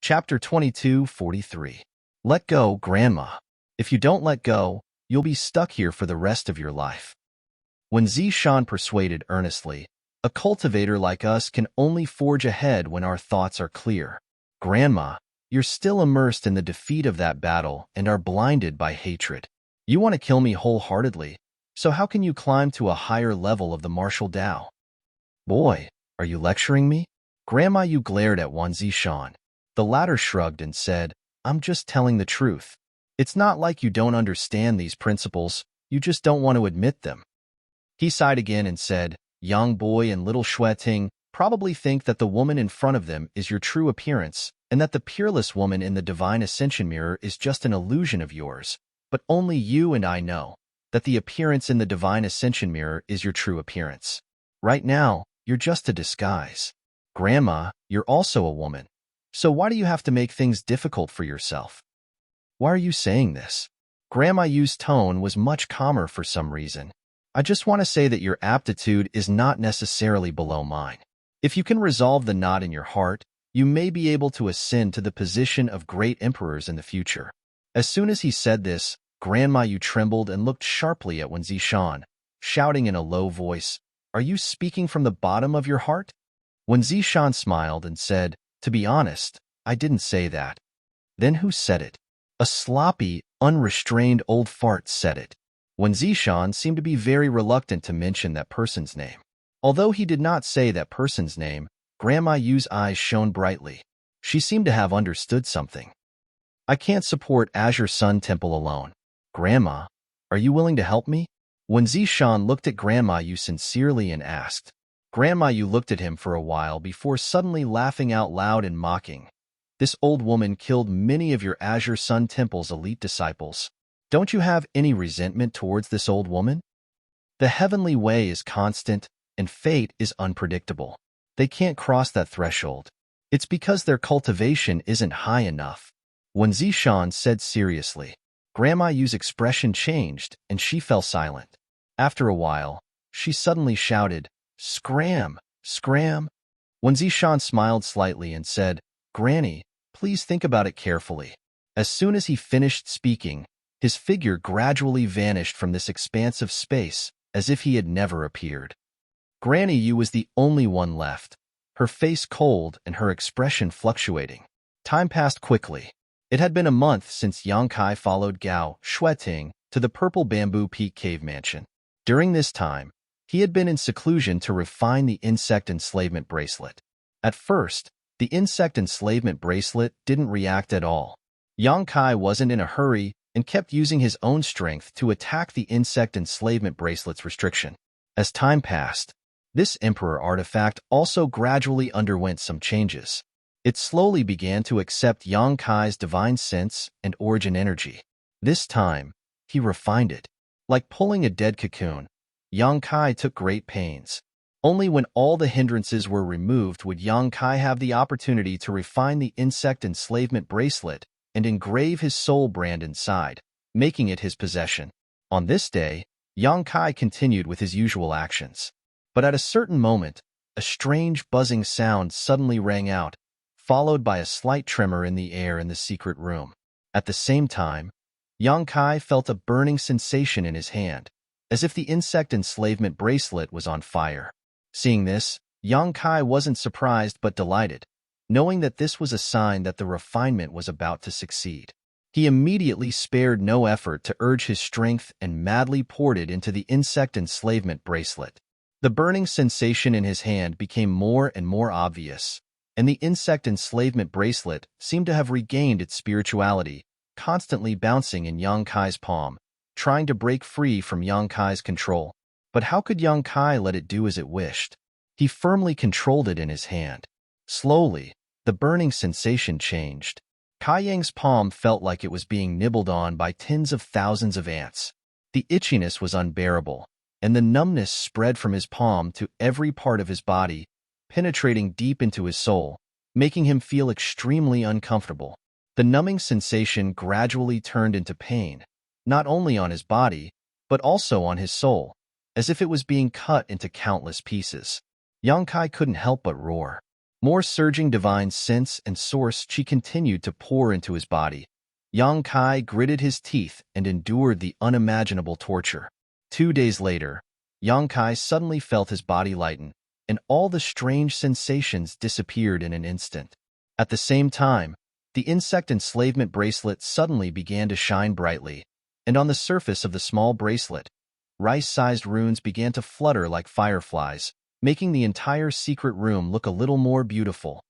Chapter 22:43. Let go, Grandma. If you don't let go, you'll be stuck here for the rest of your life. When Zishan persuaded earnestly, a cultivator like us can only forge ahead when our thoughts are clear. Grandma, you're still immersed in the defeat of that battle and are blinded by hatred. You want to kill me wholeheartedly, so how can you climb to a higher level of the martial Tao? Boy, are you lecturing me? Grandma, you glared at Wan Zishan. The latter shrugged and said, I'm just telling the truth. It's not like you don't understand these principles, you just don't want to admit them. He sighed again and said, Young boy and little Shueting probably think that the woman in front of them is your true appearance, and that the peerless woman in the divine ascension mirror is just an illusion of yours. But only you and I know that the appearance in the divine ascension mirror is your true appearance. Right now, you're just a disguise. Grandma, you're also a woman. So why do you have to make things difficult for yourself? Why are you saying this? Grandma Yu's tone was much calmer for some reason. I just want to say that your aptitude is not necessarily below mine. If you can resolve the knot in your heart, you may be able to ascend to the position of great emperors in the future. As soon as he said this, Grandma Yu trembled and looked sharply at Wen Zishan, shouting in a low voice, Are you speaking from the bottom of your heart? Wen Zishan smiled and said, To be honest, I didn't say that. Then who said it? A sloppy, unrestrained old fart said it. Wen Zishan seemed to be very reluctant to mention that person's name. Although he did not say that person's name, Grandma Yu's eyes shone brightly. She seemed to have understood something. I can't support Azure Sun Temple alone. Grandma, are you willing to help me? Wen Zishan looked at Grandma Yu sincerely and asked. Grandma Yu looked at him for a while before suddenly laughing out loud and mocking. This old woman killed many of your Azure Sun Temple's elite disciples. Don't you have any resentment towards this old woman? The heavenly way is constant, and fate is unpredictable. They can't cross that threshold. It's because their cultivation isn't high enough. Wen Zishan said seriously. Grandma Yu's expression changed, and she fell silent. After a while, she suddenly shouted, Scram! Scram! Wen Zishan smiled slightly and said, Granny, please think about it carefully. As soon as he finished speaking, his figure gradually vanished from this expanse of space, as if he had never appeared. Granny Yu was the only one left, her face cold and her expression fluctuating. Time passed quickly. It had been a month since Yang Kai followed Gao Shueting to the Purple Bamboo Peak Cave Mansion. During this time, he had been in seclusion to refine the insect enslavement bracelet. At first, the insect enslavement bracelet didn't react at all. Yang Kai wasn't in a hurry and kept using his own strength to attack the insect enslavement bracelet's restriction. As time passed, this emperor artifact also gradually underwent some changes. It slowly began to accept Yang Kai's divine sense and origin energy. This time, he refined it. Like pulling a dead cocoon, Yang Kai took great pains. Only when all the hindrances were removed would Yang Kai have the opportunity to refine the insect enslavement bracelet and engrave his soul brand inside, making it his possession. On this day, Yang Kai continued with his usual actions. But at a certain moment, a strange buzzing sound suddenly rang out, followed by a slight tremor in the air in the secret room. At the same time, Yang Kai felt a burning sensation in his hand, as if the insect enslavement bracelet was on fire. Seeing this, Yang Kai wasn't surprised but delighted, knowing that this was a sign that the refinement was about to succeed. He immediately spared no effort to urge his strength and madly poured it into the insect enslavement bracelet. The burning sensation in his hand became more and more obvious, and the insect enslavement bracelet seemed to have regained its spirituality, constantly bouncing in Yang Kai's palm, trying to break free from Yang Kai's control. But how could Yang Kai let it do as it wished? He firmly controlled it in his hand. Slowly, the burning sensation changed. Kai Yang's palm felt like it was being nibbled on by tens of thousands of ants. The itchiness was unbearable, and the numbness spread from his palm to every part of his body, penetrating deep into his soul, making him feel extremely uncomfortable. The numbing sensation gradually turned into pain, not only on his body, but also on his soul, as if it was being cut into countless pieces. Yang Kai couldn't help but roar. More surging divine sense and source chi continued to pour into his body. Yang Kai gritted his teeth and endured the unimaginable torture. 2 days later, Yang Kai suddenly felt his body lighten, and all the strange sensations disappeared in an instant. At the same time, the insect enslavement bracelet suddenly began to shine brightly, and on the surface of the small bracelet, rice-sized runes began to flutter like fireflies, making the entire secret room look a little more beautiful.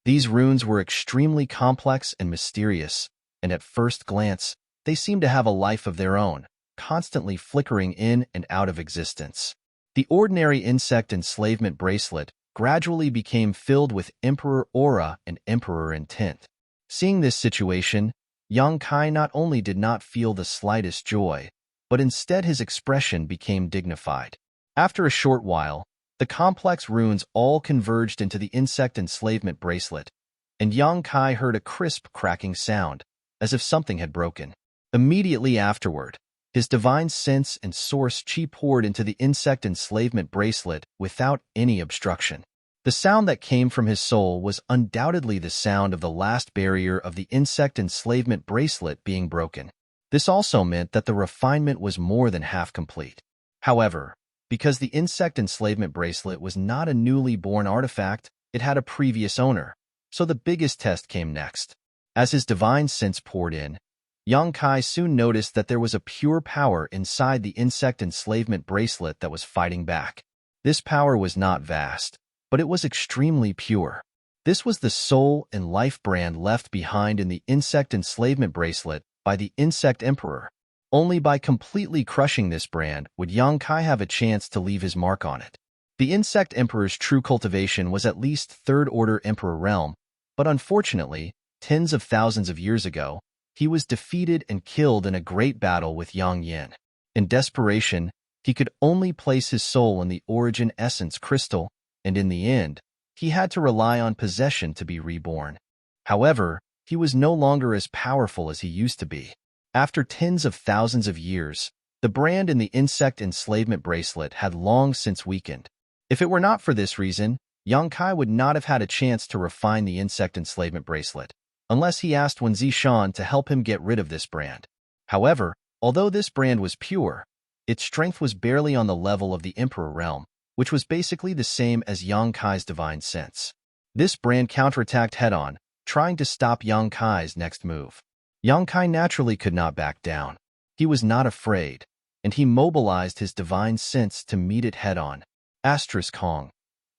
These runes were extremely complex and mysterious, and at first glance, they seemed to have a life of their own, constantly flickering in and out of existence. The ordinary insect enslavement bracelet gradually became filled with emperor aura and emperor intent. Seeing this situation, Yang Kai not only did not feel the slightest joy, but instead his expression became dignified. After a short while, the complex runes all converged into the insect enslavement bracelet, and Yang Kai heard a crisp cracking sound, as if something had broken. Immediately afterward, his divine sense and source chi poured into the insect enslavement bracelet without any obstruction. The sound that came from his soul was undoubtedly the sound of the last barrier of the insect enslavement bracelet being broken. This also meant that the refinement was more than half complete. However, because the insect enslavement bracelet was not a newly born artifact, it had a previous owner, so the biggest test came next. As his divine sense poured in, Yang Kai soon noticed that there was a pure power inside the insect enslavement bracelet that was fighting back. This power was not vast, but it was extremely pure. This was the soul and life brand left behind in the insect enslavement bracelet by the Insect Emperor. Only by completely crushing this brand would Yang Kai have a chance to leave his mark on it. The Insect Emperor's true cultivation was at least third-order Emperor realm, but unfortunately, tens of thousands of years ago, he was defeated and killed in a great battle with Yang Yin. In desperation, he could only place his soul in the origin essence crystal, and in the end, he had to rely on possession to be reborn. However, he was no longer as powerful as he used to be. After tens of thousands of years, the brand in the insect enslavement bracelet had long since weakened. If it were not for this reason, Yang Kai would not have had a chance to refine the insect enslavement bracelet, unless he asked Wen Zishan to help him get rid of this brand. However, although this brand was pure, its strength was barely on the level of the Emperor realm, which was basically the same as Yang Kai's divine sense. This brand counterattacked head-on, trying to stop Yang Kai's next move. Yang Kai naturally could not back down. He was not afraid, and he mobilized his divine sense to meet it head-on. Asterisk Hong.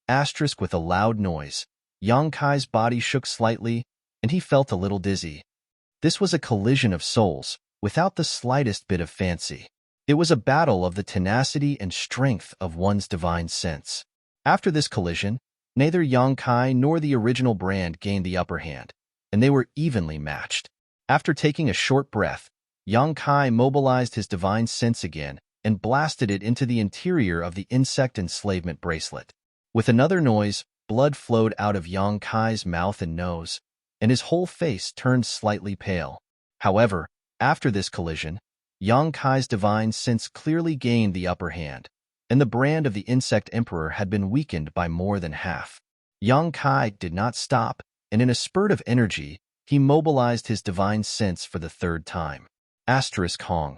Asterisk with a loud noise. Yang Kai's body shook slightly, and he felt a little dizzy. This was a collision of souls, without the slightest bit of fancy. It was a battle of the tenacity and strength of one's divine sense. After this collision, neither Yang Kai nor the original brand gained the upper hand, and they were evenly matched. After taking a short breath, Yang Kai mobilized his divine sense again and blasted it into the interior of the insect enslavement bracelet. With another noise, blood flowed out of Yang Kai's mouth and nose, and his whole face turned slightly pale. However, after this collision, Yang Kai's divine sense clearly gained the upper hand, and the brand of the Insect Emperor had been weakened by more than half. Yang Kai did not stop, and in a spurt of energy, he mobilized his divine sense for the third time. Asterisk Hong.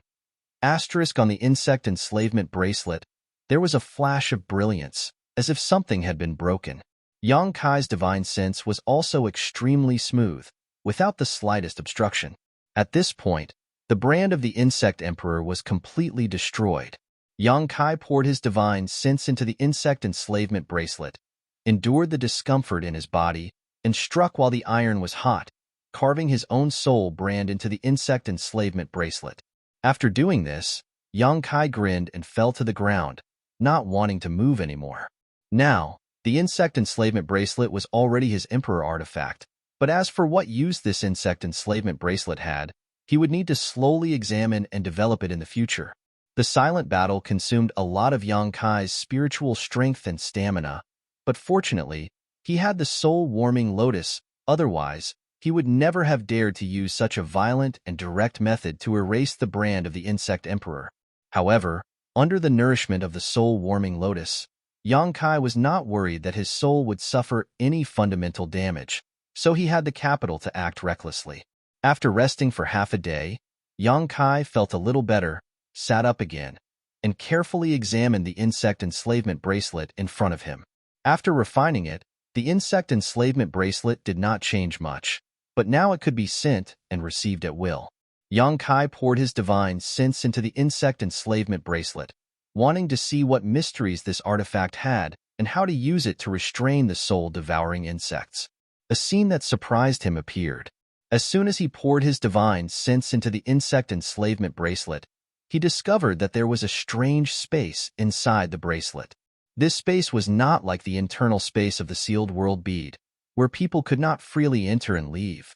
Asterisk on the insect enslavement bracelet, there was a flash of brilliance, as if something had been broken. Yang Kai's divine sense was also extremely smooth, without the slightest obstruction. At this point, the brand of the Insect Emperor was completely destroyed. Yang Kai poured his divine sense into the insect enslavement bracelet, endured the discomfort in his body, and struck while the iron was hot, carving his own soul brand into the insect enslavement bracelet. After doing this, Yang Kai grinned and fell to the ground, not wanting to move anymore. Now, the insect enslavement bracelet was already his Emperor artifact, but as for what use this insect enslavement bracelet had, he would need to slowly examine and develop it in the future. The silent battle consumed a lot of Yang Kai's spiritual strength and stamina, but fortunately, he had the soul-warming lotus, otherwise, he would never have dared to use such a violent and direct method to erase the brand of the Insect Emperor. However, under the nourishment of the soul-warming lotus, Yang Kai was not worried that his soul would suffer any fundamental damage, so he had the capital to act recklessly. After resting for half a day, Yang Kai felt a little better, sat up again, and carefully examined the insect enslavement bracelet in front of him. After refining it, the insect enslavement bracelet did not change much, but now it could be sent and received at will. Yang Kai poured his divine sense into the insect enslavement bracelet, wanting to see what mysteries this artifact had and how to use it to restrain the soul-devouring insects. A scene that surprised him appeared. As soon as he poured his divine sense into the insect enslavement bracelet, he discovered that there was a strange space inside the bracelet. This space was not like the internal space of the sealed world bead, where people could not freely enter and leave.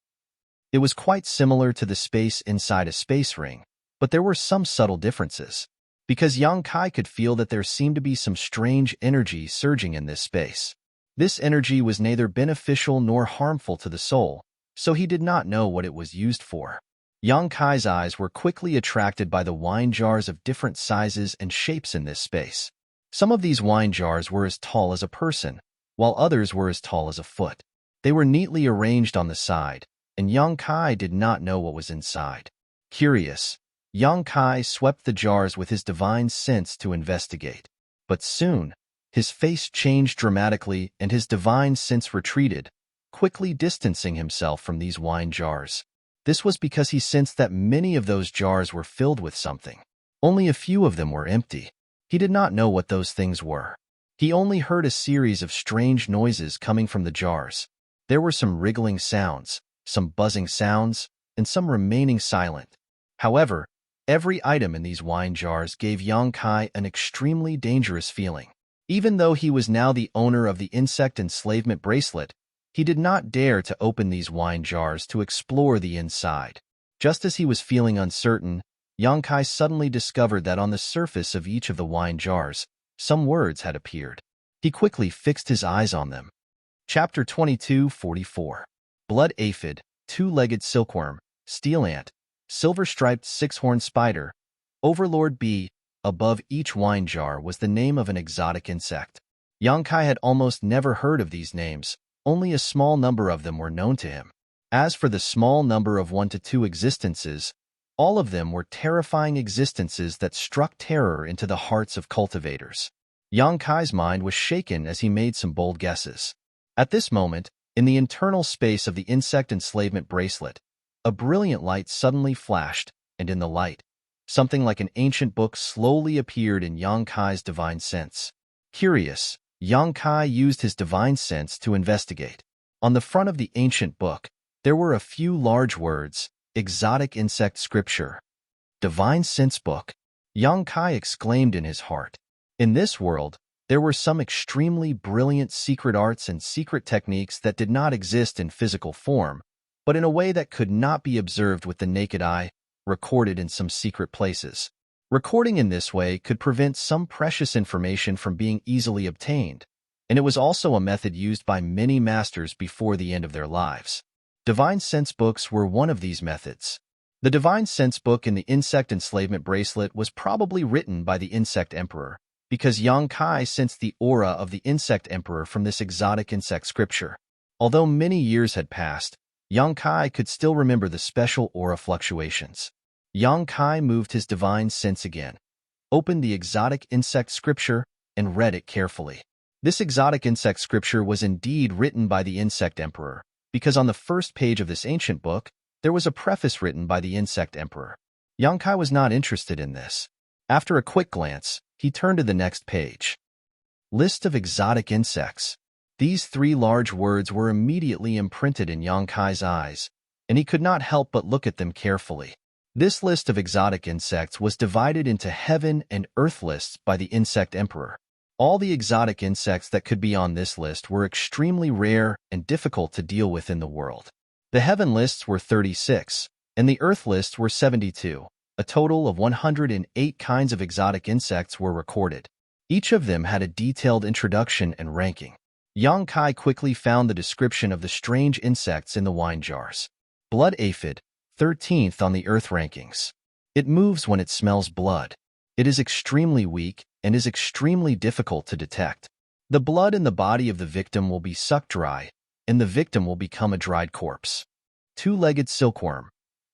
It was quite similar to the space inside a space ring, but there were some subtle differences. Because Yang Kai could feel that there seemed to be some strange energy surging in this space. This energy was neither beneficial nor harmful to the soul, so he did not know what it was used for. Yang Kai's eyes were quickly attracted by the wine jars of different sizes and shapes in this space. Some of these wine jars were as tall as a person, while others were as tall as a foot. They were neatly arranged on the side, and Yang Kai did not know what was inside. Curious, Yang Kai swept the jars with his divine sense to investigate. But soon, his face changed dramatically and his divine sense retreated, quickly distancing himself from these wine jars. This was because he sensed that many of those jars were filled with something. Only a few of them were empty. He did not know what those things were. He only heard a series of strange noises coming from the jars. There were some wriggling sounds, some buzzing sounds, and some remaining silent. However, every item in these wine jars gave Yang Kai an extremely dangerous feeling. Even though he was now the owner of the insect enslavement bracelet, he did not dare to open these wine jars to explore the inside. Just as he was feeling uncertain, Yang Kai suddenly discovered that on the surface of each of the wine jars, some words had appeared. He quickly fixed his eyes on them. Chapter 22:44. Blood aphid, two-legged silkworm, steel ant, silver-striped six-horned spider, overlord bee. Above each wine jar was the name of an exotic insect. Yang Kai had almost never heard of these names. Only a small number of them were known to him. As for the small number of 1 to 2 existences, all of them were terrifying existences that struck terror into the hearts of cultivators. Yang Kai's mind was shaken as he made some bold guesses. At this moment, in the internal space of the insect enslavement bracelet, a brilliant light suddenly flashed, and in the light, something like an ancient book slowly appeared in Yang Kai's divine sense. Curious, Yang Kai used his divine sense to investigate. On the front of the ancient book, there were a few large words, exotic insect scripture. Divine sense book, Yang Kai exclaimed in his heart. In this world, there were some extremely brilliant secret arts and secret techniques that did not exist in physical form, but in a way that could not be observed with the naked eye, recorded in some secret places. Recording in this way could prevent some precious information from being easily obtained, and it was also a method used by many masters before the end of their lives. Divine sense books were one of these methods. The divine sense book in the insect enslavement bracelet was probably written by the insect emperor, because Yang Kai sensed the aura of the insect emperor from this exotic insect scripture. Although many years had passed, Yang Kai could still remember the special aura fluctuations. Yang Kai moved his divine sense again, opened the exotic insect scripture, and read it carefully. This exotic insect scripture was indeed written by the insect emperor, because on the first page of this ancient book, there was a preface written by the insect emperor. Yang Kai was not interested in this. After a quick glance, he turned to the next page. List of exotic insects. These 3 large words were immediately imprinted in Yang Kai's eyes, and he could not help but look at them carefully. This list of exotic insects was divided into heaven and earth lists by the insect emperor. All the exotic insects that could be on this list were extremely rare and difficult to deal with in the world. The heaven lists were 36, and the earth lists were 72. A total of 108 kinds of exotic insects were recorded. Each of them had a detailed introduction and ranking. Yang Kai quickly found the description of the strange insects in the wine jars. Blood aphid, 13th on the earth rankings. It moves when it smells blood. It is extremely weak and is extremely difficult to detect. The blood in the body of the victim will be sucked dry, and the victim will become a dried corpse. Two-legged silkworm,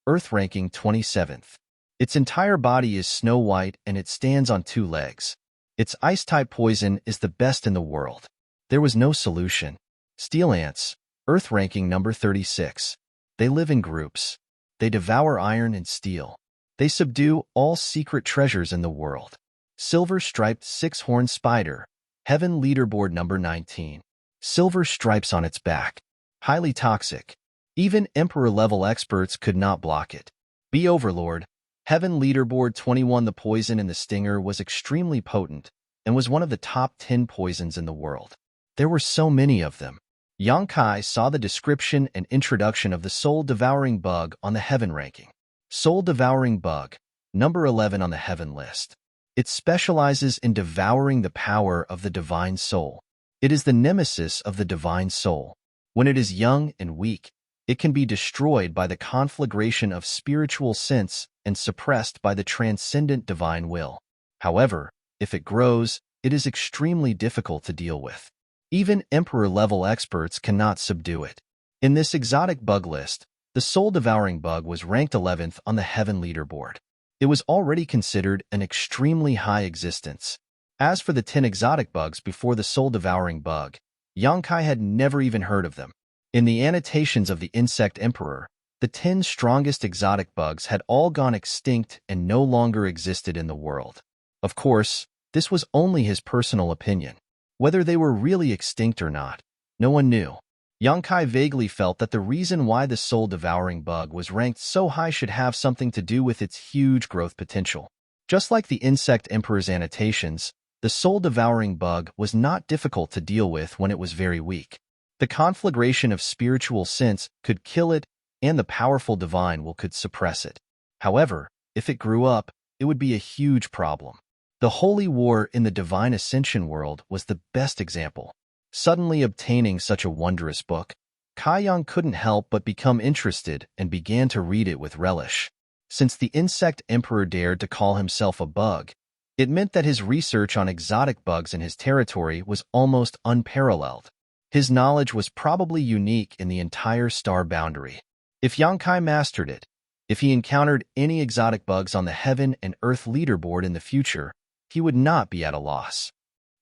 Earth ranking 27th. Its entire body is snow white and it stands on two legs. Its ice-type poison is the best in the world. There was no solution. Steel ants, Earth ranking number 36. They live in groups. They devour iron and steel. They subdue all secret treasures in the world. Silver-striped six-horned spider, Heaven leaderboard number 19. Silver stripes on its back. Highly toxic. Even Emperor-level experts could not block it. Bee Overlord, Heaven leaderboard 21. The poison in the stinger was extremely potent and was one of the top 10 poisons in the world. There were so many of them. Yang Kai saw the description and introduction of the soul-devouring bug on the Heaven ranking. Soul-devouring bug, number 11 on the Heaven list. It specializes in devouring the power of the divine soul. It is the nemesis of the divine soul. When it is young and weak, it can be destroyed by the conflagration of spiritual sense and suppressed by the transcendent divine will. However, if it grows, it is extremely difficult to deal with. Even Emperor-level experts cannot subdue it. In this exotic bug list, the soul-devouring bug was ranked 11th on the Heaven leaderboard. It was already considered an extremely high existence. As for the 10 exotic bugs before the soul-devouring bug, Yang Kai had never even heard of them. In the annotations of the Insect Emperor, the 10 strongest exotic bugs had all gone extinct and no longer existed in the world. Of course, this was only his personal opinion. Whether they were really extinct or not, no one knew. Yang Kai vaguely felt that the reason why the soul-devouring bug was ranked so high should have something to do with its huge growth potential. Just like the Insect Emperor's annotations, the soul-devouring bug was not difficult to deal with when it was very weak. The conflagration of spiritual sense could kill it, and the powerful divine will could suppress it. However, if it grew up, it would be a huge problem. The Holy War in the Divine Ascension world was the best example. Suddenly obtaining such a wondrous book, Kai Yang couldn't help but become interested and began to read it with relish. Since the Insect Emperor dared to call himself a bug, it meant that his research on exotic bugs in his territory was almost unparalleled. His knowledge was probably unique in the entire star boundary. If Yang Kai mastered it, if he encountered any exotic bugs on the Heaven and Earth leaderboard in the future, he would not be at a loss.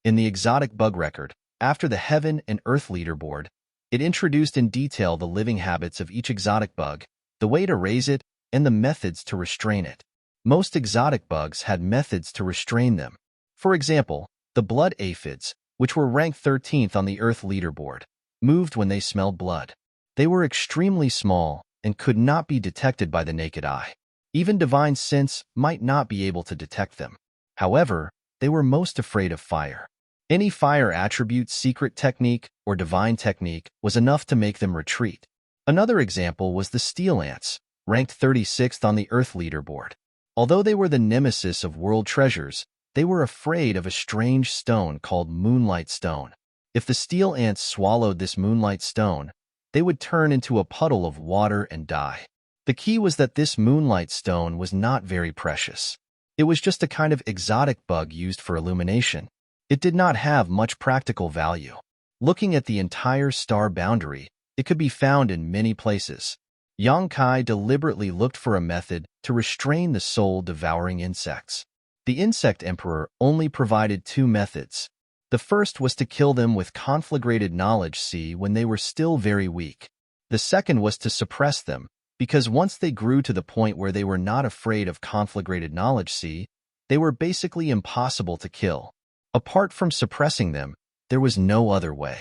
In the exotic bug record, after the Heaven and Earth leaderboard, it introduced in detail the living habits of each exotic bug, the way to raise it, and the methods to restrain it. Most exotic bugs had methods to restrain them. For example, the blood aphids, which were ranked 13th on the Earth leaderboard, moved when they smelled blood. They were extremely small and could not be detected by the naked eye. Even divine sense might not be able to detect them. However, they were most afraid of fire. Any fire attribute, secret technique, or divine technique was enough to make them retreat. Another example was the steel ants, ranked 36th on the Earth leaderboard. Although they were the nemesis of world treasures, they were afraid of a strange stone called moonlight stone. If the steel ants swallowed this moonlight stone, they would turn into a puddle of water and die. The key was that this moonlight stone was not very precious. It was just a kind of exotic bug used for illumination. It did not have much practical value. Looking at the entire star boundary, it could be found in many places. Yang Kai deliberately looked for a method to restrain the soul-devouring insects. The Insect Emperor only provided 2 methods. The first was to kill them with conflagrated knowledge C when they were still very weak. The second was to suppress them, because once they grew to the point where they were not afraid of conflagrated knowledge C, they were basically impossible to kill. Apart from suppressing them, there was no other way.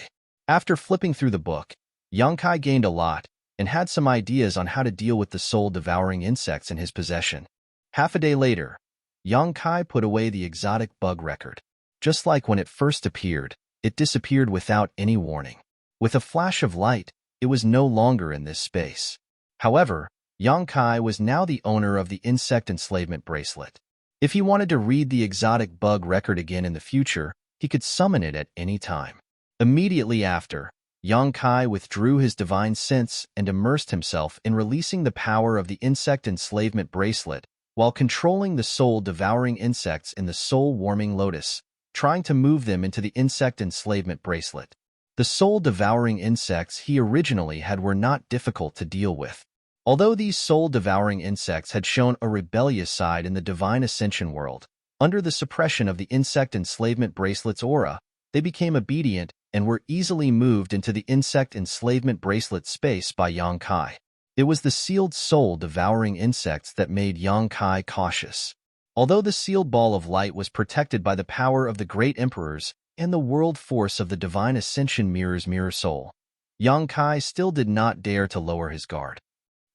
After flipping through the book, Yang Kai gained a lot and had some ideas on how to deal with the soul-devouring insects in his possession. Half a day later, Yang Kai put away the exotic bug record. Just like when it first appeared, it disappeared without any warning. With a flash of light, it was no longer in this space. However, Yang Kai was now the owner of the insect enslavement bracelet. If he wanted to read the exotic bug record again in the future, he could summon it at any time. Immediately after, Yang Kai withdrew his divine sense and immersed himself in releasing the power of the insect enslavement bracelet while controlling the soul-devouring insects in the soul-warming lotus, trying to move them into the insect enslavement bracelet. The soul-devouring insects he originally had were not difficult to deal with. Although these soul-devouring insects had shown a rebellious side in the divine ascension world, under the suppression of the insect enslavement bracelet's aura, they became obedient and were easily moved into the insect enslavement bracelet space by Yang Kai. It was the sealed soul-devouring insects that made Yang Kai cautious. Although the sealed ball of light was protected by the power of the great emperors and the world force of the divine ascension mirror's mirror soul, Yang Kai still did not dare to lower his guard.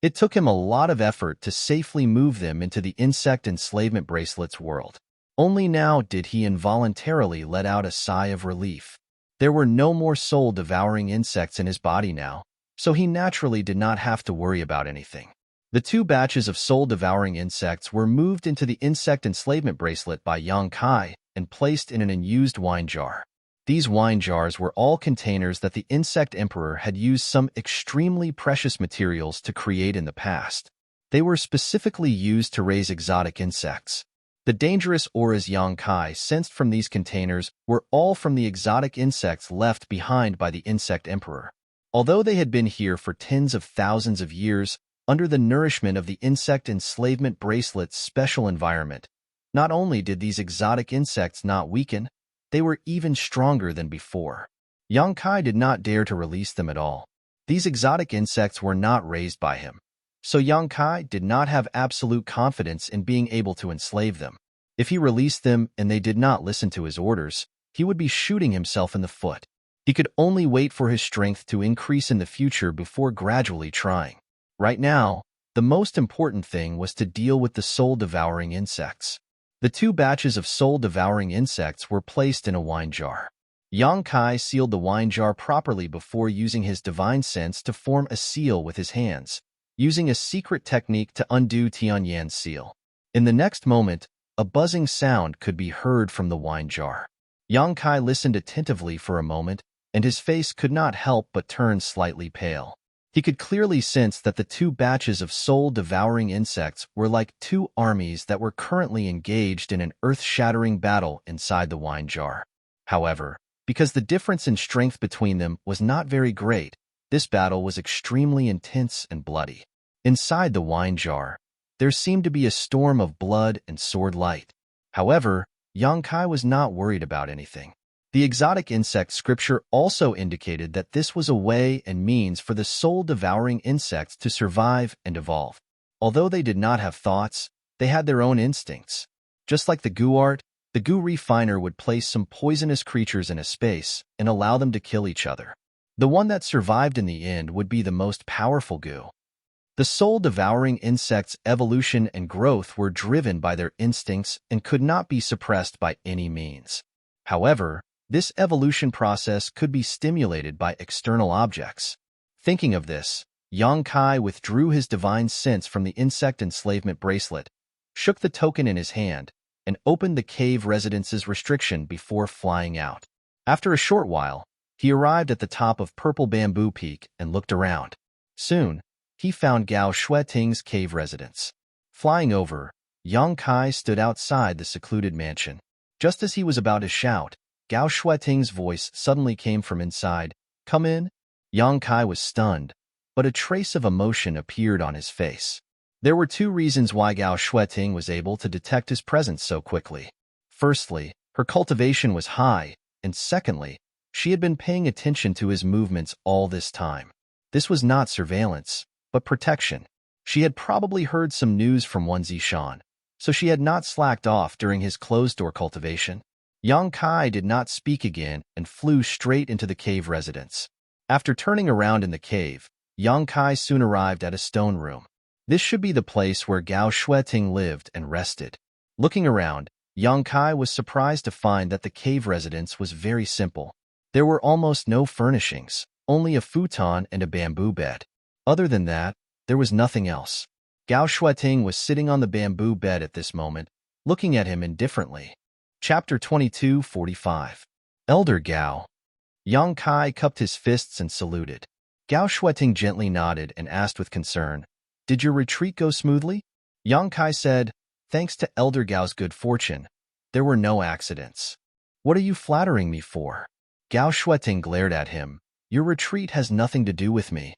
It took him a lot of effort to safely move them into the insect enslavement bracelet's world. Only now did he involuntarily let out a sigh of relief. There were no more soul-devouring insects in his body now, so he naturally did not have to worry about anything. The two batches of soul-devouring insects were moved into the insect enslavement bracelet by Yang Kai and placed in an unused wine jar. These wine jars were all containers that the insect emperor had used some extremely precious materials to create in the past. They were specifically used to raise exotic insects. The dangerous auras Yang Kai sensed from these containers were all from the exotic insects left behind by the insect emperor. Although they had been here for tens of thousands of years, under the nourishment of the insect enslavement bracelet's special environment, not only did these exotic insects not weaken, they were even stronger than before. Yang Kai did not dare to release them at all. These exotic insects were not raised by him, so Yang Kai did not have absolute confidence in being able to enslave them. If he released them and they did not listen to his orders, he would be shooting himself in the foot. He could only wait for his strength to increase in the future before gradually trying. Right now, the most important thing was to deal with the soul-devouring insects. The two batches of soul-devouring insects were placed in a wine jar. Yang Kai sealed the wine jar properly before using his divine sense to form a seal with his hands, using a secret technique to undo Tianyan's seal. In the next moment, a buzzing sound could be heard from the wine jar. Yang Kai listened attentively for a moment, and his face could not help but turn slightly pale. He could clearly sense that the two batches of soul-devouring insects were like two armies that were currently engaged in an earth-shattering battle inside the wine jar. However, because the difference in strength between them was not very great, this battle was extremely intense and bloody. Inside the wine jar, there seemed to be a storm of blood and sword light. However, Yang Kai was not worried about anything. The exotic insect scripture also indicated that this was a way and means for the soul-devouring insects to survive and evolve. Although they did not have thoughts, they had their own instincts. Just like the goo art, the goo refiner would place some poisonous creatures in a space and allow them to kill each other. The one that survived in the end would be the most powerful goo. The soul-devouring insects' evolution and growth were driven by their instincts and could not be suppressed by any means. However, this evolution process could be stimulated by external objects. Thinking of this, Yang Kai withdrew his divine sense from the insect enslavement bracelet, shook the token in his hand, and opened the cave residence's restriction before flying out. After a short while, he arrived at the top of Purple Bamboo Peak and looked around. Soon, he found Gao Shueting's cave residence. Flying over, Yang Kai stood outside the secluded mansion. Just as he was about to shout, Gao Shueting's voice suddenly came from inside. "Come in." Yang Kai was stunned, but a trace of emotion appeared on his face. There were two reasons why Gao Shueting was able to detect his presence so quickly. Firstly, her cultivation was high, and secondly, she had been paying attention to his movements all this time. This was not surveillance, but protection. She had probably heard some news from Wan Zishan, so she had not slacked off during his closed-door cultivation. Yang Kai did not speak again and flew straight into the cave residence. After turning around in the cave, Yang Kai soon arrived at a stone room. This should be the place where Gao Shueting lived and rested. Looking around, Yang Kai was surprised to find that the cave residence was very simple. There were almost no furnishings, only a futon and a bamboo bed. Other than that, there was nothing else. Gao Shueting was sitting on the bamboo bed at this moment, looking at him indifferently. Chapter 22:45. Elder Gao. Yang Kai cupped his fists and saluted. Gao Shueting gently nodded and asked with concern, "Did your retreat go smoothly?" Yang Kai said, "Thanks to Elder Gao's good fortune, there were no accidents." What are you flattering me for? Gao Shueting glared at him. Your retreat has nothing to do with me.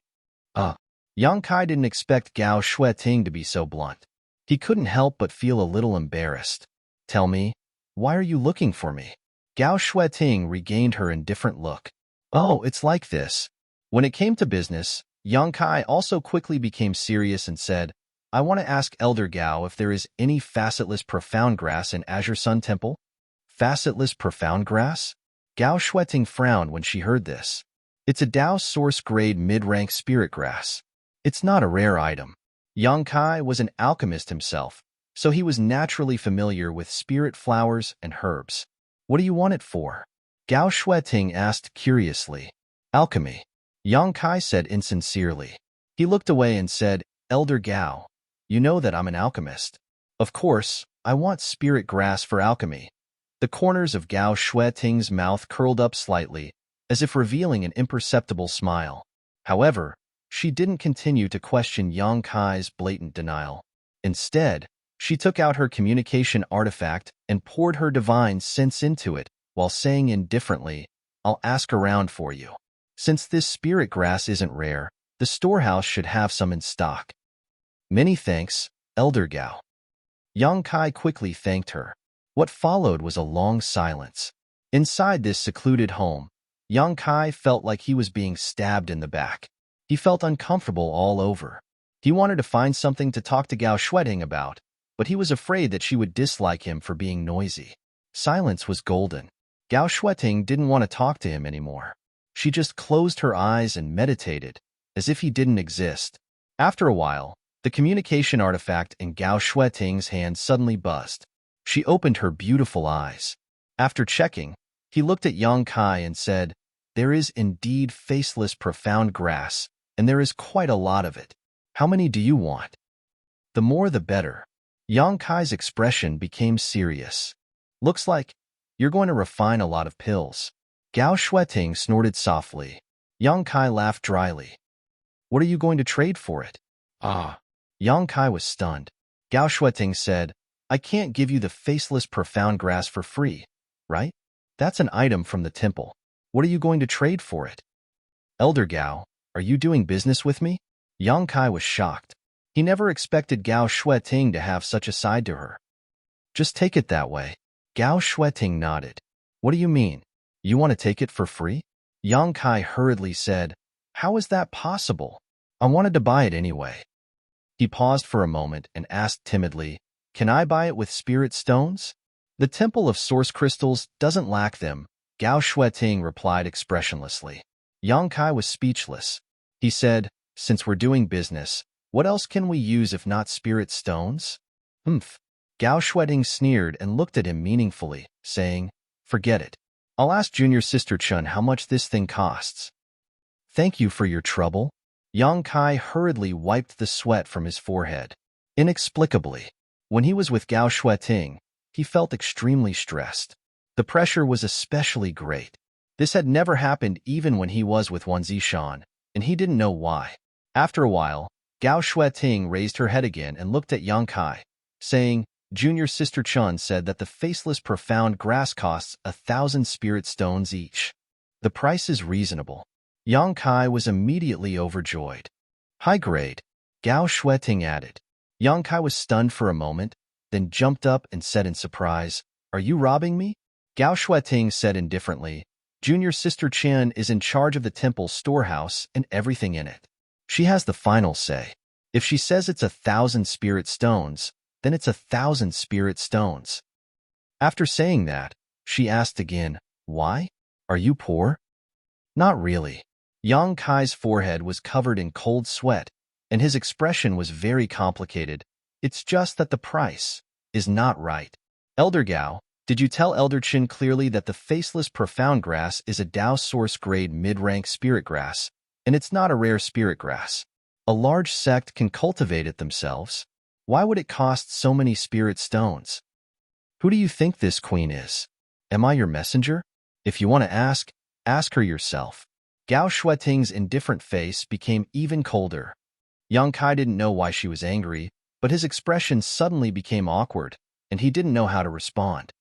Yang Kai didn't expect Gao Shueting to be so blunt. He couldn't help but feel a little embarrassed. Tell me, why are you looking for me? Gao Shueting regained her indifferent look. Oh, it's like this. When it came to business, Yang Kai also quickly became serious and said, I want to ask Elder Gao if there is any facetless profound grass in Azure Sun Temple. Facetless profound grass? Gao Shueting frowned when she heard this. It's a Dao source grade mid-rank spirit grass. It's not a rare item. Yang Kai was an alchemist himself, so he was naturally familiar with spirit flowers and herbs. What do you want it for? Gao Shueting asked curiously. Alchemy. Yang Kai said insincerely. He looked away and said, Elder Gao, you know that I'm an alchemist. Of course, I want spirit grass for alchemy. The corners of Gao Shueting's mouth curled up slightly, as if revealing an imperceptible smile. However, she didn't continue to question Yang Kai's blatant denial. Instead, she took out her communication artifact and poured her divine sense into it, while saying indifferently, I'll ask around for you. Since this spirit grass isn't rare, the storehouse should have some in stock. Many thanks, Elder Gao. Yang Kai quickly thanked her. What followed was a long silence. Inside this secluded home, Yang Kai felt like he was being stabbed in the back. He felt uncomfortable all over. He wanted to find something to talk to Gao Shueting about, but he was afraid that she would dislike him for being noisy. Silence was golden. Gao Shueting didn't want to talk to him anymore. She just closed her eyes and meditated, as if he didn't exist. After a while, the communication artifact in Gao Shueting's hand suddenly buzzed. She opened her beautiful eyes. After checking, he looked at Yang Kai and said, There is indeed faceless profound grass, and there is quite a lot of it. How many do you want? The more the better. Yang Kai's expression became serious. Looks like you're going to refine a lot of pills. Gao Shueting snorted softly. Yang Kai laughed dryly. What are you going to trade for it? Yang Kai was stunned. Gao Shueting said, I can't give you the faceless profound grass for free, right? That's an item from the temple. What are you going to trade for it? Elder Gao, are you doing business with me? Yang Kai was shocked. He never expected Gao Shueting to have such a side to her. Just take it that way. Gao Shueting nodded. What do you mean? You want to take it for free? Yang Kai hurriedly said, How is that possible? I wanted to buy it anyway. He paused for a moment and asked timidly, Can I buy it with spirit stones? The Temple of Source Crystals doesn't lack them, Gao Shueting replied expressionlessly. Yang Kai was speechless. He said, Since we're doing business, what else can we use if not spirit stones? Humph. Gao Shueting sneered and looked at him meaningfully, saying, Forget it. I'll ask Junior Sister Chun how much this thing costs. Thank you for your trouble. Yang Kai hurriedly wiped the sweat from his forehead. Inexplicably, when he was with Gao Shueting, he felt extremely stressed. The pressure was especially great. This had never happened even when he was with Wan Zishan, and he didn't know why. After a while, Gao Shueting raised her head again and looked at Yang Kai, saying, Junior Sister Chun said that the faceless profound grass costs 1,000 spirit stones each. The price is reasonable. Yang Kai was immediately overjoyed. High grade, Gao Shueting added. Yang Kai was stunned for a moment, then jumped up and said in surprise, Are you robbing me? Gao Shueting said indifferently, Junior Sister Chen is in charge of the temple's storehouse and everything in it. She has the final say. If she says it's 1,000 spirit stones, then it's 1,000 spirit stones. After saying that, she asked again, Why? Are you poor? Not really. Yang Kai's forehead was covered in cold sweat, and his expression was very complicated. It's just that the price is not right. Elder Gao, did you tell Elder Qin clearly that the faceless profound grass is a Dao source grade mid-rank spirit grass, and it's not a rare spirit grass? A large sect can cultivate it themselves. Why would it cost so many spirit stones? Who do you think this queen is? Am I your messenger? If you want to ask her yourself. Gao Shueting's indifferent face became even colder. Yang Kai didn't know why she was angry, but his expression suddenly became awkward, and he didn't know how to respond.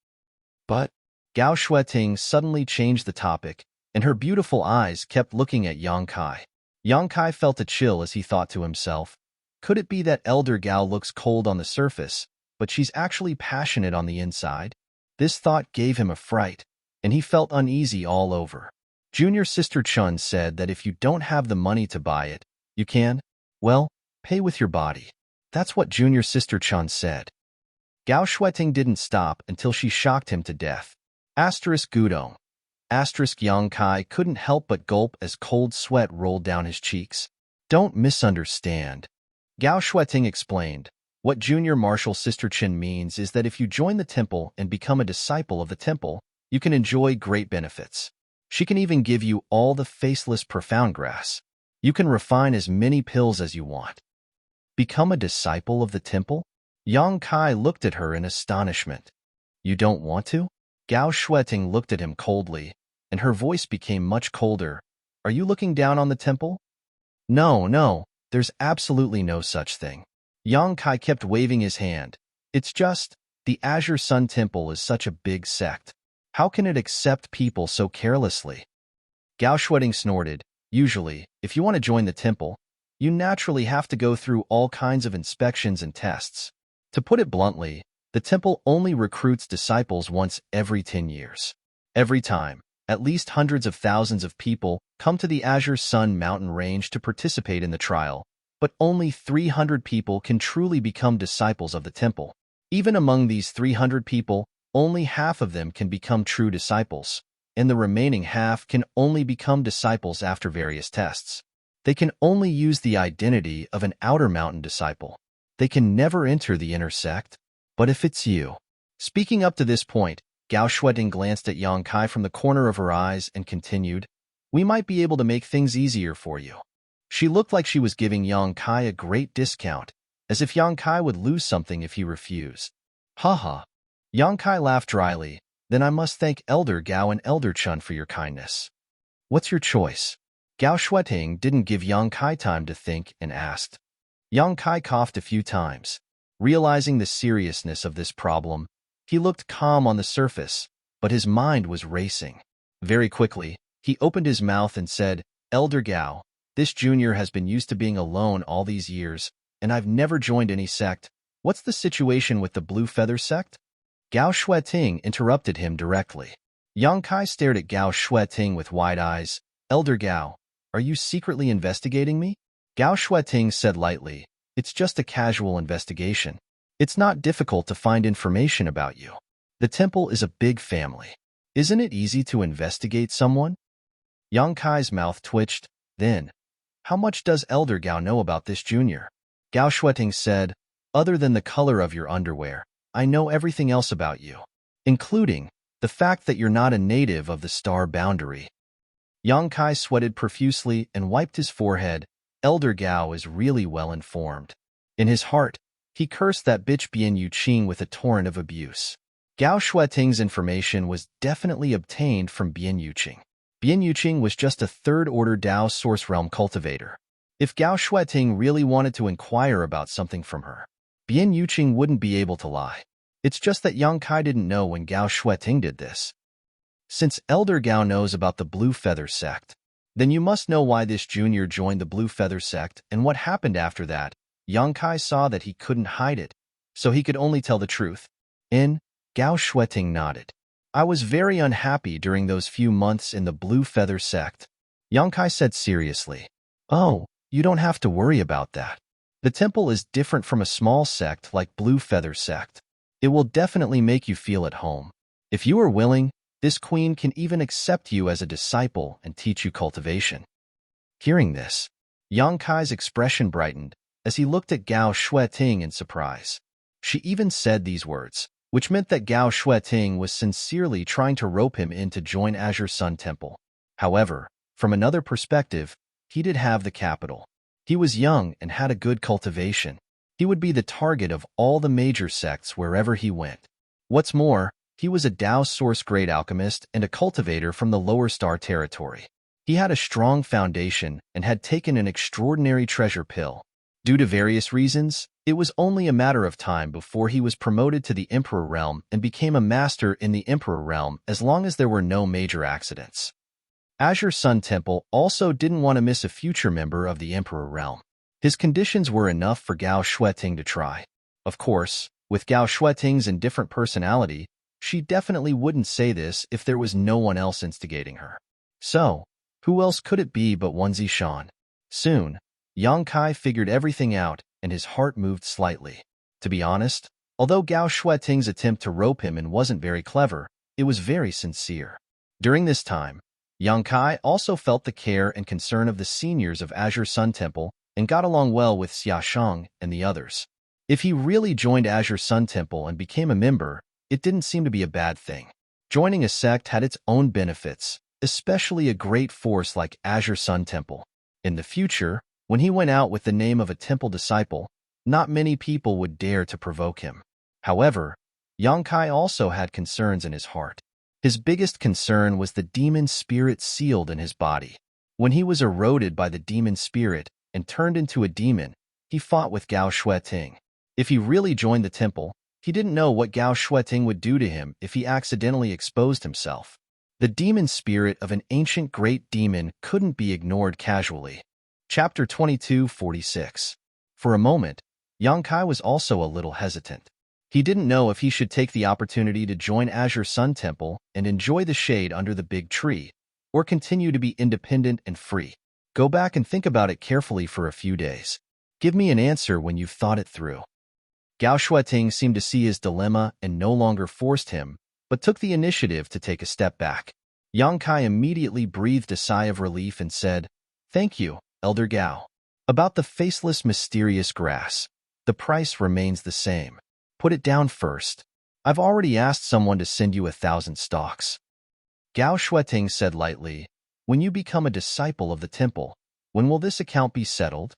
But Gao Shueting suddenly changed the topic, and her beautiful eyes kept looking at Yang Kai. Yang Kai felt a chill as he thought to himself, could it be that Elder Gao looks cold on the surface, but she's actually passionate on the inside? This thought gave him a fright, and he felt uneasy all over. Junior Sister Chun said that if you don't have the money to buy it, you can, well, pay with your body. That's what Junior Sister Chun said. Gao Shueting didn't stop until she shocked him to death. Asterisk Gudong. Asterisk Yang Kai couldn't help but gulp as cold sweat rolled down his cheeks. Don't misunderstand. Gao Shueting explained. What Junior Martial Sister Chin means is that if you join the temple and become a disciple of the temple, you can enjoy great benefits. She can even give you all the faceless profound grass. You can refine as many pills as you want. Become a disciple of the temple? Yang Kai looked at her in astonishment. You don't want to? Gao Shueting looked at him coldly, and her voice became much colder. Are you looking down on the temple? No, there's absolutely no such thing. Yang Kai kept waving his hand. It's just, the Azure Sun Temple is such a big sect. How can it accept people so carelessly? Gao Shueting snorted. Usually, if you want to join the temple, you naturally have to go through all kinds of inspections and tests. To put it bluntly, the temple only recruits disciples once every 10 years. Every time, at least hundreds of thousands of people come to the Azure Sun mountain range to participate in the trial, but only 300 people can truly become disciples of the temple. Even among these 300 people, only half of them can become true disciples, and the remaining half can only become disciples after various tests. They can only use the identity of an outer mountain disciple. They can never enter the inner sect. But if it's you. Speaking up to this point, Gao Shueting glanced at Yang Kai from the corner of her eyes and continued, we might be able to make things easier for you. She looked like she was giving Yang Kai a great discount, as if Yang Kai would lose something if he refused. Haha. Yang Kai laughed dryly. Then I must thank Elder Gao and Elder Chun for your kindness. What's your choice? Gao Shueting didn't give Yang Kai time to think and asked. Yang Kai coughed a few times. Realizing the seriousness of this problem, he looked calm on the surface, but his mind was racing. Very quickly, he opened his mouth and said, Elder Gao, this junior has been used to being alone all these years, and I've never joined any sect. What's the situation with the Blue Feather sect? Gao Shueting interrupted him directly. Yang Kai stared at Gao Shueting with wide eyes. Elder Gao, are you secretly investigating me? Gao Shueting said lightly, it's just a casual investigation. It's not difficult to find information about you. The temple is a big family. Isn't it easy to investigate someone? Yang Kai's mouth twitched. Then, how much does Elder Gao know about this junior? Gao Shueting said, other than the color of your underwear, I know everything else about you, including the fact that you're not a native of the star boundary. Yang Kai sweated profusely and wiped his forehead. Elder Gao is really well informed. In his heart, he cursed that bitch Bian Yuqing with a torrent of abuse. Gao Shueting's information was definitely obtained from Bian Yuqing. Bian Yuqing was just a third-order Dao Source Realm cultivator. If Gao Shueting really wanted to inquire about something from her, Bian Yuqing wouldn't be able to lie. It's just that Yang Kai didn't know when Gao Shueting did this. Since Elder Gao knows about the Blue Feather sect, then you must know why this junior joined the Blue Feather sect and what happened after that. Yang Kai saw that he couldn't hide it, so he could only tell the truth. Gao Shueting nodded. I was very unhappy during those few months in the Blue Feather sect. Yang Kai said seriously. Oh, you don't have to worry about that. The temple is different from a small sect like Blue Feather sect. It will definitely make you feel at home. If you are willing, this queen can even accept you as a disciple and teach you cultivation. Hearing this, Yang Kai's expression brightened as he looked at Gao Shueting in surprise. She even said these words, which meant that Gao Shueting was sincerely trying to rope him in to join Azure Sun Temple. However, from another perspective, he did have the capital. He was young and had a good cultivation. He would be the target of all the major sects wherever he went. What's more, he was a Dao Source Grade alchemist and a cultivator from the Lower Star territory. He had a strong foundation and had taken an extraordinary treasure pill. Due to various reasons, It was only a matter of time before he was promoted to the Emperor realm and became a master in the Emperor realm as long as there were no major accidents. Azure Sun Temple also didn't want to miss a future member of the Emperor realm. His conditions were enough for Gao Shueting to try. Of course, with Gao Shueting's indifferent personality, she definitely wouldn't say this if there was no one else instigating her. So, who else could it be but Wenzi Shan? Soon, Yang Kai figured everything out, and his heart moved slightly. To be honest, although Gao Shueting's attempt to rope him in wasn't very clever, it was very sincere. During this time, Yang Kai also felt the care and concern of the seniors of Azure Sun Temple and got along well with Xia Shang and the others. If he really joined Azure Sun Temple and became a member, it didn't seem to be a bad thing. Joining a sect had its own benefits, especially a great force like Azure Sun Temple. In the future, when he went out with the name of a temple disciple, not many people would dare to provoke him. However, Yang Kai also had concerns in his heart. His biggest concern was the demon spirit sealed in his body. When he was eroded by the demon spirit and turned into a demon, he fought with Gao Shueting. If he really joined the temple, he didn't know what Gao Shueting would do to him if he accidentally exposed himself. The demon spirit of an ancient great demon couldn't be ignored casually. Chapter 22:46. For a moment, Yang Kai was also a little hesitant. He didn't know if he should take the opportunity to join Azure Sun Temple and enjoy the shade under the big tree, or continue to be independent and free. Go back and think about it carefully for a few days. Give me an answer when you've thought it through. Gao Shueting seemed to see his dilemma and no longer forced him, but took the initiative to take a step back. Yang Kai immediately breathed a sigh of relief and said, "Thank you, Elder Gao. About the faceless mysterious grass, the price remains the same. Put it down first. I've already asked someone to send you 1,000 stalks." Gao Shueting said lightly, "When you become a disciple of the temple, when will this account be settled?"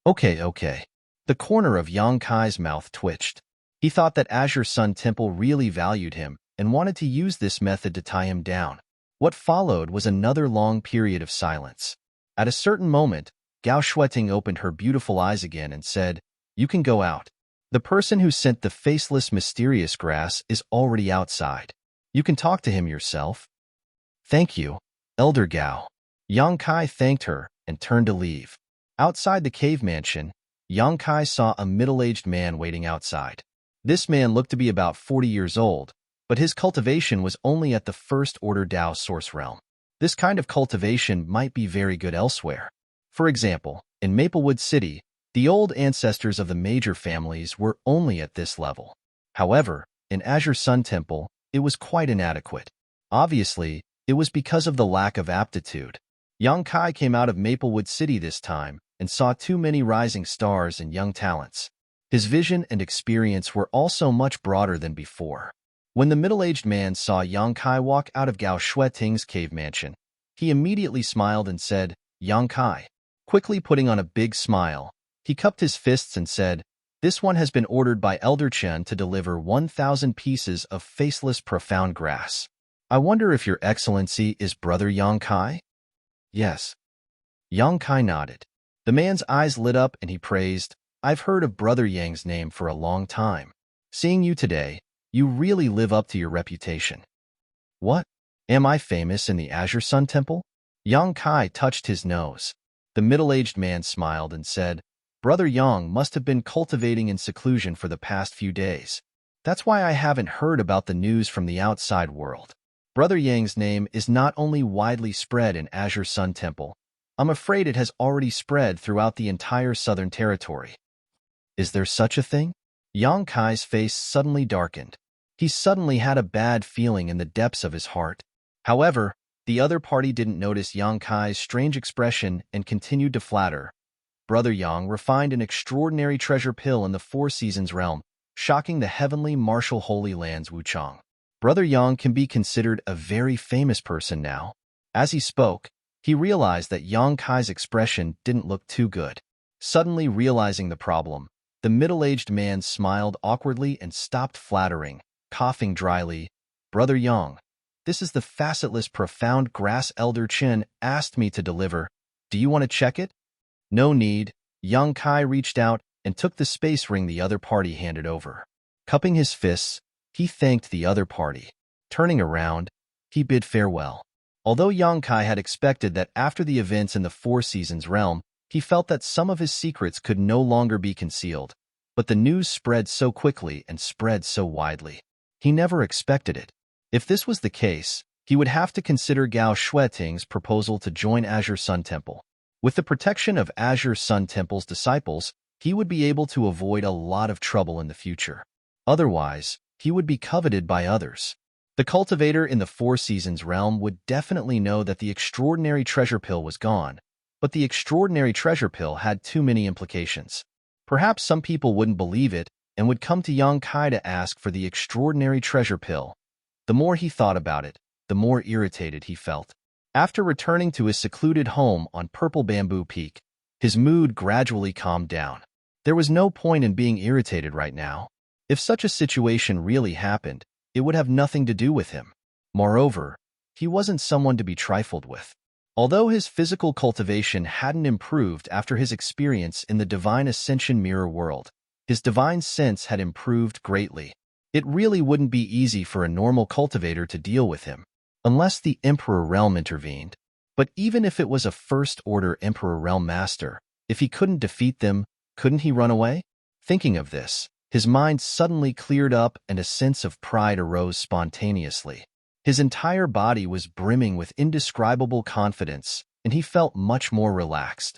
Okay. The corner of Yang Kai's mouth twitched. He thought that Azure Sun Temple really valued him and wanted to use this method to tie him down. What followed was another long period of silence. At a certain moment, Gao Shueting opened her beautiful eyes again and said, "You can go out. The person who sent the faceless mysterious grass is already outside. You can talk to him yourself." "Thank you, Elder Gao." Yang Kai thanked her and turned to leave. Outside the cave mansion, Yang Kai saw a middle-aged man waiting outside. This man looked to be about 40 years old, but his cultivation was only at the First Order Dao Source Realm. This kind of cultivation might be very good elsewhere. For example, in Maplewood City, the old ancestors of the major families were only at this level. However, in Azure Sun Temple, it was quite inadequate. Obviously, it was because of the lack of aptitude. Yang Kai came out of Maplewood City this time and saw too many rising stars and young talents. His vision and experience were also much broader than before. When the middle-aged man saw Yang Kai walk out of Gao Shueting's cave mansion, he immediately smiled and said, "Yang Kai." Quickly putting on a big smile, he cupped his fists and said, "This one has been ordered by Elder Chen to deliver 1,000 pieces of faceless profound grass. I wonder if your excellency is Brother Yang Kai?" "Yes." Yang Kai nodded. The man's eyes lit up and he praised, "I've heard of Brother Yang's name for a long time. Seeing you today, you really live up to your reputation." "What? Am I famous in the Azure Sun Temple?" Yang Kai touched his nose. The middle-aged man smiled and said, "Brother Yang must have been cultivating in seclusion for the past few days. That's why I haven't heard about the news from the outside world. Brother Yang's name is not only widely spread in Azure Sun Temple, I'm afraid it has already spread throughout the entire Southern Territory." "Is there such a thing?" Yang Kai's face suddenly darkened. He suddenly had a bad feeling in the depths of his heart. However, the other party didn't notice Yang Kai's strange expression and continued to flatter. Brother Yang refined an extraordinary treasure pill in the Four Seasons realm, shocking the heavenly martial holy lands Wuchang. Brother Yang can be considered a very famous person now. As he spoke, he realized that Yang Kai's expression didn't look too good. Suddenly realizing the problem, the middle-aged man smiled awkwardly and stopped flattering, coughing dryly. "Brother Yang, this is the facetless profound grass Elder Chen asked me to deliver. Do you want to check it?" "No need." Yang Kai reached out and took the space ring the other party handed over. Cupping his fists, he thanked the other party. Turning around, he bid farewell. Although Yongkai had expected that after the events in the Four Seasons realm, he felt that some of his secrets could no longer be concealed. But the news spread so quickly and spread so widely. He never expected it. If this was the case, he would have to consider Gao Shuiting's proposal to join Azure Sun Temple. With the protection of Azure Sun Temple's disciples, he would be able to avoid a lot of trouble in the future. Otherwise, he would be coveted by others. The cultivator in the Four Seasons realm would definitely know that the extraordinary treasure pill was gone, but the extraordinary treasure pill had too many implications. Perhaps some people wouldn't believe it and would come to Yongkai to ask for the extraordinary treasure pill. The more he thought about it, the more irritated he felt. After returning to his secluded home on Purple Bamboo Peak, his mood gradually calmed down. There was no point in being irritated right now. If such a situation really happened, it would have nothing to do with him. Moreover, he wasn't someone to be trifled with. Although his physical cultivation hadn't improved after his experience in the Divine Ascension Mirror world, his divine sense had improved greatly. It really wouldn't be easy for a normal cultivator to deal with him, unless the Emperor Realm intervened. But even if it was a First-Order Emperor Realm Master, if he couldn't defeat them, couldn't he run away? Thinking of this, his mind suddenly cleared up and a sense of pride arose spontaneously. His entire body was brimming with indescribable confidence, and he felt much more relaxed.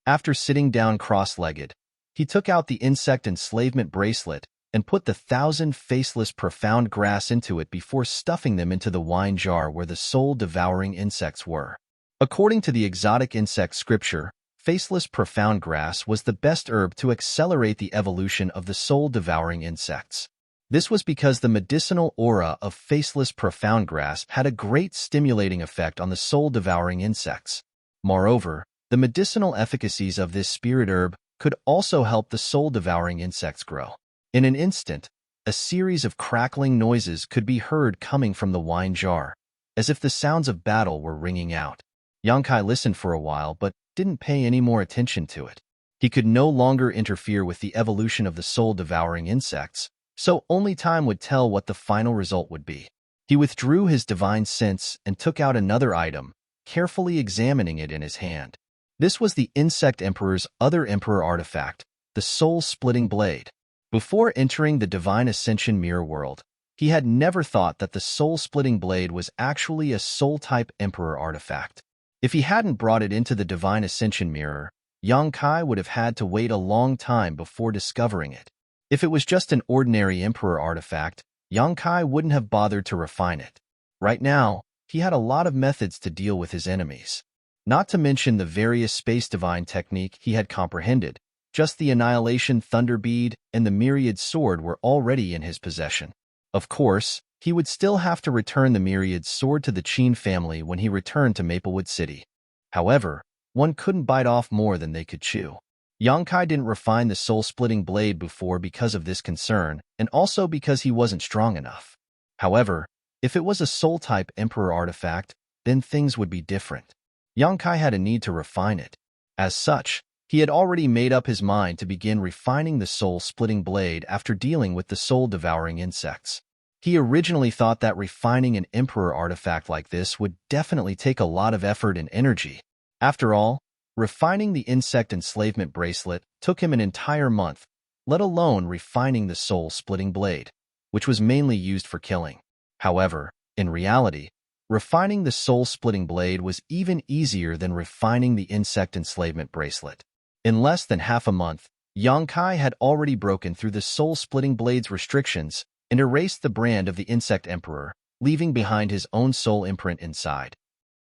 After sitting down cross-legged, he took out the insect enslavement bracelet and put the 1,000 faceless profound grass into it before stuffing them into the wine jar where the soul-devouring insects were. According to the exotic insect scripture, faceless profound grass was the best herb to accelerate the evolution of the soul-devouring insects. This was because the medicinal aura of faceless profound grass had a great stimulating effect on the soul-devouring insects. Moreover, the medicinal efficacies of this spirit herb could also help the soul-devouring insects grow. In an instant, a series of crackling noises could be heard coming from the wine jar, as if the sounds of battle were ringing out. Yongkai listened for a while but didn't pay any more attention to it. He could no longer interfere with the evolution of the soul-devouring insects, so only time would tell what the final result would be. He withdrew his divine sense and took out another item, carefully examining it in his hand. This was the Insect Emperor's other Emperor artifact, the Soul-Splitting Blade. Before entering the Divine Ascension Mirror world, he had never thought that the Soul-Splitting Blade was actually a Soul-type Emperor artifact. If he hadn't brought it into the Divine Ascension Mirror, Yongkai would have had to wait a long time before discovering it. If it was just an ordinary Emperor artifact, Yongkai wouldn't have bothered to refine it. Right now, he had a lot of methods to deal with his enemies. Not to mention the various Space Divine technique he had comprehended. Just the Annihilation Thunder Bead and the Myriad Sword were already in his possession. Of course, he would still have to return the Myriad Sword to the Qin family when he returned to Maplewood City. However, one couldn't bite off more than they could chew. Yongkai didn't refine the soul-splitting blade before because of this concern, and also because he wasn't strong enough. However, if it was a soul-type Emperor artifact, then things would be different. Yongkai had a need to refine it. As such, he had already made up his mind to begin refining the soul-splitting blade after dealing with the soul-devouring insects. He originally thought that refining an Emperor artifact like this would definitely take a lot of effort and energy. After all, refining the insect enslavement bracelet took him an entire month, let alone refining the soul-splitting blade, which was mainly used for killing. However, in reality, refining the soul-splitting blade was even easier than refining the insect enslavement bracelet. In less than half a month, Yongkai had already broken through the soul-splitting blade's restrictions and erased the brand of the Insect Emperor, leaving behind his own soul imprint inside.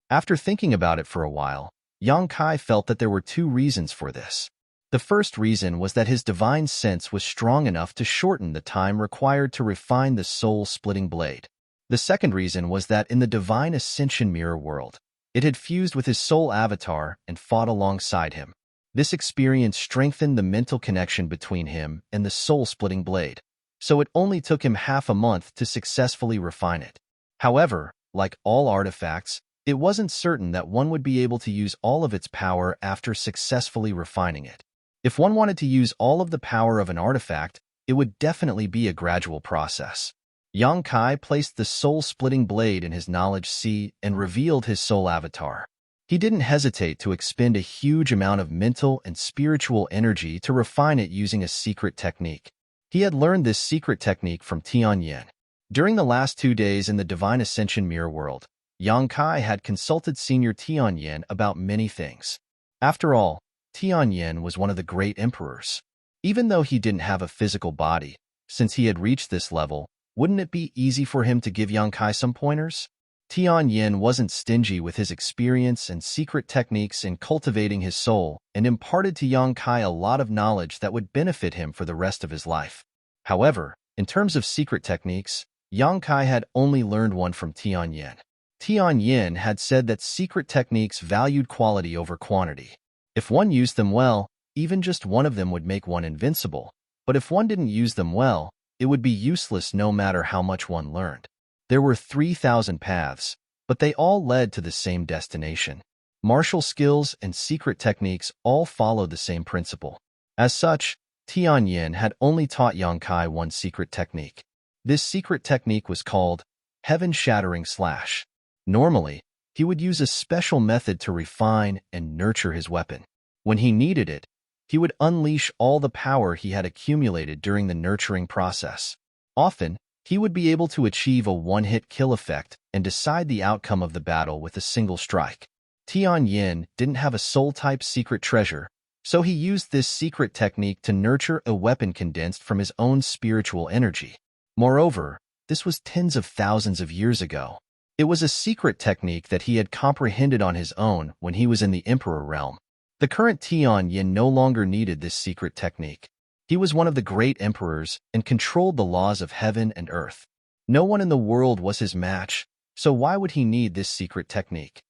After thinking about it for a while, Yongkai felt that there were two reasons for this. The first reason was that his divine sense was strong enough to shorten the time required to refine the soul-splitting blade. The second reason was that in the Divine Ascension Mirror world, it had fused with his soul avatar and fought alongside him. This experience strengthened the mental connection between him and the soul-splitting blade, so it only took him half a month to successfully refine it. However, like all artifacts, it wasn't certain that one would be able to use all of its power after successfully refining it. If one wanted to use all of the power of an artifact, it would definitely be a gradual process. Yang Kai placed the soul-splitting blade in his knowledge sea and revealed his soul avatar. He didn't hesitate to expend a huge amount of mental and spiritual energy to refine it using a secret technique. He had learned this secret technique from Tianyin. During the last 2 days in the Divine Ascension Mirror World, Yang Kai had consulted Senior Tianyin about many things. After all, Tianyin was one of the great emperors. Even though he didn't have a physical body, since he had reached this level, wouldn't it be easy for him to give Yang Kai some pointers? Tianyin wasn't stingy with his experience and secret techniques in cultivating his soul and imparted to Yang Kai a lot of knowledge that would benefit him for the rest of his life. However, in terms of secret techniques, Yang Kai had only learned one from Tianyin. Tianyin had said that secret techniques valued quality over quantity. If one used them well, even just one of them would make one invincible, but if one didn't use them well, it would be useless no matter how much one learned. There were 3,000 paths, but they all led to the same destination. Martial skills and secret techniques all followed the same principle. As such, Tianyin had only taught Yang Kai one secret technique. This secret technique was called heaven-shattering slash. Normally, he would use a special method to refine and nurture his weapon. When he needed it, he would unleash all the power he had accumulated during the nurturing process. Often, he would be able to achieve a one-hit kill effect and decide the outcome of the battle with a single strike. Tianyin didn't have a soul-type secret treasure, so he used this secret technique to nurture a weapon condensed from his own spiritual energy. Moreover, this was tens of thousands of years ago. It was a secret technique that he had comprehended on his own when he was in the Emperor realm. The current Tianyin no longer needed this secret technique. He was one of the great emperors and controlled the laws of heaven and earth. No one in the world was his match, so why would he need this secret technique?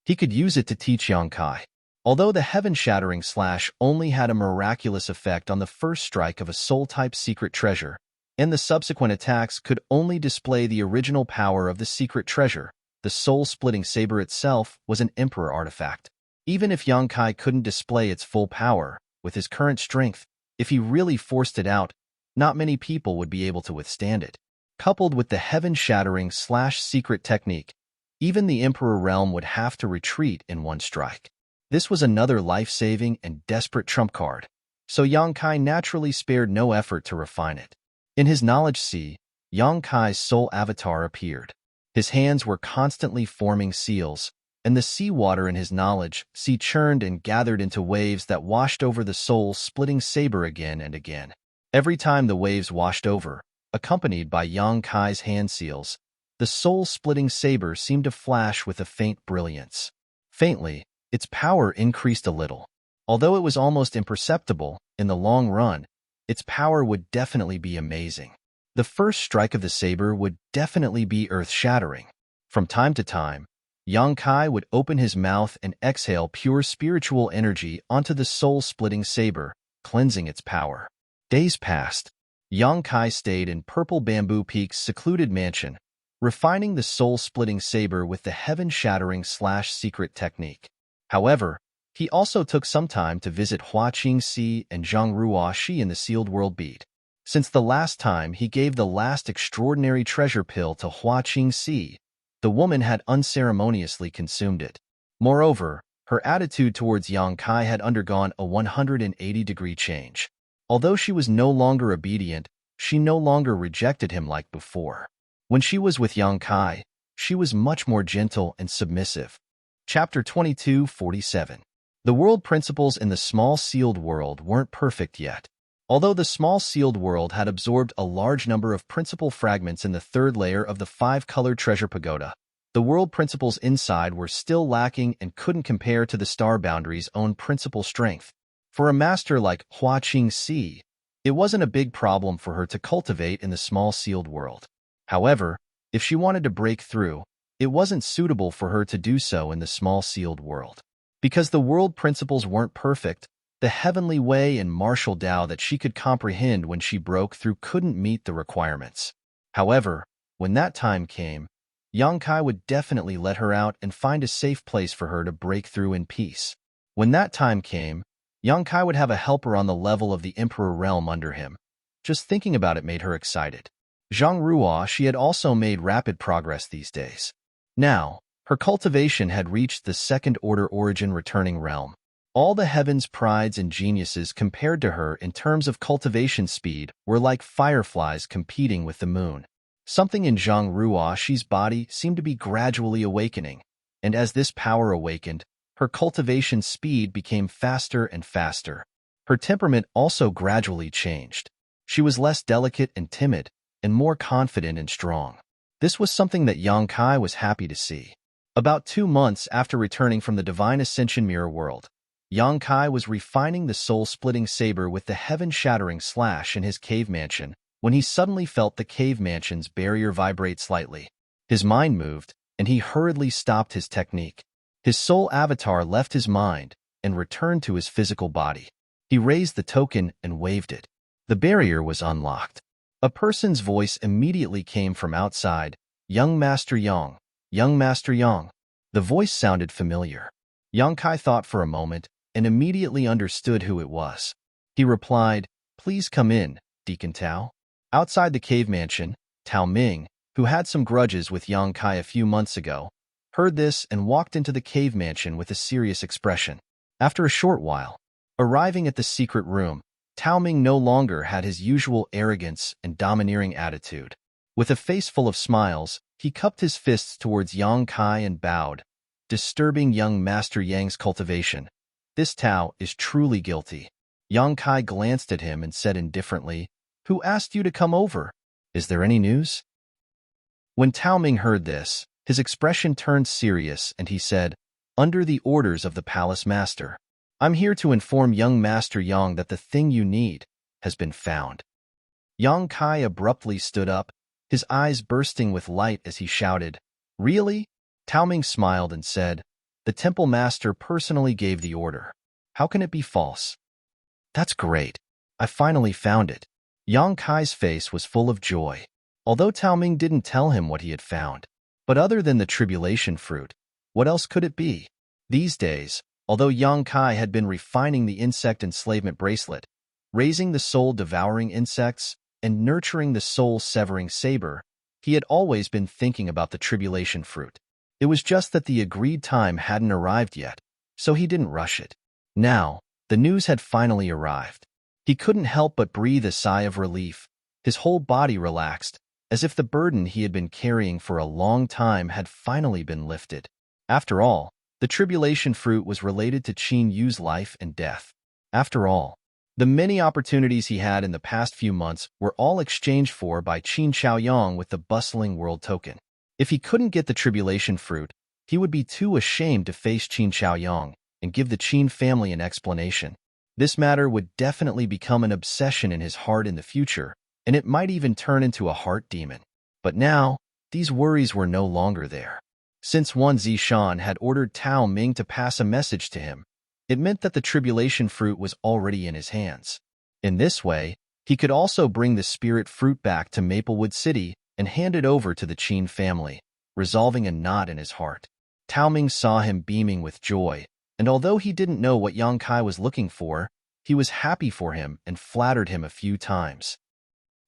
He could use it to teach Yang Kai. Although the heaven-shattering slash only had a miraculous effect on the first strike of a soul-type secret treasure, and the subsequent attacks could only display the original power of the secret treasure, the soul-splitting saber itself was an emperor artifact. Even if Yang Kai couldn't display its full power, with his current strength, if he really forced it out, not many people would be able to withstand it. Coupled with the heaven-shattering slash secret technique, even the Emperor realm would have to retreat in one strike. This was another life-saving and desperate trump card, so Yang Kai naturally spared no effort to refine it. In his knowledge sea, Yang Kai's soul avatar appeared. His hands were constantly forming seals, and the seawater in his knowledge sea churned and gathered into waves that washed over the soul-splitting saber again and again. Every time the waves washed over, accompanied by Yang Kai's hand seals, the soul-splitting saber seemed to flash with a faint brilliance. Faintly, its power increased a little. Although it was almost imperceptible, in the long run, its power would definitely be amazing. The first strike of the saber would definitely be earth-shattering. From time to time, Yang Kai would open his mouth and exhale pure spiritual energy onto the soul-splitting saber, cleansing its power. Days passed. Yang Kai stayed in Purple Bamboo Peak's secluded mansion, refining the soul-splitting saber with the heaven-shattering slash secret technique. However, he also took some time to visit Hua Qingxi and Zhang Ruoxi in the Sealed World Beat. Since the last time he gave the last extraordinary treasure pill to Hua Qingxi, the woman had unceremoniously consumed it. Moreover, her attitude towards Yang Kai had undergone a 180-degree change. Although she was no longer obedient, she no longer rejected him like before. When she was with Yang Kai, she was much more gentle and submissive. Chapter 22:47. The world principles in the small sealed world weren't perfect yet. Although the small sealed world had absorbed a large number of principal fragments in the third layer of the five-colored treasure pagoda, the world principles inside were still lacking and couldn't compare to the star boundary's own principal strength. For a master like Hua Qingxi, it wasn't a big problem for her to cultivate in the small sealed world. However, if she wanted to break through, it wasn't suitable for her to do so in the small sealed world. Because the world principles weren't perfect, the heavenly way and martial Tao that she could comprehend when she broke through couldn't meet the requirements. However, when that time came, Yang Kai would definitely let her out and find a safe place for her to break through in peace. When that time came, Yang Kai would have a helper on the level of the Emperor realm under him. Just thinking about it made her excited. Zhang Ruo, she had also made rapid progress these days. Now, her cultivation had reached the second-order origin returning realm. All the heavens' prides and geniuses compared to her in terms of cultivation speed were like fireflies competing with the moon. Something in Zhang Ruoxi's body seemed to be gradually awakening, and as this power awakened, her cultivation speed became faster and faster. Her temperament also gradually changed. She was less delicate and timid, and more confident and strong. This was something that Yang Kai was happy to see. About 2 months after returning from the Divine Ascension Mirror World, Yang Kai was refining the soul-splitting saber with the heaven-shattering slash in his cave mansion when he suddenly felt the cave mansion's barrier vibrate slightly. His mind moved, and he hurriedly stopped his technique. His soul avatar left his mind and returned to his physical body. He raised the token and waved it. The barrier was unlocked. A person's voice immediately came from outside. "Young Master Yang, Young Master Yang." The voice sounded familiar. Yang Kai thought for a moment and immediately understood who it was. He replied, "Please come in, Deacon Tao." Outside the cave mansion, Tao Ming, who had some grudges with Yang Kai a few months ago, heard this and walked into the cave mansion with a serious expression. After a short while, arriving at the secret room, Tao Ming no longer had his usual arrogance and domineering attitude. With a face full of smiles, he cupped his fists towards Yang Kai and bowed, disturbing young Master Yang's cultivation. "This Tao is truly guilty." Yang Kai glanced at him and said indifferently, "Who asked you to come over? Is there any news?" When Tao Ming heard this, his expression turned serious and he said, "Under the orders of the Palace Master, I'm here to inform young Master Yang that the thing you need has been found." Yang Kai abruptly stood up, his eyes bursting with light as he shouted, "Really?" Tao Ming smiled and said, "The Temple Master personally gave the order. How can it be false?" "That's great. I finally found it." Yang Kai's face was full of joy, although Tao Ming didn't tell him what he had found. But other than the tribulation fruit, what else could it be? These days, although Yang Kai had been refining the insect enslavement bracelet, raising the soul-devouring insects, and nurturing the soul-severing saber, he had always been thinking about the tribulation fruit. It was just that the agreed time hadn't arrived yet, so he didn't rush it. Now, the news had finally arrived. He couldn't help but breathe a sigh of relief. His whole body relaxed, as if the burden he had been carrying for a long time had finally been lifted. After all, the tribulation fruit was related to Qin Yu's life and death. After all, the many opportunities he had in the past few months were all exchanged for by Qin Chaoyang with the bustling world token. If he couldn't get the tribulation fruit, he would be too ashamed to face Qin Chaoyang and give the Qin family an explanation. This matter would definitely become an obsession in his heart in the future, and it might even turn into a heart demon. But now, these worries were no longer there. Since Wan Zishan had ordered Tao Ming to pass a message to him, it meant that the tribulation fruit was already in his hands. In this way, he could also bring the spirit fruit back to Maplewood City and hand it over to the Qin family, resolving a knot in his heart. Tao Ming saw him beaming with joy, and although he didn't know what Yang Kai was looking for, he was happy for him and flattered him a few times.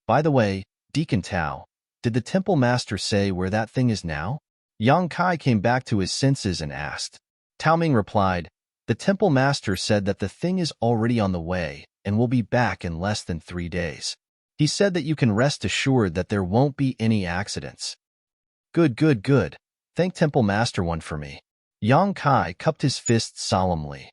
"By the way, Deacon Tao, did the Temple Master say where that thing is now?" Yang Kai came back to his senses and asked. Tao Ming replied, "The Temple Master said that the thing is already on the way and will be back in less than 3 days. He said that you can rest assured that there won't be any accidents." Good, good, good. Thank Temple Master One for me." Yang Kai cupped his fists solemnly.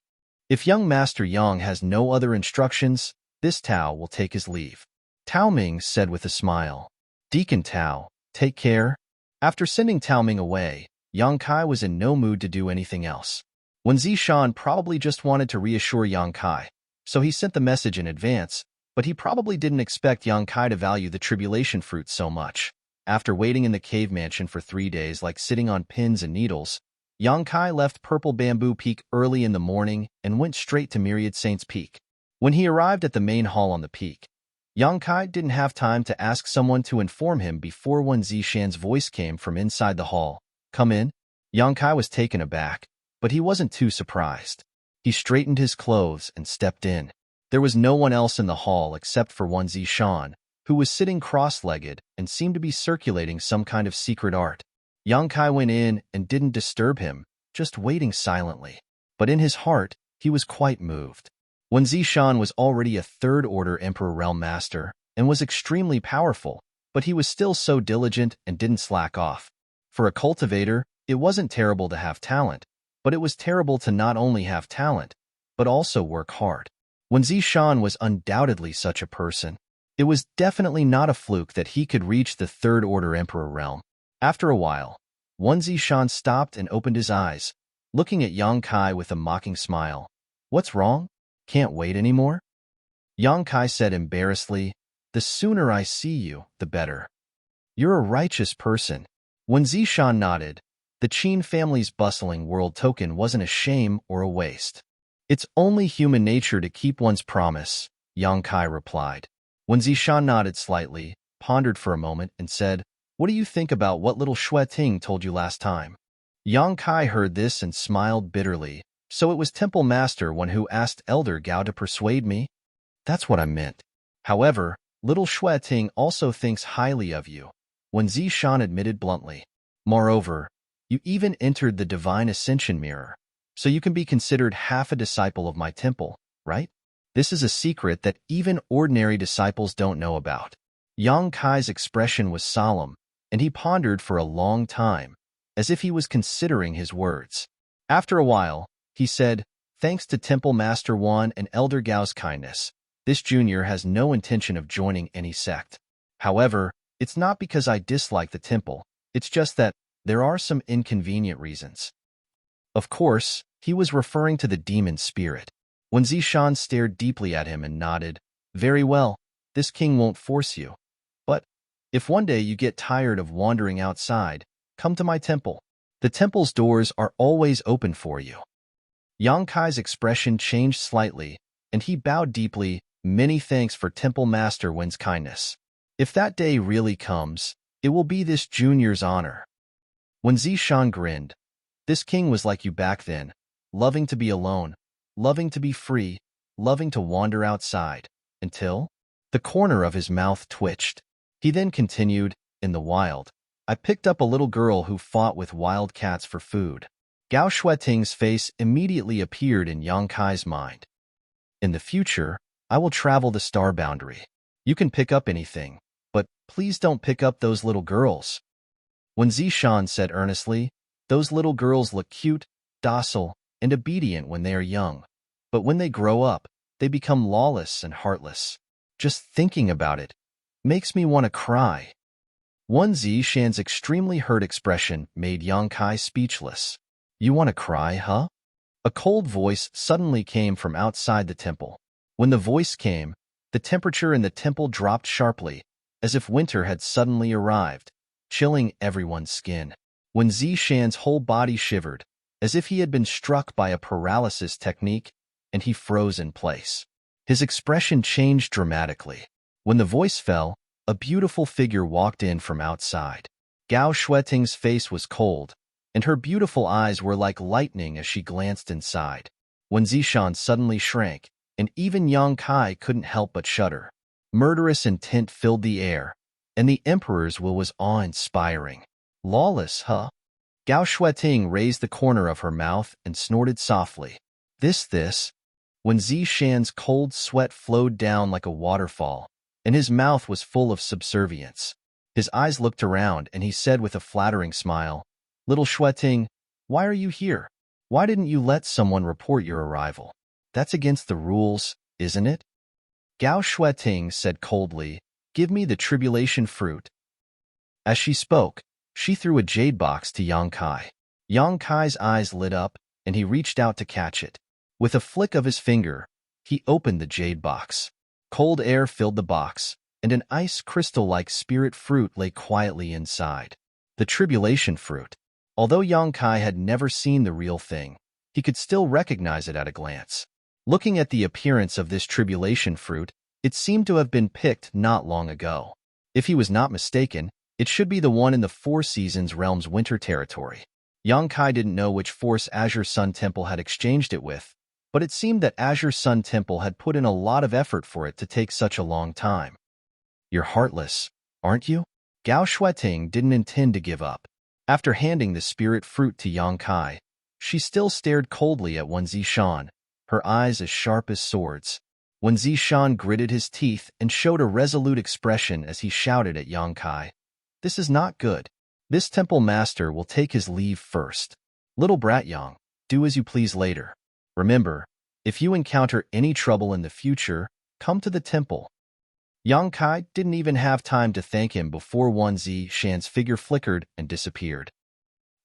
"If young Master Yang has no other instructions, this Tao will take his leave." Tao Ming said with a smile. "Deacon Tao, take care." After sending Tao Ming away, Yang Kai was in no mood to do anything else. Wen Zishan probably just wanted to reassure Yang Kai, so he sent the message in advance, but he probably didn't expect Yang Kai to value the tribulation fruit so much. After waiting in the cave mansion for 3 days like sitting on pins and needles, Yang Kai left Purple Bamboo Peak early in the morning and went straight to Myriad Saints Peak. When he arrived at the main hall on the peak, Yang Kai didn't have time to ask someone to inform him before Wen Zishan's voice came from inside the hall. "Come in." Yang Kai was taken aback, but he wasn't too surprised. He straightened his clothes and stepped in. There was no one else in the hall except for one Zishan, who was sitting cross-legged and seemed to be circulating some kind of secret art. Yang Kai went in and didn't disturb him, just waiting silently. But in his heart, he was quite moved. Wen Zishan was already a third-order Emperor Realm Master and was extremely powerful, but he was still so diligent and didn't slack off. For a cultivator, it wasn't terrible to have talent, but it was terrible to not only have talent, but also work hard. Wen Zishan was undoubtedly such a person. It was definitely not a fluke that he could reach the third-order Emperor realm. After a while, Wen Zishan stopped and opened his eyes, looking at Yang Kai with a mocking smile. "What's wrong? Can't wait anymore?" Yang Kai said embarrassedly, "The sooner I see you, the better. You're a righteous person." When Zishan nodded, the Qin family's bustling world token wasn't a shame or a waste. "It's only human nature to keep one's promise," Yang Kai replied. When Zishan nodded slightly, pondered for a moment, and said, "What do you think about what little Shui Ting told you last time?" Yang Kai heard this and smiled bitterly. "So it was Temple Master one who asked Elder Gao to persuade me? That's what I meant. However, little Shui Ting also thinks highly of you," Wen Zishan admitted bluntly. "Moreover, you even entered the Divine Ascension Mirror, so you can be considered half a disciple of my temple, right? This is a secret that even ordinary disciples don't know about." Yang Kai's expression was solemn, and he pondered for a long time, as if he was considering his words. After a while, he said, "Thanks to Temple Master Wan and Elder Gao's kindness, this junior has no intention of joining any sect. However, it's not because I dislike the temple, it's just that there are some inconvenient reasons." Of course, he was referring to the demon spirit. When Zishan stared deeply at him and nodded, "Very well, this king won't force you. But if one day you get tired of wandering outside, come to my temple. The temple's doors are always open for you." Yang Kai's expression changed slightly, and he bowed deeply. "Many thanks for Temple Master Wen's kindness. If that day really comes, it will be this junior's honor." When Zishan grinned, "This king was like you back then, loving to be alone, loving to be free, loving to wander outside, until—" The corner of his mouth twitched. He then continued, "In the wild, I picked up a little girl who fought with wild cats for food." Gao Shuiting's face immediately appeared in Yang Kai's mind. "In the future, I will travel the star boundary. You can pick up anything, but please don't pick up those little girls." When Zishan said earnestly, "Those little girls look cute, docile, and obedient when they are young, but when they grow up, they become lawless and heartless. Just thinking about it makes me want to cry." Wen Zishan's extremely hurt expression made Yang Kai speechless. "You want to cry, huh?" A cold voice suddenly came from outside the temple. When the voice came, the temperature in the temple dropped sharply, as if winter had suddenly arrived, chilling everyone's skin. When Zishan's whole body shivered, as if he had been struck by a paralysis technique, and he froze in place. His expression changed dramatically. When the voice fell, a beautiful figure walked in from outside. Gao Shuiting's face was cold, and her beautiful eyes were like lightning as she glanced inside. When Zishan suddenly shrank, and even Yang Kai couldn't help but shudder. Murderous intent filled the air, and the Emperor's will was awe-inspiring. "Lawless, huh?" Gao Shuiting raised the corner of her mouth and snorted softly. This. When Zishan's cold sweat flowed down like a waterfall, and his mouth was full of subservience. His eyes looked around, and he said with a flattering smile, "Little Shuiting, why are you here? Why didn't you let someone report your arrival? That's against the rules, isn't it?" Gao Shuiting said coldly, "Give me the tribulation fruit." As she spoke, she threw a jade box to Yang Kai. Yang Kai's eyes lit up, and he reached out to catch it. With a flick of his finger, he opened the jade box. Cold air filled the box, and an ice crystal-like spirit fruit lay quietly inside. The tribulation fruit. Although Yang Kai had never seen the real thing, he could still recognize it at a glance. Looking at the appearance of this tribulation fruit, it seemed to have been picked not long ago. If he was not mistaken, it should be the one in the Four Seasons realm's winter territory. Yang Kai didn't know which Force Azure Sun Temple had exchanged it with, but it seemed that Azure Sun Temple had put in a lot of effort for it to take such a long time. You're heartless, aren't you? Gao Shueting didn't intend to give up. After handing the spirit fruit to Yang Kai, she still stared coldly at Wen Zishan, her eyes as sharp as swords. Wen Zishan gritted his teeth and showed a resolute expression as he shouted at Yang Kai, "This is not good. This temple master will take his leave first. Little brat Yang, do as you please later. Remember, if you encounter any trouble in the future, come to the temple." Yang Kai didn't even have time to thank him before Wen Zishan's figure flickered and disappeared.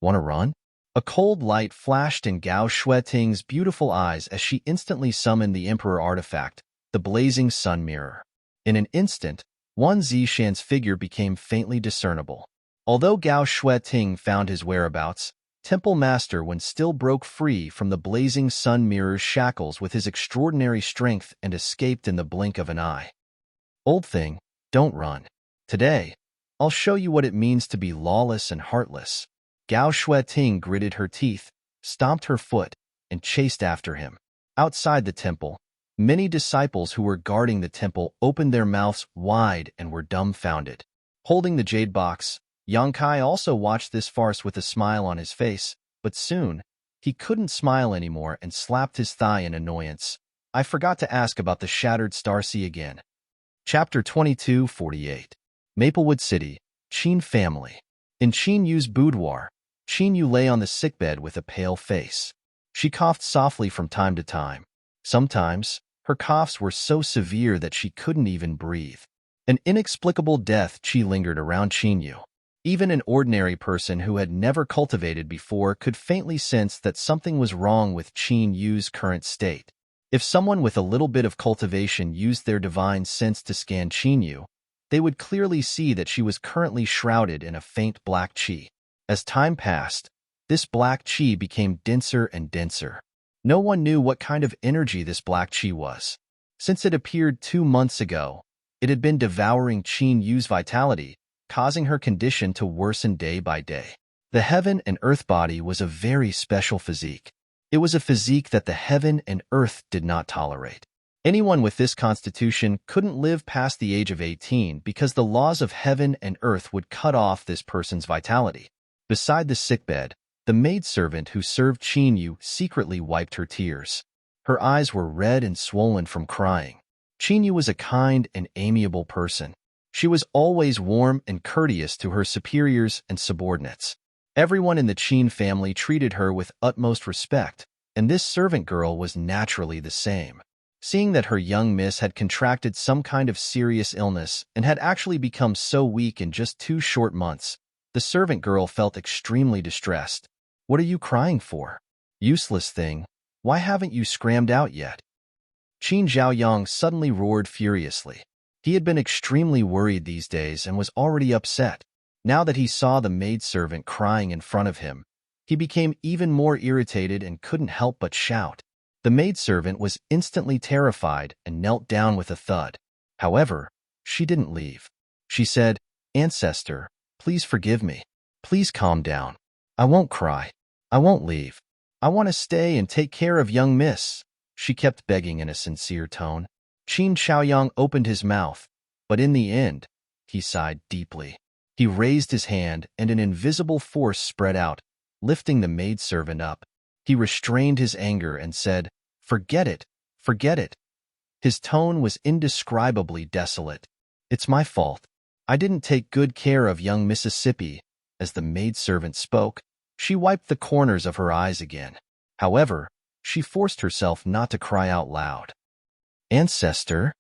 "Want to run?" A cold light flashed in Gao Shueting's beautiful eyes as she instantly summoned the Emperor artifact, the blazing sun mirror. In an instant, Wen Zishan's figure became faintly discernible. Although Gao Shueting found his whereabouts, Temple Master Wen still broke free from the blazing sun mirror's shackles with his extraordinary strength and escaped in the blink of an eye. "Old thing, don't run. Today, I'll show you what it means to be lawless and heartless." Gao Shueting gritted her teeth, stomped her foot, and chased after him. Outside the temple, many disciples who were guarding the temple opened their mouths wide and were dumbfounded. Holding the jade box, Yang Kai also watched this farce with a smile on his face, but soon, he couldn't smile anymore and slapped his thigh in annoyance. "I forgot to ask about the shattered star sea again." Chapter 2248. Maplewood City, Qin Family. In Qin Yu's boudoir, Qin Yu lay on the sickbed with a pale face. She coughed softly from time to time. Sometimes, her coughs were so severe that she couldn't even breathe. An inexplicable death lingered around Qin Yu. Even an ordinary person who had never cultivated before could faintly sense that something was wrong with Qin Yu's current state. If someone with a little bit of cultivation used their divine sense to scan Qin Yu, they would clearly see that she was currently shrouded in a faint black qi. As time passed, this black qi became denser and denser. No one knew what kind of energy this black qi was. Since it appeared 2 months ago, it had been devouring Qin Yu's vitality, causing her condition to worsen day by day. The heaven and earth body was a very special physique. It was a physique that the heaven and earth did not tolerate. Anyone with this constitution couldn't live past the age of 18 because the laws of heaven and earth would cut off this person's vitality. Beside the sickbed, the maidservant who served Qin Yu secretly wiped her tears. Her eyes were red and swollen from crying. Qin Yu was a kind and amiable person. She was always warm and courteous to her superiors and subordinates. Everyone in the Qin family treated her with utmost respect, and this servant girl was naturally the same. Seeing that her young miss had contracted some kind of serious illness and had actually become so weak in just 2 short months, the servant girl felt extremely distressed. "What are you crying for? Useless thing, why haven't you scrammed out yet?" Qin Zhaoyang suddenly roared furiously. He had been extremely worried these days and was already upset. Now that he saw the maidservant crying in front of him, he became even more irritated and couldn't help but shout. The maidservant was instantly terrified and knelt down with a thud. However, she didn't leave. She said, "Ancestor, please forgive me. Please calm down. I won't cry. I won't leave. I want to stay and take care of young miss," she kept begging in a sincere tone. Qin Xiaoyang opened his mouth, but in the end, he sighed deeply. He raised his hand and an invisible force spread out, lifting the maidservant up. He restrained his anger and said, "Forget it, forget it." His tone was indescribably desolate. "It's my fault. I didn't take good care of young Mississippi." As the maidservant spoke, she wiped the corners of her eyes again. However, she forced herself not to cry out loud. "Ancestor?"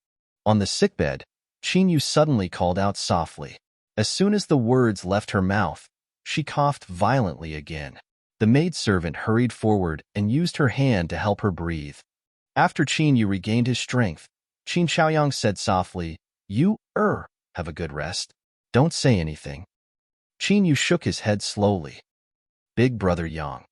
On the sickbed, Qin Yu suddenly called out softly. As soon as the words left her mouth, she coughed violently again. The maidservant hurried forward and used her hand to help her breathe. After Qin Yu regained his strength, Qin Xiaoyang said softly, "You, have a good rest. Don't say anything." Qin Yu shook his head slowly. "Big brother Yang.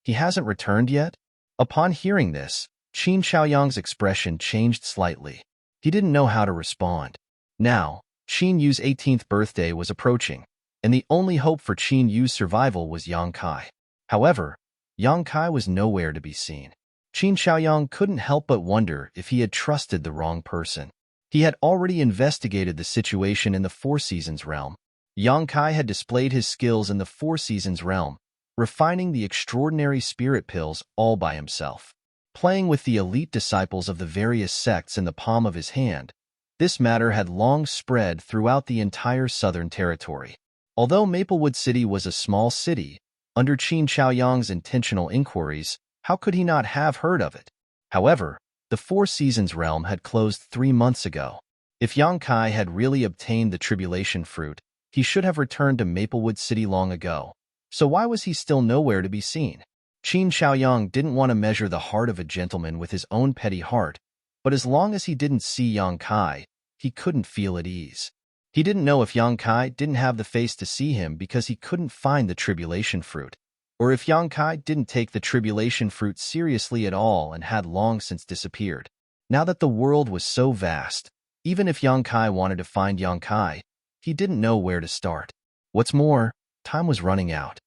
He hasn't returned yet?" Upon hearing this, Qin Xiaoyang's expression changed slightly. He didn't know how to respond. Now, Qin Yu's 18th birthday was approaching, and the only hope for Qin Yu's survival was Yang Kai. However, Yang Kai was nowhere to be seen. Qin Xiaoyang couldn't help but wonder if he had trusted the wrong person. He had already investigated the situation in the Four Seasons realm. Yang Kai had displayed his skills in the Four Seasons realm, refining the extraordinary spirit pills all by himself. Playing with the elite disciples of the various sects in the palm of his hand, this matter had long spread throughout the entire southern territory. Although Maplewood City was a small city, under Qin Xiaoyang's intentional inquiries, how could he not have heard of it? However, the Four Seasons realm had closed 3 months ago. If Yang Kai had really obtained the tribulation fruit, he should have returned to Maplewood City long ago. So why was he still nowhere to be seen? Qin Xiaoyang didn't want to measure the heart of a gentleman with his own petty heart, but as long as he didn't see Yang Kai, he couldn't feel at ease. He didn't know if Yang Kai didn't have the face to see him because he couldn't find the tribulation fruit, or if Yang Kai didn't take the tribulation fruit seriously at all and had long since disappeared. Now that the world was so vast, even if Yang Kai wanted to find Yang Kai, he didn't know where to start. What's more, time was running out.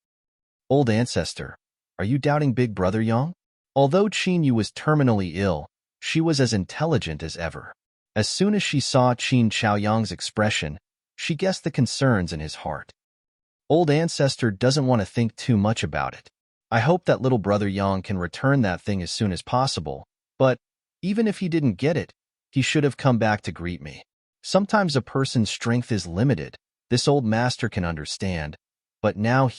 Old ancestor, are you doubting Big Brother Yang? Although Qin Yu was terminally ill, she was as intelligent as ever. As soon as she saw Qin Xiaoyang's expression, she guessed the concerns in his heart. Old ancestor doesn't want to think too much about it. I hope that little brother Yang can return that thing as soon as possible, but even if he didn't get it, he should have come back to greet me. Sometimes a person's strength is limited, this old master can understand, but now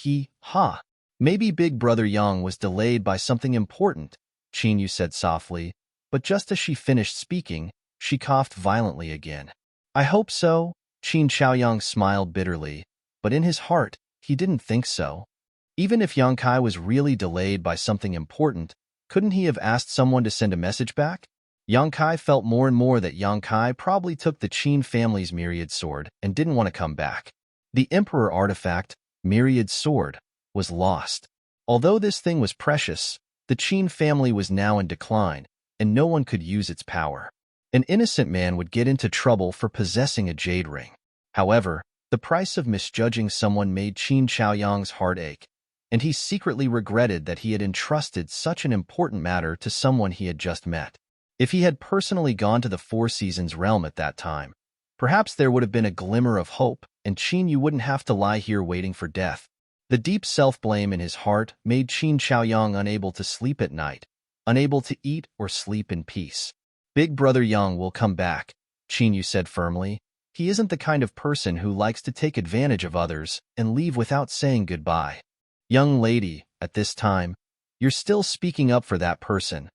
maybe Big Brother Yang was delayed by something important, Qin Yu said softly, but just as she finished speaking, she coughed violently again. I hope so, Qin Xiaoyang smiled bitterly, but in his heart, he didn't think so. Even if Yang Kai was really delayed by something important, couldn't he have asked someone to send a message back? Yang Kai felt more and more that Yang Kai probably took the Qin family's myriad sword and didn't want to come back. The Emperor artifact, myriad sword, was lost. Although this thing was precious, the Qin family was now in decline, and no one could use its power. An innocent man would get into trouble for possessing a jade ring. However, the price of misjudging someone made Qin Xiaoyang's heart ache, and he secretly regretted that he had entrusted such an important matter to someone he had just met. If he had personally gone to the Four Seasons realm at that time, perhaps there would have been a glimmer of hope, and Qin Yu wouldn't have to lie here waiting for death. The deep self-blame in his heart made Qin Xiaoyang unable to sleep at night, unable to eat or sleep in peace. Big Brother Yang will come back, Qin Yu said firmly. He isn't the kind of person who likes to take advantage of others and leave without saying goodbye. Young lady, at this time, you're still speaking up for that person.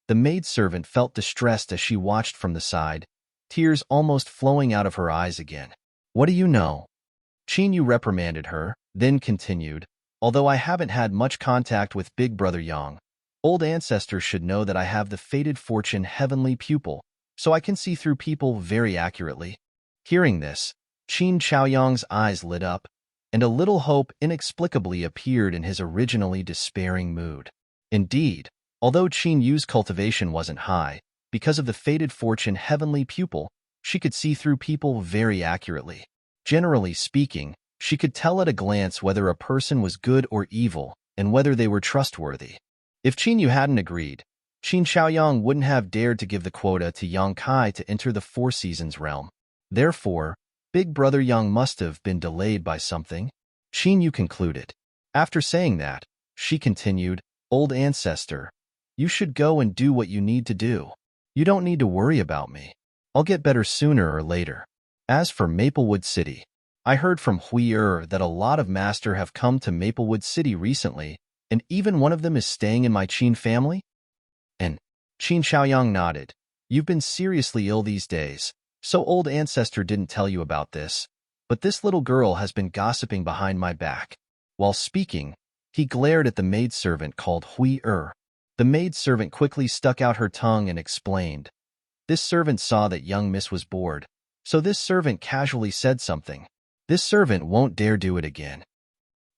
The maidservant felt distressed as she watched from the side, tears almost flowing out of her eyes again. What do you know? Qin Yu reprimanded her, then continued, although I haven't had much contact with Big Brother Yang, old ancestors should know that I have the fated fortune heavenly pupil, so I can see through people very accurately. Hearing this, Qin Xiaoyang's eyes lit up, and a little hope inexplicably appeared in his originally despairing mood. Indeed, although Qin Yu's cultivation wasn't high, because of the fated fortune heavenly pupil, she could see through people very accurately. Generally speaking, she could tell at a glance whether a person was good or evil, and whether they were trustworthy. If Qin Yu hadn't agreed, Qin Xiaoyang wouldn't have dared to give the quota to Yang Kai to enter the Four Seasons realm. Therefore, Big Brother Yang must have been delayed by something, Qin Yu concluded. After saying that, she continued, Old ancestor, you should go and do what you need to do. You don't need to worry about me. I'll get better sooner or later. As for Maplewood City, I heard from Hui that a lot of master have come to Maplewood City recently, and even one of them is staying in my Qin family? And Qin Xiaoyang nodded. You've been seriously ill these days, so old ancestor didn't tell you about this, but this little girl has been gossiping behind my back. While speaking, he glared at the maidservant called Hui. The maidservant quickly stuck out her tongue and explained. This servant saw that young miss was bored, so this servant casually said something. This servant won't dare do it again.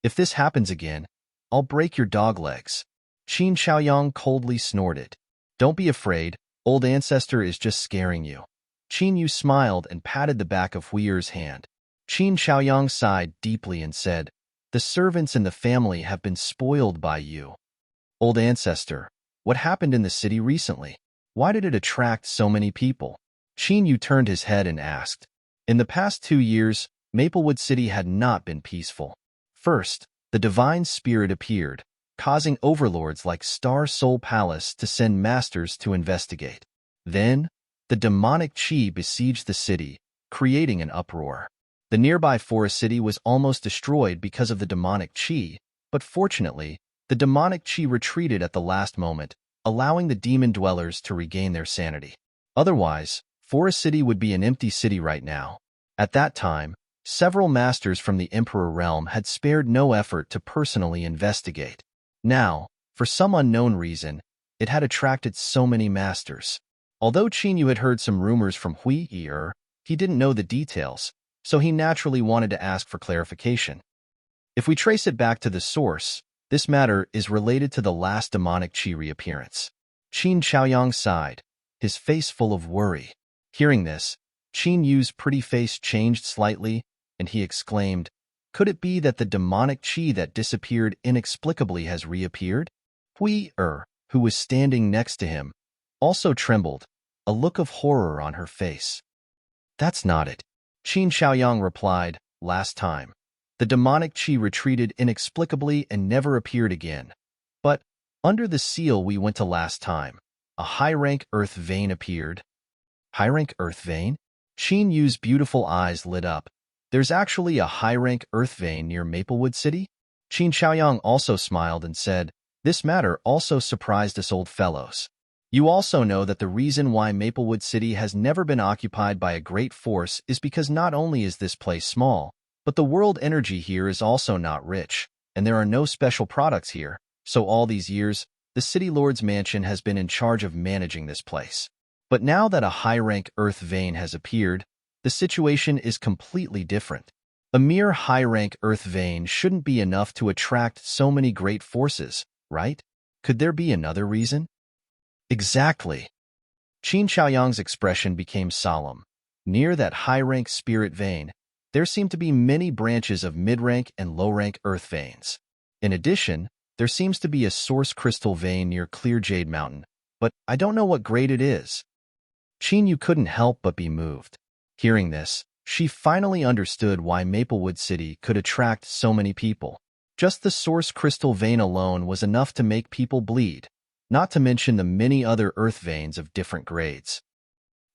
If this happens again, I'll break your dog legs. Qin Xiaoyang coldly snorted. Don't be afraid, old ancestor is just scaring you. Qin Yu smiled and patted the back of Hui's hand. Qin Xiaoyang sighed deeply and said, the servants in the family have been spoiled by you. Old ancestor, What happened in the city recently? Why did it attract so many people? Qin Yu turned his head and asked. In the past 2 years, Maplewood City had not been peaceful. First, the divine spirit appeared, causing overlords like Star Soul Palace to send masters to investigate. Then, the demonic chi besieged the city, creating an uproar. The nearby forest city was almost destroyed because of the demonic chi, but fortunately, the demonic chi retreated at the last moment, allowing the demon dwellers to regain their sanity. Otherwise, Forest City would be an empty city right now. At that time, several masters from the Emperor realm had spared no effort to personally investigate. Now, for some unknown reason, it had attracted so many masters. Although Qin Yu had heard some rumors from Hui Yi, he didn't know the details, so he naturally wanted to ask for clarification. If we trace it back to the source, this matter is related to the last demonic chi reappearance. Qin Chaoyang sighed, his face full of worry. Hearing this, Qin Yu's pretty face changed slightly, and he exclaimed, "Could it be that the demonic chi that disappeared inexplicably has reappeared?" Hui Yi, who was standing next to him, also trembled, a look of horror on her face. "That's not it," Qin Chaoyang replied. "Last time, the demonic chi retreated inexplicably and never appeared again. But, under the seal we went to last time, a high-rank earth vein appeared." High-rank earth vein? Qin Yu's beautiful eyes lit up. "There's actually a high-rank earth vein near Maplewood City?" Qin Chaoyang also smiled and said, "This matter also surprised us old fellows. You also know that the reason why Maplewood City has never been occupied by a great force is because not only is this place small, but the world energy here is also not rich, and there are no special products here, so all these years, the City Lord's mansion has been in charge of managing this place. But now that a high-rank earth vein has appeared, the situation is completely different. A mere high-rank earth vein shouldn't be enough to attract so many great forces, right? Could there be another reason?" "Exactly." Qin Chaoyang's expression became solemn. Near that high-rank spirit vein, there seemed to be many branches of mid-rank and low-rank earth veins. In addition, there seems to be a source crystal vein near Clear Jade Mountain, but I don't know what grade it is. Qin Yu couldn't help but be moved. Hearing this, she finally understood why Maplewood City could attract so many people. Just the source crystal vein alone was enough to make people bleed, not to mention the many other earth veins of different grades.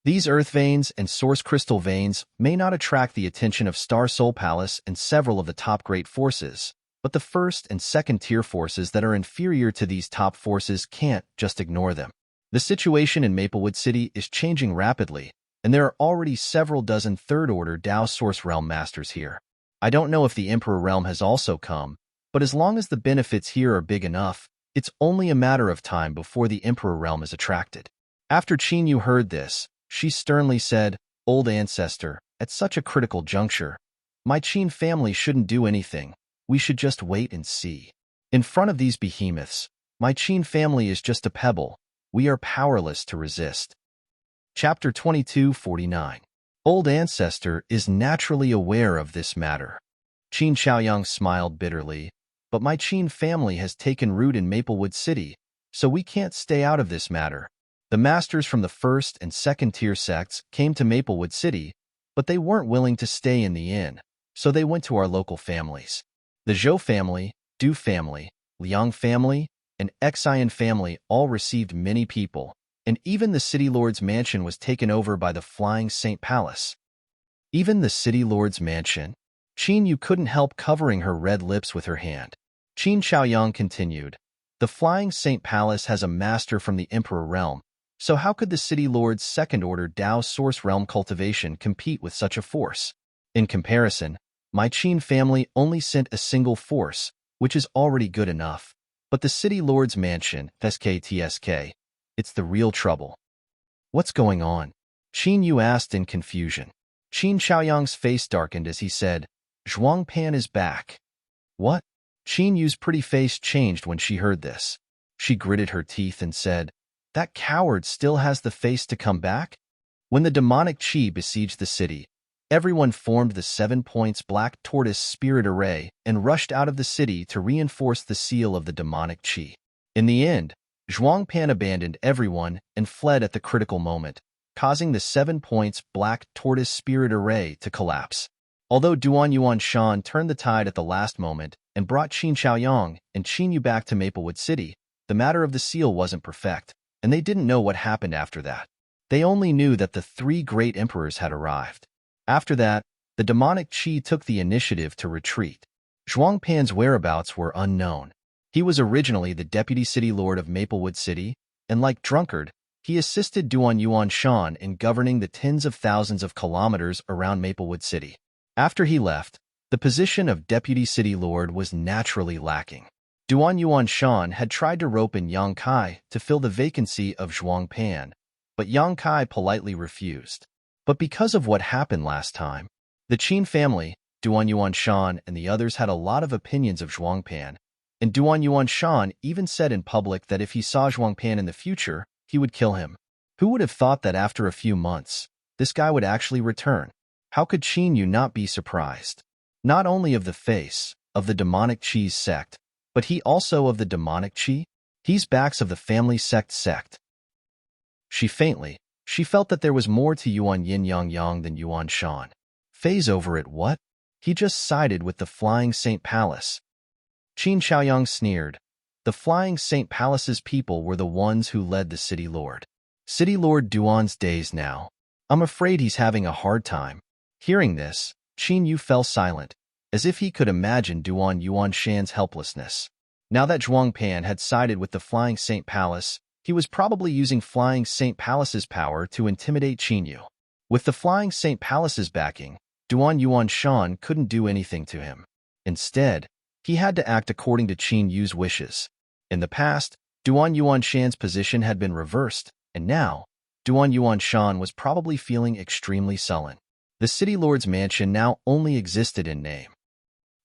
These earth veins and source crystal veins may not attract the attention of Star Soul Palace and several of the top great forces, but the first and second tier forces that are inferior to these top forces can't just ignore them. The situation in Maplewood City is changing rapidly, and there are already several dozen third-order Dao Source Realm Masters here. I don't know if the Emperor Realm has also come, but as long as the benefits here are big enough, it's only a matter of time before the Emperor Realm is attracted. After Qin Yu heard this, she sternly said, "Old ancestor, at such a critical juncture, my Qin family shouldn't do anything. We should just wait and see. In front of these behemoths, my Qin family is just a pebble. We are powerless to resist." Chapter 2249. Old Ancestor is naturally aware of this matter. Qin Chaoyang smiled bitterly, "But my Qin family has taken root in Maplewood City, so we can't stay out of this matter. The masters from the first and second tier sects came to Maplewood City, but they weren't willing to stay in the inn, so they went to our local families. The Zhou family, Du family, Liang family, and Xian family all received many people, and even the City Lord's mansion was taken over by the Flying Saint Palace." Even the City Lord's mansion? Qin Yu couldn't help covering her red lips with her hand. Qin Chaoyang continued, "The Flying Saint Palace has a master from the Emperor Realm, so how could the City Lord's second-order Dao Source Realm cultivation compete with such a force? In comparison, my Qin family only sent a single force, which is already good enough. But the City Lord's mansion, SKTSK, it's the real trouble." "What's going on?" Qin Yu asked in confusion. Qin Chaoyang's face darkened as he said, "Zhuang Pan is back." "What?" Qin Yu's pretty face changed when she heard this. She gritted her teeth and said, "That coward still has the face to come back?" When the demonic chi besieged the city, everyone formed the 7 points Black Tortoise Spirit Array and rushed out of the city to reinforce the seal of the demonic chi. In the end, Zhuang Pan abandoned everyone and fled at the critical moment, causing the 7 points black tortoise spirit array to collapse. Although Duan Yuan Shan turned the tide at the last moment and brought Qin Xiaoyang and Qin Yu back to Maplewood City, the matter of the seal wasn't perfect, and they didn't know what happened after that. They only knew that the 3 great emperors had arrived. After that, the demonic Qi took the initiative to retreat. Zhuang Pan's whereabouts were unknown. He was originally the deputy city lord of Maplewood City, and like Drunkard, he assisted Duan Yuan Shan in governing the tens of thousands of kilometers around Maplewood City. After he left, the position of deputy city lord was naturally lacking. Duan Yuan Shan had tried to rope in Yang Kai to fill the vacancy of Zhuang Pan, but Yang Kai politely refused. But because of what happened last time, the Qin family, Duan Yuan Shan and the others had a lot of opinions of Zhuang Pan, and Duan Yuan Shan even said in public that if he saw Zhuang Pan in the future, he would kill him. Who would have thought that after a few months, this guy would actually return? How could Qin Yu not be surprised? Not only of the face of the demonic Qi's sect, but he also of the demonic Qi? He's backs of the family sect. She felt that there was more to Yuan Yin Yang Yang than Yuan Shan. Phase over it what? He just sided with the Flying Saint Palace. Qin Xiaoyang sneered. The Flying Saint Palace's people were the ones who led the City Lord. City Lord Duan's days now. I'm afraid he's having a hard time. Hearing this, Qin Yu fell silent, as if he could imagine Duan Yuan Shan's helplessness. Now that Zhuang Pan had sided with the Flying Saint Palace, he was probably using Flying Saint Palace's power to intimidate Qin Yu. With the Flying Saint Palace's backing, Duan Yuan Shan couldn't do anything to him. Instead, he had to act according to Qin Yu's wishes. In the past, Duan Yuan Shan's position had been reversed, and now, Duan Yuan Shan was probably feeling extremely sullen. The City Lord's mansion now only existed in name.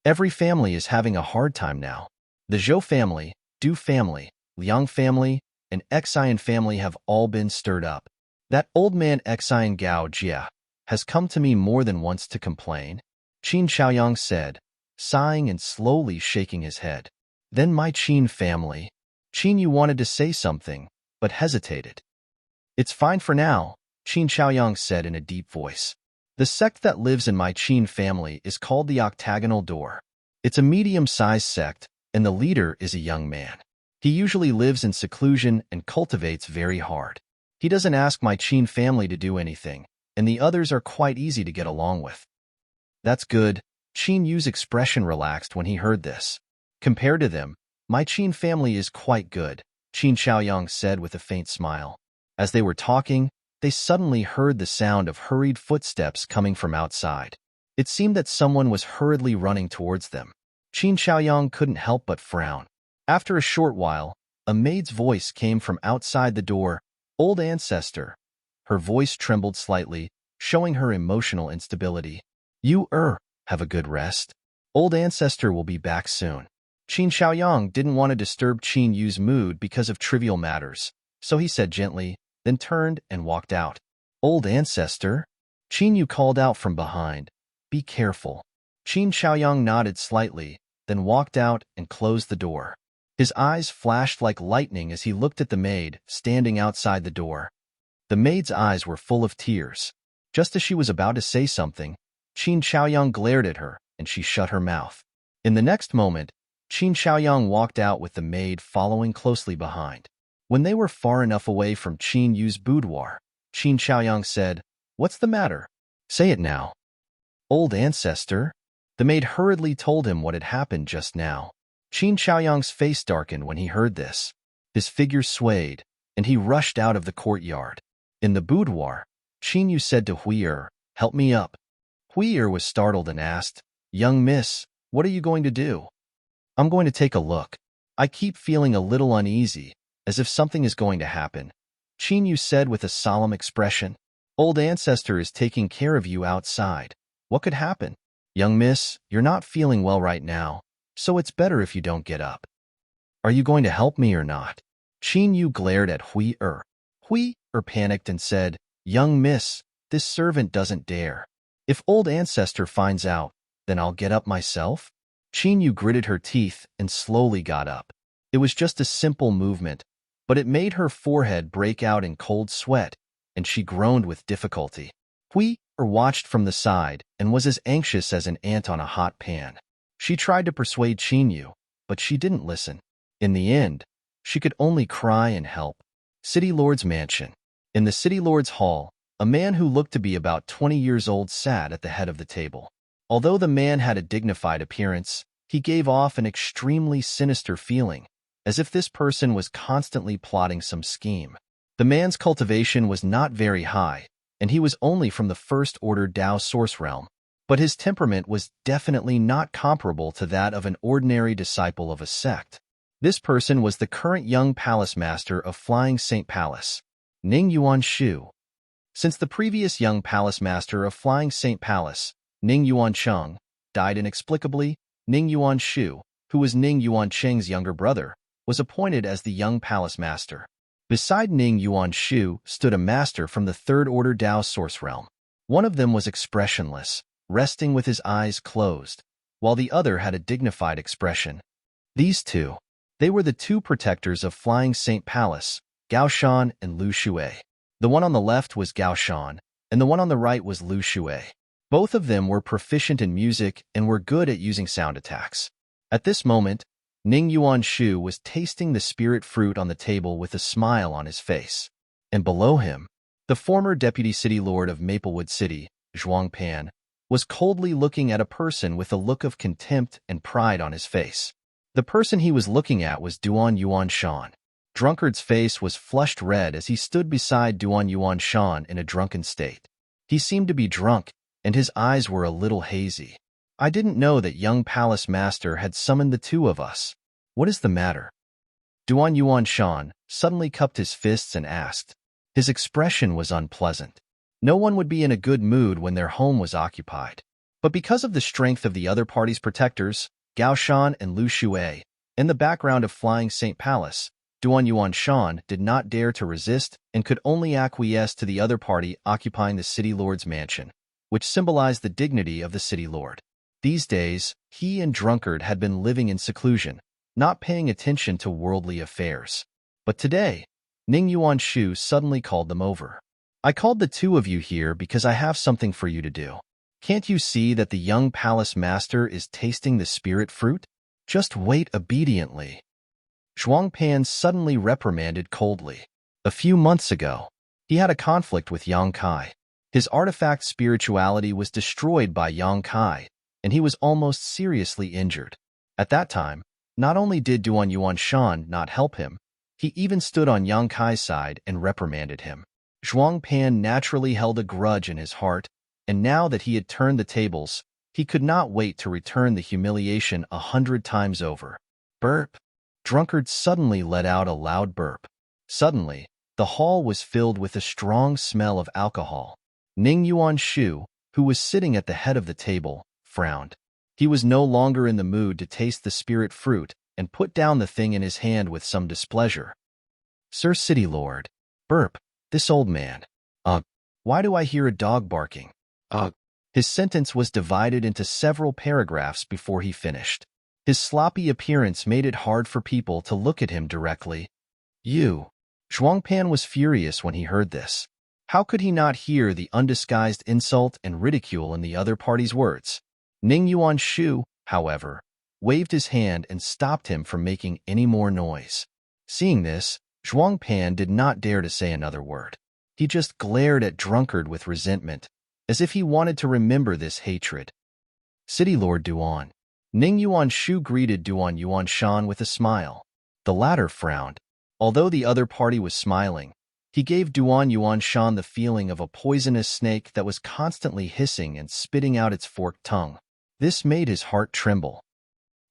Every family is having a hard time now. The Zhou family, Du family, Liang family, and Xian family have all been stirred up. That old man Xian Gao Jia has come to me more than once to complain, Qin Xiaoyang said, sighing and slowly shaking his head. Then my Qin family. Qin Yu wanted to say something, but hesitated. It's fine for now, Qin Xiaoyang said in a deep voice. The sect that lives in my Qin family is called the Octagonal Door. It's a medium-sized sect, and the leader is a young man. He usually lives in seclusion and cultivates very hard. He doesn't ask my Qin family to do anything, and the others are quite easy to get along with. That's good. Qin Yu's expression relaxed when he heard this. Compared to them, my Qin family is quite good, Qin Xiaoyang said with a faint smile. As they were talking, they suddenly heard the sound of hurried footsteps coming from outside. It seemed that someone was hurriedly running towards them. Qin Xiaoyang couldn't help but frown. After a short while, a maid's voice came from outside the door. Old ancestor. Her voice trembled slightly, showing her emotional instability. You have a good rest. Old ancestor will be back soon. Qin Xiaoyang didn't want to disturb Qin Yu's mood because of trivial matters, so he said gently, then turned and walked out. Old ancestor? Qin Yu called out from behind. Be careful. Qin Xiaoyang nodded slightly, then walked out and closed the door. His eyes flashed like lightning as he looked at the maid standing outside the door. The maid's eyes were full of tears. Just as she was about to say something, Qin Xiaoyang glared at her, and she shut her mouth. In the next moment, Qin Xiaoyang walked out with the maid following closely behind. When they were far enough away from Qin Yu's boudoir, Qin Xiaoyang said, What's the matter? Say it now. Old ancestor? The maid hurriedly told him what had happened just now. Qin Xiaoyang's face darkened when he heard this. His figure swayed, and he rushed out of the courtyard. In the boudoir, Qin Yu said to Hui Help me up. Hui was startled and asked, Young miss, what are you going to do? I'm going to take a look. I keep feeling a little uneasy, as if something is going to happen, Qin Yu said with a solemn expression. Old ancestor is taking care of you outside. What could happen? Young miss, you're not feeling well right now, so it's better if you don't get up. Are you going to help me or not? Qin Yu glared at Hui Hui panicked and said, Young miss, this servant doesn't dare. If old ancestor finds out, then I'll get up myself? Qin Yu gritted her teeth and slowly got up. It was just a simple movement, but it made her forehead break out in cold sweat, and she groaned with difficulty. Hui watched from the side and was as anxious as an ant on a hot pan. She tried to persuade Qinyu, but she didn't listen. In the end, she could only cry and help. City Lord's mansion. In the City Lord's hall, a man who looked to be about 20 years old sat at the head of the table. Although the man had a dignified appearance, he gave off an extremely sinister feeling, as if this person was constantly plotting some scheme. The man's cultivation was not very high, and he was only from the First Order Dao Source Realm, but his temperament was definitely not comparable to that of an ordinary disciple of a sect. This person was the current young palace master of Flying Saint Palace, Ning Yuanshu. Since the previous young palace master of Flying Saint Palace, Ning Yuancheng, died inexplicably, Ning Yuanshu, who was Ning Yuancheng's younger brother, was appointed as the young palace master. Beside Ning Yuanshu stood a master from the Third Order Dao Source Realm. One of them was expressionless, resting with his eyes closed, while the other had a dignified expression. These two, they were the two protectors of Flying Saint Palace, Gao Shan and Lu Shui. The one on the left was Gao Shan, and the one on the right was Lu Shui. Both of them were proficient in music and were good at using sound attacks. At this moment, Ning Yuanshu was tasting the spirit fruit on the table with a smile on his face. And below him, the former deputy city lord of Maplewood City, Zhuang Pan, was coldly looking at a person with a look of contempt and pride on his face. The person he was looking at was Duan Yuanshan. Drunkard's face was flushed red as he stood beside Duan Yuanshan in a drunken state. He seemed to be drunk, and his eyes were a little hazy. I didn't know that young palace master had summoned the two of us. What is the matter? Duan Yuanshan suddenly cupped his fists and asked. His expression was unpleasant. No one would be in a good mood when their home was occupied. But because of the strength of the other party's protectors, Gao Shan and Lu Shui, in the background of Flying Saint Palace, Duan Yuanshan did not dare to resist and could only acquiesce to the other party occupying the city lord's mansion, which symbolized the dignity of the city lord. These days, he and Drunkard had been living in seclusion, not paying attention to worldly affairs. But today, Ning Yuanshu suddenly called them over. I called the two of you here because I have something for you to do. Can't you see that the young palace master is tasting the spirit fruit? Just wait obediently. Zhuang Pan suddenly reprimanded coldly. A few months ago, he had a conflict with Yang Kai. His artifact spirituality was destroyed by Yang Kai, and he was almost seriously injured. At that time, not only did Duan Yuanshan not help him, he even stood on Yang Kai's side and reprimanded him. Zhuang Pan naturally held a grudge in his heart, and now that he had turned the tables, he could not wait to return the humiliation 100 times over. Burp. Drunkard suddenly let out a loud burp. Suddenly, the hall was filled with a strong smell of alcohol. Ning Yuanshu, who was sitting at the head of the table, frowned. He was no longer in the mood to taste the spirit fruit and put down the thing in his hand with some displeasure. Sir City Lord. Burp. This old man. Why do I hear a dog barking? His sentence was divided into several paragraphs before he finished. His sloppy appearance made it hard for people to look at him directly. You. Zhuang Pan was furious when he heard this. How could he not hear the undisguised insult and ridicule in the other party's words? Ning Yuanshu, however, waved his hand and stopped him from making any more noise. Seeing this, Zhuang Pan did not dare to say another word. He just glared at Drunkard with resentment, as if he wanted to remember this hatred. City Lord Duan. Ning Yuanshu greeted Duan Yuanshan with a smile. The latter frowned. Although the other party was smiling, he gave Duan Yuanshan the feeling of a poisonous snake that was constantly hissing and spitting out its forked tongue. This made his heart tremble.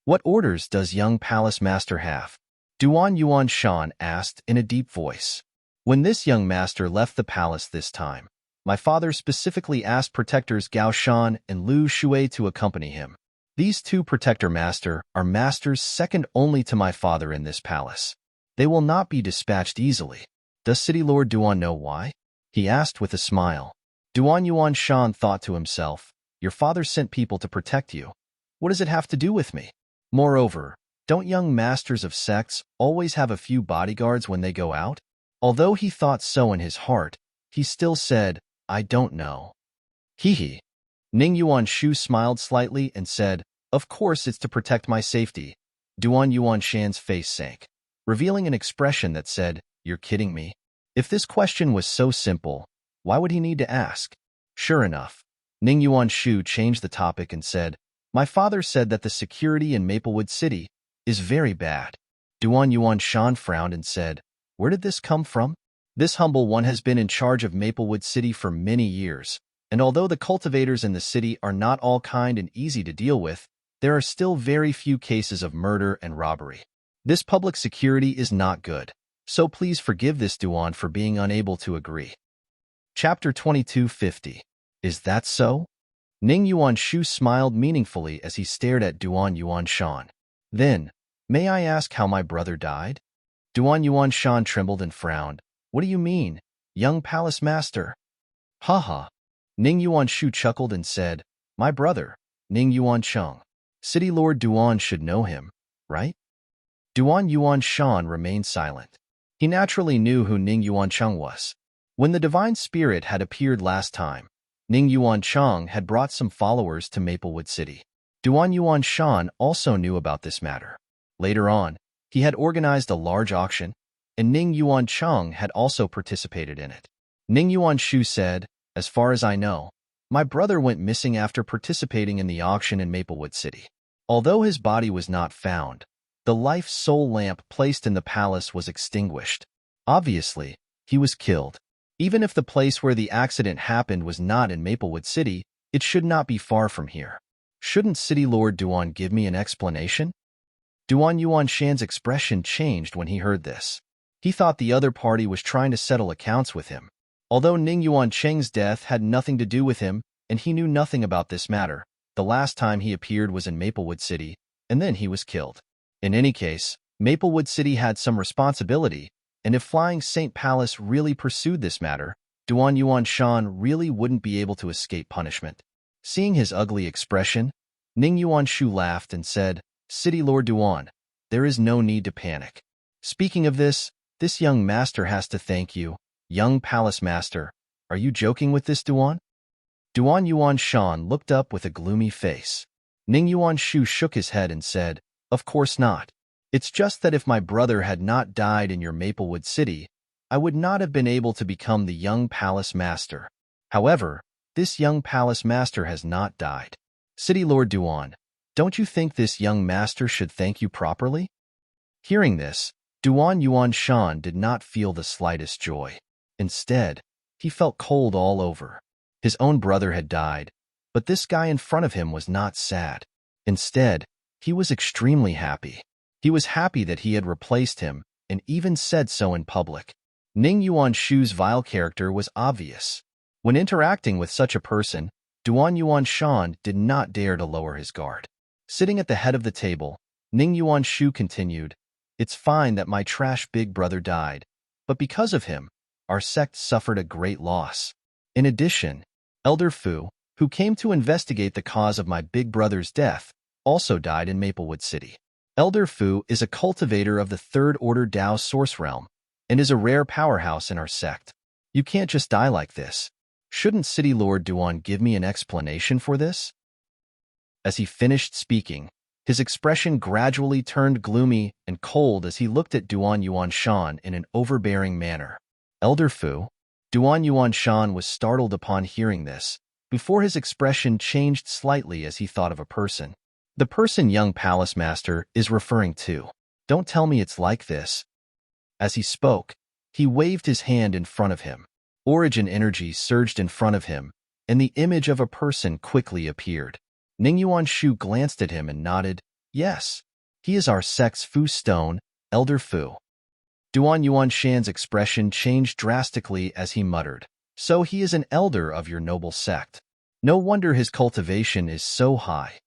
What orders does young palace master have? Duan Yuanshan asked in a deep voice. When this young master left the palace this time, my father specifically asked protectors Gao Shan and Lu Shui to accompany him. These two protector master are masters second only to my father in this palace. They will not be dispatched easily. Does City Lord Duan know why? He asked with a smile. Duan Yuanshan thought to himself, your father sent people to protect you. What does it have to do with me? Moreover, Don't young masters of sects always have a few bodyguards when they go out? Although he thought so in his heart, he still said, I don't know. Hee hee. Ning Yuanshu smiled slightly and said, Of course it's to protect my safety. Duan Yuanshan's face sank, revealing an expression that said, You're kidding me? If this question was so simple, why would he need to ask? Sure enough, Ning Yuanshu changed the topic and said, My father said that the security in Maplewood City is very bad. Duan Yuanshan frowned and said, Where did this come from? This humble one has been in charge of Maplewood City for many years, and although the cultivators in the city are not all kind and easy to deal with, there are still very few cases of murder and robbery. This public security is not good, so please forgive this Duan for being unable to agree. Chapter 2250. Is that so? Ning Yuanshu smiled meaningfully as he stared at Duan Yuanshan. Then, may I ask how my brother died? Duan Yuanshan trembled and frowned. What do you mean, young palace master? Ha. Ning Yuanshu chuckled and said, My brother, Ning Yuancheng. City Lord Duan should know him, right? Duan Yuanshan remained silent. He naturally knew who Ning Yuancheng was. When the divine spirit had appeared last time, Ning Yuancheng had brought some followers to Maplewood City. Duan Yuanshan also knew about this matter. Later on, he had organized a large auction, and Ning Yuancheng had also participated in it. Ning Yuanshu said, As far as I know, my brother went missing after participating in the auction in Maplewood City. Although his body was not found, the life soul lamp placed in the palace was extinguished. Obviously, he was killed. Even if the place where the accident happened was not in Maplewood City, it should not be far from here. Shouldn't City Lord Duan give me an explanation? Duan Yuanshan's expression changed when he heard this. He thought the other party was trying to settle accounts with him. Although Ning Yuancheng's death had nothing to do with him, and he knew nothing about this matter, the last time he appeared was in Maplewood City, and then he was killed. In any case, Maplewood City had some responsibility, and if Flying Saint Palace really pursued this matter, Duan Yuanshan really wouldn't be able to escape punishment. Seeing his ugly expression, Ning Yuanshu laughed and said, City Lord Duan, there is no need to panic. Speaking of this young master has to thank you, young palace master. Are you joking with this, Duan? Duan Yuanshan looked up with a gloomy face. Ning Yuanshu shook his head and said, Of course not. It's just that if my brother had not died in your Maplewood City, I would not have been able to become the young palace master. However, this young palace master has not died. City Lord Duan, don't you think this young master should thank you properly? Hearing this, Duan Yuanshan did not feel the slightest joy. Instead, he felt cold all over. His own brother had died, but this guy in front of him was not sad. Instead, he was extremely happy. He was happy that he had replaced him, and even said so in public. Ning Yuanshu's vile character was obvious. When interacting with such a person, Duan Yuanshan did not dare to lower his guard. Sitting at the head of the table, Ning Yuanshu continued, It's fine that my trash big brother died, but because of him, our sect suffered a great loss. In addition, Elder Fu, who came to investigate the cause of my big brother's death, also died in Maplewood City. Elder Fu is a cultivator of the Third Order Dao Source Realm, and is a rare powerhouse in our sect. You can't just die like this. Shouldn't City Lord Duan give me an explanation for this? As he finished speaking, his expression gradually turned gloomy and cold as he looked at Duan Yuanshan in an overbearing manner. Elder Fu? Duan Yuanshan was startled upon hearing this, before his expression changed slightly as he thought of a person. The person young palace master is referring to. Don't tell me it's like this. As he spoke, he waved his hand in front of him. Origin energy surged in front of him, and the image of a person quickly appeared. Ning Yuanshu glanced at him and nodded, Yes, he is our sect's Fu Stone, Elder Fu. Duan Yuanshan's expression changed drastically as he muttered, So he is an elder of your noble sect. No wonder his cultivation is so high.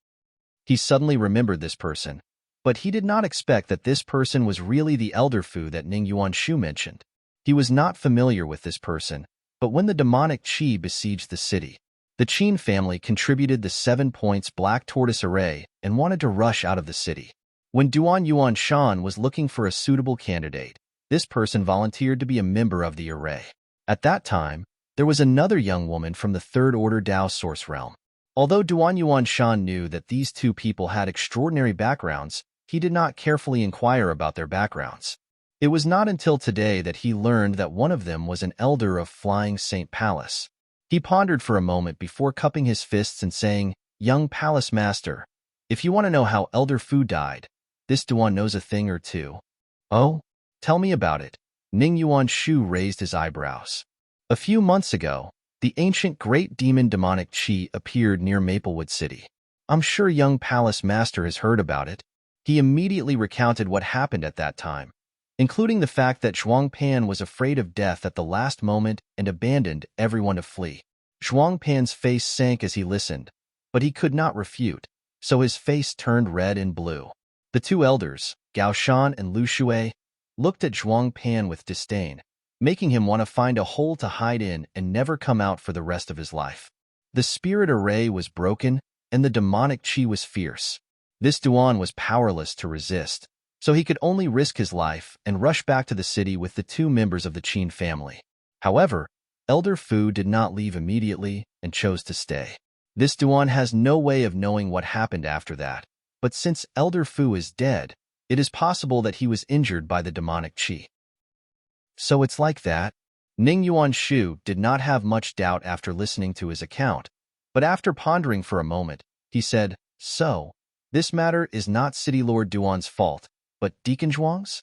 He suddenly remembered this person, but he did not expect that this person was really the Elder Fu that Ning Yuanshu mentioned. He was not familiar with this person, but when the demonic Qi besieged the city, the Qin family contributed the 7 points Black Tortoise array and wanted to rush out of the city. When Duan Yuan Shan was looking for a suitable candidate, this person volunteered to be a member of the array. At that time, there was another young woman from the Third Order Dao Source Realm. Although Duan Yuan Shan knew that these two people had extraordinary backgrounds, he did not carefully inquire about their backgrounds. It was not until today that he learned that one of them was an elder of Flying Saint Palace. He pondered for a moment before cupping his fists and saying, "Young Palace Master, if you want to know how Elder Fu died, this Duan knows a thing or two." "Oh? Tell me about it." Ning Yuan Shu raised his eyebrows. A few months ago, the ancient great demon demonic Qi appeared near Maplewood City. "I'm sure young Palace Master has heard about it." He immediately recounted what happened at that time, including the fact that Zhuang Pan was afraid of death at the last moment and abandoned everyone to flee. Zhuang Pan's face sank as he listened, but he could not refute, so his face turned red and blue. The two elders, Gao Shan and Lu Shui, looked at Zhuang Pan with disdain, making him want to find a hole to hide in and never come out for the rest of his life. The spirit array was broken, and the demonic Qi was fierce. This Duan was powerless to resist, so he could only risk his life and rush back to the city with the two members of the Qin family. However, Elder Fu did not leave immediately and chose to stay. This Duan has no way of knowing what happened after that, but since Elder Fu is dead, it is possible that he was injured by the demonic Qi. So it's like that? Ning Yuan Shu did not have much doubt after listening to his account, but after pondering for a moment, he said, "So, this matter is not City Lord Duan's fault, but Deacon Zhuang's?"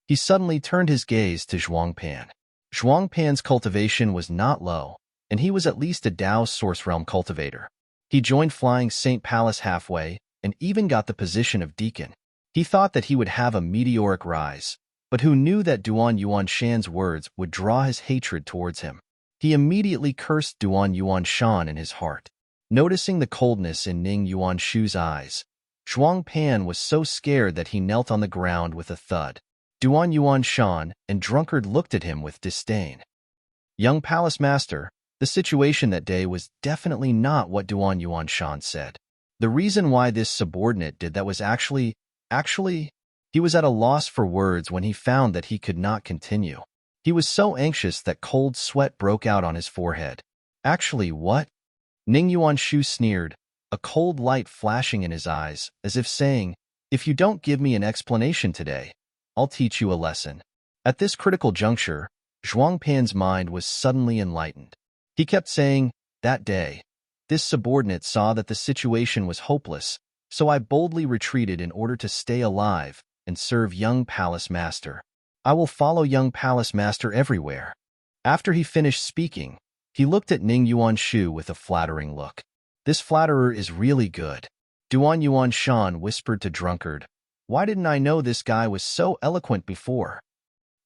He suddenly turned his gaze to Zhuang Pan. Zhuang Pan's cultivation was not low, and he was at least a Dao Source Realm cultivator. He joined Flying Saint Palace halfway and even got the position of deacon. He thought that he would have a meteoric rise, but who knew that Duan Yuan Shan's words would draw his hatred towards him? He immediately cursed Duan Yuan Shan in his heart. Noticing the coldness in Ning Yuan Shu's eyes, Zhuang Pan was so scared that he knelt on the ground with a thud. Duan Yuan Shan and Drunkard looked at him with disdain. "Young Palace Master, the situation that day was definitely not what Duan Yuan Shan said. The reason why this subordinate did that was actually, he was at a loss for words when he found that he could not continue. He was so anxious that cold sweat broke out on his forehead. Actually, what?" Ning Yuan Shu sneered, a cold light flashing in his eyes, as if saying, "If you don't give me an explanation today, I'll teach you a lesson." At this critical juncture, Zhuang Pan's mind was suddenly enlightened. He kept saying, "That day, this subordinate saw that the situation was hopeless, so I boldly retreated in order to stay alive and serve young Palace Master. I will follow young Palace Master everywhere." After he finished speaking, he looked at Ning Yuan Shu with a flattering look. "This flatterer is really good." Duan Yuan Shan whispered to Drunkard, "Why didn't I know this guy was so eloquent before?"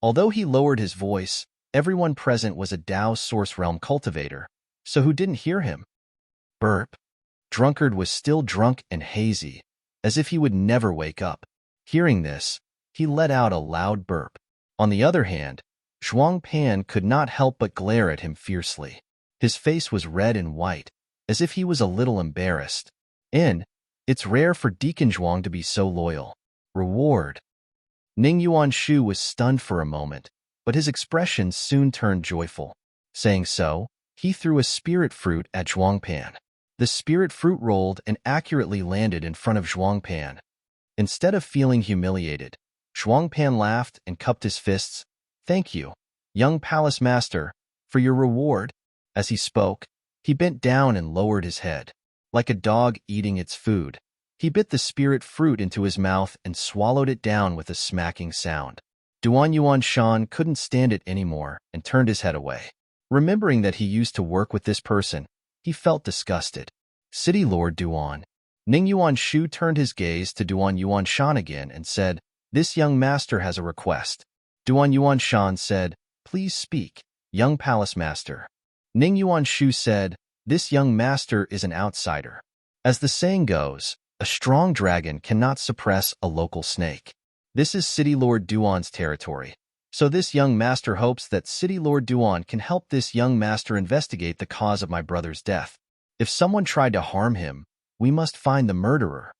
Although he lowered his voice, everyone present was a Dao Source Realm cultivator, so who didn't hear him? Burp. Drunkard was still drunk and hazy, as if he would never wake up. Hearing this, he let out a loud burp. On the other hand, Zhuang Pan could not help but glare at him fiercely. His face was red and white, as if he was a little embarrassed. It's rare for Deacon Zhuang to be so loyal. Reward. Ning Yuan Shu was stunned for a moment, but his expression soon turned joyful. Saying so, he threw a spirit fruit at Zhuang Pan. The spirit fruit rolled and accurately landed in front of Zhuang Pan. Instead of feeling humiliated, Zhuang Pan laughed and cupped his fists. "Thank you, young Palace Master, for your reward." As he spoke, he bent down and lowered his head. Like a dog eating its food, he bit the spirit fruit into his mouth and swallowed it down with a smacking sound. Duan Yuan Shan couldn't stand it anymore and turned his head away. Remembering that he used to work with this person, he felt disgusted. "City Lord Duan." Ning Yuan Shu turned his gaze to Duan Yuan Shan again and said, "This young master has a request." Duan Yuan Shan said, "Please speak, young Palace Master." Ning Yuan Shu said, "This young master is an outsider. As the saying goes, a strong dragon cannot suppress a local snake. This is City Lord Duan's territory, so this young master hopes that City Lord Duan can help this young master investigate the cause of my brother's death. If someone tried to harm him, we must find the murderer."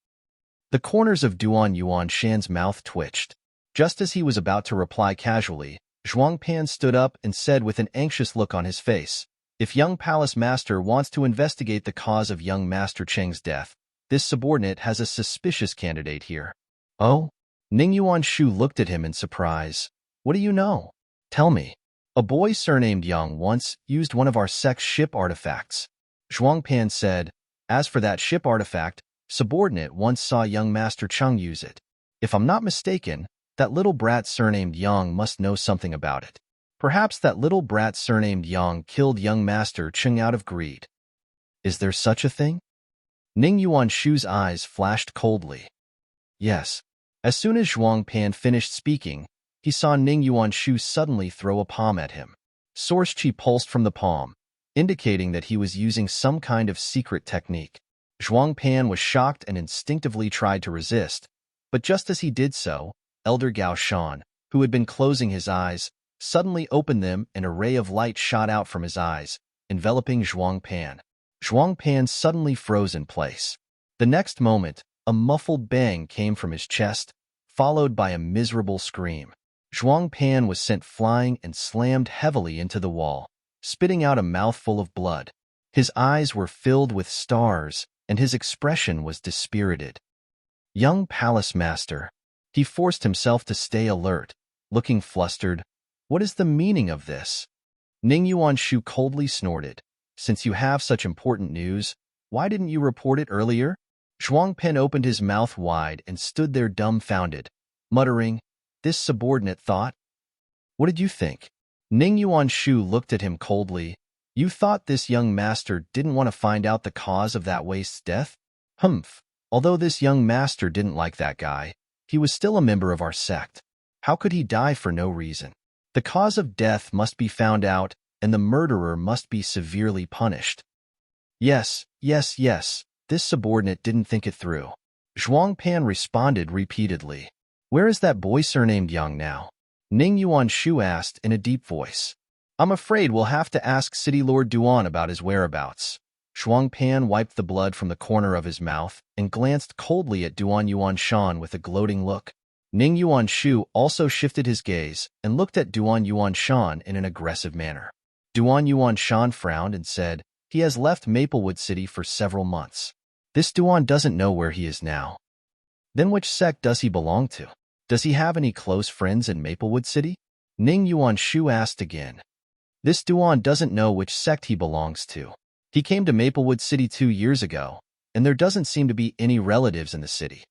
The corners of Duan Yuanshan's mouth twitched. Just as he was about to reply casually, Zhuang Pan stood up and said with an anxious look on his face, "If young palace master wants to investigate the cause of young Master Cheng's death, this subordinate has a suspicious candidate here." "Oh?" Ning Yuanshu looked at him in surprise. "What do you know? Tell me." "A boy surnamed Yang once used one of our sect's ship artifacts," Zhuang Pan said. "As for that ship artifact, subordinate once saw young Master Cheng use it. If I'm not mistaken, that little brat surnamed Yang must know something about it. Perhaps that little brat surnamed Yang killed young Master Cheng out of greed." "Is there such a thing?" Ning Yuanshu's eyes flashed coldly. "Yes." As soon as Zhuang Pan finished speaking, he saw Ning Yuanshu suddenly throw a palm at him. Source chi pulsed from the palm, indicating that he was using some kind of secret technique. Zhuang Pan was shocked and instinctively tried to resist, but just as he did so, Elder Gao Shan, who had been closing his eyes, suddenly opened them and a ray of light shot out from his eyes, enveloping Zhuang Pan. Zhuang Pan suddenly froze in place. The next moment, a muffled bang came from his chest, followed by a miserable scream. Zhuang Pan was sent flying and slammed heavily into the wall, spitting out a mouthful of blood. His eyes were filled with stars, and his expression was dispirited. "Young palace master." He forced himself to stay alert, looking flustered. "What is the meaning of this?" Ning Yuanshu coldly snorted. "Since you have such important news, why didn't you report it earlier?" Zhuang Pan opened his mouth wide and stood there dumbfounded, muttering, "This subordinate thought." "What did you think?" Ning Yuanshu looked at him coldly. "You thought this young master didn't want to find out the cause of that waste's death?" "Humph. Although this young master didn't like that guy, he was still a member of our sect. How could he die for no reason? The cause of death must be found out, and the murderer must be severely punished." Yes. This subordinate didn't think it through. Zhuang Pan responded repeatedly. "Where is that boy surnamed Yang now?" Ning Yuanshu asked in a deep voice. "I'm afraid we'll have to ask City Lord Duan about his whereabouts." Zhuang Pan wiped the blood from the corner of his mouth and glanced coldly at Duan Yuanshan with a gloating look. Ning Yuanshu also shifted his gaze and looked at Duan Yuanshan in an aggressive manner. Duan Yuanshan frowned and said, "He has left Maplewood City for several months. This Duan doesn't know where he is now." "Then which sect does he belong to? Does he have any close friends in Maplewood City?" Ning Yuanshu asked again. "This Duan doesn't know which sect he belongs to. He came to Maplewood City 2 years ago, and there doesn't seem to be any relatives in the city."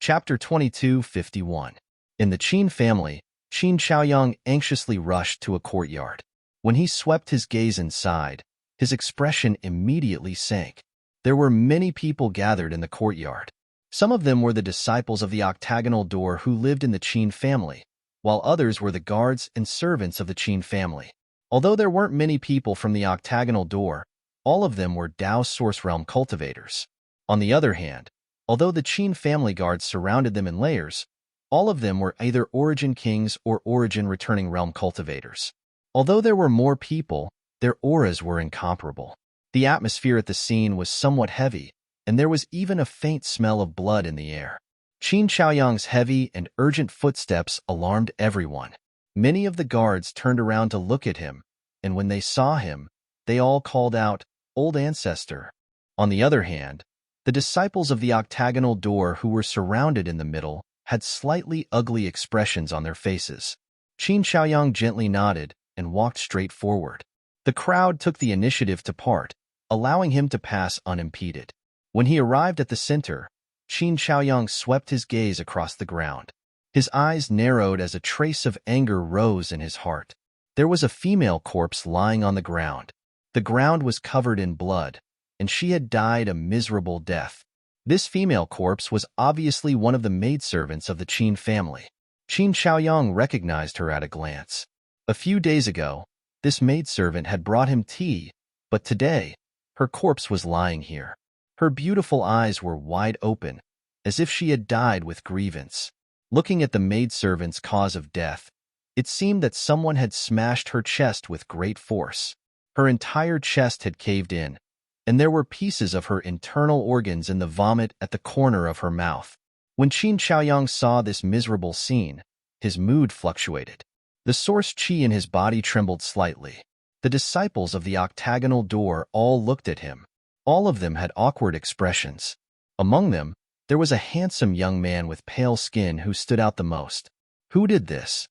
Chapter 22:51. In the Qin family, Qin Chaoyang anxiously rushed to a courtyard. When he swept his gaze inside, his expression immediately sank. There were many people gathered in the courtyard. Some of them were the disciples of the octagonal door who lived in the Qin family, while others were the guards and servants of the Qin family. Although there weren't many people from the octagonal door, all of them were Dao Source Realm cultivators. On the other hand, although the Qin family guards surrounded them in layers, all of them were either Origin Kings or Origin Returning Realm cultivators. Although there were more people, their auras were incomparable. The atmosphere at the scene was somewhat heavy, and there was even a faint smell of blood in the air. Qin Chaoyang's heavy and urgent footsteps alarmed everyone. Many of the guards turned around to look at him, and when they saw him, they all called out, "Old Ancestor." On the other hand, the disciples of the octagonal door who were surrounded in the middle had slightly ugly expressions on their faces. Qin Chaoyang gently nodded and walked straight forward. The crowd took the initiative to part, allowing him to pass unimpeded. When he arrived at the center, Qin Chaoyang swept his gaze across the ground. His eyes narrowed as a trace of anger rose in his heart. There was a female corpse lying on the ground. The ground was covered in blood, and she had died a miserable death. This female corpse was obviously one of the maidservants of the Qin family. Qin Chaoyang recognized her at a glance. A few days ago, this maidservant had brought him tea, but today, her corpse was lying here. Her beautiful eyes were wide open, as if she had died with grievance. Looking at the maidservant's cause of death, it seemed that someone had smashed her chest with great force. Her entire chest had caved in, and there were pieces of her internal organs in the vomit at the corner of her mouth. When Qin Chaoyang saw this miserable scene, his mood fluctuated. The source qi in his body trembled slightly. The disciples of the octagonal door all looked at him. All of them had awkward expressions. Among them, there was a handsome young man with pale skin who stood out the most. Who did this?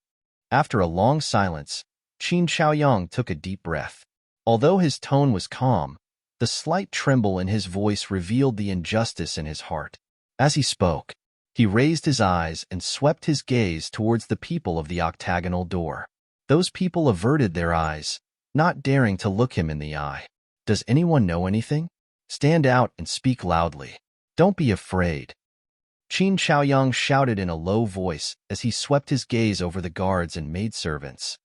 After a long silence, Qin Chaoyang took a deep breath. Although his tone was calm, the slight tremble in his voice revealed the injustice in his heart. As he spoke, he raised his eyes and swept his gaze towards the people of the octagonal door. Those people averted their eyes, not daring to look him in the eye. Does anyone know anything? Stand out and speak loudly. Don't be afraid. Qin Chaoyang shouted in a low voice as he swept his gaze over the guards and maidservants.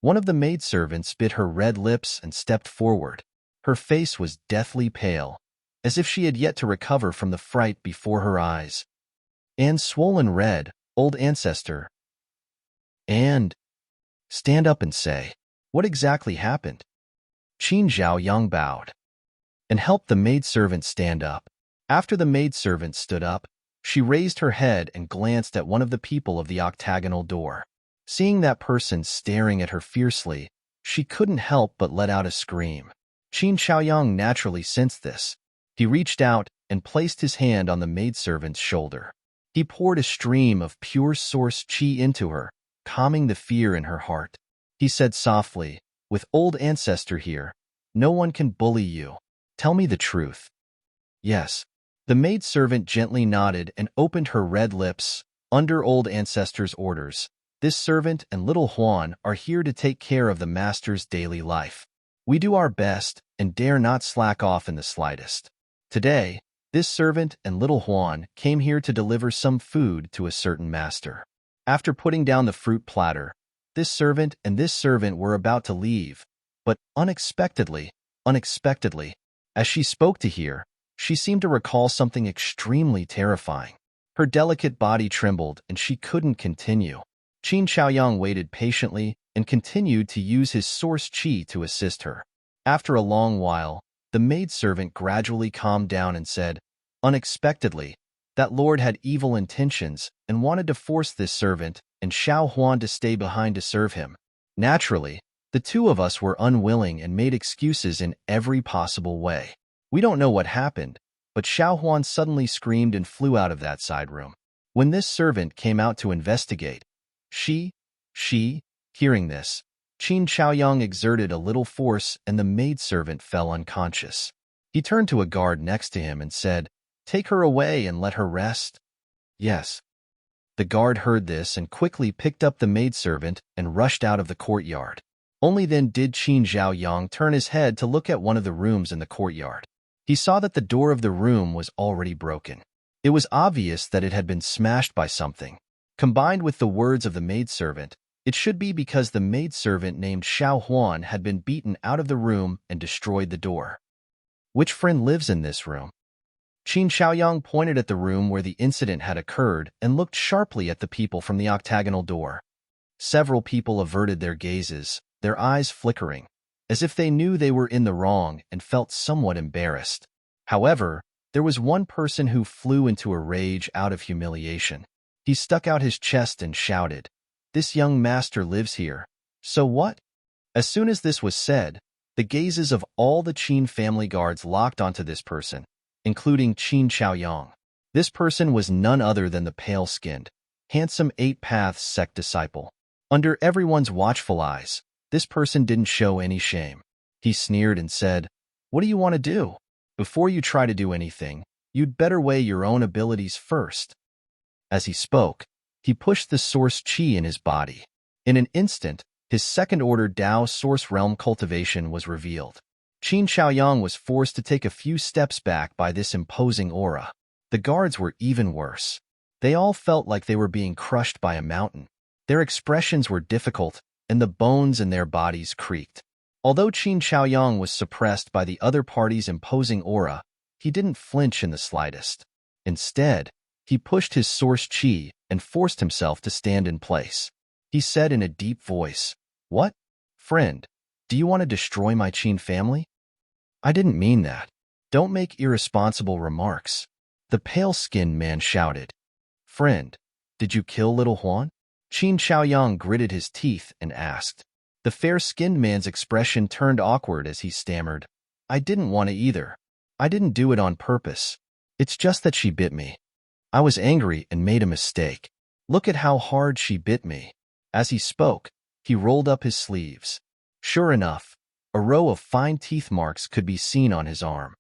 One of the maidservants bit her red lips and stepped forward. Her face was deathly pale, as if she had yet to recover from the fright before her eyes. And swollen red, old ancestor. And stand up and say, what exactly happened? Qin Zhaoyang bowed and helped the maidservant stand up. After the maidservant stood up, she raised her head and glanced at one of the people of the octagonal door. Seeing that person staring at her fiercely, she couldn't help but let out a scream. Qin Chaoyang naturally sensed this. He reached out and placed his hand on the maidservant's shoulder. He poured a stream of pure source qi into her, calming the fear in her heart. He said softly, with old ancestor here, no one can bully you. Tell me the truth. Yes. The maidservant gently nodded and opened her red lips. Under old ancestor's orders, this servant and little Huan are here to take care of the master's daily life. We do our best and dare not slack off in the slightest. Today, this servant and little Huan came here to deliver some food to a certain master. After putting down the fruit platter, this servant and this servant were about to leave, but unexpectedly, as she spoke to hear, she seemed to recall something extremely terrifying. Her delicate body trembled and she couldn't continue. Qin Chaoyang waited patiently and continued to use his source qi to assist her. After a long while, the maidservant gradually calmed down and said, unexpectedly, that lord had evil intentions and wanted to force this servant and Xiao Huan to stay behind to serve him. Naturally, the two of us were unwilling and made excuses in every possible way. We don't know what happened, but Xiao Huan suddenly screamed and flew out of that side room. When this servant came out to investigate, hearing this, Qin Chaoyang exerted a little force and the maidservant fell unconscious. He turned to a guard next to him and said, take her away and let her rest. Yes. The guard heard this and quickly picked up the maidservant and rushed out of the courtyard. Only then did Qin Zhaoyang turn his head to look at one of the rooms in the courtyard. He saw that the door of the room was already broken. It was obvious that it had been smashed by something. Combined with the words of the maidservant, it should be because the maidservant named Xiao Huan had been beaten out of the room and destroyed the door. Which friend lives in this room? Qin Chaoyang pointed at the room where the incident had occurred and looked sharply at the people from the octagonal door. Several people averted their gazes, their eyes flickering, as if they knew they were in the wrong and felt somewhat embarrassed. However, there was one person who flew into a rage out of humiliation. He stuck out his chest and shouted, this young master lives here. So what? As soon as this was said, the gazes of all the Qin family guards locked onto this person, including Qin Chaoyang. This person was none other than the pale-skinned, handsome Eight Paths sect disciple. Under everyone's watchful eyes, this person didn't show any shame. He sneered and said, what do you want to do? Before you try to do anything, you'd better weigh your own abilities first. As he spoke, he pushed the source qi in his body. In an instant, his second-order Dao source realm cultivation was revealed. Qin Chaoyang was forced to take a few steps back by this imposing aura. The guards were even worse. They all felt like they were being crushed by a mountain. Their expressions were difficult, and the bones in their bodies creaked. Although Qin Chaoyang was suppressed by the other party's imposing aura, he didn't flinch in the slightest. Instead, he pushed his source qi and forced himself to stand in place. He said in a deep voice, what? Friend, do you want to destroy my Qin family? I didn't mean that. Don't make irresponsible remarks. The pale-skinned man shouted. Friend, did you kill little Huan? Qin Shaoyang gritted his teeth and asked. The fair-skinned man's expression turned awkward as he stammered. I didn't want to either. I didn't do it on purpose. It's just that she bit me. I was angry and made a mistake. Look at how hard she bit me. As he spoke, he rolled up his sleeves. Sure enough, a row of fine teeth marks could be seen on his arm.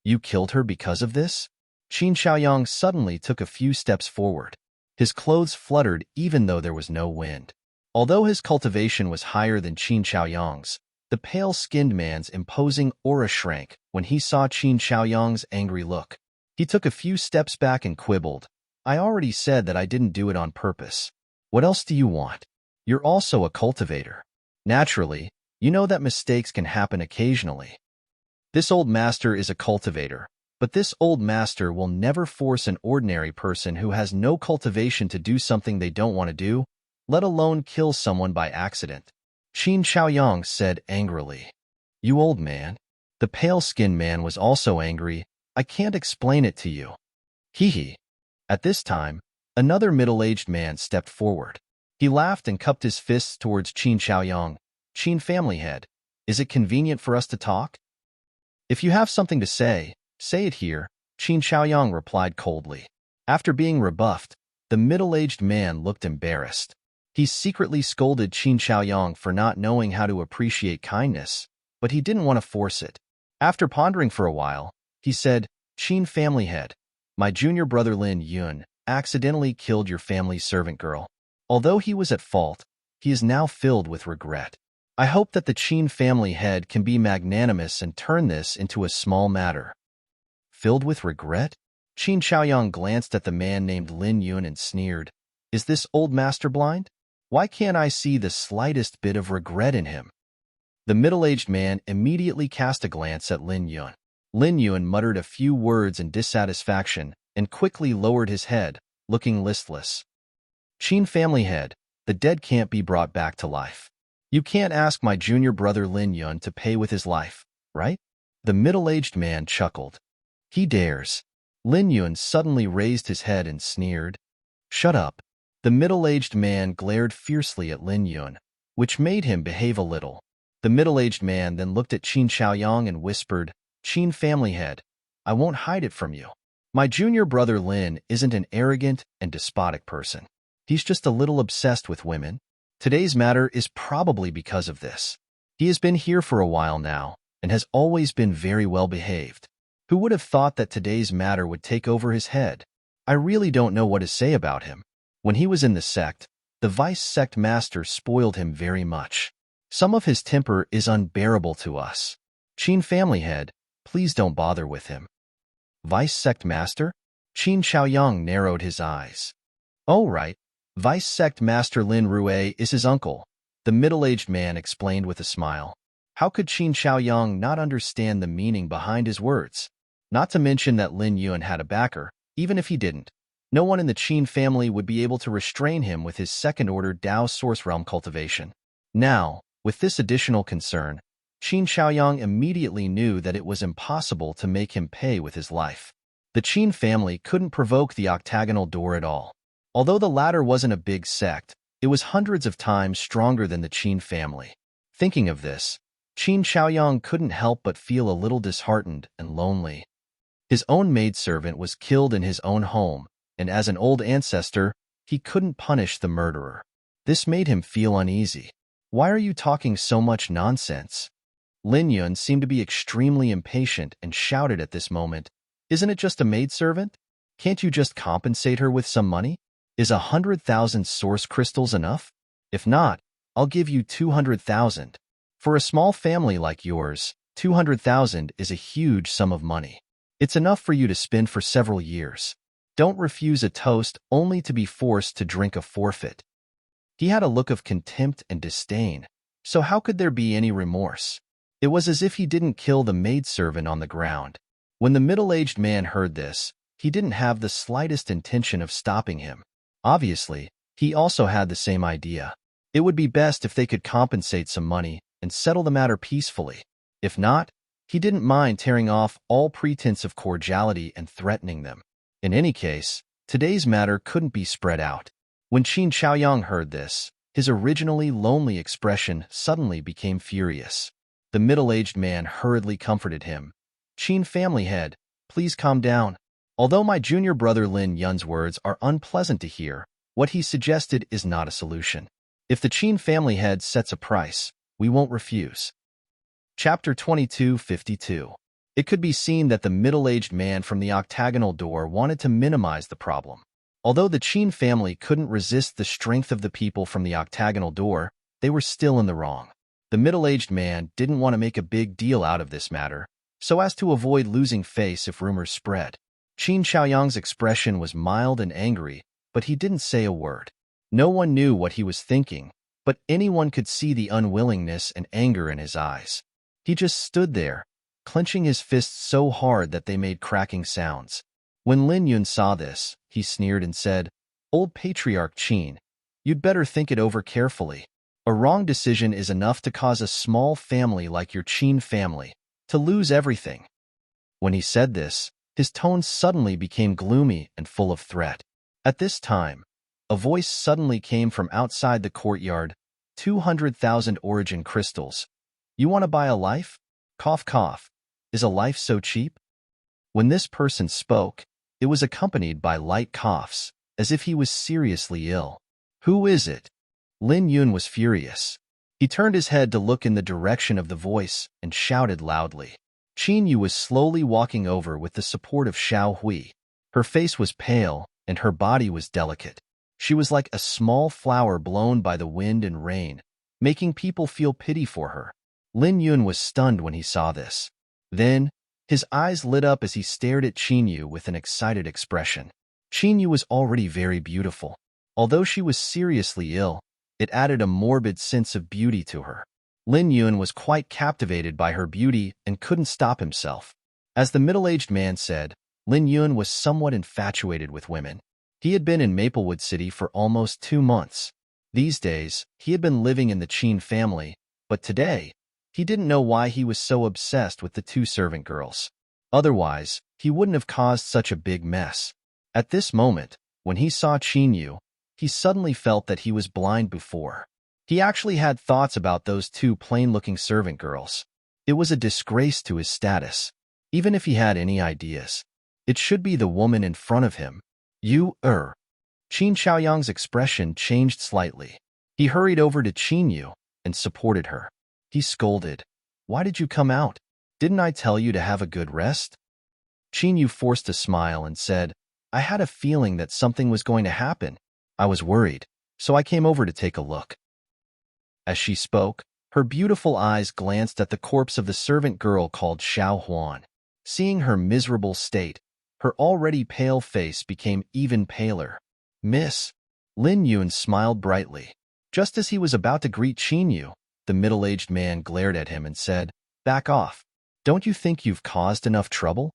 You killed her because of this? Qin Shaoyang suddenly took a few steps forward. His clothes fluttered even though there was no wind. Although his cultivation was higher than Qin Shaoyang's, the pale-skinned man's imposing aura shrank when he saw Qin Shaoyang's angry look. He took a few steps back and quibbled. I already said that I didn't do it on purpose. What else do you want? You're also a cultivator. Naturally, you know that mistakes can happen occasionally. This old master is a cultivator, but this old master will never force an ordinary person who has no cultivation to do something they don't want to do, let alone kill someone by accident. Qin Shaoyang said angrily. You old man. The pale-skinned man was also angry. I can't explain it to you. Hee. At this time, another middle-aged man stepped forward. He laughed and cupped his fists towards Qin Shaoyang. Qin family head, is it convenient for us to talk? If you have something to say it here, Qin Shaoyang replied coldly. After being rebuffed, the middle-aged man looked embarrassed. He secretly scolded Qin Shaoyang for not knowing how to appreciate kindness, but he didn't want to force it. After pondering for a while, he said, Qin family head, my junior brother Lin Yun accidentally killed your family's servant girl. Although he was at fault, he is now filled with regret. I hope that the Qin family head can be magnanimous and turn this into a small matter. Filled with regret? Qin Shaoyang glanced at the man named Lin Yun and sneered. Is this old master blind? Why can't I see the slightest bit of regret in him? The middle-aged man immediately cast a glance at Lin Yun. Lin Yun muttered a few words in dissatisfaction and quickly lowered his head, looking listless. Qin family head, the dead can't be brought back to life. You can't ask my junior brother Lin Yun to pay with his life, right? The middle-aged man chuckled. He dares. Lin Yun suddenly raised his head and sneered. Shut up. The middle-aged man glared fiercely at Lin Yun, which made him behave a little. The middle-aged man then looked at Qin Shaoyang and whispered, Qin family head, I won't hide it from you. My junior brother Lin isn't an arrogant and despotic person. He's just a little obsessed with women. Today's matter is probably because of this. He has been here for a while now and has always been very well behaved. Who would have thought that today's matter would take over his head? I really don't know what to say about him. When he was in the sect, the vice-sect master spoiled him very much. Some of his temper is unbearable to us. Qin family head, please don't bother with him. Vice-sect master? Qin Shaoyang narrowed his eyes. Oh, right. Vice-sect master Lin Rue is his uncle, the middle-aged man explained with a smile. How could Qin Shaoyang not understand the meaning behind his words? Not to mention that Lin Yun had a backer. Even if he didn't, no one in the Qin family would be able to restrain him with his second-order Dao Source Realm cultivation. Now, with this additional concern, Qin Shaoyang immediately knew that it was impossible to make him pay with his life. The Qin family couldn't provoke the octagonal door at all. Although the latter wasn't a big sect, it was hundreds of times stronger than the Qin family. Thinking of this, Qin Shaoyang couldn't help but feel a little disheartened and lonely. His own maidservant was killed in his own home, and as an old ancestor, he couldn't punish the murderer. This made him feel uneasy. Why are you talking so much nonsense? Lin Yun seemed to be extremely impatient and shouted at this moment, Isn't it just a maidservant? Can't you just compensate her with some money? Is 100,000 source crystals enough? If not, I'll give you 200,000. For a small family like yours, 200,000 is a huge sum of money. It's enough for you to spend for several years. Don't refuse a toast only to be forced to drink a forfeit. He had a look of contempt and disdain, so how could there be any remorse? It was as if he didn't kill the maidservant on the ground. When the middle-aged man heard this, he didn't have the slightest intention of stopping him. Obviously, he also had the same idea. It would be best if they could compensate some money and settle the matter peacefully. If not, He didn't mind tearing off all pretense of cordiality and threatening them. In any case, today's matter couldn't be spread out. When Qin Xiaoyang heard this, his originally lonely expression suddenly became furious. The middle-aged man hurriedly comforted him. "Qin family head, please calm down. Although my junior brother Lin Yun's words are unpleasant to hear, what he suggested is not a solution. If the Qin family head sets a price, we won't refuse." Chapter 2252. It could be seen that the middle-aged man from the octagonal door wanted to minimize the problem. Although the Qin family couldn't resist the strength of the people from the octagonal door, they were still in the wrong. The middle-aged man didn't want to make a big deal out of this matter, so as to avoid losing face if rumors spread. Qin Xiaoyang's expression was mild and angry, but he didn't say a word. No one knew what he was thinking, but anyone could see the unwillingness and anger in his eyes. He just stood there, clenching his fists so hard that they made cracking sounds. When Lin Yun saw this, he sneered and said, "Old Patriarch Qin, you'd better think it over carefully. A wrong decision is enough to cause a small family like your Qin family to lose everything." When he said this, his tone suddenly became gloomy and full of threat. At this time, a voice suddenly came from outside the courtyard. 200,000 origin crystals. You want to buy a life? Cough, cough. Is a life so cheap? When this person spoke, it was accompanied by light coughs, as if he was seriously ill. Who is it? Lin Yun was furious. He turned his head to look in the direction of the voice and shouted loudly. Qin Yu was slowly walking over with the support of Xiao Hui. Her face was pale, and her body was delicate. She was like a small flower blown by the wind and rain, making people feel pity for her. Lin Yun was stunned when he saw this. Then, his eyes lit up as he stared at Qin Yu with an excited expression. Qin Yu was already very beautiful. Although she was seriously ill, it added a morbid sense of beauty to her. Lin Yun was quite captivated by her beauty and couldn't stop himself. As the middle-aged man said, Lin Yun was somewhat infatuated with women. He had been in Maplewood City for almost 2 months. These days, he had been living in the Qin family, but today, he didn't know why he was so obsessed with the 2 servant girls. Otherwise, he wouldn't have caused such a big mess. At this moment, when he saw Qin Yu, he suddenly felt that he was blind before. He actually had thoughts about those 2 plain-looking servant girls. It was a disgrace to his status. Even if he had any ideas, it should be the woman in front of him. Qin Xiaoyang's expression changed slightly. He hurried over to Qin Yu and supported her. He scolded, "Why did you come out? Didn't I tell you to have a good rest?" Qin Yu forced a smile and said, "I had a feeling that something was going to happen. I was worried, so I came over to take a look." As she spoke, her beautiful eyes glanced at the corpse of the servant girl called Xiao Huan. Seeing her miserable state, her already pale face became even paler. "Miss." Lin Yun smiled brightly. Just as he was about to greet Qin Yu, the middle-aged man glared at him and said, "Back off. Don't you think you've caused enough trouble?"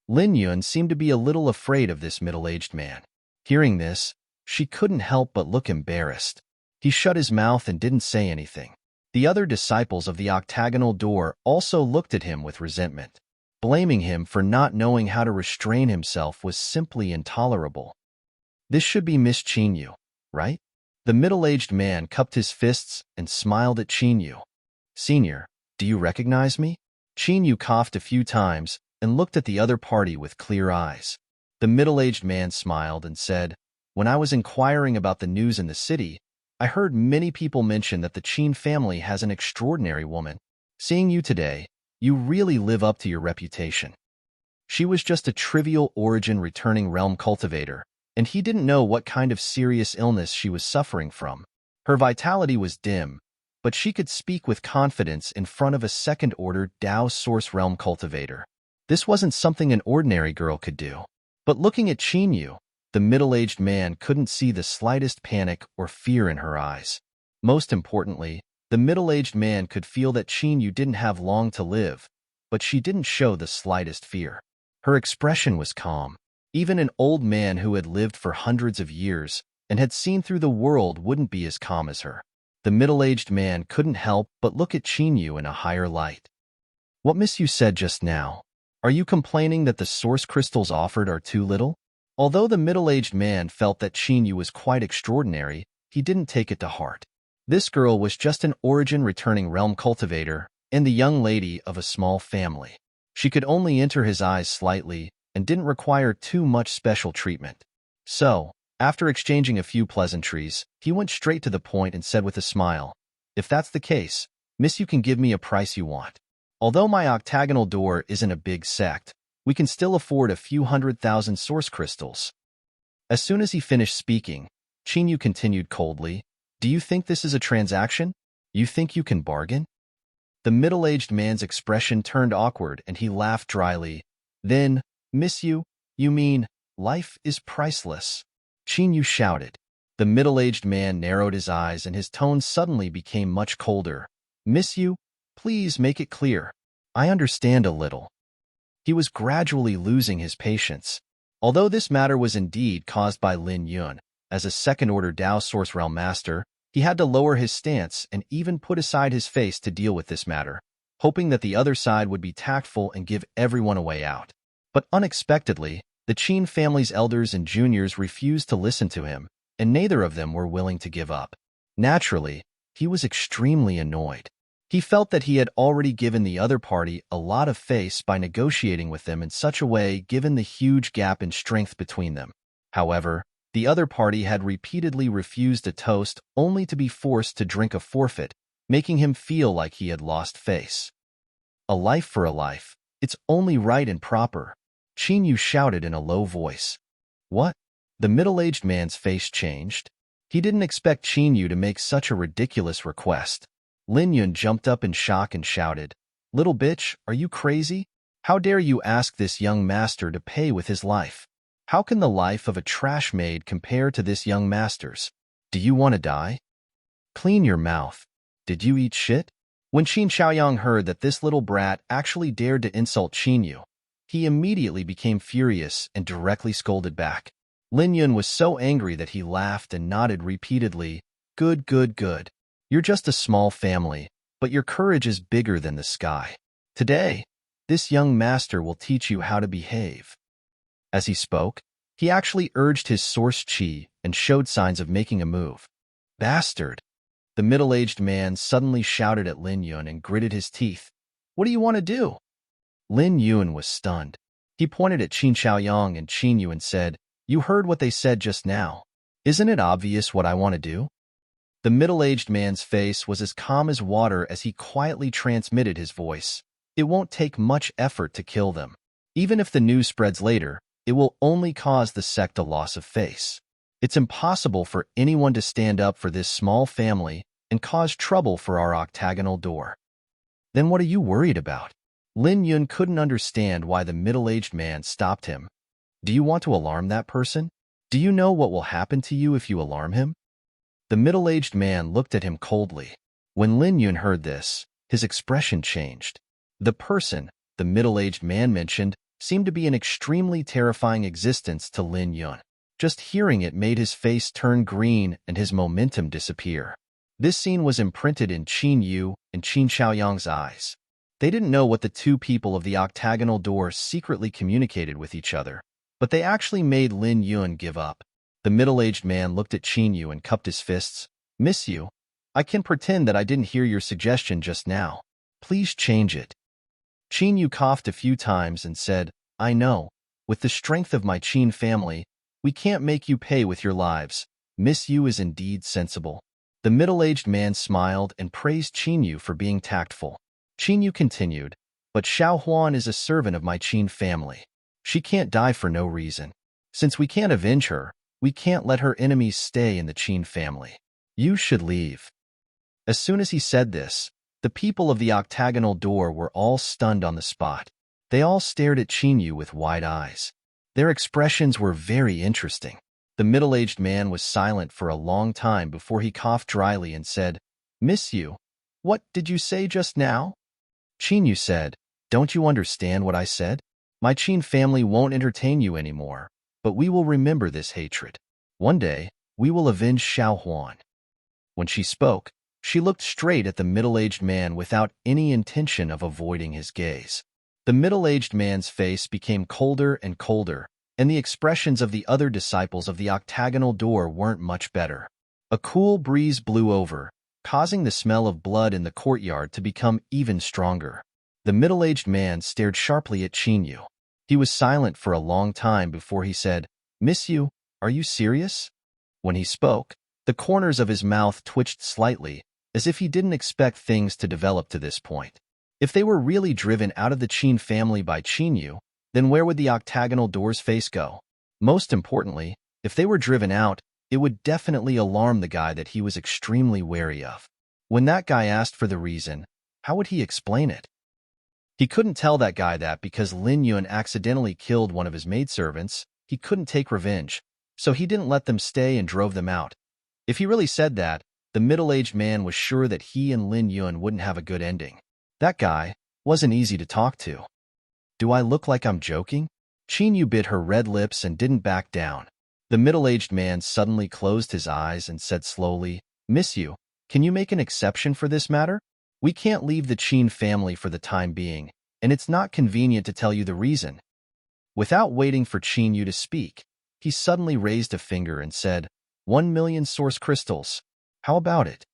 Lin Yun seemed to be a little afraid of this middle-aged man. Hearing this, she couldn't help but look embarrassed. He shut his mouth and didn't say anything. The other disciples of the octagonal door also looked at him with resentment. Blaming him for not knowing how to restrain himself was simply intolerable. This should be Miss Qin Yu, right? The middle-aged man cupped his fists and smiled at Qin Yu. "Senior, do you recognize me?" Qin Yu coughed a few times and looked at the other party with clear eyes. The middle-aged man smiled and said, "When I was inquiring about the news in the city, I heard many people mention that the Qin family has an extraordinary woman. Seeing you today, you really live up to your reputation." She was just a trivial origin returning realm cultivator, and he didn't know what kind of serious illness she was suffering from. Her vitality was dim, but she could speak with confidence in front of a second-order Dao Source Realm cultivator. This wasn't something an ordinary girl could do. But looking at Qin Yu, the middle-aged man couldn't see the slightest panic or fear in her eyes. Most importantly, the middle-aged man could feel that Qin Yu didn't have long to live, but she didn't show the slightest fear. Her expression was calm. Even an old man who had lived for hundreds of years and had seen through the world wouldn't be as calm as her. The middle-aged man couldn't help but look at Qin Yu in a higher light. What Miss You said just now? Are you complaining that the source crystals offered are too little? Although the middle-aged man felt that Yu was quite extraordinary, he didn't take it to heart. This girl was just an origin-returning realm cultivator and the young lady of a small family. She could only enter his eyes slightly and didn't require too much special treatment. So, after exchanging a few pleasantries, he went straight to the point and said with a smile, "If that's the case, Miss, you can give me a price you want. Although my octagonal door isn't a big sect, we can still afford a few 100,000 source crystals." As soon as he finished speaking, Yu continued coldly, "Do you think this is a transaction? You think you can bargain?" The middle-aged man's expression turned awkward and he laughed dryly. Then, "Miss You mean, life is priceless?" Yu shouted. The middle-aged man narrowed his eyes and his tone suddenly became much colder. "Miss You, please make it clear. I understand a little." He was gradually losing his patience. Although this matter was indeed caused by Lin Yun, as a second-order Dao Source Realm Master, he had to lower his stance and even put aside his face to deal with this matter, hoping that the other side would be tactful and give everyone a way out. But unexpectedly, the Qin family's elders and juniors refused to listen to him, and neither of them were willing to give up. Naturally, he was extremely annoyed. He felt that he had already given the other party a lot of face by negotiating with them in such a way given the huge gap in strength between them. However, the other party had repeatedly refused a toast only to be forced to drink a forfeit, making him feel like he had lost face. "A life for a life. It's only right and proper," Yu shouted in a low voice. "What?" The middle-aged man's face changed. He didn't expect Yu to make such a ridiculous request. Lin Yun jumped up in shock and shouted, "Little bitch, are you crazy? How dare you ask this young master to pay with his life? How can the life of a trash maid compare to this young master's? Do you want to die? Clean your mouth. Did you eat shit?" When Qin Xiaoyang heard that this little brat actually dared to insult Yu, he immediately became furious and directly scolded back. Lin Yun was so angry that he laughed and nodded repeatedly. Good, good, good. You're just a small family, but your courage is bigger than the sky. Today, this young master will teach you how to behave." As he spoke, he actually urged his source chi and showed signs of making a move. "Bastard!" The middle-aged man suddenly shouted at Lin Yun and gritted his teeth. "What do you want to do?" Lin Yun was stunned. He pointed at Qin Xiaoyang and Qin Yu and said, "You heard what they said just now. Isn't it obvious what I want to do?" The middle-aged man's face was as calm as water as he quietly transmitted his voice. "It won't take much effort to kill them. Even if the news spreads later, it will only cause the sect a loss of face. It's impossible for anyone to stand up for this small family and cause trouble for our octagonal door." "Then what are you worried about?" Lin Yun couldn't understand why the middle-aged man stopped him. "Do you want to alarm that person? Do you know what will happen to you if you alarm him?" The middle-aged man looked at him coldly. When Lin Yun heard this, his expression changed. The person the middle-aged man mentioned seemed to be an extremely terrifying existence to Lin Yun. Just hearing it made his face turn green and his momentum disappear. This scene was imprinted in Qin Yu and Qin Xiaoyang's eyes. They didn't know what the two people of the octagonal door secretly communicated with each other, but they actually made Lin Yun give up. The middle-aged man looked at Qin Yu and cupped his fists. "Miss You, I can pretend that I didn't hear your suggestion just now. Please change it." Qin Yu coughed a few times and said, "I know. With the strength of my Qin family, we can't make you pay with your lives. Miss You is indeed sensible." The middle-aged man smiled and praised Qin Yu for being tactful. Qin Yu continued, "But Xiao Huan is a servant of my Qin family. She can't die for no reason. Since we can't avenge her, we can't let her enemies stay in the Qin family. You should leave." As soon as he said this, the people of the octagonal door were all stunned on the spot. They all stared at Qin Yu with wide eyes. Their expressions were very interesting. The middle-aged man was silent for a long time before he coughed dryly and said, "Miss You, what did you say just now?" Qin Yu said, "Don't you understand what I said? My Qin family won't entertain you anymore, but we will remember this hatred. One day, we will avenge Xiao Huan." When she spoke, She looked straight at the middle-aged man without any intention of avoiding his gaze. The middle-aged man's face became colder and colder, and the expressions of the other disciples of the octagonal door weren't much better. A cool breeze blew over, causing the smell of blood in the courtyard to become even stronger. The middle-aged man stared sharply at Chinyu. He was silent for a long time before he said, "Miss you, are you serious?" When he spoke, the corners of his mouth twitched slightly, as if he didn't expect things to develop to this point. If they were really driven out of the Qin family by Chinyu, then where would the octagonal door's face go? Most importantly, if they were driven out, it would definitely alarm the guy that he was extremely wary of. When that guy asked for the reason, how would he explain it? He couldn't tell that guy that because Lin Yun accidentally killed one of his maidservants, he couldn't take revenge, so he didn't let them stay and drove them out. If he really said that, the middle-aged man was sure that he and Lin Yun wouldn't have a good ending. That guy wasn't easy to talk to. Do I look like I'm joking? Chinyu bit her red lips and didn't back down. The middle-aged man suddenly closed his eyes and said slowly, "Miss you, can you make an exception for this matter? We can't leave the Qin family for the time being, and it's not convenient to tell you the reason." Without waiting for Chinyu to speak, he suddenly raised a finger and said, 1,000,000 source crystals. How about it?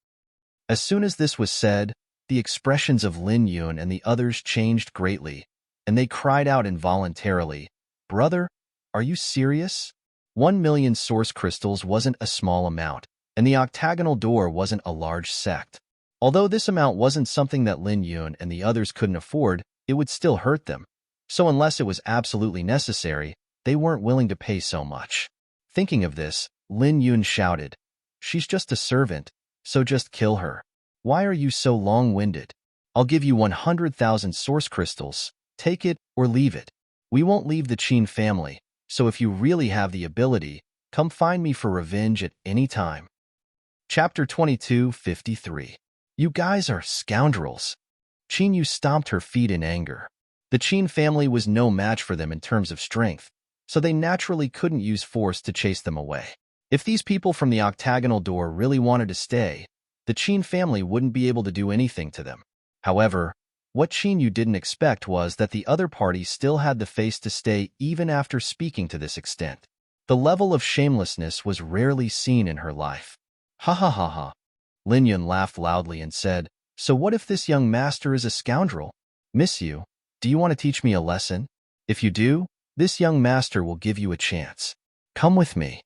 As soon as this was said, the expressions of Lin Yun and the others changed greatly, and they cried out involuntarily, "Brother, are you serious?" 1,000,000 source crystals wasn't a small amount, and the octagonal door wasn't a large sect. Although this amount wasn't something that Lin Yun and the others couldn't afford, it would still hurt them. So unless it was absolutely necessary, they weren't willing to pay so much. Thinking of this, Lin Yun shouted, "She's just a servant, so just kill her. Why are you so long-winded? I'll give you 100,000 source crystals. Take it or leave it. We won't leave the Qin family, so if you really have the ability, come find me for revenge at any time." Chapter 22:53. You guys are scoundrels. Chinyu stomped her feet in anger. The Qin family was no match for them in terms of strength, so they naturally couldn't use force to chase them away. If these people from the octagonal door really wanted to stay, the Qin family wouldn't be able to do anything to them. However, what Chinyu didn't expect was that the other party still had the face to stay even after speaking to this extent. The level of shamelessness was rarely seen in her life. Ha ha ha ha. Lin Yun laughed loudly and said, "So what if this young master is a scoundrel? Miss you, do you want to teach me a lesson? If you do, this young master will give you a chance. Come with me."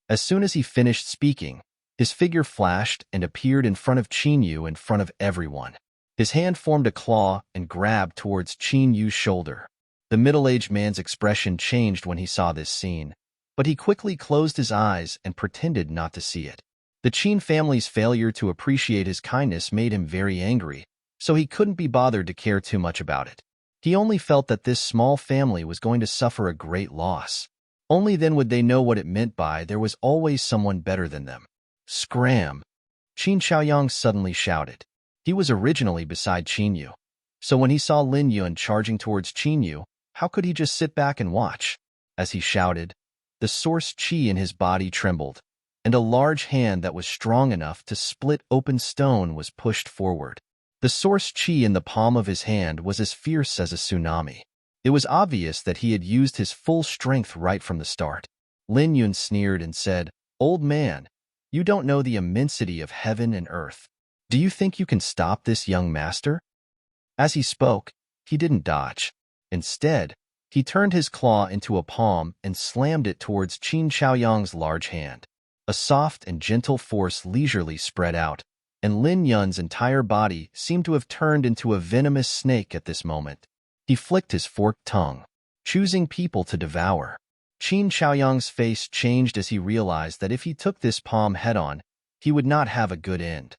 As soon as he finished speaking, his figure flashed and appeared in front of Chinyu in front of everyone. His hand formed a claw and grabbed towards Chinyu's shoulder. The middle-aged man's expression changed when he saw this scene, but he quickly closed his eyes and pretended not to see it. The Qin family's failure to appreciate his kindness made him very angry, so he couldn't be bothered to care too much about it. He only felt that this small family was going to suffer a great loss. Only then would they know what it meant by there was always someone better than them. Scram! Qin Xiaoyang suddenly shouted. He was originally beside Chinyu, so when he saw Lin Yun charging towards Chinyu, how could he just sit back and watch? As he shouted, the source qi in his body trembled, and a large hand that was strong enough to split open stone was pushed forward. The source qi in the palm of his hand was as fierce as a tsunami. It was obvious that he had used his full strength right from the start. Lin Yun sneered and said, "Old man, you don't know the immensity of heaven and earth. Do you think you can stop this young master?" As he spoke, he didn't dodge. Instead, he turned his claw into a palm and slammed it towards Qin Xiaoyang's large hand. A soft and gentle force leisurely spread out, and Lin Yun's entire body seemed to have turned into a venomous snake at this moment. He flicked his forked tongue, choosing people to devour. Qin Xiaoyang's face changed as he realized that if he took this palm head-on, he would not have a good end.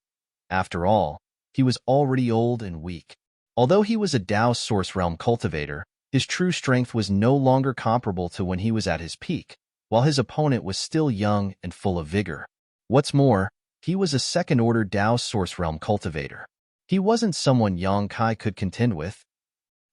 After all, he was already old and weak. Although he was a Dao Source Realm cultivator, his true strength was no longer comparable to when he was at his peak, while his opponent was still young and full of vigor. What's more, he was a second-order Dao Source Realm cultivator. He wasn't someone Yang Kai could contend with.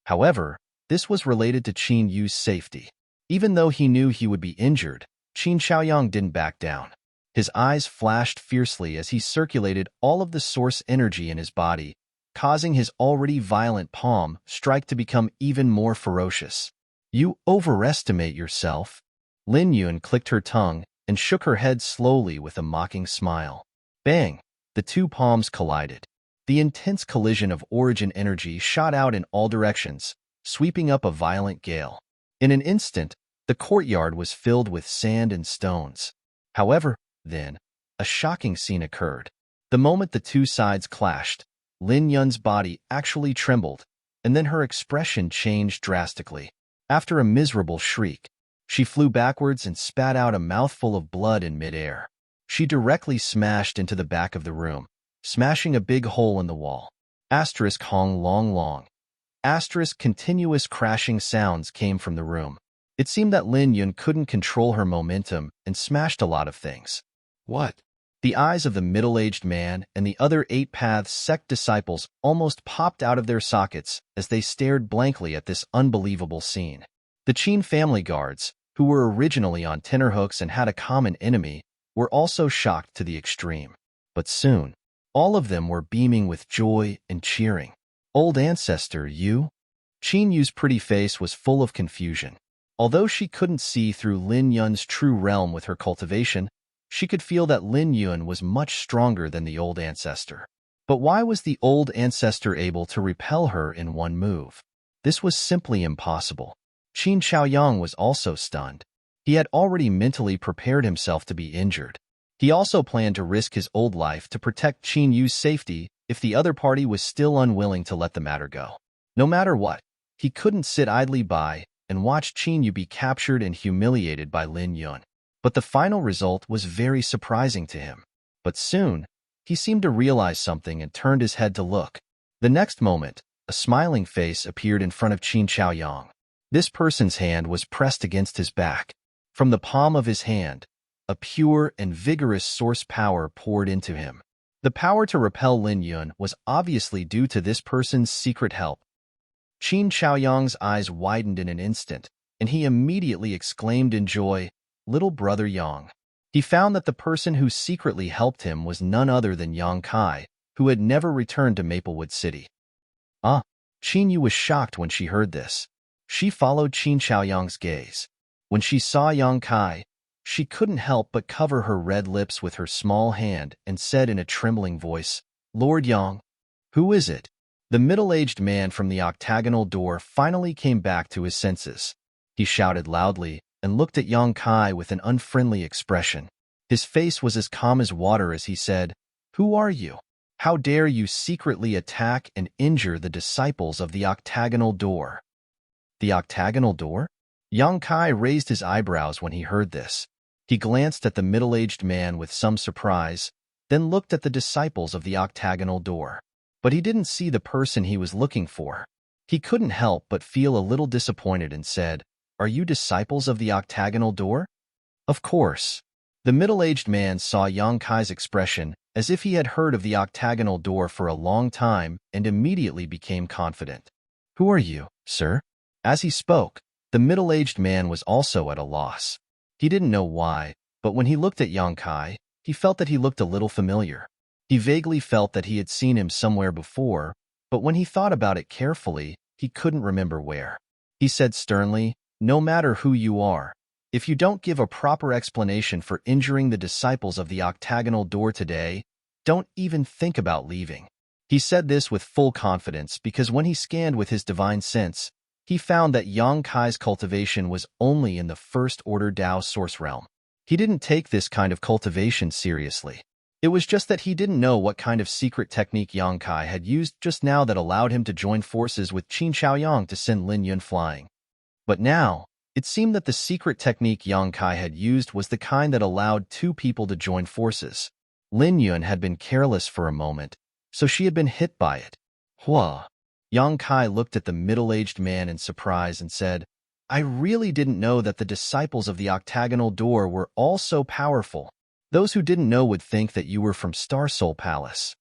However, this was related to Qin Yu's safety. Even though he knew he would be injured, Qin Xiaoyang didn't back down. His eyes flashed fiercely as he circulated all of the source energy in his body, causing his already violent palm strike to become even more ferocious. You overestimate yourself. Lin Yun clicked her tongue and shook her head slowly with a mocking smile. Bang! The two palms collided. The intense collision of origin energy shot out in all directions, sweeping up a violent gale. In an instant, the courtyard was filled with sand and stones. However, then, a shocking scene occurred. The moment the two sides clashed, Lin Yun's body actually trembled, and then her expression changed drastically. After a miserable shriek, she flew backwards and spat out a mouthful of blood in midair. She directly smashed into the back of the room, smashing a big hole in the wall. Asterisk Hong Long Long. Asterisk continuous crashing sounds came from the room. It seemed that Lin Yun couldn't control her momentum and smashed a lot of things. What? The eyes of the middle-aged man and the other 8 Paths sect disciples almost popped out of their sockets as they stared blankly at this unbelievable scene. The Qin family guards, who were originally on tenterhooks and had a common enemy, were also shocked to the extreme. But soon, all of them were beaming with joy and cheering. Old ancestor, you? Qin Yu's pretty face was full of confusion. Although she couldn't see through Lin Yun's true realm with her cultivation, she could feel that Lin Yun was much stronger than the old ancestor. But why was the old ancestor able to repel her in one move? This was simply impossible. Qin Xiaoyang was also stunned. He had already mentally prepared himself to be injured. He also planned to risk his old life to protect Qin Yu's safety if the other party was still unwilling to let the matter go. No matter what, he couldn't sit idly by and watch Qin Yu be captured and humiliated by Lin Yun. But the final result was very surprising to him. But soon, he seemed to realize something and turned his head to look. The next moment, a smiling face appeared in front of Qin Xiaoyang. This person's hand was pressed against his back. From the palm of his hand, a pure and vigorous source power poured into him. The power to repel Lin Yun was obviously due to this person's secret help. Qin Xiaoyang's eyes widened in an instant, and he immediately exclaimed in joy, "Little brother Yang." He found that the person who secretly helped him was none other than Yang Kai, who had never returned to Maplewood City. Qin Yu was shocked when she heard this. She followed Qin Xiaoyang's gaze. When she saw Yang Kai, she couldn't help but cover her red lips with her small hand and said in a trembling voice, "Lord Yang, who is it?" The middle-aged man from the octagonal door finally came back to his senses. He shouted loudly and looked at Yang Kai with an unfriendly expression. His face was as calm as water as he said, "Who are you? How dare you secretly attack and injure the disciples of the octagonal door?" The octagonal door? Yang Kai raised his eyebrows when he heard this. He glanced at the middle-aged man with some surprise, then looked at the disciples of the octagonal door. But he didn't see the person he was looking for. He couldn't help but feel a little disappointed and said, "Are you disciples of the octagonal door?" Of course. The middle-aged man saw Yang Kai's expression as if he had heard of the octagonal door for a long time and immediately became confident. "Who are you, sir?" As he spoke, the middle-aged man was also at a loss. He didn't know why, but when he looked at Yang Kai, he felt that he looked a little familiar. He vaguely felt that he had seen him somewhere before, but when he thought about it carefully, he couldn't remember where. He said sternly, "No matter who you are, if you don't give a proper explanation for injuring the disciples of the octagonal door today, don't even think about leaving." He said this with full confidence because when he scanned with his divine sense, he found that Yang Kai's cultivation was only in the first-order Dao source realm. He didn't take this kind of cultivation seriously. It was just that he didn't know what kind of secret technique Yang Kai had used just now that allowed him to join forces with Qin Xiaoyang to send Lin Yun flying. But now, it seemed that the secret technique Yang Kai had used was the kind that allowed two people to join forces. Lin Yun had been careless for a moment, so she had been hit by it. Hua. Yang Kai looked at the middle-aged man in surprise and said, "I really didn't know that the disciples of the octagonal door were all so powerful. Those who didn't know would think that you were from Star Soul Palace."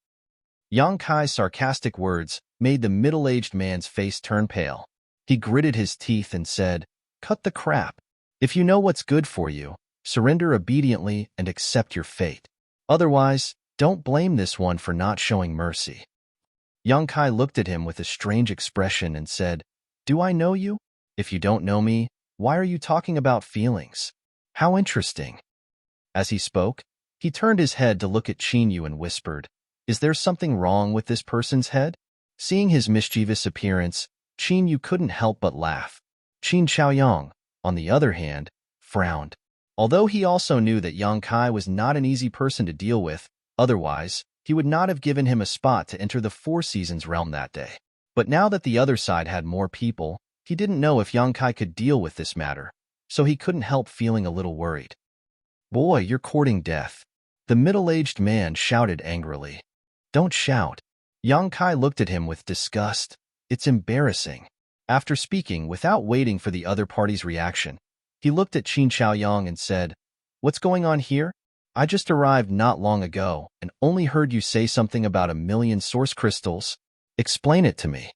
Yang Kai's sarcastic words made the middle-aged man's face turn pale. He gritted his teeth and said, "Cut the crap. If you know what's good for you, Surrender obediently and accept your fate. Otherwise, don't blame this one for not showing mercy. Yang Kai looked at him with a strange expression and said, "Do I know you? If you don't know me, why are you talking about feelings? How interesting." As he spoke, he turned his head to look at Qin Yu and whispered, "Is there something wrong with this person's head?" Seeing his mischievous appearance, Qin Yu couldn't help but laugh. Qin Chaoyang, on the other hand, frowned. Although he also knew that Yang Kai was not an easy person to deal with, otherwise, he would not have given him a spot to enter the Four Seasons realm that day. But now that the other side had more people, he didn't know if Yang Kai could deal with this matter, so he couldn't help feeling a little worried. "Boy, you're courting death," the middle-aged man shouted angrily. "Don't shout." Yang Kai looked at him with disgust. "It's embarrassing." After speaking, without waiting for the other party's reaction, he looked at Qin Chaoyang and said, "What's going on here? I just arrived not long ago and only heard you say something about 1,000,000 source crystals. Explain it to me."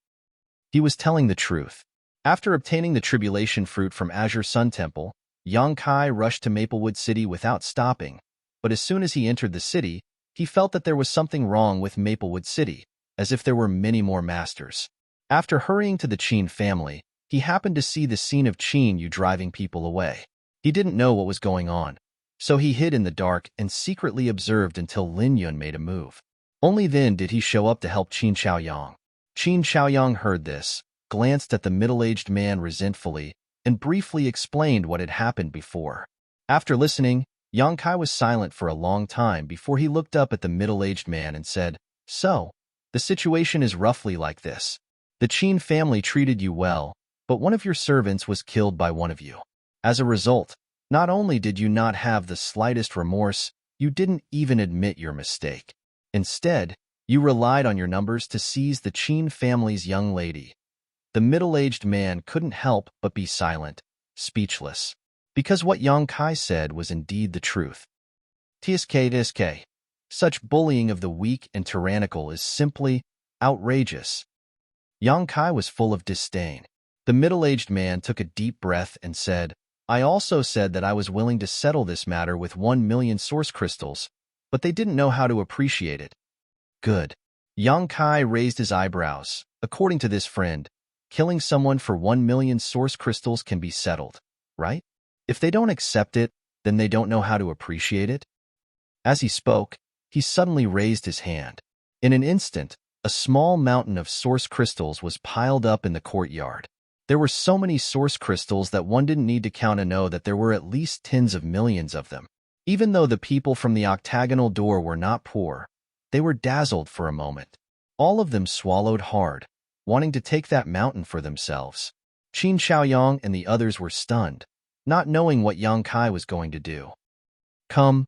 He was telling the truth. After obtaining the Tribulation Fruit from Azure Sun Temple, Yang Kai rushed to Maplewood City without stopping, but as soon as he entered the city, he felt that there was something wrong with Maplewood City, as if there were many more masters. After hurrying to the Qin family, he happened to see the scene of Qin Yu driving people away. He didn't know what was going on, so he hid in the dark and secretly observed until Lin Yun made a move. Only then did he show up to help Qin Chaoyang. Qin Chaoyang heard this, glanced at the middle-aged man resentfully, and briefly explained what had happened before. After listening, Yang Kai was silent for a long time before he looked up at the middle-aged man and said, "So, the situation is roughly like this. The Qin family treated you well, but one of your servants was killed by one of you. As a result, not only did you not have the slightest remorse, you didn't even admit your mistake. Instead, you relied on your numbers to seize the Qin family's young lady." The middle-aged man couldn't help but be silent, speechless, because what Yang Kai said was indeed the truth. TSK. Such bullying of the weak and tyrannical is simply outrageous. Yang Kai was full of disdain. The middle-aged man took a deep breath and said, "I also said that I was willing to settle this matter with 1,000,000 source crystals, but they didn't know how to appreciate it." Good. Yang Kai raised his eyebrows. According to this friend, killing someone for 1,000,000 source crystals can be settled, right? If they don't accept it, then they don't know how to appreciate it. As he spoke, he suddenly raised his hand. In an instant, a small mountain of source crystals was piled up in the courtyard. There were so many source crystals that one didn't need to count to know that there were at least tens of millions of them. Even though the people from the octagonal door were not poor, they were dazzled for a moment. All of them swallowed hard, wanting to take that mountain for themselves. Qin Chaoyang and the others were stunned, not knowing what Yang Kai was going to do. Come.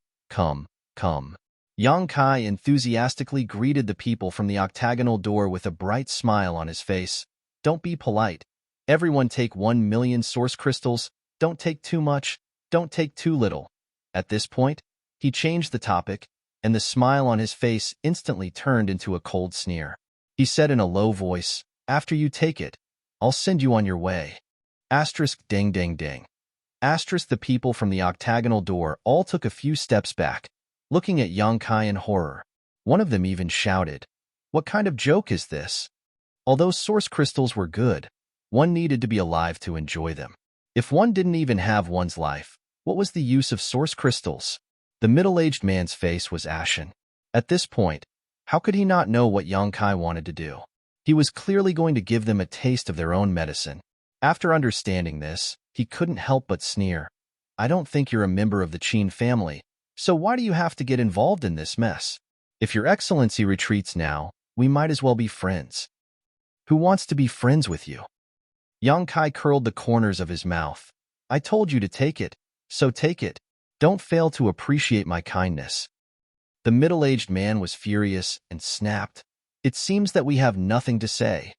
Yang Kai enthusiastically greeted the people from the octagonal door with a bright smile on his face. "Don't be polite. Everyone take 1,000,000 source crystals. Don't take too much. Don't take too little." At this point, he changed the topic, and the smile on his face instantly turned into a cold sneer. He said in a low voice, "After you take it, I'll send you on your way." Ding ding ding. The people from the octagonal door all took a few steps back, looking at Yang Kai in horror. One of them even shouted, "What kind of joke is this?" Although source crystals were good, one needed to be alive to enjoy them. If one didn't even have one's life, what was the use of source crystals? The middle-aged man's face was ashen. At this point, how could he not know what Yang Kai wanted to do? He was clearly going to give them a taste of their own medicine. After understanding this, he couldn't help but sneer. "I don't think you're a member of the Qin family, so why do you have to get involved in this mess? If your excellency retreats now, we might as well be friends." "Who wants to be friends with you?" Yang Kai curled the corners of his mouth. "I told you to take it, so take it. Don't fail to appreciate my kindness." The middle-aged man was furious and snapped, "It seems that we have nothing to say."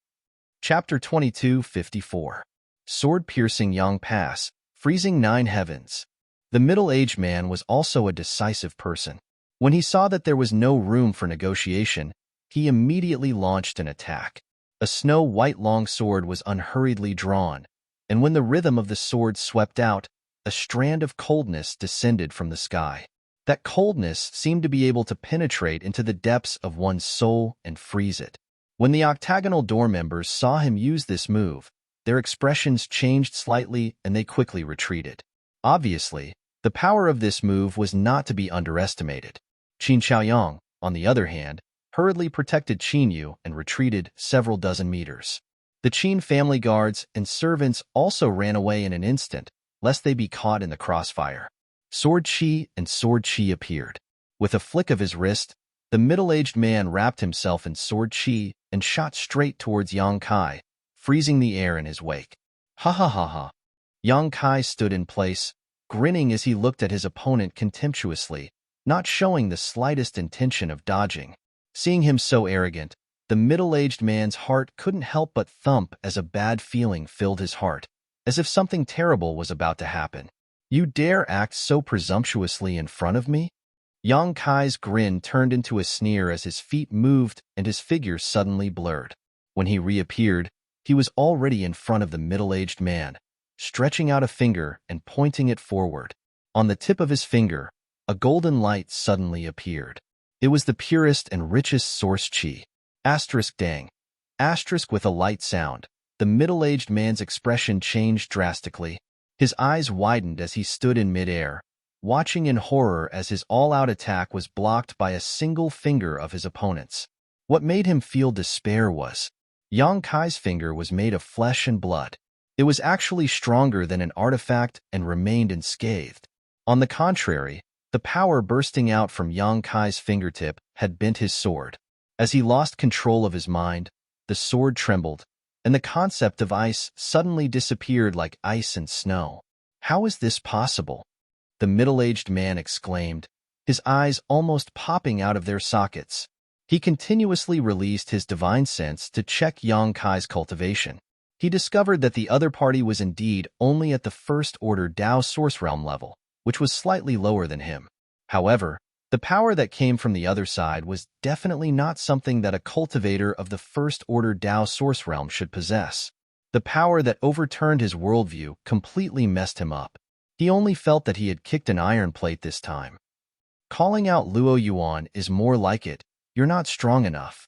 Chapter 22:54. Sword-piercing Yang Pass, freezing 9 heavens. The middle-aged man was also a decisive person. When he saw that there was no room for negotiation, he immediately launched an attack. A snow-white long sword was unhurriedly drawn, and when the rhythm of the sword swept out, a strand of coldness descended from the sky. That coldness seemed to be able to penetrate into the depths of one's soul and freeze it. When the octagonal door members saw him use this move, their expressions changed slightly and they quickly retreated. Obviously, the power of this move was not to be underestimated. Qin Xiaoyang, on the other hand, hurriedly protected Qin Yu and retreated several dozen meters. The Qin family guards and servants also ran away in an instant, lest they be caught in the crossfire. Sword Qi and Sword Qi appeared. With a flick of his wrist, the middle-aged man wrapped himself in Sword Qi and shot straight towards Yang Kai, freezing the air in his wake. Ha ha ha ha. Yang Kai stood in place, grinning as he looked at his opponent contemptuously, not showing the slightest intention of dodging. Seeing him so arrogant, the middle-aged man's heart couldn't help but thump as a bad feeling filled his heart, as if something terrible was about to happen. You dare act so presumptuously in front of me? Yang Kai's grin turned into a sneer as his feet moved and his figure suddenly blurred. When he reappeared, he was already in front of the middle-aged man, stretching out a finger and pointing it forward. On the tip of his finger, a golden light suddenly appeared. It was the purest and richest source qi. Asterisk dang. Asterisk with a light sound. The middle-aged man's expression changed drastically. His eyes widened as he stood in midair, watching in horror as his all-out attack was blocked by a single finger of his opponent's. What made him feel despair was, Yang Kai's finger was made of flesh and blood. It was actually stronger than an artifact and remained unscathed. On the contrary, the power bursting out from Yang Kai's fingertip had bent his sword. As he lost control of his mind, the sword trembled, and the concept of ice suddenly disappeared like ice and snow. How is this possible? The middle-aged man exclaimed, his eyes almost popping out of their sockets. He continuously released his divine sense to check Yang Kai's cultivation. He discovered that the other party was indeed only at the first-order Dao Source Realm level, which was slightly lower than him. However, the power that came from the other side was definitely not something that a cultivator of the first-order Dao Source Realm should possess. The power that overturned his worldview completely messed him up. He only felt that he had kicked an iron plate this time. Calling out Luo Yuan is more like it. You're not strong enough.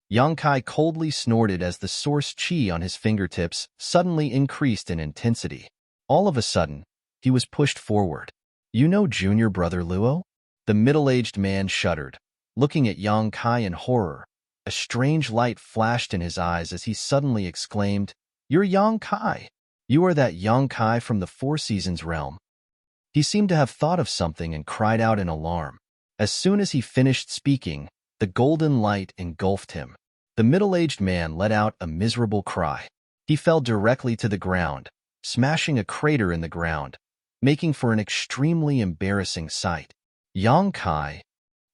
Yang Kai coldly snorted as the source qi on his fingertips suddenly increased in intensity. All of a sudden, he was pushed forward. You know junior brother Luo? The middle-aged man shuddered, looking at Yang Kai in horror. A strange light flashed in his eyes as he suddenly exclaimed, You're Yang Kai! You are that Yang Kai from the Four Seasons realm. He seemed to have thought of something and cried out in alarm. As soon as he finished speaking, the golden light engulfed him. The middle-aged man let out a miserable cry. He fell directly to the ground, smashing a crater in the ground, making for an extremely embarrassing sight. Yang Kai?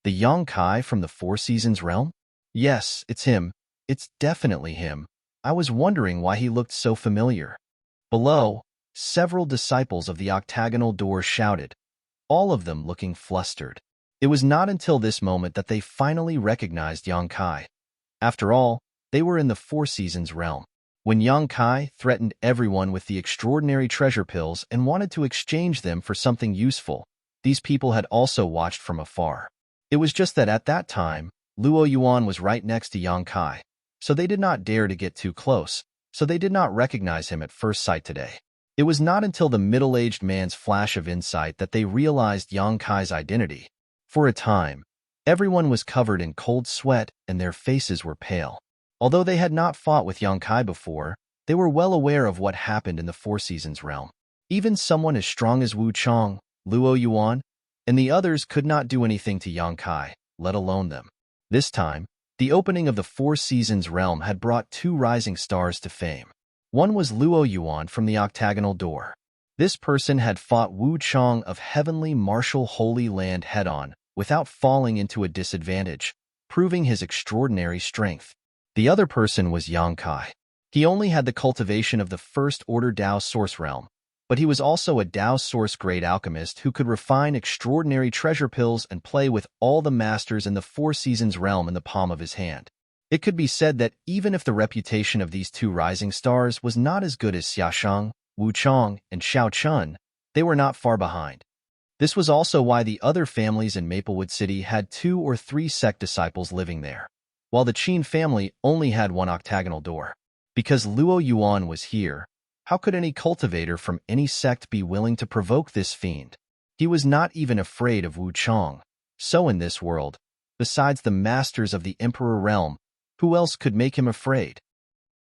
The Yang Kai from the Four Seasons realm? Yes, it's him. It's definitely him. I was wondering why he looked so familiar. Below, several disciples of the octagonal door shouted, all of them looking flustered. It was not until this moment that they finally recognized Yang Kai. After all, they were in the Four Seasons realm. When Yang Kai threatened everyone with the extraordinary treasure pills and wanted to exchange them for something useful, these people had also watched from afar. It was just that at that time, Luo Yuan was right next to Yang Kai, so they did not dare to get too close, so they did not recognize him at first sight today. It was not until the middle-aged man's flash of insight that they realized Yang Kai's identity. For a time, everyone was covered in cold sweat and their faces were pale. Although they had not fought with Yang Kai before, they were well aware of what happened in the Four Seasons realm. Even someone as strong as Wu Chong, Luo Yuan, and the others could not do anything to Yang Kai, let alone them. This time, the opening of the Four Seasons realm had brought two rising stars to fame. One was Luo Yuan from the octagonal door. This person had fought Wu Chong of Heavenly Martial Holy Land head-on, without falling into a disadvantage, proving his extraordinary strength. The other person was Yang Kai. He only had the cultivation of the first-order Dao Source realm, but he was also a Dao Source grade alchemist who could refine extraordinary treasure pills and play with all the masters in the Four Seasons realm in the palm of his hand. It could be said that even if the reputation of these two rising stars was not as good as Xiaoshang, Wu Chong, and Xiao Chun, they were not far behind. This was also why the other families in Maplewood City had 2 or 3 sect disciples living there, while the Qin family only had one octagonal door. Because Luo Yuan was here, how could any cultivator from any sect be willing to provoke this fiend? He was not even afraid of Wu Chong. So in this world, besides the masters of the Emperor realm, who else could make him afraid?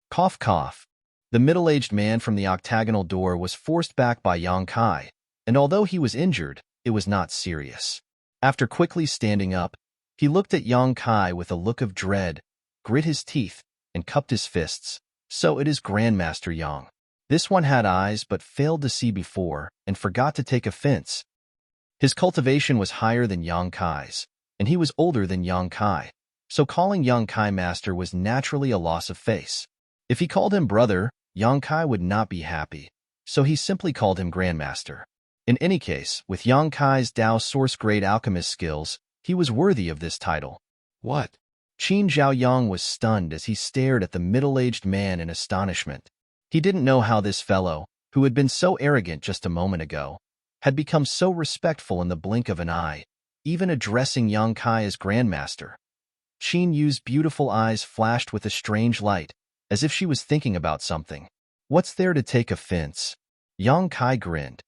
Cough cough. The middle-aged man from the octagonal door was forced back by Yang Kai, and although he was injured, it was not serious. After quickly standing up, he looked at Yang Kai with a look of dread, grit his teeth, and cupped his fists. So it is Grandmaster Yang. This one had eyes but failed to see before and forgot to take offense. His cultivation was higher than Yang Kai's, and he was older than Yang Kai, so calling Yang Kai master was naturally a loss of face. If he called him brother, Yang Kai would not be happy, so he simply called him Grandmaster. In any case, with Yang Kai's Dao source-grade alchemist skills, he was worthy of this title. What? Qin Zhaoyang was stunned as he stared at the middle-aged man in astonishment. He didn't know how this fellow, who had been so arrogant just a moment ago, had become so respectful in the blink of an eye, even addressing Yang Kai as Grandmaster. Qin Yu's beautiful eyes flashed with a strange light, as if she was thinking about something. What's there to take offense? Yang Kai grinned.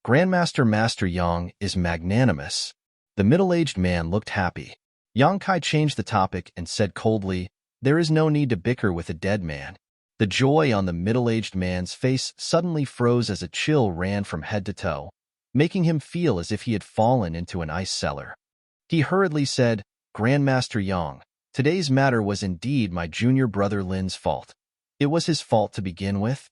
Grandmaster Master Yang is magnanimous. The middle-aged man looked happy. Yang Kai changed the topic and said coldly, "There is no need to bicker with a dead man." The joy on the middle-aged man's face suddenly froze as a chill ran from head to toe, making him feel as if he had fallen into an ice cellar. He hurriedly said, "Grandmaster Yang, today's matter was indeed my junior brother Lin's fault. It was his fault to begin with."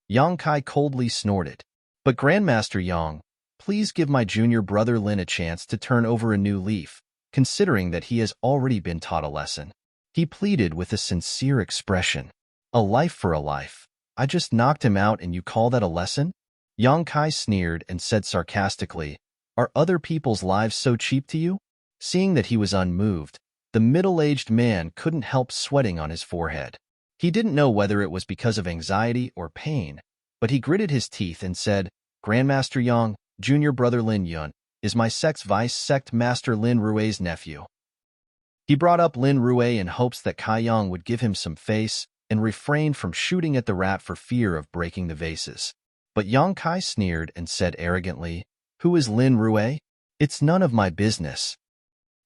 Yang Kai coldly snorted. "But Grandmaster Yang, please give my junior brother Lin a chance to turn over a new leaf, considering that he has already been taught a lesson." He pleaded with a sincere expression. "A life for a life. I just knocked him out and you call that a lesson?" Yang Kai sneered and said sarcastically, "Are other people's lives so cheap to you?" Seeing that he was unmoved, the middle-aged man couldn't help sweating on his forehead. He didn't know whether it was because of anxiety or pain, but he gritted his teeth and said, "Grandmaster Yang, junior brother Lin Yun, is my sect's vice-sect master Lin Rue's nephew." He brought up Lin Rue in hopes that Kai Yang would give him some face and refrained from shooting at the rat for fear of breaking the vases. But Yang Kai sneered and said arrogantly, "Who is Lin Rue? It's none of my business."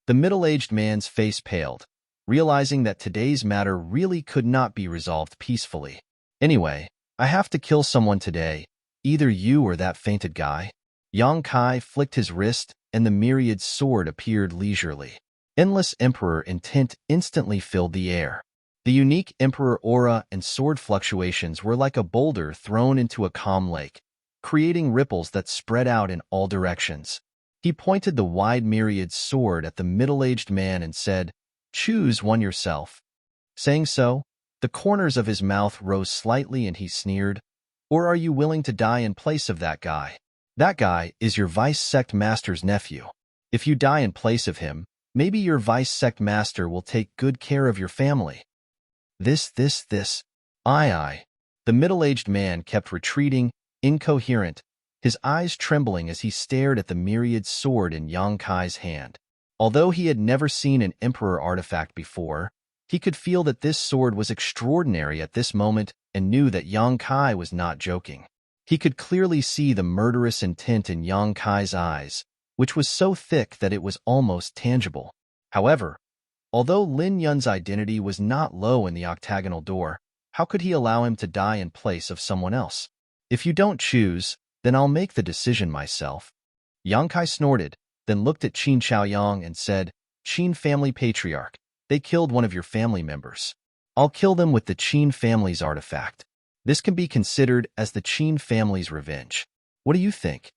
The middle-aged man's face paled, realizing that today's matter really could not be resolved peacefully. "Anyway, I have to kill someone today, either you or that fainted guy." Yang Kai flicked his wrist and the myriad sword appeared leisurely. Endless Emperor intent instantly filled the air. The unique Emperor aura and sword fluctuations were like a boulder thrown into a calm lake, creating ripples that spread out in all directions. He pointed the wide myriad sword at the middle-aged man and said, "Choose one yourself." Saying so, the corners of his mouth rose slightly and he sneered, "Or are you willing to die in place of that guy? That guy is your vice-sect master's nephew. If you die in place of him, maybe your vice-sect master will take good care of your family." This. I. The middle-aged man kept retreating, incoherent, his eyes trembling as he stared at the myriad sword in Yang Kai's hand. Although he had never seen an emperor artifact before, he could feel that this sword was extraordinary at this moment and knew that Yang Kai was not joking. He could clearly see the murderous intent in Yang Kai's eyes, which was so thick that it was almost tangible. However, although Lin Yun's identity was not low in the octagonal door, how could he allow him to die in place of someone else? "If you don't choose, then I'll make the decision myself." Yang Kai snorted, then looked at Qin Zhaoyang and said, "Qin family patriarch, they killed one of your family members. I'll kill them with the Qin family's artifact. This can be considered as the Qin family's revenge. What do you think?"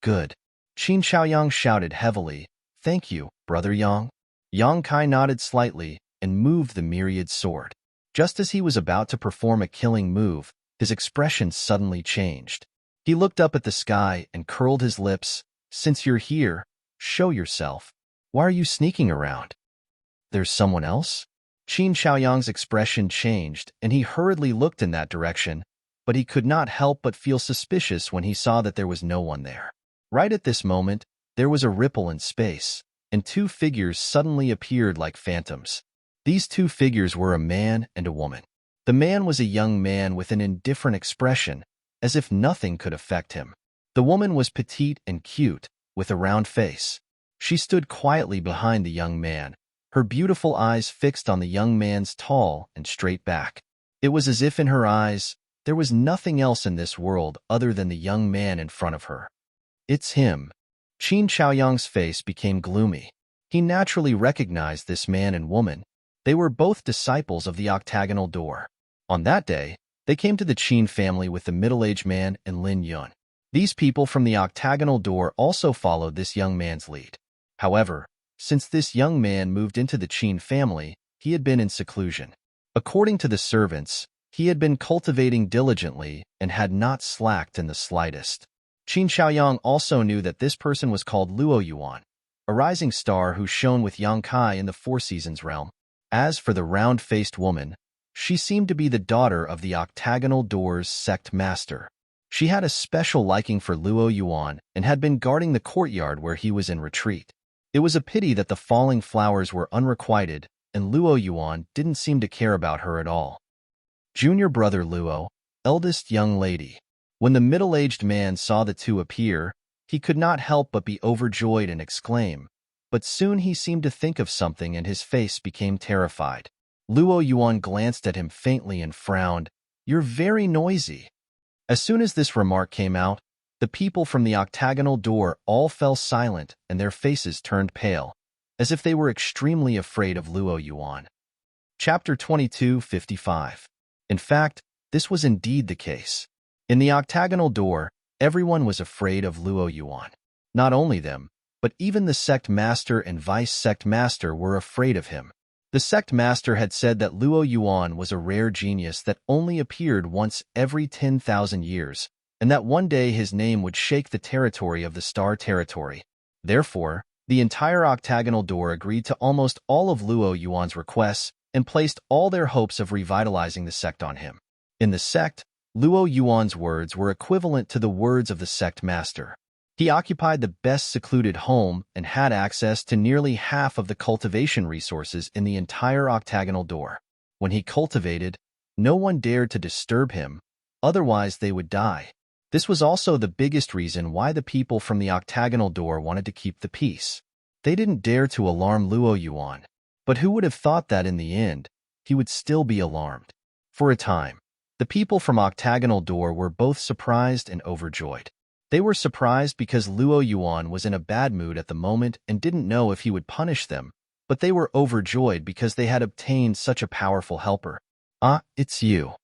"Good." Qin Zhaoyang shouted heavily, "Thank you, brother Yang." Yang Kai nodded slightly and moved the myriad sword. Just as he was about to perform a killing move, his expression suddenly changed. He looked up at the sky and curled his lips. "Since you're here, show yourself. Why are you sneaking around?" "There's someone else?" Qin Zhaoyang's expression changed, and he hurriedly looked in that direction, but he could not help but feel suspicious when he saw that there was no one there. Right at this moment, there was a ripple in space, and two figures suddenly appeared like phantoms. These two figures were a man and a woman. The man was a young man with an indifferent expression, as if nothing could affect him. The woman was petite and cute, with a round face. She stood quietly behind the young man, her beautiful eyes fixed on the young man's tall and straight back. It was as if in her eyes, there was nothing else in this world other than the young man in front of her. It's him. Qin Chaoyang's face became gloomy. He naturally recognized this man and woman. They were both disciples of the octagonal door. On that day, they came to the Qin family with the middle-aged man and Lin Yun. These people from the octagonal door also followed this young man's lead. However, since this young man moved into the Qin family, he had been in seclusion. According to the servants, he had been cultivating diligently and had not slacked in the slightest. Qin Xiaoyang also knew that this person was called Luo Yuan, a rising star who shone with Yang Kai in the Four Seasons realm. As for the round-faced woman, she seemed to be the daughter of the octagonal door's sect master. She had a special liking for Luo Yuan and had been guarding the courtyard where he was in retreat. It was a pity that the falling flowers were unrequited, and Luo Yuan didn't seem to care about her at all. Junior brother Luo, eldest young lady. When the middle-aged man saw the two appear, he could not help but be overjoyed and exclaim, but soon he seemed to think of something and his face became terrified. Luo Yuan glanced at him faintly and frowned. "You're very noisy." As soon as this remark came out, the people from the octagonal door all fell silent and their faces turned pale, as if they were extremely afraid of Luo Yuan. Chapter 22:55. In fact, this was indeed the case. In the octagonal door, everyone was afraid of Luo Yuan. Not only them, but even the sect master and vice-sect master were afraid of him. The sect master had said that Luo Yuan was a rare genius that only appeared once every 10,000 years, and that one day his name would shake the territory of the Star Territory. Therefore, the entire octagonal door agreed to almost all of Luo Yuan's requests and placed all their hopes of revitalizing the sect on him. In the sect, Luo Yuan's words were equivalent to the words of the sect master. He occupied the best secluded home and had access to nearly half of the cultivation resources in the entire octagonal door. When he cultivated, no one dared to disturb him, otherwise they would die. This was also the biggest reason why the people from the octagonal door wanted to keep the peace. They didn't dare to alarm Luo Yuan, but who would have thought that in the end, he would still be alarmed? For a time, the people from octagonal door were both surprised and overjoyed. They were surprised because Luo Yuan was in a bad mood at the moment and didn't know if he would punish them, but they were overjoyed because they had obtained such a powerful helper. "Ah, it's you."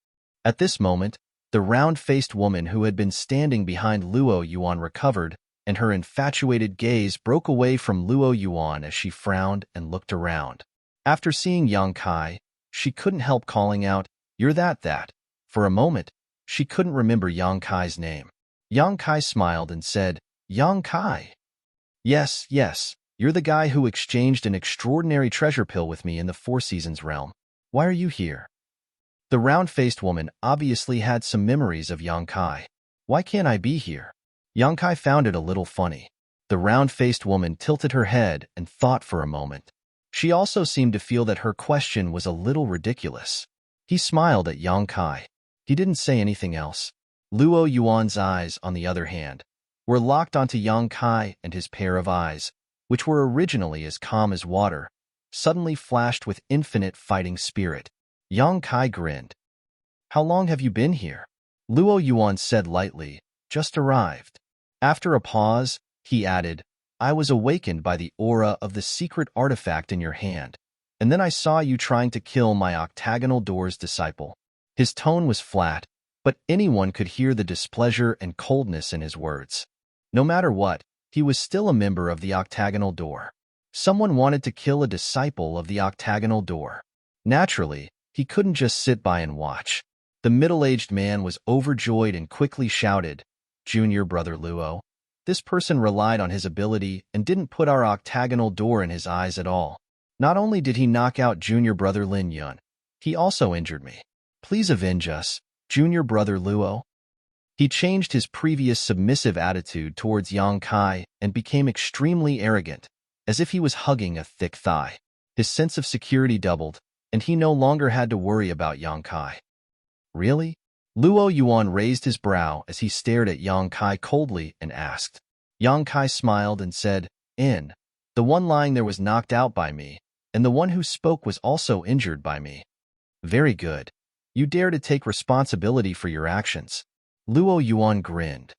At this moment, the round-faced woman who had been standing behind Luo Yuan recovered, and her infatuated gaze broke away from Luo Yuan as she frowned and looked around. After seeing Yang Kai, she couldn't help calling out, "You're that." For a moment, she couldn't remember Yang Kai's name. Yang Kai smiled and said, "Yang Kai." Yes, you're the guy who exchanged an extraordinary treasure pill with me in the Four Seasons realm. Why are you here?" The round-faced woman obviously had some memories of Yang Kai. "Why can't I be here?" Yang Kai found it a little funny. The round-faced woman tilted her head and thought for a moment. She also seemed to feel that her question was a little ridiculous. He smiled at Yang Kai. He didn't say anything else. Luo Yuan's eyes, on the other hand, were locked onto Yang Kai, and his pair of eyes, which were originally as calm as water, suddenly flashed with infinite fighting spirit. Yang Kai grinned. "How long have you been here?" Luo Yuan said lightly, "Just arrived." After a pause, he added, "I was awakened by the aura of the secret artifact in your hand, and then I saw you trying to kill my octagonal door's disciple." His tone was flat, but anyone could hear the displeasure and coldness in his words. No matter what, he was still a member of the octagonal door. Someone wanted to kill a disciple of the octagonal door. Naturally, he couldn't just sit by and watch. The middle-aged man was overjoyed and quickly shouted, "Junior brother Luo, this person relied on his ability and didn't put our octagonal door in his eyes at all. Not only did he knock out junior brother Lin Yun, he also injured me. Please avenge us, junior brother Luo. He changed his previous submissive attitude towards Yang Kai and became extremely arrogant, as if he was hugging a thick thigh. His sense of security doubled, and he no longer had to worry about Yang Kai. Really? Luo Yuan raised his brow as he stared at Yang Kai coldly and asked. Yang Kai smiled and said, the one lying there was knocked out by me, and the one who spoke was also injured by me. Very good. You dare to take responsibility for your actions. Luo Yuan grinned.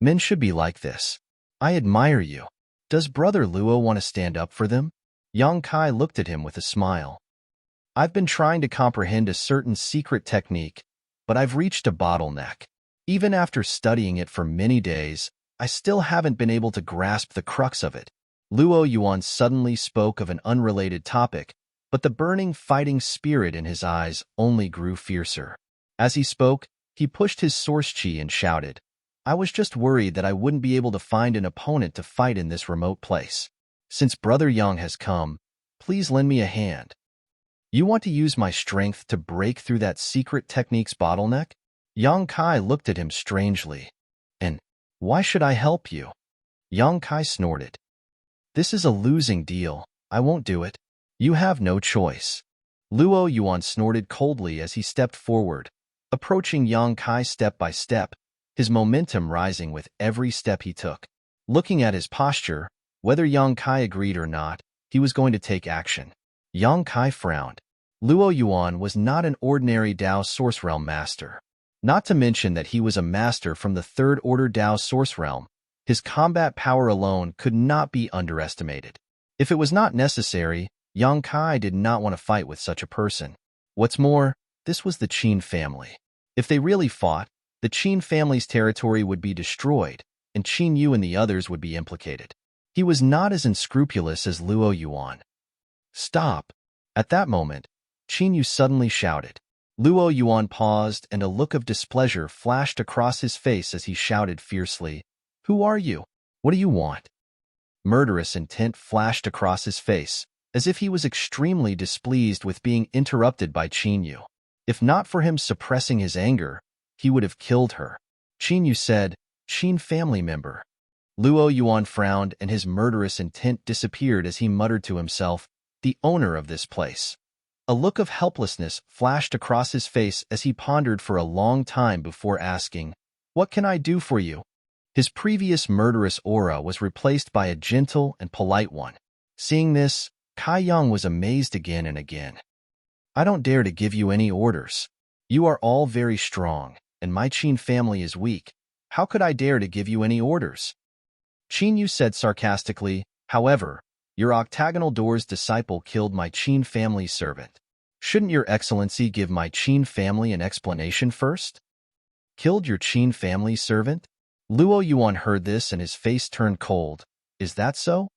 Men should be like this. I admire you. Does brother Luo want to stand up for them? Yang Kai looked at him with a smile. I've been trying to comprehend a certain secret technique, but I've reached a bottleneck. Even after studying it for many days, I still haven't been able to grasp the crux of it. Luo Yuan suddenly spoke of an unrelated topic, but the burning fighting spirit in his eyes only grew fiercer. As he spoke, he pushed his source chi and shouted, I was just worried that I wouldn't be able to find an opponent to fight in this remote place. Since Brother Yang has come, please lend me a hand. You want to use my strength to break through that secret technique's bottleneck? Yang Kai looked at him strangely. And why should I help you? Yang Kai snorted. This is a losing deal. I won't do it. You have no choice. Luo Yuan snorted coldly as he stepped forward, approaching Yang Kai step by step, his momentum rising with every step he took. Looking at his posture, whether Yang Kai agreed or not, he was going to take action. Yang Kai frowned. Luo Yuan was not an ordinary Dao Source Realm master. Not to mention that he was a master from the Third Order Dao Source Realm. His combat power alone could not be underestimated. If it was not necessary, Yang Kai did not want to fight with such a person. What's more, this was the Qin family. If they really fought, the Qin family's territory would be destroyed, and Qin Yu and the others would be implicated. He was not as unscrupulous as Luo Yuan. Stop! At that moment, Qin Yu suddenly shouted. Luo Yuan paused, and a look of displeasure flashed across his face as he shouted fiercely, Who are you? What do you want? Murderous intent flashed across his face, as if he was extremely displeased with being interrupted by Qin Yu. If not for him suppressing his anger, he would have killed her. Qin Yu said, Qin family member. Luo Yuan frowned, and his murderous intent disappeared as he muttered to himself, the owner of this place. A look of helplessness flashed across his face as he pondered for a long time before asking, What can I do for you? His previous murderous aura was replaced by a gentle and polite one. Seeing this, Kai Yang was amazed again and again. I don't dare to give you any orders. You are all very strong, and my Qin family is weak. How could I dare to give you any orders? Qin Yu said sarcastically, However, your octagonal door's disciple killed my Qin family's servant. Shouldn't your excellency give my Qin family an explanation first? Killed your Qin family's servant? Luo Yuan heard this and his face turned cold. Is that so?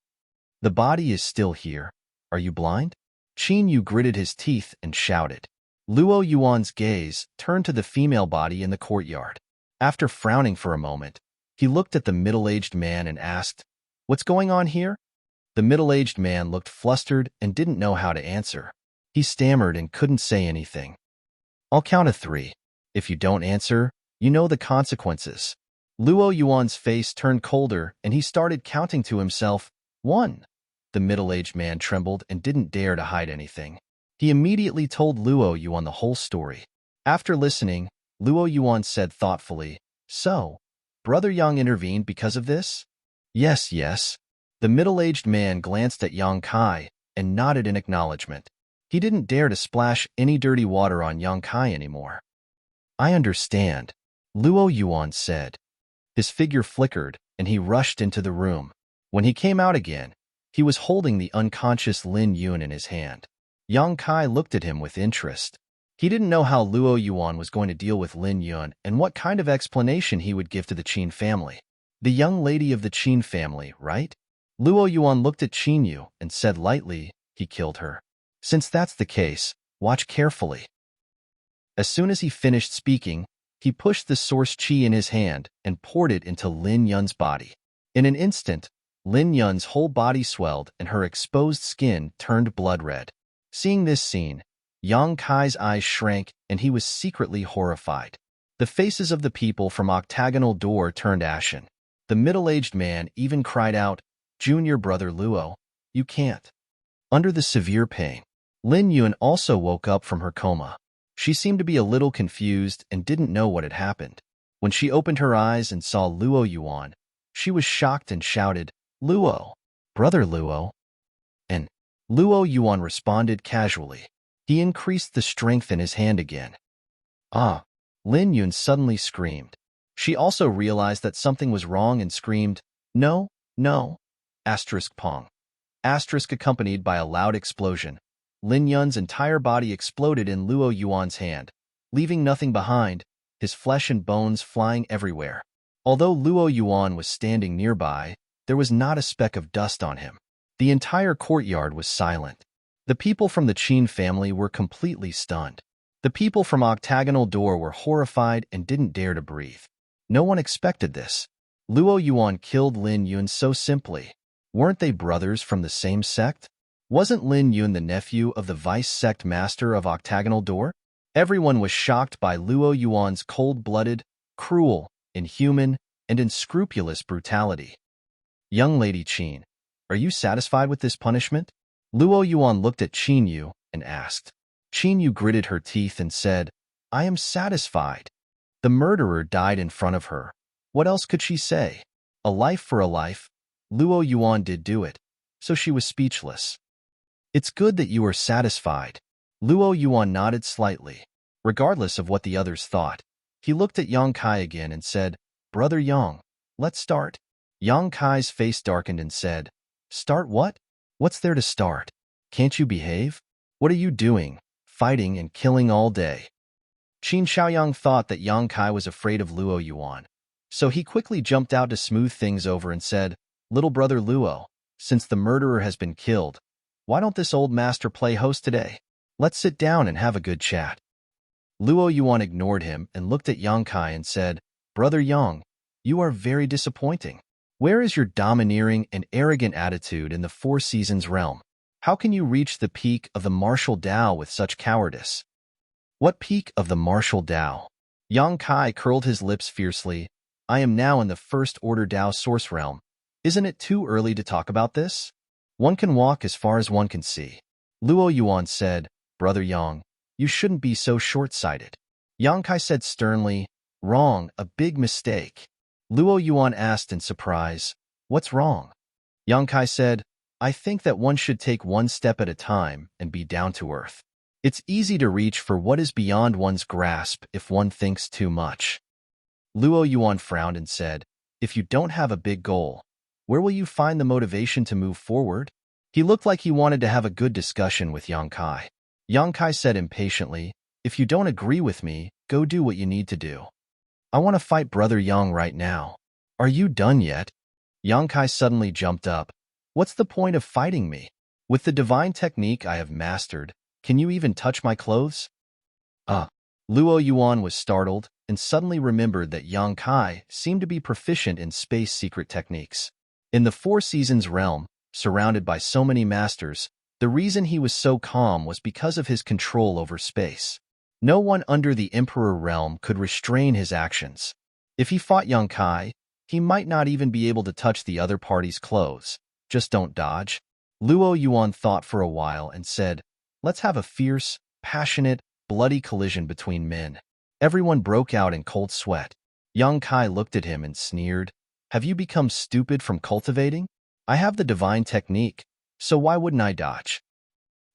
The body is still here. Are you blind? Qin Yu gritted his teeth and shouted. Luo Yuan's gaze turned to the female body in the courtyard. After frowning for a moment, he looked at the middle-aged man and asked, What's going on here? The middle-aged man looked flustered and didn't know how to answer. He stammered and couldn't say anything. I'll count to 3. If you don't answer, you know the consequences. Luo Yuan's face turned colder and he started counting to himself, 1. The middle-aged man trembled and didn't dare to hide anything. He immediately told Luo Yuan the whole story. After listening, Luo Yuan said thoughtfully, So, Brother Yang intervened because of this? Yes. The middle-aged man glanced at Yang Kai and nodded in acknowledgement. He didn't dare to splash any dirty water on Yang Kai anymore. I understand, Luo Yuan said. His figure flickered and he rushed into the room. When he came out again, he was holding the unconscious Lin Yun in his hand. Yang Kai looked at him with interest. He didn't know how Luo Yuan was going to deal with Lin Yun and what kind of explanation he would give to the Qin family. The young lady of the Qin family, right? Luo Yuan looked at Qin Yu and said lightly, He killed her. Since that's the case, watch carefully. As soon as he finished speaking, he pushed the source chi in his hand and poured it into Lin Yun's body. In an instant, Lin Yun's whole body swelled and her exposed skin turned blood red. Seeing this scene, Yang Kai's eyes shrank and he was secretly horrified. The faces of the people from octagonal door turned ashen. The middle-aged man even cried out, "Junior brother Luo, you can't." Under the severe pain, Lin Yun also woke up from her coma. She seemed to be a little confused and didn't know what had happened. When she opened her eyes and saw Luo Yuan, she was shocked and shouted, "Luo, brother Luo." And Luo Yuan responded casually. He increased the strength in his hand again. "Ah!" Lin Yun suddenly screamed. She also realized that something was wrong and screamed, "No, no!" Pong. Accompanied by a loud explosion. Lin Yun's entire body exploded in Luo Yuan's hand, leaving nothing behind, his flesh and bones flying everywhere. Although Luo Yuan was standing nearby, there was not a speck of dust on him. The entire courtyard was silent. The people from the Qin family were completely stunned. The people from Octagonal Door were horrified and didn't dare to breathe. No one expected this. Luo Yuan killed Lin Yun so simply. Weren't they brothers from the same sect? Wasn't Lin Yun the nephew of the vice sect master of Octagonal Door? Everyone was shocked by Luo Yuan's cold-blooded, cruel, inhuman, and unscrupulous brutality. "Young Lady Qin, are you satisfied with this punishment?" Luo Yuan looked at Qin Yu and asked. Qin Yu gritted her teeth and said, "I am satisfied." The murderer died in front of her. What else could she say? A life for a life. Luo Yuan did do it, so she was speechless. "It's good that you are satisfied." Luo Yuan nodded slightly. Regardless of what the others thought, he looked at Yang Kai again and said, "Brother Yang, let's start." Yang Kai's face darkened and said, "Start what? What's there to start? Can't you behave? What are you doing, fighting and killing all day?" Qin Shaoyang thought that Yang Kai was afraid of Luo Yuan, so he quickly jumped out to smooth things over and said, "Little brother Luo, since the murderer has been killed, why don't this old master play host today? Let's sit down and have a good chat." Luo Yuan ignored him and looked at Yang Kai and said, "Brother Yang, you are very disappointing. Where is your domineering and arrogant attitude in the Four Seasons realm? How can you reach the peak of the martial Tao with such cowardice?" "What peak of the martial Tao?" Yang Kai curled his lips fiercely. "I am now in the First Order Tao Source realm. Isn't it too early to talk about this? One can walk as far as one can see." Luo Yuan said, "Brother Yang, you shouldn't be so short-sighted." Yang Kai said sternly, "Wrong, a big mistake." Luo Yuan asked in surprise, "What's wrong?" Yang Kai said, "I think that one should take one step at a time and be down to earth. It's easy to reach for what is beyond one's grasp if one thinks too much." Luo Yuan frowned and said, "If you don't have a big goal, where will you find the motivation to move forward?" He looked like he wanted to have a good discussion with Yang Kai. Yang Kai said impatiently, "If you don't agree with me, go do what you need to do. I want to fight Brother Yang right now." "Are you done yet?" Yang Kai suddenly jumped up. "What's the point of fighting me? With the divine technique I have mastered, can you even touch my clothes?" Luo Yuan was startled and suddenly remembered that Yang Kai seemed to be proficient in space secret techniques. In the Four Seasons realm, surrounded by so many masters, the reason he was so calm was because of his control over space. No one under the Emperor realm could restrain his actions. If he fought Yang Kai, he might not even be able to touch the other party's clothes. Just don't dodge. Luo Yuan thought for a while and said, "Let's have a fierce, passionate, bloody collision between men." Everyone broke out in cold sweat. Yang Kai looked at him and sneered, "Have you become stupid from cultivating? I have the divine technique, so why wouldn't I dodge?"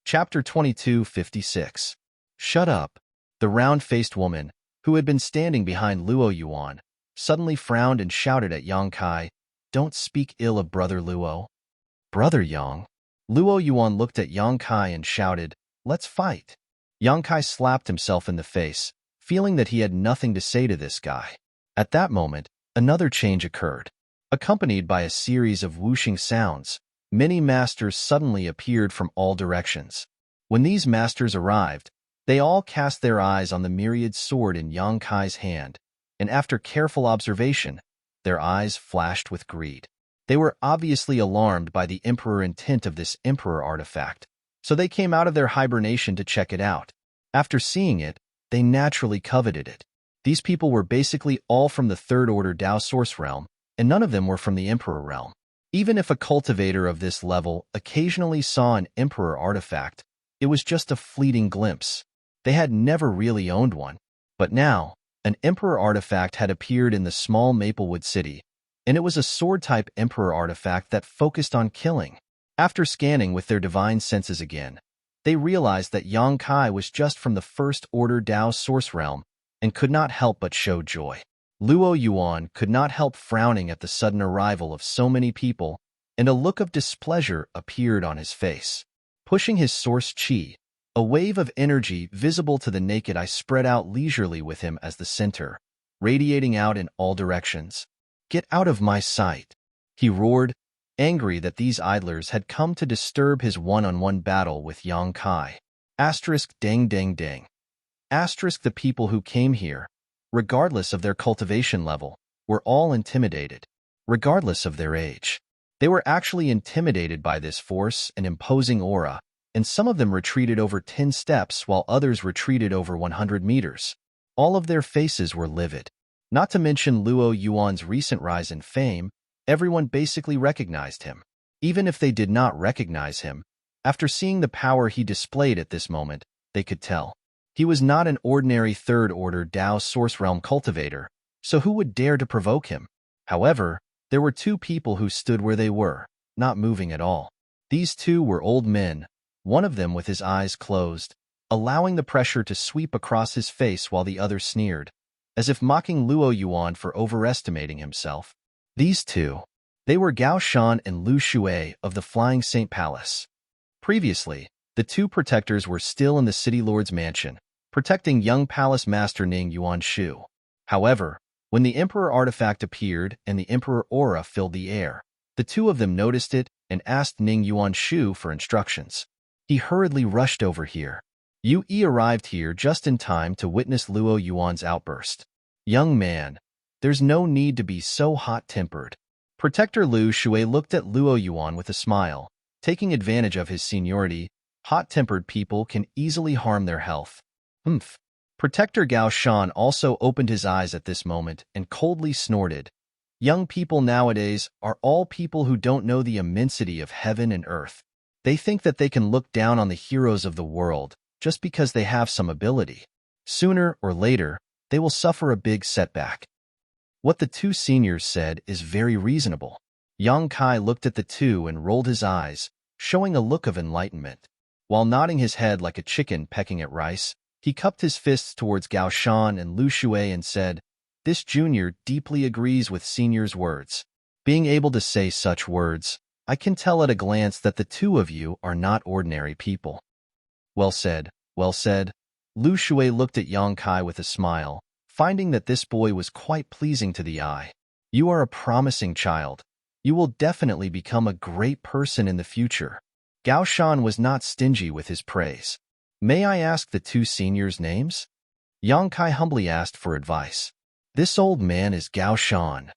Chapter 22:56. Shut up. The round-faced woman, who had been standing behind Luo Yuan, suddenly frowned and shouted at Yang Kai, "Don't speak ill of Brother Luo." "Brother Yang." Luo Yuan looked at Yang Kai and shouted, "Let's fight." Yang Kai slapped himself in the face, feeling that he had nothing to say to this guy. At that moment, another change occurred. Accompanied by a series of whooshing sounds, many masters suddenly appeared from all directions. When these masters arrived, they all cast their eyes on the myriad sword in Yang Kai's hand, and after careful observation, their eyes flashed with greed. They were obviously alarmed by the Emperor intent of this Emperor artifact, so they came out of their hibernation to check it out. After seeing it, they naturally coveted it. These people were basically all from the third-order Dao Source realm, and none of them were from the Emperor realm. Even if a cultivator of this level occasionally saw an Emperor artifact, it was just a fleeting glimpse. They had never really owned one. But now, an Emperor artifact had appeared in the small Maplewood city, and it was a sword-type Emperor artifact that focused on killing. After scanning with their divine senses again, they realized that Yang Kai was just from the first-order Dao Source realm and could not help but show joy. Luo Yuan could not help frowning at the sudden arrival of so many people, and a look of displeasure appeared on his face. Pushing his source chi, a wave of energy visible to the naked eye spread out leisurely with him as the center, radiating out in all directions. "Get out of my sight," he roared, angry that these idlers had come to disturb his one-on-one battle with Yang Kai. Dang dang dang. The people who came here, regardless of their cultivation level, were all intimidated, regardless of their age. They were actually intimidated by this force and imposing aura, and some of them retreated over 10 steps while others retreated over 100 meters. All of their faces were livid. Not to mention Luo Yuan's recent rise in fame, everyone basically recognized him. Even if they did not recognize him, after seeing the power he displayed at this moment, they could tell. He was not an ordinary third-order Dao Source Realm cultivator, so who would dare to provoke him? However, there were two people who stood where they were, not moving at all. These two were old men, one of them with his eyes closed, allowing the pressure to sweep across his face while the other sneered, as if mocking Luo Yuan for overestimating himself. These two. They were Gao Shan and Lu Shui of the Flying Saint Palace. Previously, the two protectors were still in the City Lord's mansion, protecting young Palace Master Ning Yuanshu. However, when the Emperor artifact appeared and the Emperor aura filled the air, the two of them noticed it and asked Ning Yuanshu for instructions. He hurriedly rushed over here. Yu Yi arrived here just in time to witness Luo Yuan's outburst. "Young man, there's no need to be so hot-tempered." Protector Lu Shui looked at Luo Yuan with a smile. Taking advantage of his seniority, hot-tempered people can easily harm their health. Protector Gao Shan also opened his eyes at this moment and coldly snorted. Young people nowadays are all people who don't know the immensity of heaven and earth. They think that they can look down on the heroes of the world just because they have some ability. Sooner or later, they will suffer a big setback. What the two seniors said is very reasonable. Yang Kai looked at the two and rolled his eyes, showing a look of enlightenment. While nodding his head like a chicken pecking at rice, he cupped his fists towards Gao Shan and Lu Shui and said, "This junior deeply agrees with senior's words." Being able to say such words, I can tell at a glance that the two of you are not ordinary people. Well said, well said. Lu Shui looked at Yang Kai with a smile, finding that this boy was quite pleasing to the eye. You are a promising child. You will definitely become a great person in the future. Gao Shan was not stingy with his praise. May I ask the two seniors' names? Yang Kai humbly asked for advice. This old man is Gao Shan.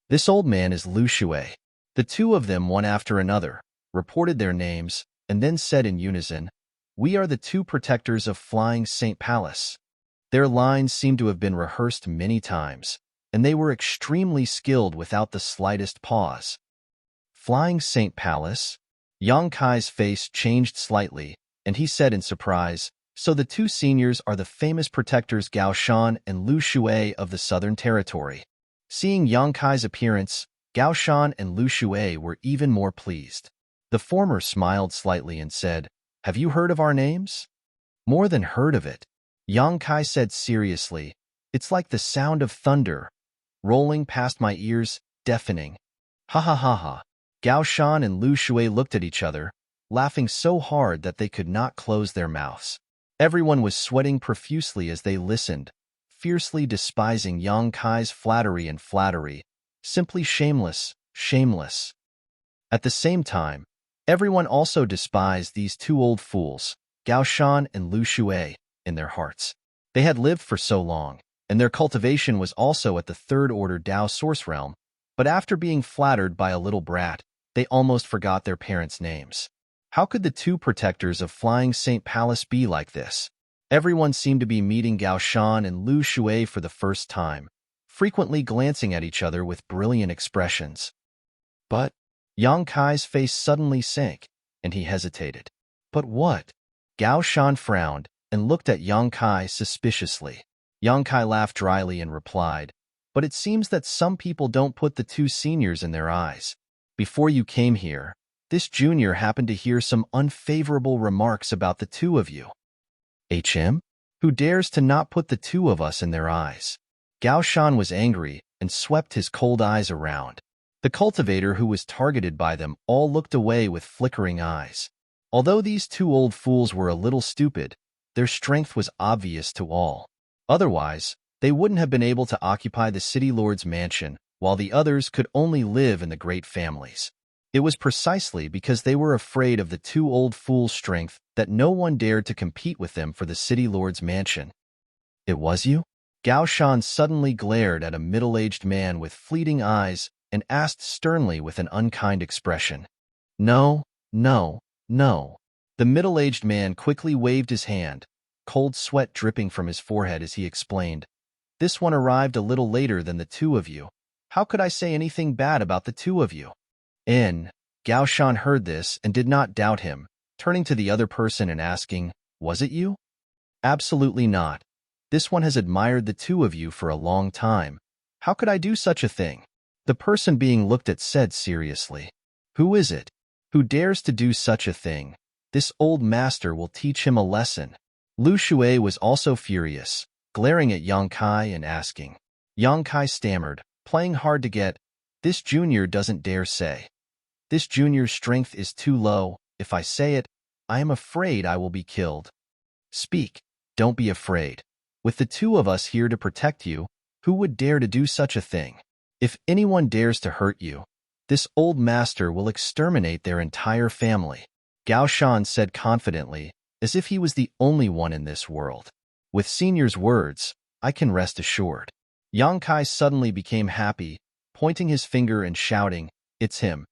This old man is Lu Shui. The two of them, one after another, reported their names, and then said in unison, "We are the two protectors of Flying Saint Palace." Their lines seemed to have been rehearsed many times, and they were extremely skilled without the slightest pause. Flying Saint Palace? Yang Kai's face changed slightly, and he said in surprise, "So the two seniors are the famous protectors Gao Shan and Lu Shui of the Southern Territory." Seeing Yang Kai's appearance, Gao Shan and Lu Shui were even more pleased. The former smiled slightly and said, "Have you heard of our names?" "More than heard of it," Yang Kai said seriously. "It's like the sound of thunder, rolling past my ears, deafening." Ha ha ha ha. Gao Shan and Lu Shui looked at each other, laughing so hard that they could not close their mouths. Everyone was sweating profusely as they listened, fiercely despising Yang Kai's flattery, simply shameless, shameless. At the same time, everyone also despised these two old fools, Gao Shan and Lu Shui, in their hearts. They had lived for so long, and their cultivation was also at the third-order Dao Source Realm, but after being flattered by a little brat, they almost forgot their parents' names. How could the two protectors of Flying Saint Palace be like this? Everyone seemed to be meeting Gao Shan and Lu Shui for the first time, frequently glancing at each other with brilliant expressions. But Yang Kai's face suddenly sank, and he hesitated. But what? Gao Shan frowned and looked at Yang Kai suspiciously. Yang Kai laughed dryly and replied, "But it seems that some people don't put the two seniors in their eyes. Before you came here, this junior happened to hear some unfavorable remarks about the two of you. HM? Who dares to not put the two of us in their eyes?" Gao Shan was angry and swept his cold eyes around. The cultivator who was targeted by them all looked away with flickering eyes. Although these two old fools were a little stupid, their strength was obvious to all. Otherwise, they wouldn't have been able to occupy the city lord's mansion, while the others could only live in the great families. It was precisely because they were afraid of the two old fools' strength that no one dared to compete with them for the city lord's mansion. "It was you?" Gao Shan suddenly glared at a middle-aged man with fleeting eyes and asked sternly with an unkind expression. "No, no, no." The middle-aged man quickly waved his hand, cold sweat dripping from his forehead as he explained, "This one arrived a little later than the two of you. How could I say anything bad about the two of you?" Gao Shan heard this and did not doubt him, turning to the other person and asking, "Was it you?" "Absolutely not. This one has admired the two of you for a long time. How could I do such a thing?" The person being looked at said seriously, "Who is it? Who dares to do such a thing? This old master will teach him a lesson." Lu Shui was also furious, glaring at Yang Kai and asking. Yang Kai stammered, playing hard to get, "This junior doesn't dare say. This junior's strength is too low. If I say it, I am afraid I will be killed." "Speak, don't be afraid. With the two of us here to protect you, who would dare to do such a thing? If anyone dares to hurt you, this old master will exterminate their entire family," Gao Shan said confidently, as if he was the only one in this world. "With senior's words, I can rest assured." Yang Kai suddenly became happy, pointing his finger and shouting, "It's him.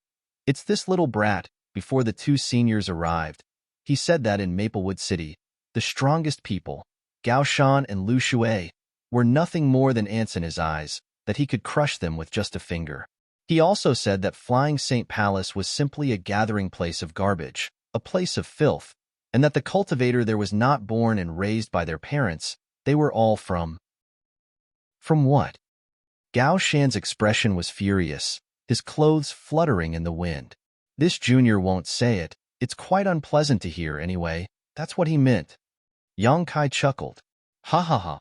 It's this little brat." Before the two seniors arrived, he said that in Maplewood City, the strongest people, Gao Shan and Lu Shui, were nothing more than ants in his eyes, that he could crush them with just a finger. He also said that Flying Saint Palace was simply a gathering place of garbage, a place of filth, and that the cultivator there was not born and raised by their parents. They were all from what? Gao Shan's expression was furious, his clothes fluttering in the wind. "This junior won't say it. It's quite unpleasant to hear anyway. That's what he meant." Yang Kai chuckled. "Ha ha ha."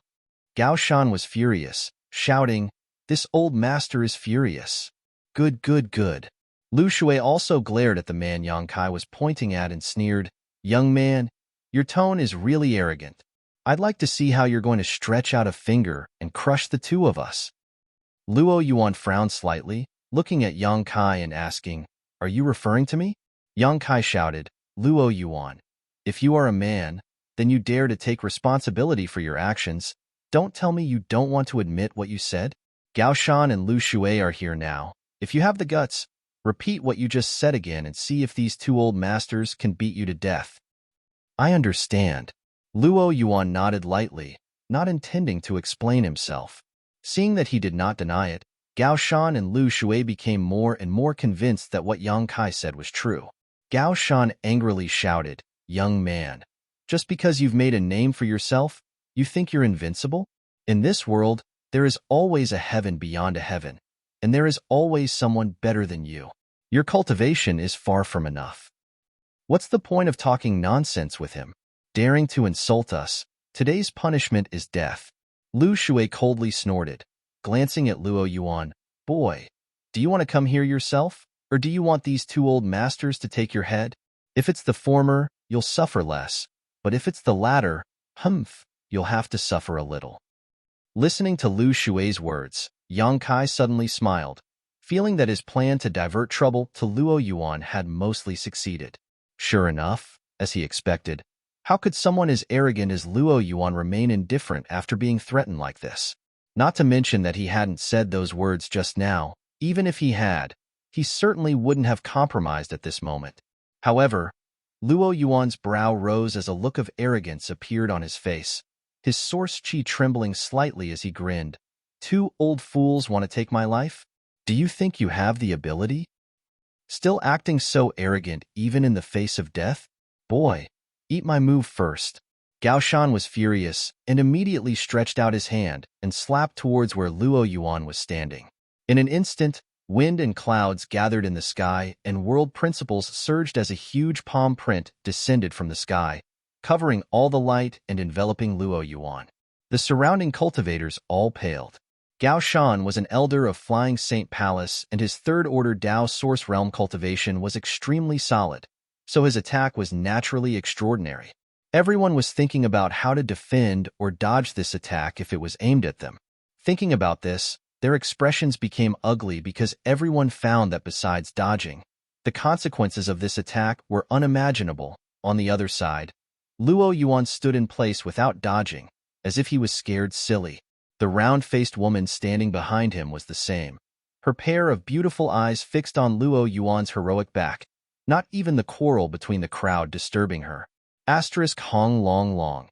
Gao Shan was furious, shouting, "This old master is furious. Good, good, good." Lu Shui also glared at the man Yang Kai was pointing at and sneered, "Young man, your tone is really arrogant. I'd like to see how you're going to stretch out a finger and crush the two of us." Luo Yuan frowned slightly, looking at Yang Kai and asking, "Are you referring to me?" Yang Kai shouted, "Luo Yuan, if you are a man, then you dare to take responsibility for your actions. Don't tell me you don't want to admit what you said. Gao Shan and Lu Shui are here now. If you have the guts, repeat what you just said again and see if these two old masters can beat you to death." "I understand." Luo Yuan nodded lightly, not intending to explain himself. Seeing that he did not deny it, Gao Shan and Lu Shui became more and more convinced that what Yang Kai said was true. Gao Shan angrily shouted, "Young man, just because you've made a name for yourself, you think you're invincible? In this world, there is always a heaven beyond a heaven, and there is always someone better than you. Your cultivation is far from enough. What's the point of talking nonsense with him? Daring to insult us, today's punishment is death." Lu Shui coldly snorted, glancing at Luo Yuan. "Boy, do you want to come here yourself, or do you want these two old masters to take your head? If it's the former, you'll suffer less, but if it's the latter, you'll have to suffer a little." Listening to Lu Shui's words, Yang Kai suddenly smiled, feeling that his plan to divert trouble to Luo Yuan had mostly succeeded. Sure enough, as he expected, how could someone as arrogant as Luo Yuan remain indifferent after being threatened like this? Not to mention that he hadn't said those words just now. Even if he had, he certainly wouldn't have compromised at this moment. However, Luo Yuan's brow rose as a look of arrogance appeared on his face, his source chi trembling slightly as he grinned. Two old fools want to take my life? Do you think you have the ability? Still acting so arrogant even in the face of death? Boy, eat my move first. Gao Shan was furious and immediately stretched out his hand and slapped towards where Luo Yuan was standing. In an instant, wind and clouds gathered in the sky and world principles surged as a huge palm print descended from the sky, covering all the light and enveloping Luo Yuan. The surrounding cultivators all paled. Gao Shan was an elder of Flying Saint Palace, and his third-order Dao Source Realm cultivation was extremely solid, so his attack was naturally extraordinary. Everyone was thinking about how to defend or dodge this attack if it was aimed at them. Thinking about this, their expressions became ugly because everyone found that besides dodging, the consequences of this attack were unimaginable. On the other side, Luo Yuan stood in place without dodging, as if he was scared silly. The round-faced woman standing behind him was the same, her pair of beautiful eyes fixed on Luo Yuan's heroic back, not even the quarrel between the crowd disturbing her. Hong Long Long.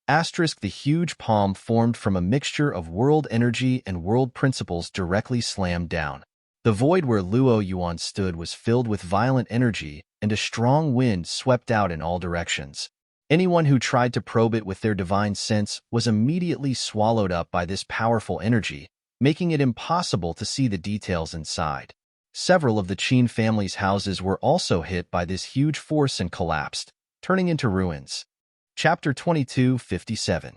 The huge palm formed from a mixture of world energy and world principles directly slammed down. The void where Luo Yuan stood was filled with violent energy, and a strong wind swept out in all directions. Anyone who tried to probe it with their divine sense was immediately swallowed up by this powerful energy, making it impossible to see the details inside. Several of the Qin family's houses were also hit by this huge force and collapsed, turning into ruins. Chapter 22:57.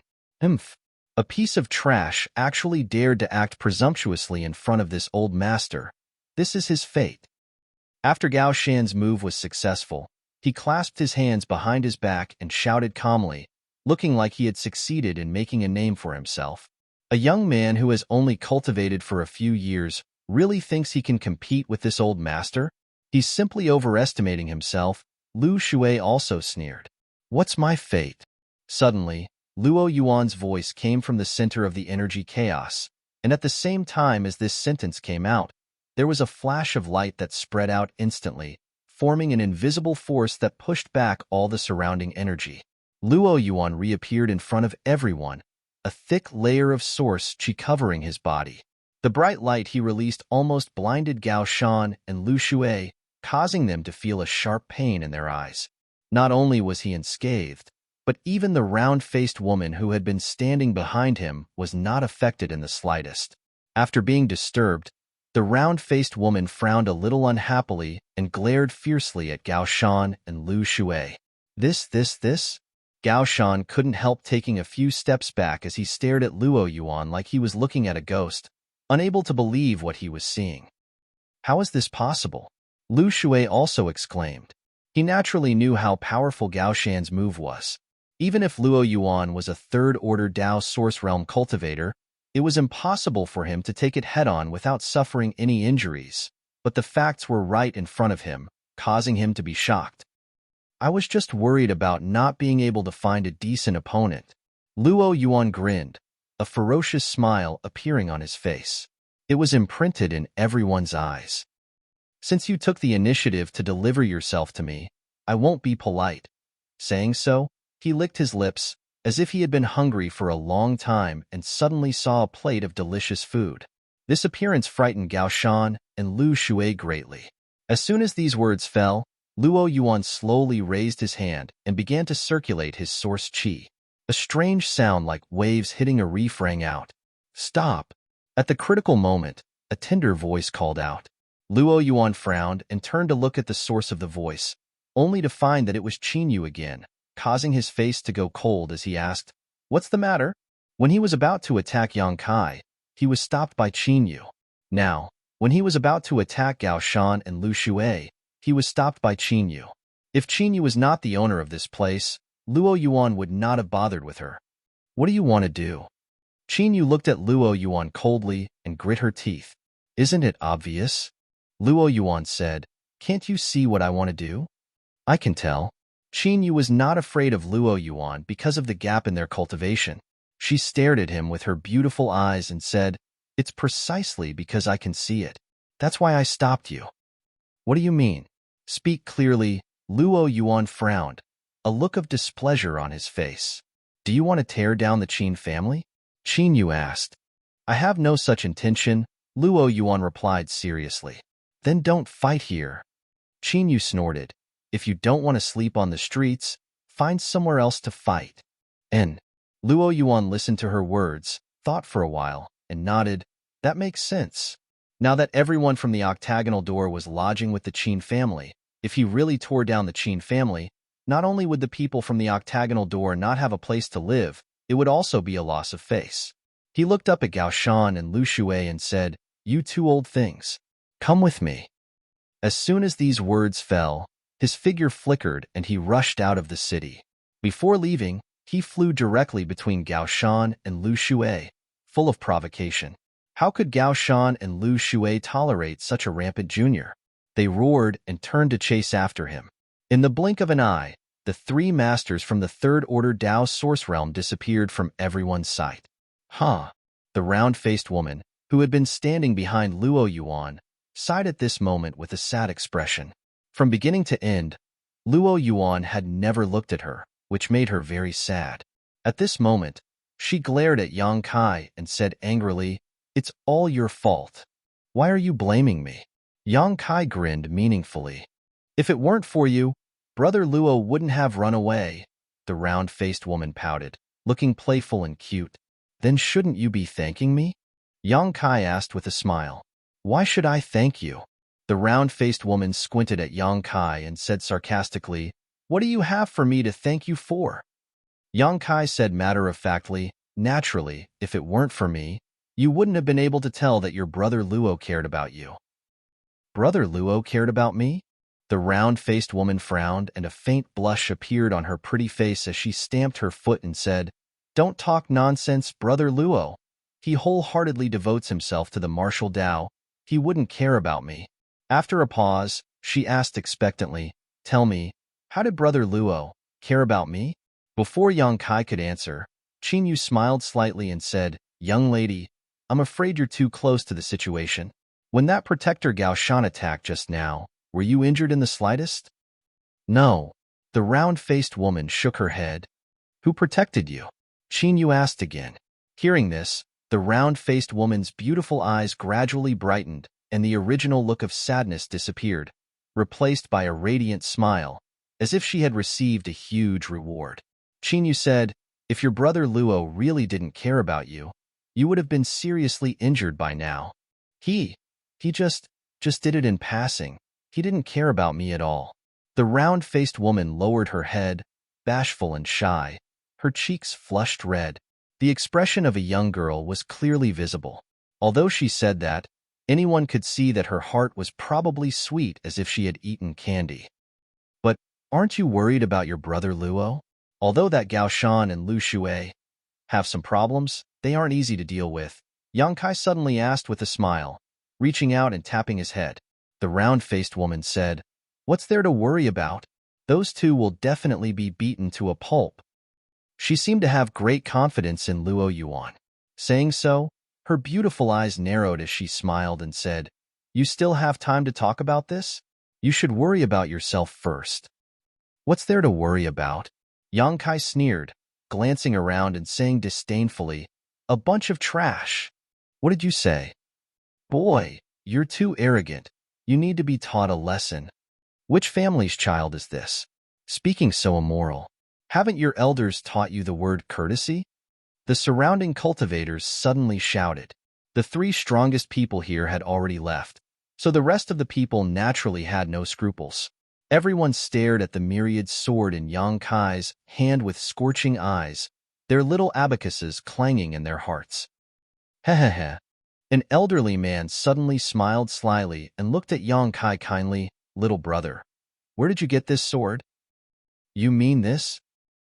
A piece of trash actually dared to act presumptuously in front of this old master. This is his fate. After Gao Shan's move was successful, he clasped his hands behind his back and shouted calmly, looking like he had succeeded in making a name for himself. A young man who has only cultivated for a few years really thinks he can compete with this old master? He's simply overestimating himself. Lu Shui also sneered. What's my fate? Suddenly, Luo Yuan's voice came from the center of the energy chaos, and at the same time as this sentence came out, there was a flash of light that spread out instantly, forming an invisible force that pushed back all the surrounding energy. Luo Yuan reappeared in front of everyone, a thick layer of source chi covering his body. The bright light he released almost blinded Gao Shan and Lu Shui, causing them to feel a sharp pain in their eyes. Not only was he unscathed, but even the round-faced woman who had been standing behind him was not affected in the slightest. After being disturbed, the round-faced woman frowned a little unhappily and glared fiercely at Gao Shan and Lu Shui. This? Gao Shan couldn't help taking a few steps back as he stared at Luo Yuan like he was looking at a ghost, unable to believe what he was seeing. How is this possible? Lu Shui also exclaimed. He naturally knew how powerful Gao Shan's move was. Even if Luo Yuan was a third-order Dao Source Realm cultivator, it was impossible for him to take it head-on without suffering any injuries, but the facts were right in front of him, causing him to be shocked. I was just worried about not being able to find a decent opponent. Luo Yuan grinned, a ferocious smile appearing on his face. It was imprinted in everyone's eyes. Since you took the initiative to deliver yourself to me, I won't be polite. Saying so, he licked his lips, as if he had been hungry for a long time and suddenly saw a plate of delicious food. This appearance frightened Gao Shan and Lu Shui greatly. As soon as these words fell, Luo Yuan slowly raised his hand and began to circulate his source chi. A strange sound like waves hitting a reef rang out. Stop! At the critical moment, a tender voice called out. Luo Yuan frowned and turned to look at the source of the voice, only to find that it was Qin Yu again, causing his face to go cold as he asked, What's the matter? When he was about to attack Yang Kai, he was stopped by Qin Yu. Now, when he was about to attack Gao Shan and Lu Shui, he was stopped by Qin Yu. If Qin Yu was not the owner of this place, Luo Yuan would not have bothered with her. What do you want to do? Qin Yu looked at Luo Yuan coldly and grit her teeth. Isn't it obvious? Luo Yuan said, Can't you see what I want to do? I can tell. Qin Yu was not afraid of Luo Yuan because of the gap in their cultivation. She stared at him with her beautiful eyes and said, It's precisely because I can see it. That's why I stopped you. What do you mean? Speak clearly, Luo Yuan frowned, a look of displeasure on his face. Do you want to tear down the Qin family? Qin Yu asked. I have no such intention, Luo Yuan replied seriously. Then don't fight here. Qin Yu snorted. If you don't want to sleep on the streets, find somewhere else to fight. And Luo Yuan listened to her words, thought for a while, and nodded. That makes sense. Now that everyone from the octagonal door was lodging with the Qin family, if he really tore down the Qin family, not only would the people from the octagonal door not have a place to live, it would also be a loss of face. He looked up at Gao Shan and Lu Shui and said, You two old things, come with me. As soon as these words fell, his figure flickered and he rushed out of the city. Before leaving, he flew directly between Gao Shan and Lu Shui, full of provocation. How could Gao Shan and Lu Shui tolerate such a rampant junior? They roared and turned to chase after him. In the blink of an eye, the three masters from the Third Order Dao Source Realm disappeared from everyone's sight. Huh. The round-faced woman, who had been standing behind Luo Yuan, sighed at this moment with a sad expression. From beginning to end, Luo Yuan had never looked at her, which made her very sad. At this moment, she glared at Yang Kai and said angrily, It's all your fault. Why are you blaming me? Yang Kai grinned meaningfully. If it weren't for you, Brother Luo wouldn't have run away, the round-faced woman pouted, looking playful and cute. Then shouldn't you be thanking me? Yang Kai asked with a smile. Why should I thank you? The round-faced woman squinted at Yang Kai and said sarcastically, What do you have for me to thank you for? Yang Kai said matter-of-factly, Naturally, if it weren't for me, you wouldn't have been able to tell that your brother Luo cared about you. Brother Luo cared about me? The round-faced woman frowned and a faint blush appeared on her pretty face as she stamped her foot and said, Don't talk nonsense, Brother Luo. He wholeheartedly devotes himself to the martial Dao. He wouldn't care about me. After a pause, she asked expectantly, Tell me, how did Brother Luo care about me? Before Yang Kai could answer, Qin Yu smiled slightly and said, Young lady, I'm afraid you're too close to the situation. When that protector Gao Shan attacked just now, were you injured in the slightest? No. The round-faced woman shook her head. Who protected you? Qin Yu asked again. Hearing this, the round-faced woman's beautiful eyes gradually brightened and the original look of sadness disappeared, replaced by a radiant smile, as if she had received a huge reward. Qin Yu said, If your brother Luo really didn't care about you, you would have been seriously injured by now. He just did it in passing. He didn't care about me at all. The round-faced woman lowered her head, bashful and shy, her cheeks flushed red. The expression of a young girl was clearly visible. Although she said that, anyone could see that her heart was probably sweet as if she had eaten candy. But aren't you worried about your brother Luo? Although that Gao Shan and Lu Shui have some problems, they aren't easy to deal with, Yang Kai suddenly asked with a smile, reaching out and tapping his head. The round-faced woman said, What's there to worry about? Those two will definitely be beaten to a pulp. She seemed to have great confidence in Luo Yuan. Saying so, her beautiful eyes narrowed as she smiled and said, You still have time to talk about this? You should worry about yourself first. What's there to worry about? Yang Kai sneered, glancing around and saying disdainfully, A bunch of trash. What did you say? Boy, you're too arrogant. You need to be taught a lesson. Which family's child is this? Speaking so immoral. Haven't your elders taught you the word courtesy? The surrounding cultivators suddenly shouted. The three strongest people here had already left, so the rest of the people naturally had no scruples. Everyone stared at the myriad sword in Yang Kai's hand with scorching eyes, their little abacuses clanging in their hearts. Hehehe. An elderly man suddenly smiled slyly and looked at Yang Kai kindly. Little brother, where did you get this sword? You mean this?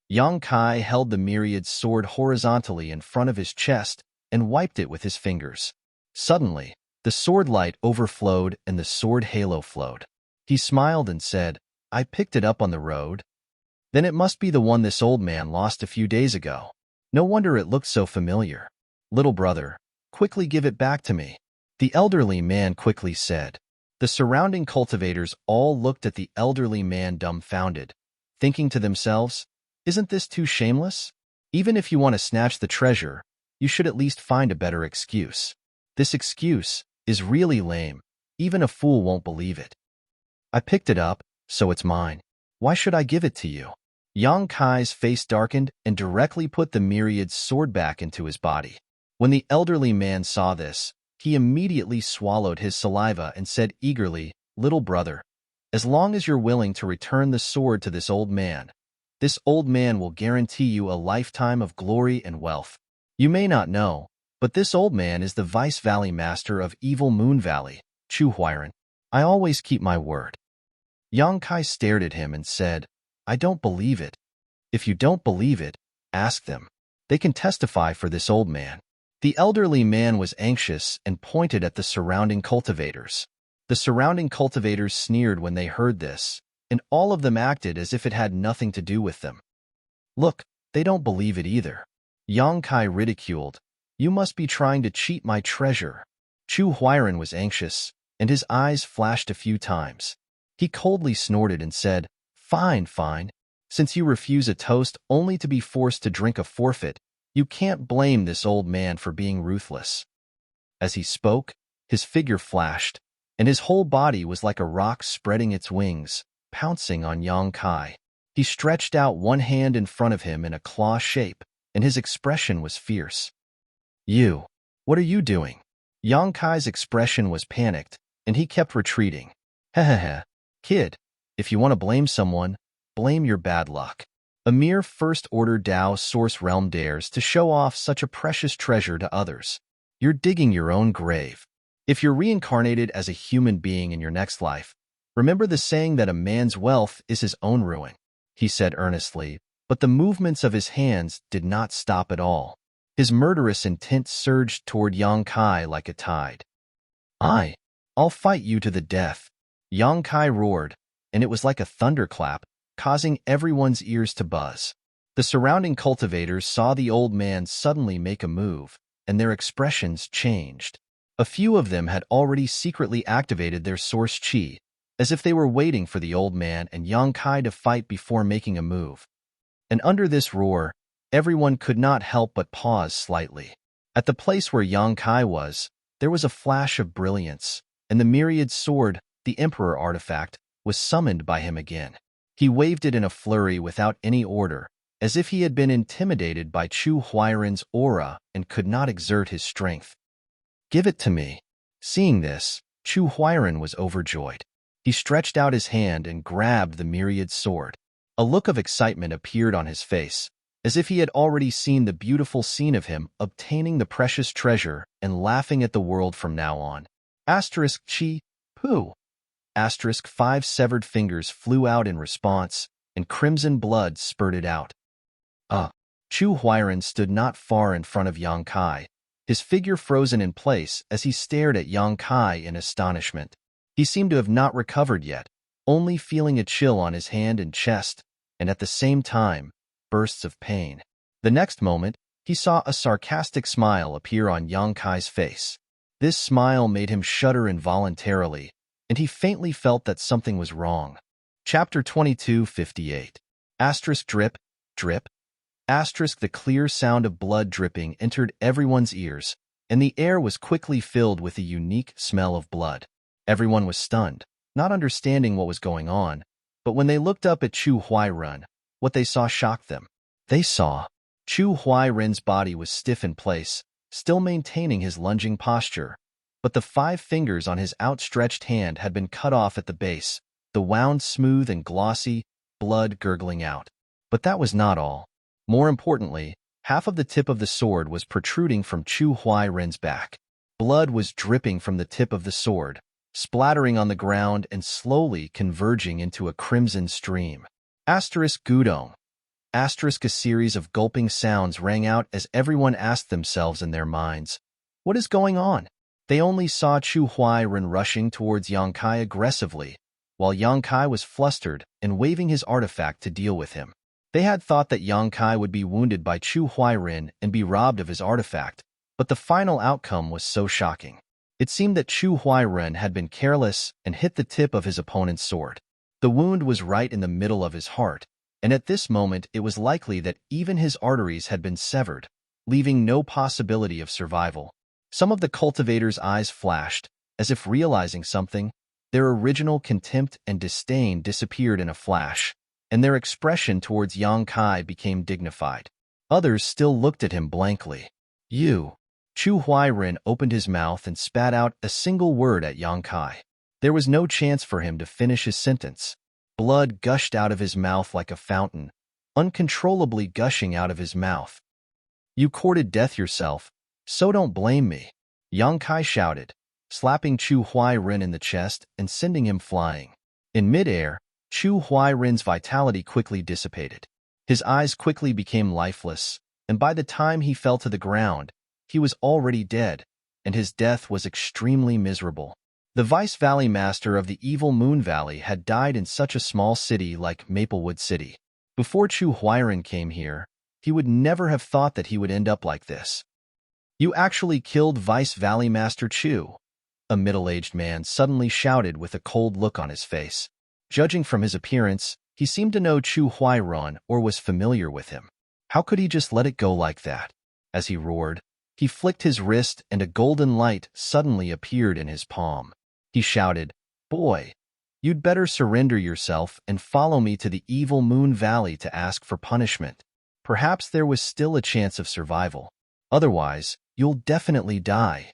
Yang Kai held the myriad sword horizontally in front of his chest and wiped it with his fingers. Suddenly, the sword light overflowed and the sword halo flowed. He smiled and said, I picked it up on the road. Then it must be the one this old man lost a few days ago. No wonder it looked so familiar. Little brother, quickly give it back to me. The elderly man quickly said. The surrounding cultivators all looked at the elderly man dumbfounded, thinking to themselves, "Isn't this too shameless? Even if you want to snatch the treasure, you should at least find a better excuse. This excuse is really lame. Even a fool won't believe it. I picked it up, so it's mine. Why should I give it to you?" Yang Kai's face darkened and directly put the myriad's sword back into his body. When the elderly man saw this, he immediately swallowed his saliva and said eagerly, "Little brother, as long as you're willing to return the sword to this old man will guarantee you a lifetime of glory and wealth. You may not know, but this old man is the Vice Valley Master of Evil Moon Valley, Chu Huiran. I always keep my word." Yang Kai stared at him and said, "I don't believe it." "If you don't believe it, ask them. They can testify for this old man." The elderly man was anxious and pointed at the surrounding cultivators. The surrounding cultivators sneered when they heard this, and all of them acted as if it had nothing to do with them. "Look, they don't believe it either." Yang Kai ridiculed, "You must be trying to cheat my treasure." Chu Huiran was anxious, and his eyes flashed a few times. He coldly snorted and said, "Fine, fine. Since you refuse a toast only to be forced to drink a forfeit, you can't blame this old man for being ruthless." As he spoke, his figure flashed, and his whole body was like a rock spreading its wings, pouncing on Yang Kai. He stretched out one hand in front of him in a claw shape, and his expression was fierce. "You, what are you doing?" Yang Kai's expression was panicked, and he kept retreating. "Hehehe, kid, if you want to blame someone, blame your bad luck. A mere first-order Dao Source Realm dares to show off such a precious treasure to others. You're digging your own grave. If you're reincarnated as a human being in your next life, remember the saying that a man's wealth is his own ruin," he said earnestly, but the movements of his hands did not stop at all. His murderous intent surged toward Yang Kai like a tide. I'll fight you to the death," Yang Kai roared, and it was like a thunderclap, causing everyone's ears to buzz. The surrounding cultivators saw the old man suddenly make a move, and their expressions changed. A few of them had already secretly activated their source chi, as if they were waiting for the old man and Yang Kai to fight before making a move. And under this roar, everyone could not help but pause slightly. At the place where Yang Kai was, there was a flash of brilliance, and the myriad sword, the Emperor artifact, was summoned by him again. He waved it in a flurry without any order, as if he had been intimidated by Chu Huiran's aura and could not exert his strength. "Give it to me." Seeing this, Chu Huiran was overjoyed. He stretched out his hand and grabbed the myriad sword. A look of excitement appeared on his face, as if he had already seen the beautiful scene of him obtaining the precious treasure and laughing at the world from now on. Asterisk chi, poo. Asterisk 5 severed fingers flew out in response, and crimson blood spurted out. Chu Huiran stood not far in front of Yang Kai, his figure frozen in place as he stared at Yang Kai in astonishment. He seemed to have not recovered yet, only feeling a chill on his hand and chest, and at the same time, bursts of pain. The next moment, he saw a sarcastic smile appear on Yang Kai's face. This smile made him shudder involuntarily, and he faintly felt that something was wrong. Chapter 22:58. Asterisk drip, drip. Asterisk the clear sound of blood dripping entered everyone's ears, and the air was quickly filled with a unique smell of blood. Everyone was stunned, not understanding what was going on, but when they looked up at Chu Huiran, what they saw shocked them. They saw Chu Huiran's body was stiff in place, still maintaining his lunging posture, but the 5 fingers on his outstretched hand had been cut off at the base, the wound smooth and glossy, blood gurgling out. But that was not all. More importantly, half of the tip of the sword was protruding from Chu Huiran's back. Blood was dripping from the tip of the sword, splattering on the ground and slowly converging into a crimson stream. Asterisk gudong. Asterisk a series of gulping sounds rang out as everyone asked themselves in their minds, "What is going on?" They only saw Chu Huiran rushing towards Yang Kai aggressively, while Yang Kai was flustered and waving his artifact to deal with him. They had thought that Yang Kai would be wounded by Chu Huiran and be robbed of his artifact, but the final outcome was so shocking. It seemed that Chu Huairen had been careless and hit the tip of his opponent's sword. The wound was right in the middle of his heart, and at this moment it was likely that even his arteries had been severed, leaving no possibility of survival. Some of the cultivators' eyes flashed, as if realizing something. Their original contempt and disdain disappeared in a flash, and their expression towards Yang Kai became dignified. Others still looked at him blankly. You. Chu Huairen opened his mouth and spat out a single word at Yang Kai. There was no chance for him to finish his sentence. Blood gushed out of his mouth like a fountain, uncontrollably gushing out of his mouth. You courted death yourself, so don't blame me, Yang Kai shouted, slapping Chu Huairen in the chest and sending him flying. In midair, Chu Huairen's vitality quickly dissipated. His eyes quickly became lifeless, and by the time he fell to the ground, he was already dead, and his death was extremely miserable. The Vice Valley Master of the Evil Moon Valley had died in such a small city like Maplewood City. Before Chu Huairen came here, he would never have thought that he would end up like this. You actually killed Vice Valley Master Chu, a middle-aged man suddenly shouted with a cold look on his face. Judging from his appearance, he seemed to know Chu Huairen or was familiar with him. How could he just let it go like that? As he roared, he flicked his wrist and a golden light suddenly appeared in his palm. He shouted, "Boy, you'd better surrender yourself and follow me to the Evil Moon Valley to ask for punishment. Perhaps there was still a chance of survival. Otherwise, you'll definitely die."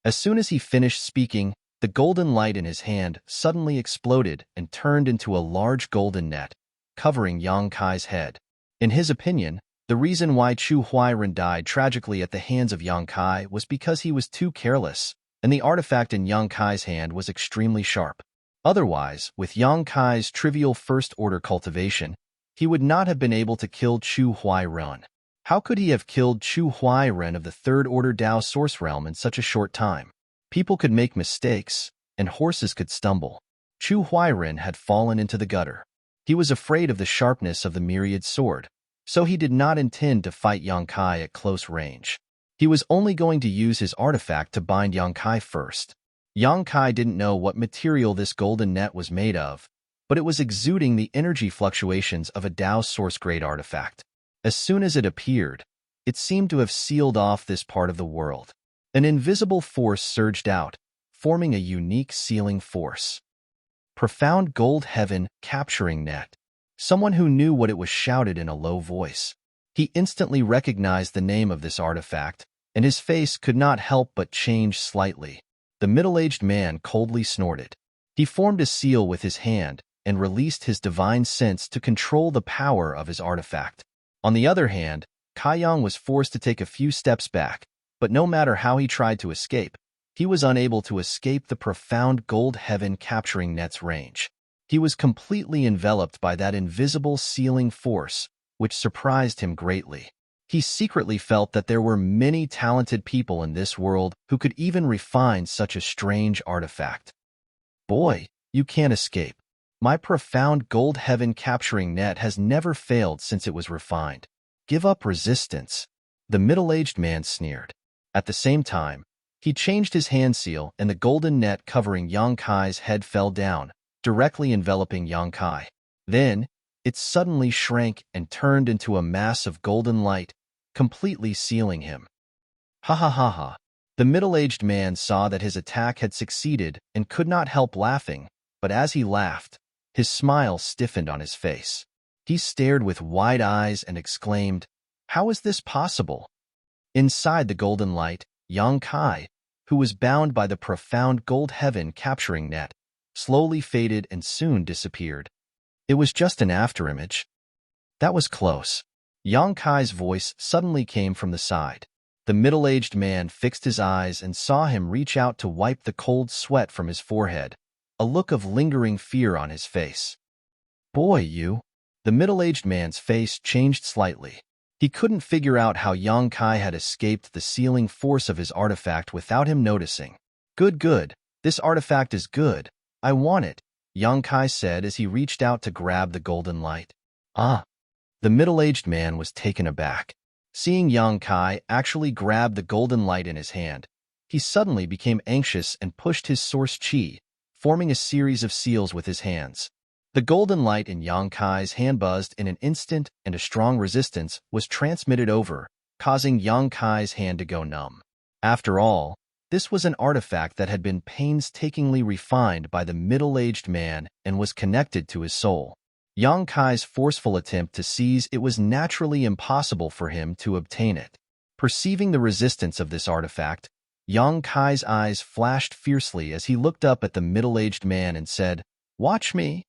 As soon as he finished speaking, the golden light in his hand suddenly exploded and turned into a large golden net, covering Yang Kai's head. In his opinion, the reason why Chu Huairen died tragically at the hands of Yang Kai was because he was too careless, and the artifact in Yang Kai's hand was extremely sharp. Otherwise, with Yang Kai's trivial first-order cultivation, he would not have been able to kill Chu Huairen. How could he have killed Chu Huairen of the third-order Dao Source Realm in such a short time? People could make mistakes, and horses could stumble. Chu Huairen had fallen into the gutter. He was afraid of the sharpness of the myriad sword, so he did not intend to fight Yang Kai at close range. He was only going to use his artifact to bind Yang Kai first. Yang Kai didn't know what material this golden net was made of, but it was exuding the energy fluctuations of a Dao Source-grade artifact. As soon as it appeared, it seemed to have sealed off this part of the world. An invisible force surged out, forming a unique sealing force. Profound Gold Heaven Capturing Net. Someone who knew what it was shouted in a low voice. He instantly recognized the name of this artifact, and his face could not help but change slightly. The middle-aged man coldly snorted. He formed a seal with his hand and released his divine sense to control the power of his artifact. On the other hand, Kai Yang was forced to take a few steps back, but no matter how he tried to escape, he was unable to escape the profound Gold Heaven Capturing Net's range. He was completely enveloped by that invisible sealing force, which surprised him greatly. He secretly felt that there were many talented people in this world who could even refine such a strange artifact. "Boy, you can't escape. My profound Gold Heaven Capturing Net has never failed since it was refined. Give up resistance," the middle-aged man sneered. At the same time, he changed his hand seal and the golden net covering Yang Kai's head fell down, directly enveloping Yang Kai. Then, it suddenly shrank and turned into a mass of golden light, completely sealing him. Ha ha ha ha. The middle-aged man saw that his attack had succeeded and could not help laughing, but as he laughed, his smile stiffened on his face. He stared with wide eyes and exclaimed, "How is this possible?" Inside the golden light, Yang Kai, who was bound by the profound Gold Heaven Capturing Net, slowly faded and soon disappeared. It was just an afterimage. That was close. Yang Kai's voice suddenly came from the side. The middle-aged man fixed his eyes and saw him reach out to wipe the cold sweat from his forehead, a look of lingering fear on his face. "Boy, you." The middle-aged man's face changed slightly. He couldn't figure out how Yang Kai had escaped the sealing force of his artifact without him noticing. Good. This artifact is good. I want it," Yang Kai said as he reached out to grab the golden light. "Ah." The middle-aged man was taken aback. Seeing Yang Kai actually grab the golden light in his hand, he suddenly became anxious and pushed his source chi, forming a series of seals with his hands. The golden light in Yang Kai's hand buzzed in an instant, and a strong resistance was transmitted over, causing Yang Kai's hand to go numb. After all, this was an artifact that had been painstakingly refined by the middle-aged man and was connected to his soul. Yang Kai's forceful attempt to seize it was naturally impossible for him to obtain it. Perceiving the resistance of this artifact, Yang Kai's eyes flashed fiercely as he looked up at the middle-aged man and said, "Watch me."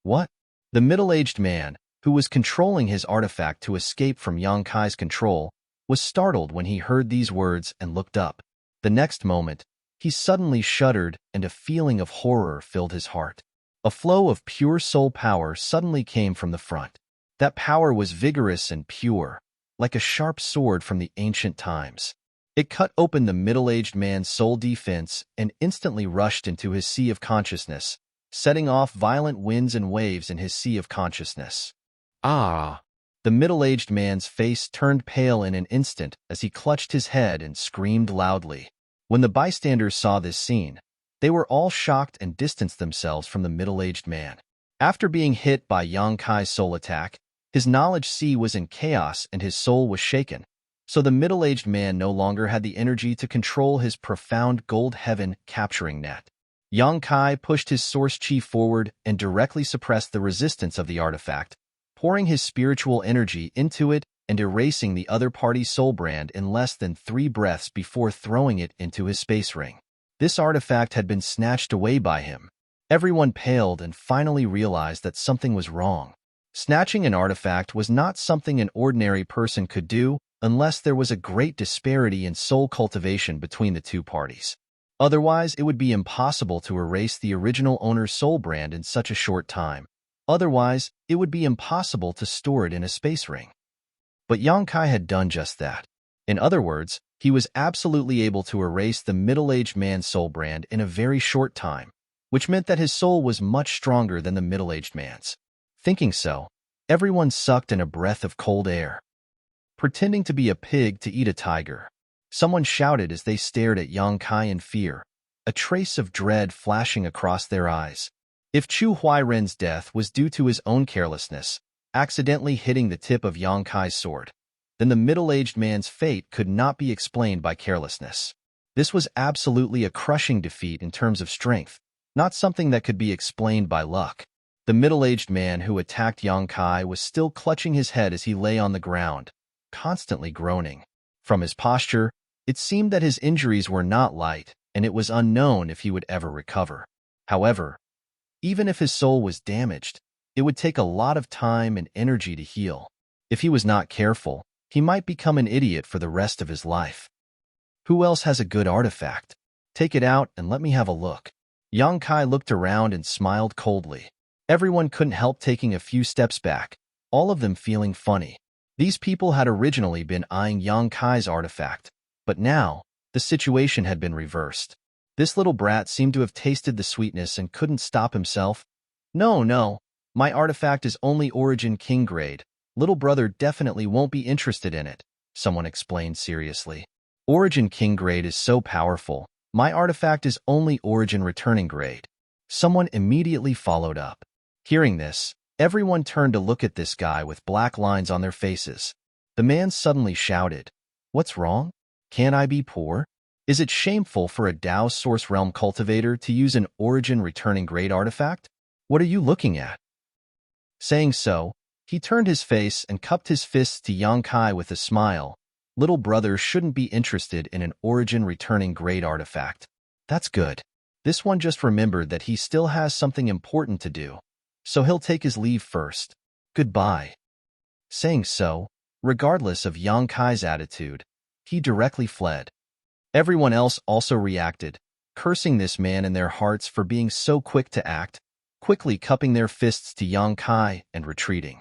What? The middle-aged man, who was controlling his artifact to escape from Yang Kai's control, was startled when he heard these words and looked up. The next moment, he suddenly shuddered and a feeling of horror filled his heart. A flow of pure soul power suddenly came from the front. That power was vigorous and pure, like a sharp sword from the ancient times. It cut open the middle-aged man's soul defense and instantly rushed into his sea of consciousness, setting off violent winds and waves in his sea of consciousness. Ah! The middle-aged man's face turned pale in an instant as he clutched his head and screamed loudly. When the bystanders saw this scene, they were all shocked and distanced themselves from the middle-aged man. After being hit by Yang Kai's soul attack, his knowledge sea was in chaos and his soul was shaken, so the middle-aged man no longer had the energy to control his profound gold heaven capturing net. Yang Kai pushed his source chi forward and directly suppressed the resistance of the artifact, pouring his spiritual energy into it and erasing the other party's soul brand in less than 3 breaths before throwing it into his space ring. This artifact had been snatched away by him. Everyone paled and finally realized that something was wrong. Snatching an artifact was not something an ordinary person could do unless there was a great disparity in soul cultivation between the two parties. Otherwise, it would be impossible to erase the original owner's soul brand in such a short time. Otherwise, it would be impossible to store it in a space ring. But Yang Kai had done just that. In other words, he was absolutely able to erase the middle-aged man's soul brand in a very short time, which meant that his soul was much stronger than the middle-aged man's. Thinking so, everyone sucked in a breath of cold air. Pretending to be a pig to eat a tiger, someone shouted as they stared at Yang Kai in fear, a trace of dread flashing across their eyes. If Chu Huairen's death was due to his own carelessness, accidentally hitting the tip of Yang Kai's sword, then the middle-aged man's fate could not be explained by carelessness. This was absolutely a crushing defeat in terms of strength, not something that could be explained by luck. The middle-aged man who attacked Yang Kai was still clutching his head as he lay on the ground, constantly groaning. From his posture, it seemed that his injuries were not light, and it was unknown if he would ever recover. However, even if his soul was damaged, it would take a lot of time and energy to heal. If he was not careful, he might become an idiot for the rest of his life. Who else has a good artifact? Take it out and let me have a look. Yang Kai looked around and smiled coldly. Everyone couldn't help taking a few steps back, all of them feeling funny. These people had originally been eyeing Yang Kai's artifact, but now, the situation had been reversed. This little brat seemed to have tasted the sweetness and couldn't stop himself. No, my artifact is only Origin King grade. Little brother definitely won't be interested in it, someone explained seriously. Origin King grade is so powerful. My artifact is only Origin Returning grade. Someone immediately followed up. Hearing this, everyone turned to look at this guy with black lines on their faces. The man suddenly shouted, "What's wrong? Can I be poor? Is it shameful for a Dao Source Realm cultivator to use an Origin Returning grade artifact? What are you looking at?" Saying so, he turned his face and cupped his fists to Yang Kai with a smile. Little brother shouldn't be interested in an Origin Returning grade artifact. That's good. This one just remembered that he still has something important to do, so he'll take his leave first. Goodbye. Saying so, regardless of Yang Kai's attitude, he directly fled. Everyone else also reacted, cursing this man in their hearts for being so quick to act, quickly cupping their fists to Yang Kai and retreating.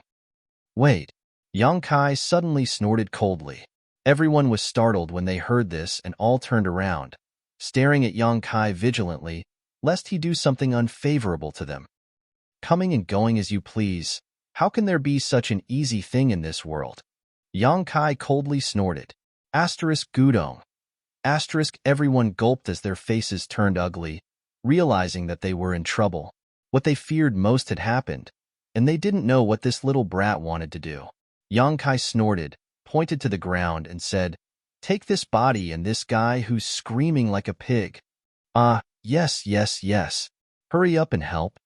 Wait. Yang Kai suddenly snorted coldly. Everyone was startled when they heard this and all turned around, staring at Yang Kai vigilantly, lest he do something unfavorable to them. Coming and going as you please, how can there be such an easy thing in this world? Yang Kai coldly snorted. Asterisk Gudong. Everyone gulped as their faces turned ugly, realizing that they were in trouble. What they feared most had happened, and they didn't know what this little brat wanted to do. Yang Kai snorted, pointed to the ground, and said, "Take this body and this guy who's screaming like a pig." "Ah, yes, yes, yes. Hurry up and help."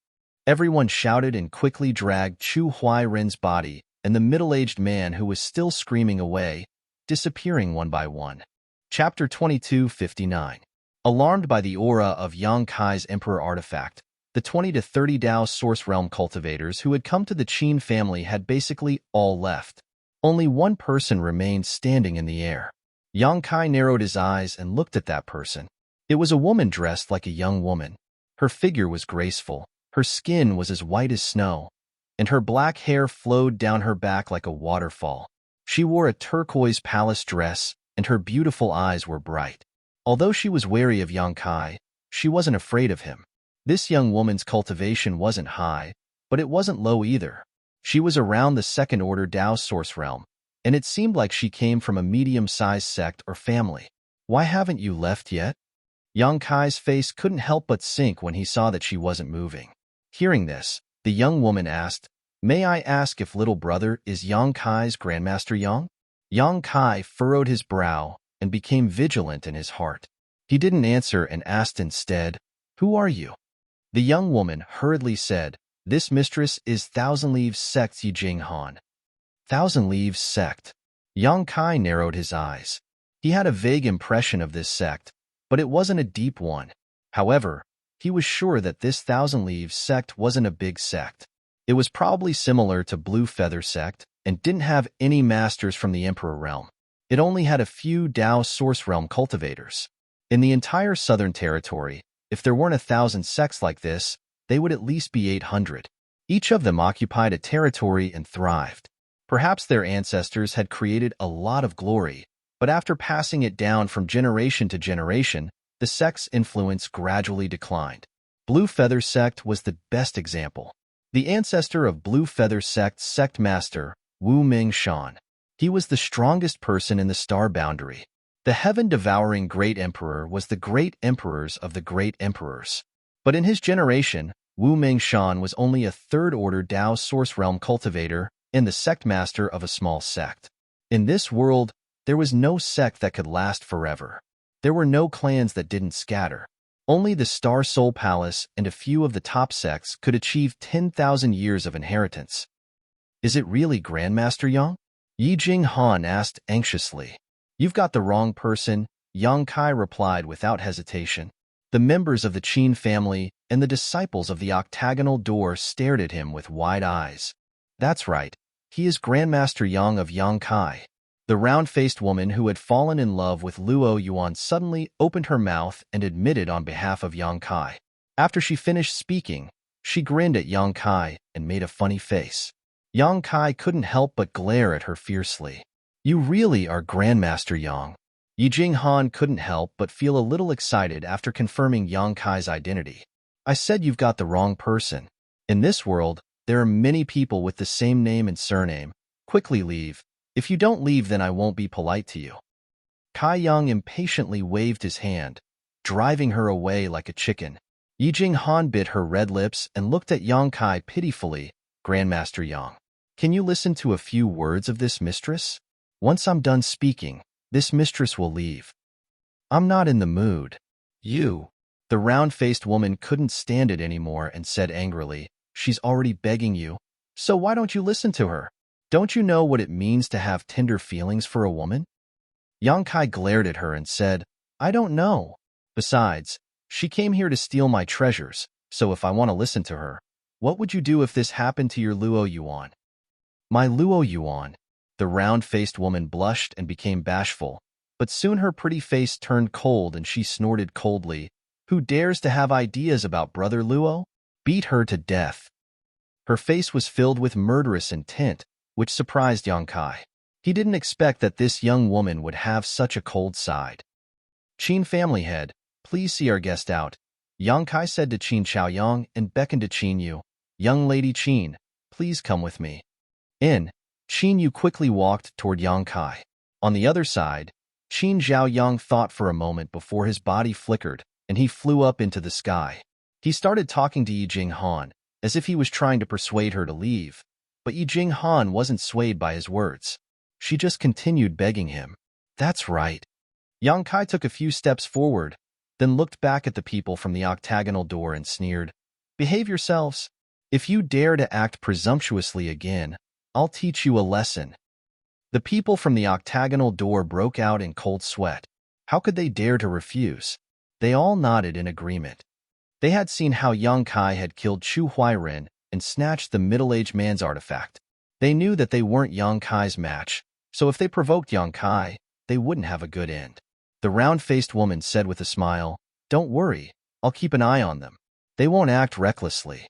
Everyone shouted and quickly dragged Chu Huairen's body and the middle-aged man who was still screaming away, disappearing one by one. Chapter 22:59. Alarmed by the aura of Yang Kai's Emperor artifact, the 20 to 30 Dao Source Realm cultivators who had come to the Qin family had basically all left. Only one person remained standing in the air. Yang Kai narrowed his eyes and looked at that person. It was a woman dressed like a young woman. Her figure was graceful, her skin was as white as snow, and her black hair flowed down her back like a waterfall. She wore a turquoise palace dress, and her beautiful eyes were bright. Although she was wary of Yang Kai, she wasn't afraid of him. This young woman's cultivation wasn't high, but it wasn't low either. She was around the second-order Dao Source Realm, and it seemed like she came from a medium-sized sect or family. "Why haven't you left yet?" Yang Kai's face couldn't help but sink when he saw that she wasn't moving. Hearing this, the young woman asked, "May I ask if little brother is Yang Kai's Grandmaster Yang?" Yang Kai furrowed his brow and became vigilant in his heart. He didn't answer and asked instead, "Who are you?" The young woman hurriedly said, "This mistress is Thousand Leaves Sect Yijing Han." Thousand Leaves Sect. Yang Kai narrowed his eyes. He had a vague impression of this sect, but it wasn't a deep one. However, he was sure that this Thousand Leaves Sect wasn't a big sect. It was probably similar to Blue Feather Sect and didn't have any masters from the Emperor Realm. It only had a few Dao Source Realm cultivators. In the entire Southern Territory, if there weren't 1,000 sects like this, they would at least be 800. Each of them occupied a territory and thrived. Perhaps their ancestors had created a lot of glory, but after passing it down from generation to generation, the sect's influence gradually declined. Blue Feather Sect was the best example. The ancestor of Blue Feather Sect's sect master, Wu Ming Shan. He was the strongest person in the star boundary. The heaven-devouring Great Emperor was the great emperors of the great emperors. But in his generation, Wu Ming Shan was only a third-order Dao Source Realm cultivator and the sect master of a small sect. In this world, there was no sect that could last forever. There were no clans that didn't scatter. Only the Star Soul Palace and a few of the top sects could achieve 10,000 years of inheritance. "Is it really Grandmaster Yang?" Yijing Han asked anxiously. "You've got the wrong person," Yang Kai replied without hesitation. The members of the Qin family and the disciples of the octagonal door stared at him with wide eyes. "That's right. He is Grandmaster Yang of Yang Kai." The round-faced woman who had fallen in love with Luo Yuan suddenly opened her mouth and admitted on behalf of Yang Kai. After she finished speaking, she grinned at Yang Kai and made a funny face. Yang Kai couldn't help but glare at her fiercely. "You really are Grandmaster Yang." Yijing Han couldn't help but feel a little excited after confirming Yang Kai's identity. "I said you've got the wrong person. In this world, there are many people with the same name and surname. Quickly leave. If you don't leave, then I won't be polite to you." Kai Yang impatiently waved his hand, driving her away like a chicken. Yijing Han bit her red lips and looked at Yang Kai pitifully. "Grandmaster Yang, can you listen to a few words of this mistress? Once I'm done speaking, this mistress will leave." "I'm not in the mood." "You." The round-faced woman couldn't stand it anymore and said angrily, "She's already begging you, so why don't you listen to her? Don't you know what it means to have tender feelings for a woman?" Yang Kai glared at her and said, "I don't know. Besides, she came here to steal my treasures, so if I want to listen to her, what would you do if this happened to your Luo Yuan?" "My Luo Yuan." The round-faced woman blushed and became bashful, but soon her pretty face turned cold and she snorted coldly, "Who dares to have ideas about Brother Luo? Beat her to death." Her face was filled with murderous intent, which surprised Yang Kai. He didn't expect that this young woman would have such a cold side. "Qin family head, please see our guest out," Yang Kai said to Qin Chaoyang and beckoned to Qin Yu. "Young lady Qin, please come with me." In, Qin Yu quickly walked toward Yang Kai. On the other side, Qin Zhaoyang thought for a moment before his body flickered, and he flew up into the sky. He started talking to Yi Jinghan, as if he was trying to persuade her to leave, but Yi Jinghan wasn't swayed by his words. She just continued begging him. That's right. Yang Kai took a few steps forward, then looked back at the people from the octagonal door and sneered. Behave yourselves. If you dare to act presumptuously again, I'll teach you a lesson. The people from the octagonal door broke out in cold sweat. How could they dare to refuse? They all nodded in agreement. They had seen how Yang Kai had killed Chu Huairen and snatched the middle-aged man's artifact. They knew that they weren't Yang Kai's match, so if they provoked Yang Kai, they wouldn't have a good end. The round-faced woman said with a smile, "Don't worry, I'll keep an eye on them. They won't act recklessly."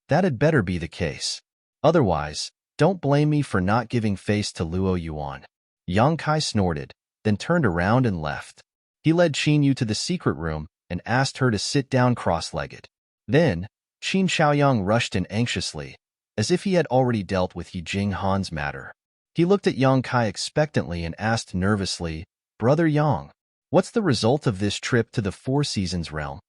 That had better be the case. Otherwise, don't blame me for not giving face to Luo Yuan. Yang Kai snorted, then turned around and left. He led Qin Yu to the secret room and asked her to sit down cross-legged. Then, Qin Xiaoyang rushed in anxiously, as if he had already dealt with Yi Jinghan's matter. He looked at Yang Kai expectantly and asked nervously, "Brother Yang, what's the result of this trip to the Four Seasons realm?"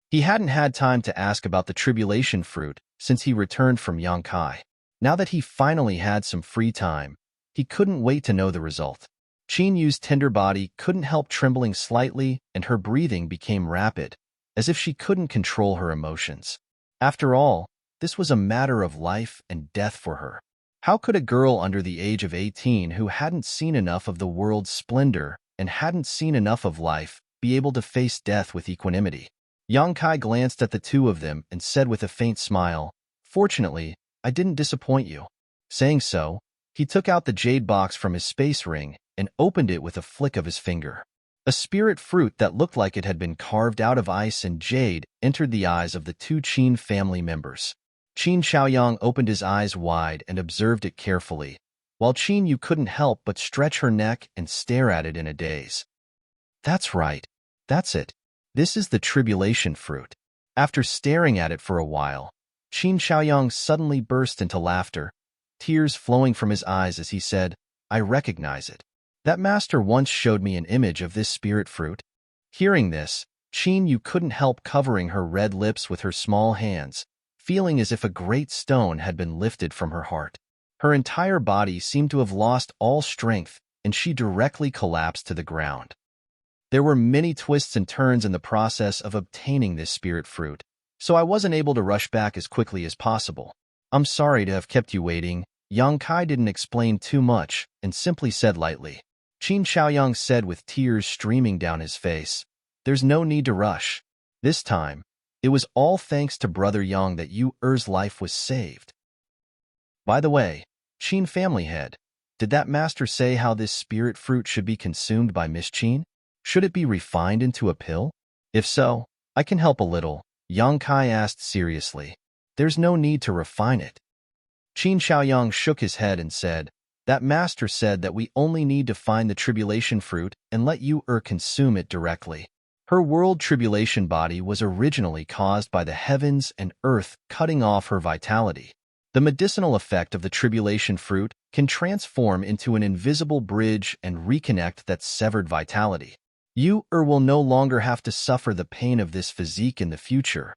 He hadn't had time to ask about the tribulation fruit since he returned from Yang Kai. Now that he finally had some free time, he couldn't wait to know the result. Qin Yu's tender body couldn't help trembling slightly, and her breathing became rapid, as if she couldn't control her emotions. After all, this was a matter of life and death for her. How could a girl under the age of 18 who hadn't seen enough of the world's splendor and hadn't seen enough of life be able to face death with equanimity? Yang Kai glanced at the two of them and said with a faint smile, "Fortunately, I didn't disappoint you." Saying so, he took out the jade box from his space ring and opened it with a flick of his finger. A spirit fruit that looked like it had been carved out of ice and jade entered the eyes of the two Qin family members. Qin Xiaoyang opened his eyes wide and observed it carefully, while Qin Yu couldn't help but stretch her neck and stare at it in a daze. That's right. That's it. This is the tribulation fruit. After staring at it for a while, Qin Xiaoyang suddenly burst into laughter, tears flowing from his eyes as he said, "I recognize it. That master once showed me an image of this spirit fruit." Hearing this, Qin Yu couldn't help covering her red lips with her small hands, feeling as if a great stone had been lifted from her heart. Her entire body seemed to have lost all strength, and she directly collapsed to the ground. There were many twists and turns in the process of obtaining this spirit fruit, so I wasn't able to rush back as quickly as possible. I'm sorry to have kept you waiting. Yang Kai didn't explain too much and simply said lightly. Qin Xiaoyang said with tears streaming down his face, "There's no need to rush. This time, it was all thanks to Brother Yang that Yu Er's life was saved." By the way, Qin family head, did that master say how this spirit fruit should be consumed by Miss Qin? Should it be refined into a pill? If so, I can help a little, Yang Kai asked seriously. There's no need to refine it. Qin Xiaoyang shook his head and said, "That master said that we only need to find the tribulation fruit and let Yu consume it directly." Her world tribulation body was originally caused by the heavens and earth cutting off her vitality. The medicinal effect of the tribulation fruit can transform into an invisible bridge and reconnect that severed vitality. Yu will no longer have to suffer the pain of this physique in the future.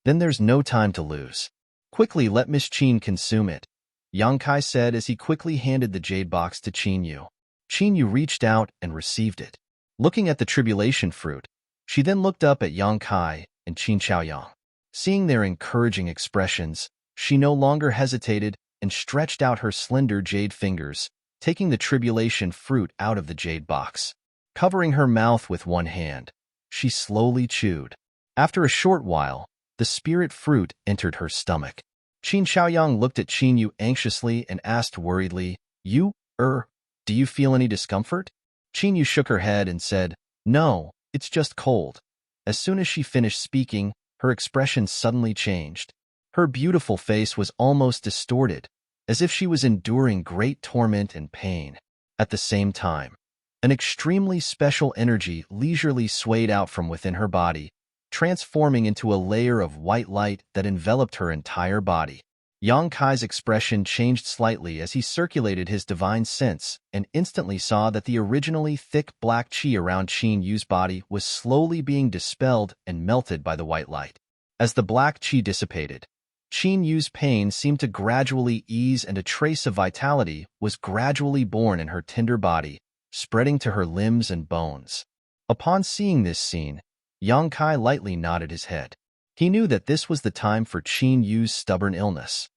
Then there's no time to lose. Quickly let Miss Qin consume it, Yang Kai said as he quickly handed the jade box to Qin Yu. Qin Yu reached out and received it. Looking at the tribulation fruit, she then looked up at Yang Kai and Qin Xiaoyang. Seeing their encouraging expressions, she no longer hesitated and stretched out her slender jade fingers, taking the tribulation fruit out of the jade box. Covering her mouth with one hand, she slowly chewed. After a short while, the spirit fruit entered her stomach. Qin Xiaoyang looked at Qin Yu anxiously and asked worriedly, "Yu, do you feel any discomfort?" Qin Yu shook her head and said, "No, it's just cold." As soon as she finished speaking, her expression suddenly changed. Her beautiful face was almost distorted, as if she was enduring great torment and pain. At the same time, an extremely special energy leisurely swayed out from within her body, transforming into a layer of white light that enveloped her entire body. Yang Kai's expression changed slightly as he circulated his divine sense and instantly saw that the originally thick black qi around Qin Yu's body was slowly being dispelled and melted by the white light. As the black qi dissipated, Qin Yu's pain seemed to gradually ease and a trace of vitality was gradually born in her tender body, spreading to her limbs and bones. Upon seeing this scene, Yang Kai lightly nodded his head. He knew that this was the time for Qin Yu's stubborn illness.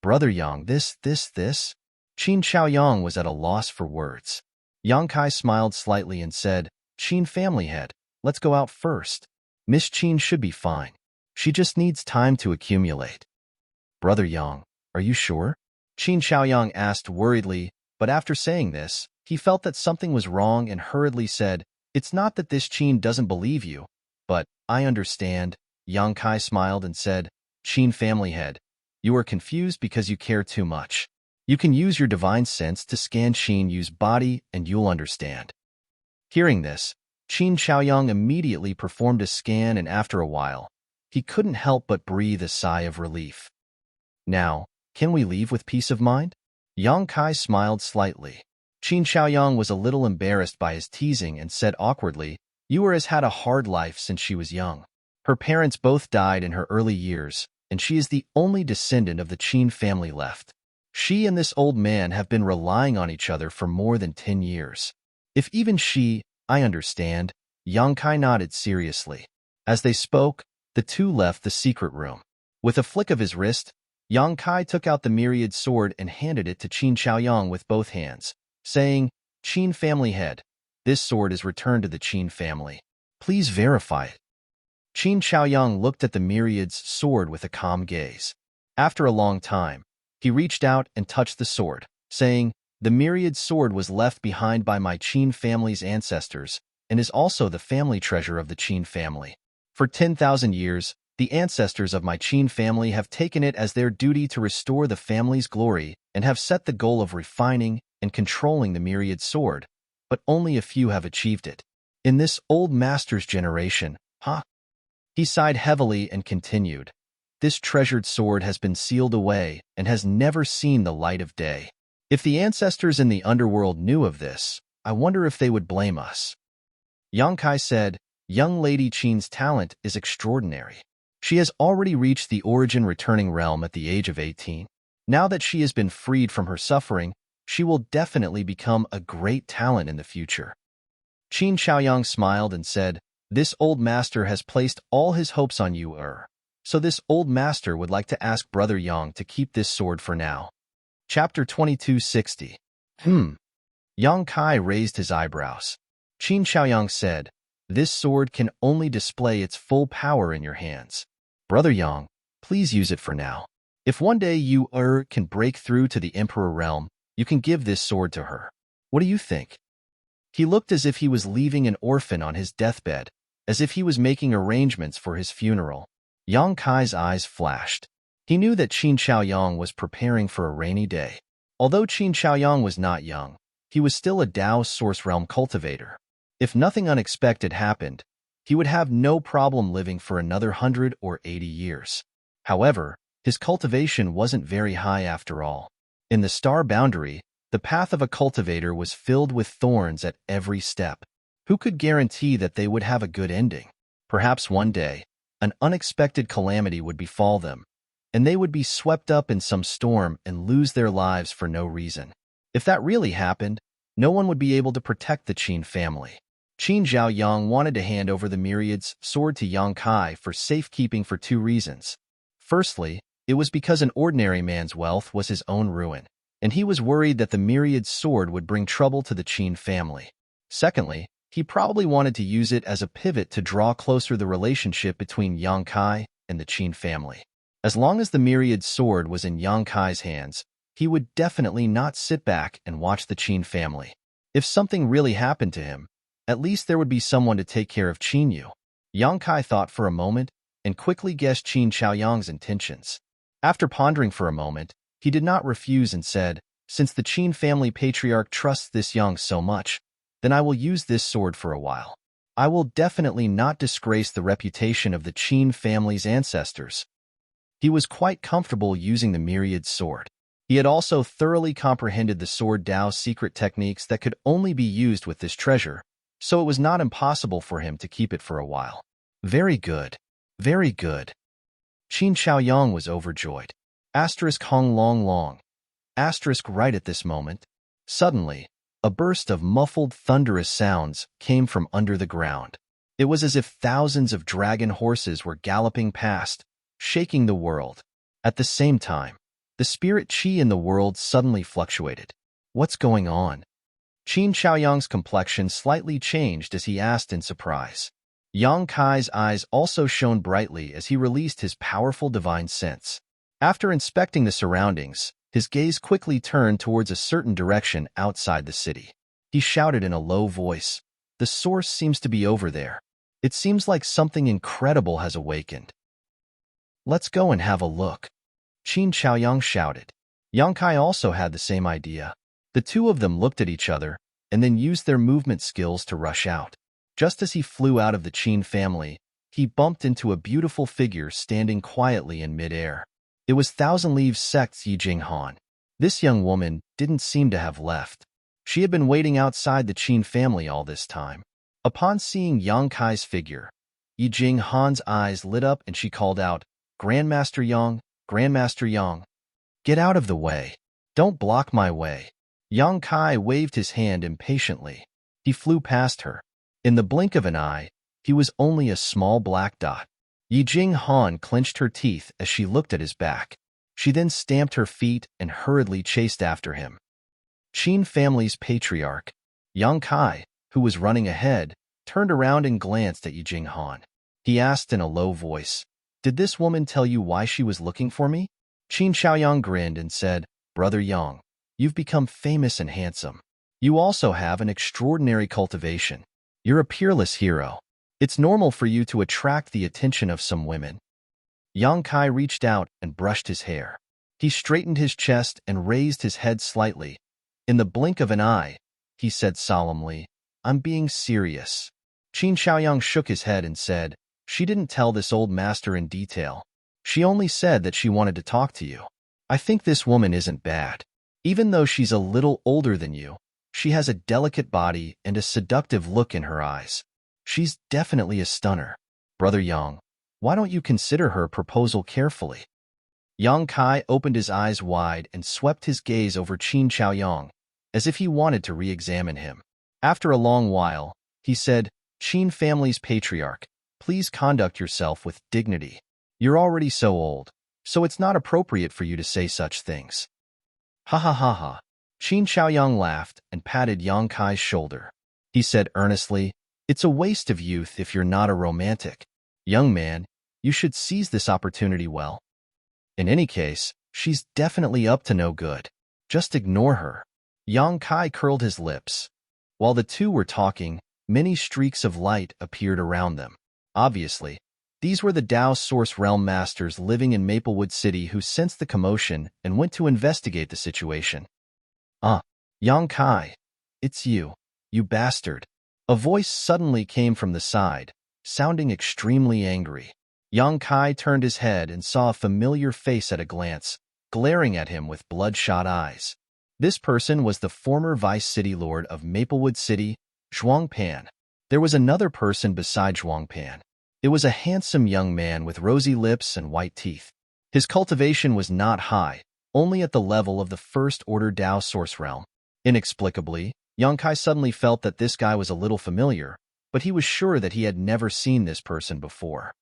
Brother Yang, this. Qin Chaoyang was at a loss for words. Yang Kai smiled slightly and said, Qin family head, let's go out first. Miss Qin should be fine. She just needs time to accumulate. Brother Yang, are you sure? Qin Chaoyang asked worriedly, but after saying this, he felt that something was wrong and hurriedly said, It's not that this Qin doesn't believe you, but I understand. Yang Kai smiled and said, Qin family head, you are confused because you care too much. You can use your divine sense to scan Qin Yu's body and you'll understand. Hearing this, Qin Chaoyang immediately performed a scan and after a while, he couldn't help but breathe a sigh of relief. Now, can we leave with peace of mind? Yang Kai smiled slightly. Qin Chaoyang was a little embarrassed by his teasing and said awkwardly, Yu has had a hard life since she was young. Her parents both died in her early years, and she is the only descendant of the Qin family left. She and this old man have been relying on each other for more than 10 years. If even she, I understand, Yang Kai nodded seriously. As they spoke, the two left the secret room. With a flick of his wrist, Yang Kai took out the myriad sword and handed it to Qin Chaoyang with both hands, saying, Qin family head, this sword is returned to the Qin family. Please verify it. Qin Chaoyang looked at the myriad's sword with a calm gaze. After a long time, he reached out and touched the sword, saying, The myriad sword was left behind by my Qin family's ancestors and is also the family treasure of the Qin family. For 10,000 years, the ancestors of my Qin family have taken it as their duty to restore the family's glory and have set the goal of refining and controlling the myriad sword, but only a few have achieved it. In this old master's generation, He sighed heavily and continued, This treasured sword has been sealed away and has never seen the light of day. If the ancestors in the underworld knew of this, I wonder if they would blame us. Yang Kai said, Young Lady Qin's talent is extraordinary. She has already reached the origin-returning realm at the age of 18. Now that she has been freed from her suffering, she will definitely become a great talent in the future. Qin Chaoyang smiled and said, This old master has placed all his hopes on you, So this old master would like to ask Brother Yang to keep this sword for now. Chapter 2260. Yang Kai raised his eyebrows. Qin Chaoyang said, This sword can only display its full power in your hands. Brother Yang, please use it for now. If one day you can break through to the Emperor realm, you can give this sword to her. What do you think? He looked as if he was leaving an orphan on his deathbed, as if he was making arrangements for his funeral. Yang Kai's eyes flashed. He knew that Qin Chaoyang was preparing for a rainy day. Although Qin Chaoyang was not young, he was still a Dao Source Realm cultivator. If nothing unexpected happened, he would have no problem living for another 100 or 80 years. However, his cultivation wasn't very high after all. In the star boundary, the path of a cultivator was filled with thorns at every step. Who could guarantee that they would have a good ending? Perhaps one day, an unexpected calamity would befall them, and they would be swept up in some storm and lose their lives for no reason. If that really happened, no one would be able to protect the Qin family. Qin Zhaoyang wanted to hand over the myriad's sword to Yang Kai for safekeeping for two reasons. Firstly, it was because an ordinary man's wealth was his own ruin, and he was worried that the myriad's sword would bring trouble to the Qin family. Secondly, he probably wanted to use it as a pivot to draw closer the relationship between Yang Kai and the Qin family. As long as the myriad sword was in Yang Kai's hands, he would definitely not sit back and watch the Qin family. If something really happened to him, at least there would be someone to take care of Qin Yu. Yang Kai thought for a moment and quickly guessed Qin Chaoyang's intentions. After pondering for a moment, he did not refuse and said, Since the Qin family patriarch trusts this Yang so much, then I will use this sword for a while. I will definitely not disgrace the reputation of the Qin family's ancestors. He was quite comfortable using the myriad sword. He had also thoroughly comprehended the sword Dao's secret techniques that could only be used with this treasure, so it was not impossible for him to keep it for a while. Very good. Very good. Qin Shaoyang was overjoyed. Hong long long. Right at this moment. Suddenly, a burst of muffled, thunderous sounds came from under the ground. It was as if thousands of dragon horses were galloping past, shaking the world. At the same time, the spirit qi in the world suddenly fluctuated. What's going on? Qin Shaoyang's complexion slightly changed as he asked in surprise. Yang Kai's eyes also shone brightly as he released his powerful divine sense. After inspecting the surroundings, his gaze quickly turned towards a certain direction outside the city. He shouted in a low voice, "The source seems to be over there. It seems like something incredible has awakened. Let's go and have a look." Qin Shaoyang shouted. Yang Kai also had the same idea. The two of them looked at each other and then used their movement skills to rush out. Just as he flew out of the Qin family, he bumped into a beautiful figure standing quietly in midair. It was Thousand Leaves Sect's Yijing Han. This young woman didn't seem to have left. She had been waiting outside the Qin family all this time. Upon seeing Yang Kai's figure, Yijing Han's eyes lit up and she called out, "Grandmaster Yang, Grandmaster Yang, get out of the way. Don't block my way." Yang Kai waved his hand impatiently. He flew past her. In the blink of an eye, he was only a small black dot. Yijing Han clenched her teeth as she looked at his back. She then stamped her feet and hurriedly chased after him. Qin family's patriarch, Yang Kai, who was running ahead, turned around and glanced at Yijing Han. He asked in a low voice, "Did this woman tell you why she was looking for me?" Qin Shaoyang grinned and said, "Brother Yang, you've become famous and handsome. You also have an extraordinary cultivation. You're a peerless hero. It's normal for you to attract the attention of some women." Yang Kai reached out and brushed his hair. He straightened his chest and raised his head slightly. In the blink of an eye, he said solemnly, "I'm being serious." Qin Shaoyang shook his head and said, "She didn't tell this old master in detail. She only said that she wanted to talk to you. I think this woman isn't bad. Even though she's a little older than you, she has a delicate body and a seductive look in her eyes. She's definitely a stunner. Brother Yang, why don't you consider her proposal carefully?" Yang Kai opened his eyes wide and swept his gaze over Qin Shaoyang, as if he wanted to re-examine him. After a long while, he said, "Qin family's patriarch, please conduct yourself with dignity. You're already so old, so it's not appropriate for you to say such things." "Ha ha ha ha." Qin Shaoyang laughed and patted Yang Kai's shoulder. He said earnestly, "It's a waste of youth if you're not a romantic. Young man, you should seize this opportunity well. In any case, she's definitely up to no good. Just ignore her." Yang Kai curled his lips. While the two were talking, many streaks of light appeared around them. Obviously, these were the Dao Source Realm Masters living in Maplewood City who sensed the commotion and went to investigate the situation. Yang Kai, it's you, you bastard." A voice suddenly came from the side, sounding extremely angry. Yang Kai turned his head and saw a familiar face at a glance, glaring at him with bloodshot eyes. This person was the former Vice City Lord of Maplewood City, Zhuang Pan. There was another person beside Zhuang Pan. It was a handsome young man with rosy lips and white teeth. His cultivation was not high, only at the level of the First Order Dao Source Realm. Inexplicably, Yang Kai suddenly felt that this guy was a little familiar, but he was sure that he had never seen this person before.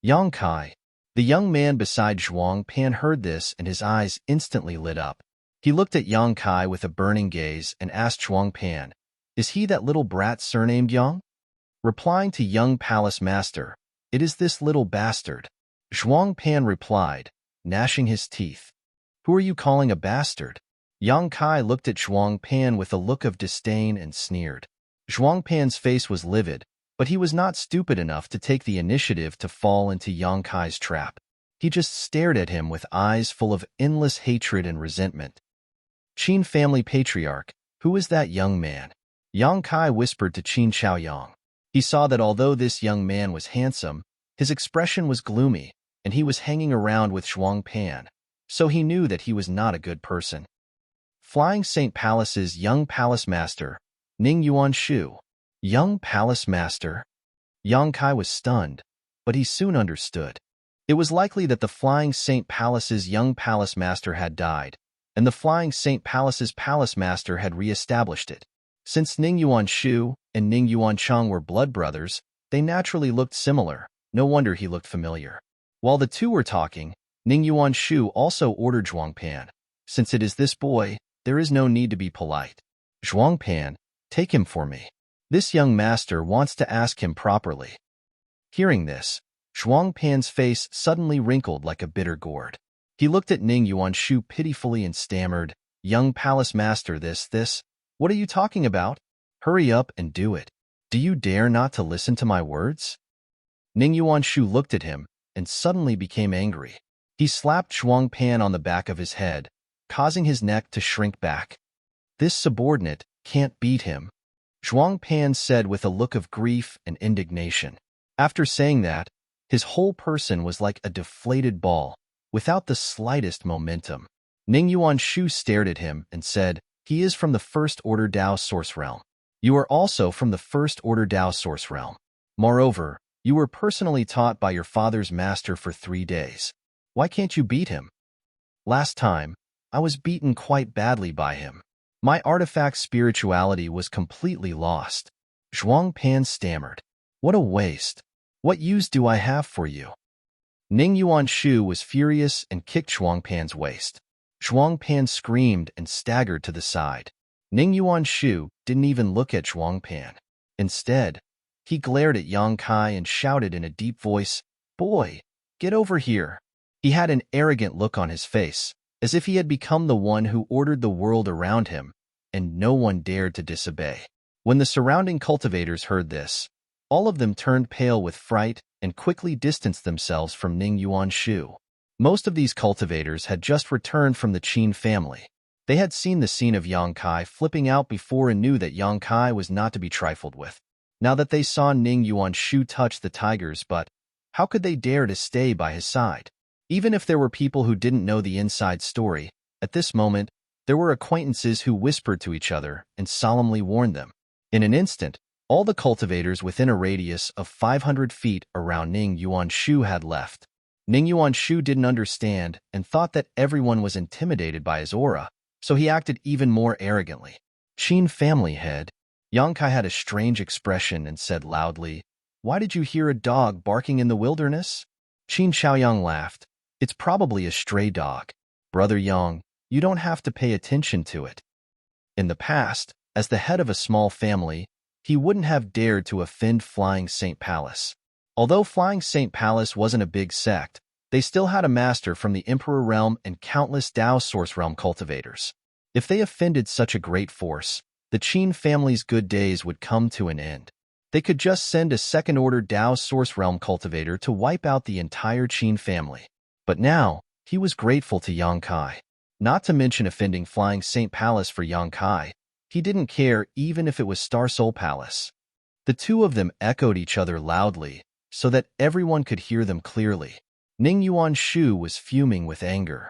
Yang Kai. The young man beside Zhuang Pan heard this and his eyes instantly lit up. He looked at Yang Kai with a burning gaze and asked Zhuang Pan, "Is he that little brat surnamed Yang?" Replying to young palace master, "It is this little bastard." Zhuang Pan replied, gnashing his teeth, "Who are you calling a bastard?" Yang Kai looked at Zhuang Pan with a look of disdain and sneered. Zhuang Pan's face was livid, but he was not stupid enough to take the initiative to fall into Yang Kai's trap. He just stared at him with eyes full of endless hatred and resentment. "Qin family patriarch, who is that young man?" Yang Kai whispered to Qin Shaoyang. He saw that although this young man was handsome, his expression was gloomy, and he was hanging around with Zhuang Pan, so he knew that he was not a good person. Flying Saint Palace's young palace master, Ning Yuanshu. Young palace master? Yang Kai was stunned, but he soon understood. It was likely that the Flying Saint Palace's young palace master had died, and the Flying Saint Palace's palace master had re-established it. Since Ning Yuanshu and Ning Yuanchang were blood brothers, they naturally looked similar. No wonder he looked familiar. While the two were talking, Ning Yuanshu also ordered Zhuang Pan. Since it is this boy, there is no need to be polite. Zhuang Pan, take him for me. This young master wants to ask him properly. Hearing this, Zhuang Pan's face suddenly wrinkled like a bitter gourd. He looked at Ning Yuanshu pitifully and stammered, "Young palace master, this, what are you talking about? Hurry up and do it. Do you dare not to listen to my words?" Ning Yuanshu looked at him and suddenly became angry. He slapped Zhuang Pan on the back of his head, causing his neck to shrink back. "This subordinate can't beat him," Zhuang Pan said with a look of grief and indignation. After saying that, his whole person was like a deflated ball, without the slightest momentum. Ning Yuanshu stared at him and said, "He is from the First Order Dao Source Realm. You are also from the First Order Dao Source Realm. Moreover, you were personally taught by your father's master for 3 days. Why can't you beat him?" "Last time, I was beaten quite badly by him. My artifact spirituality was completely lost," Zhuang Pan stammered. "What a waste. What use do I have for you?" Ning Yuanshu was furious and kicked Zhuang Pan's waist. Zhuang Pan screamed and staggered to the side. Ning Yuanshu didn't even look at Zhuang Pan. Instead, he glared at Yang Kai and shouted in a deep voice, "Boy, get over here." He had an arrogant look on his face, as if he had become the one who ordered the world around him, and no one dared to disobey. When the surrounding cultivators heard this, all of them turned pale with fright and quickly distanced themselves from Ning Yuanshu. Most of these cultivators had just returned from the Qin family. They had seen the scene of Yang Kai flipping out before and knew that Yang Kai was not to be trifled with. Now that they saw Ning Yuanshu touch the tigers, but how could they dare to stay by his side? Even if there were people who didn't know the inside story, at this moment, there were acquaintances who whispered to each other and solemnly warned them. In an instant, all the cultivators within a radius of 500 feet around Ning Yuanshu had left. Ning Yuanshu didn't understand and thought that everyone was intimidated by his aura, so he acted even more arrogantly. "Qin family head." Yang Kai had a strange expression and said loudly, "Why did you hear a dog barking in the wilderness?" Qin Xiaoyang laughed. "It's probably a stray dog. Brother Yang, you don't have to pay attention to it." In the past, as the head of a small family, he wouldn't have dared to offend Flying Saint Palace. Although Flying Saint Palace wasn't a big sect, they still had a master from the Emperor Realm and countless Dao Source Realm cultivators. If they offended such a great force, the Qin family's good days would come to an end. They could just send a second-order Dao Source Realm cultivator to wipe out the entire Qin family. But now, he was grateful to Yang Kai. Not to mention offending Flying Saint Palace for Yang Kai, he didn't care even if it was Star Soul Palace. The two of them echoed each other loudly, so that everyone could hear them clearly. Ning Yuanshu was fuming with anger.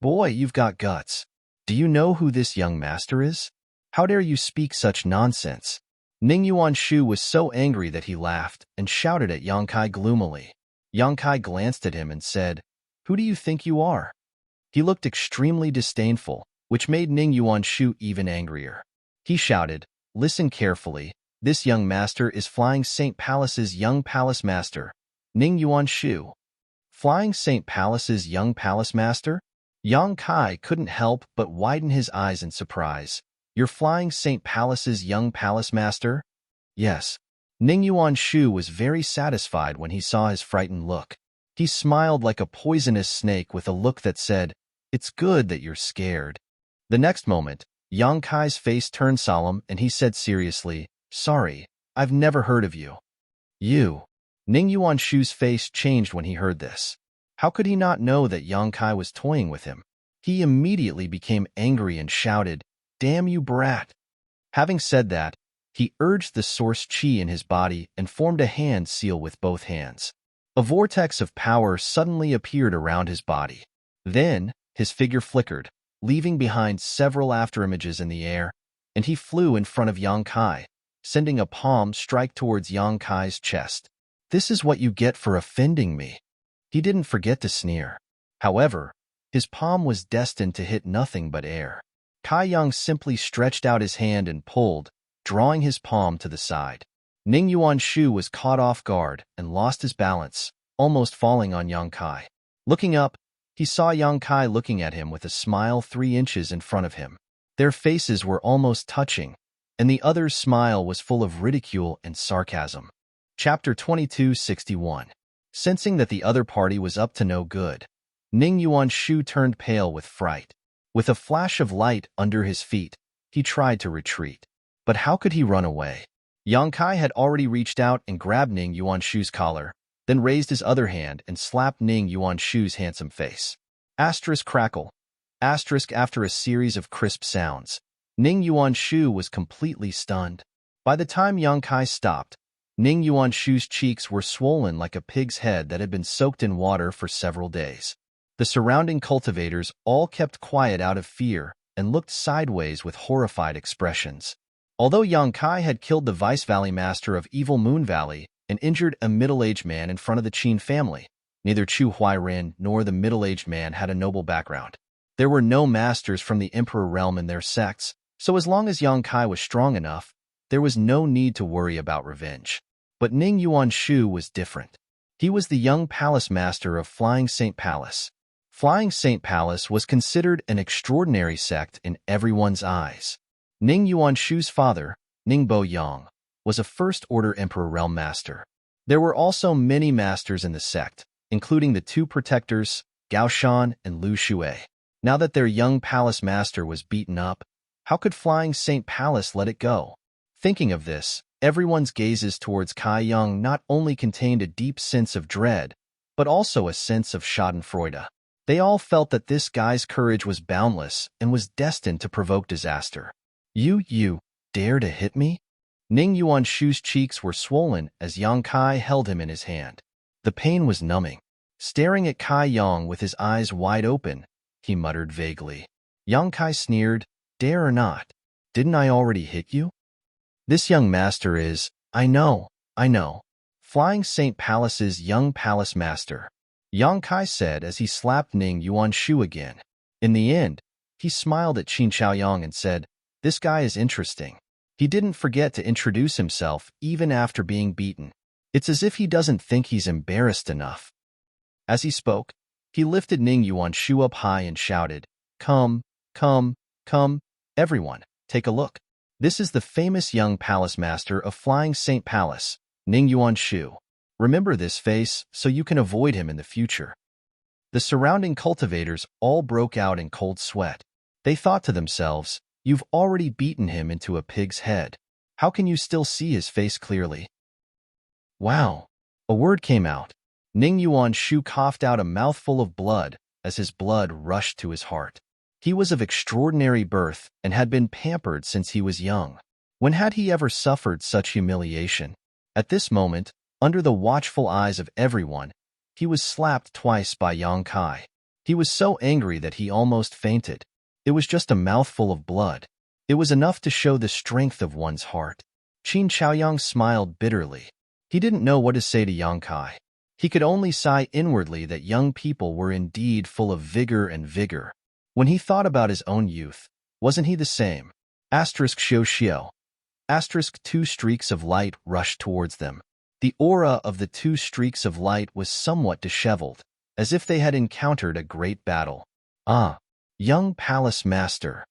"Boy, you've got guts. Do you know who this young master is? How dare you speak such nonsense?" Ning Yuanshu was so angry that he laughed and shouted at Yang Kai gloomily. Yang Kai glanced at him and said, "Who do you think you are?" He looked extremely disdainful, which made Ning Yuanshu even angrier. He shouted, "Listen carefully. This young master is Flying Saint Palace's young palace master, Ning Yuanshu." Flying Saint Palace's young palace master? Yang Kai couldn't help but widen his eyes in surprise. "You're Flying Saint Palace's young palace master?" "Yes." Ning Yuanshu was very satisfied when he saw his frightened look. He smiled like a poisonous snake with a look that said, "It's good that you're scared." The next moment, Yang Kai's face turned solemn and he said seriously, "Sorry, I've never heard of you." "You?" Ning Yuanshu's face changed when he heard this. How could he not know that Yang Kai was toying with him? He immediately became angry and shouted, "Damn you, brat!" Having said that, he urged the source chi in his body and formed a hand seal with both hands. A vortex of power suddenly appeared around his body. Then, his figure flickered, leaving behind several afterimages in the air, and he flew in front of Yang Kai, sending a palm strike towards Yang Kai's chest. "This is what you get for offending me." He didn't forget to sneer. However, his palm was destined to hit nothing but air. Kai Yang simply stretched out his hand and pulled, drawing his palm to the side. Ning Yuanshu was caught off guard and lost his balance, almost falling on Yang Kai. Looking up, he saw Yang Kai looking at him with a smile 3 inches in front of him. Their faces were almost touching, and the other's smile was full of ridicule and sarcasm. Chapter 2261. Sensing that the other party was up to no good, Ning Yuanshu turned pale with fright. With a flash of light under his feet, he tried to retreat. But how could he run away? Yang Kai had already reached out and grabbed Ning Yuanshu's collar, then raised his other hand and slapped Ning Yuanshu's handsome face. Asterisk crackle. Asterisk after a series of crisp sounds. Ning Yuanshu was completely stunned. By the time Yang Kai stopped, Ning Yuanshu's cheeks were swollen like a pig's head that had been soaked in water for several days. The surrounding cultivators all kept quiet out of fear and looked sideways with horrified expressions. Although Yang Kai had killed the Vice Valley Master of Evil Moon Valley and injured a middle-aged man in front of the Qin family, neither Chu Huairen nor the middle-aged man had a noble background. There were no masters from the Emperor realm in their sects, so as long as Yang Kai was strong enough, there was no need to worry about revenge. But Ning Yuanshu was different. He was the young palace master of Flying Saint Palace. Flying Saint Palace was considered an extraordinary sect in everyone's eyes. Ning Yuanshu's father, Ning Bo Yang, was a first-order Emperor Realm Master. There were also many masters in the sect, including the 2 protectors, Gao Shan and Lu Shui. Now that their young palace master was beaten up, how could Flying Saint Palace let it go? Thinking of this, everyone's gazes towards Kai Yang not only contained a deep sense of dread, but also a sense of schadenfreude. They all felt that this guy's courage was boundless and was destined to provoke disaster. You dare to hit me?" Ning Yuanshu's cheeks were swollen as Yang Kai held him in his hand. The pain was numbing. Staring at Kai Yang with his eyes wide open, he muttered vaguely. Yang Kai sneered, "Dare or not? Didn't I already hit you? This young master is, I know, Flying Saint Palace's young palace master," Yang Kai said as he slapped Ning Yuanshu again. In the end, he smiled at Qin Chaoyang and said, "This guy is interesting. He didn't forget to introduce himself even after being beaten. It's as if he doesn't think he's embarrassed enough." As he spoke, he lifted Ning Yuanshu up high and shouted, Come, everyone, take a look. This is the famous young palace master of Flying Saint Palace, Ning Yuanshu. Remember this face so you can avoid him in the future." The surrounding cultivators all broke out in cold sweat. They thought to themselves, "You've already beaten him into a pig's head. How can you still see his face clearly?" Wow! A word came out. Ning Yuanshu coughed out a mouthful of blood as his blood rushed to his heart. He was of extraordinary birth and had been pampered since he was young. When had he ever suffered such humiliation? At this moment, under the watchful eyes of everyone, he was slapped twice by Yang Kai. He was so angry that he almost fainted. It was just a mouthful of blood. It was enough to show the strength of one's heart. Qin Chaoyang smiled bitterly. He didn't know what to say to Yang Kai. He could only sigh inwardly that young people were indeed full of vigor. When he thought about his own youth, wasn't he the same? Asterisk Xiao Xiao. Asterisk 2 streaks of light rushed towards them. The aura of the 2 streaks of light was somewhat disheveled, as if they had encountered a great battle. Ah! Young Palace Master.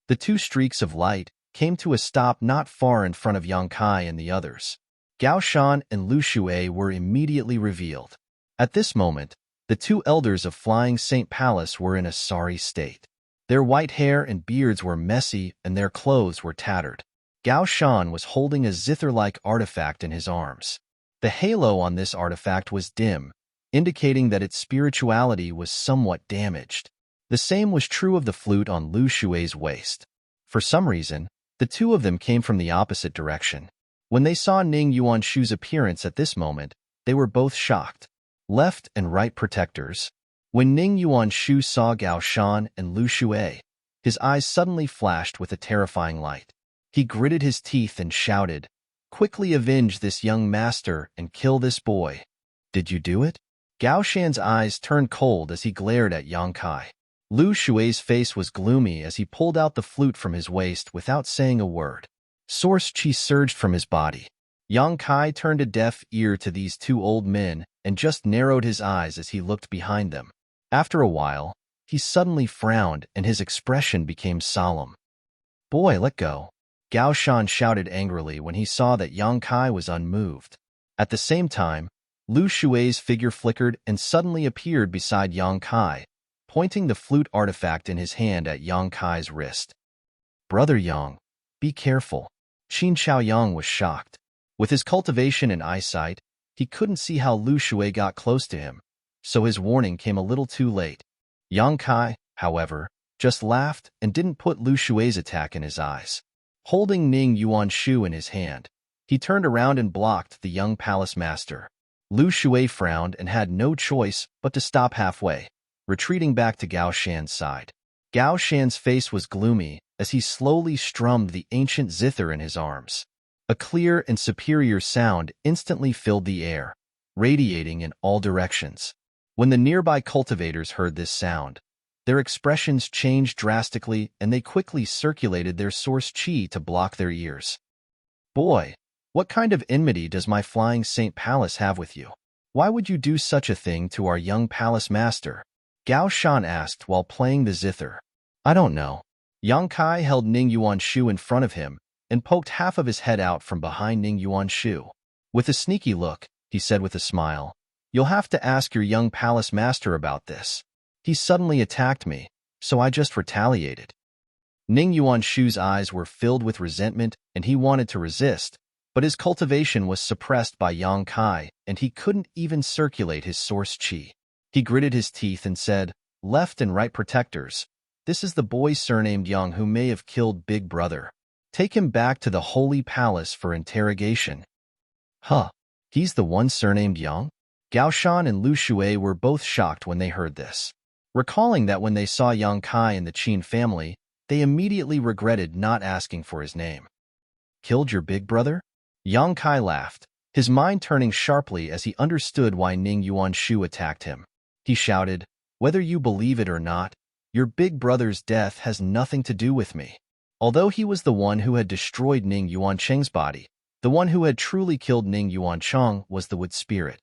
The 2 streaks of light came to a stop not far in front of Yang Kai and the others. Gao Shan and Lu Shui were immediately revealed. At this moment, the 2 elders of Flying Saint Palace were in a sorry state. Their white hair and beards were messy and their clothes were tattered. Gao Shan was holding a zither-like artifact in his arms. The halo on this artifact was dim, indicating that its spirituality was somewhat damaged. The same was true of the flute on Lu Shui's waist. For some reason, the 2 of them came from the opposite direction. When they saw Ning Yuanshu's appearance at this moment, They were both shocked. Left and right protectors. When Ning Yuanshu saw Gao Shan and Lu Shui, his eyes suddenly flashed with a terrifying light. He gritted his teeth and shouted, "Quickly avenge this young master and kill this boy." "Did you do it?" Gao Shan's eyes turned cold as he glared at Yang Kai. Lu Shui's face was gloomy as he pulled out the flute from his waist without saying a word. Source chi surged from his body. Yang Kai turned a deaf ear to these two old men and just narrowed his eyes as he looked behind them. After a while, he suddenly frowned and his expression became solemn. "Boy, let go." Gao Shan shouted angrily when he saw that Yang Kai was unmoved. At the same time, Lu Shui's figure flickered and suddenly appeared beside Yang Kai, pointing the flute artifact in his hand at Yang Kai's wrist. "Brother Yang, be careful." Qin Chaoyang was shocked. With his cultivation and eyesight, he couldn't see how Lu Shui got close to him, so his warning came a little too late. Yang Kai, however, just laughed and didn't put Lu Shui's attack in his eyes. Holding Ning Yuanshu in his hand, he turned around and blocked the young palace master. Lu Shui frowned and had no choice but to stop halfway, retreating back to Gao Shan's side. Gao Shan's face was gloomy as he slowly strummed the ancient zither in his arms. A clear and superior sound instantly filled the air, radiating in all directions. When the nearby cultivators heard this sound, their expressions changed drastically and they quickly circulated their source chi to block their ears. "Boy, what kind of enmity does my flying Saint Palace have with you? Why would you do such a thing to our young palace master?" Gao Shan asked while playing the zither. "I don't know." Yang Kai held Ning Yuanshu in front of him and poked half of his head out from behind Ning Yuanshu. With a sneaky look, he said with a smile, "You'll have to ask your young palace master about this. He suddenly attacked me, so I just retaliated." Ning Yuanshu's eyes were filled with resentment and he wanted to resist, but his cultivation was suppressed by Yang Kai and he couldn't even circulate his source chi. He gritted his teeth and said, "Left and right protectors. This is the boy surnamed Yang who may have killed Big Brother. Take him back to the Holy Palace for interrogation." "Huh, he's the one surnamed Yang?" Gao Shan and Lu Shui were both shocked when they heard this. Recalling that when they saw Yang Kai and the Qin family, they immediately regretted not asking for his name. "Killed your big brother?" Yang Kai laughed, his mind turning sharply as he understood why Ning Yuanshu attacked him. He shouted, "Whether you believe it or not, your big brother's death has nothing to do with me." Although he was the one who had destroyed Ning Yuancheng's body, the one who had truly killed Ning Yuancheng was the wood spirit.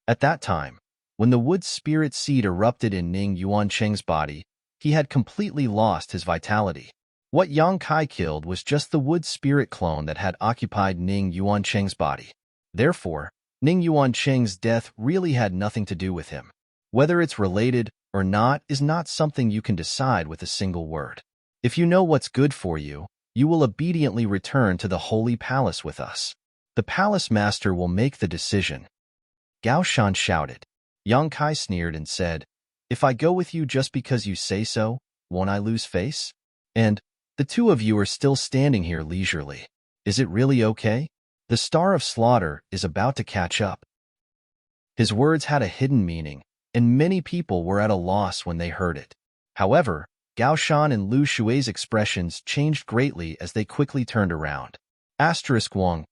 At that time, when the wood spirit seed erupted in Ning Yuancheng's body, he had completely lost his vitality. What Yang Kai killed was just the wood spirit clone that had occupied Ning Yuancheng's body. Therefore, Ning Yuancheng's death really had nothing to do with him. Whether it's related or not is not something you can decide with a single word. If you know what's good for you, you will obediently return to the Holy Palace with us. The Palace Master will make the decision." Gao Shan shouted. Yang Kai sneered and said, "If I go with you just because you say so, won't I lose face? And the two of you are still standing here leisurely. Is it really okay? The Star of Slaughter is about to catch up." His words had a hidden meaning, and many people were at a loss when they heard it. However, Gao Shan and Lu Shui's expressions changed greatly as they quickly turned around. Wang.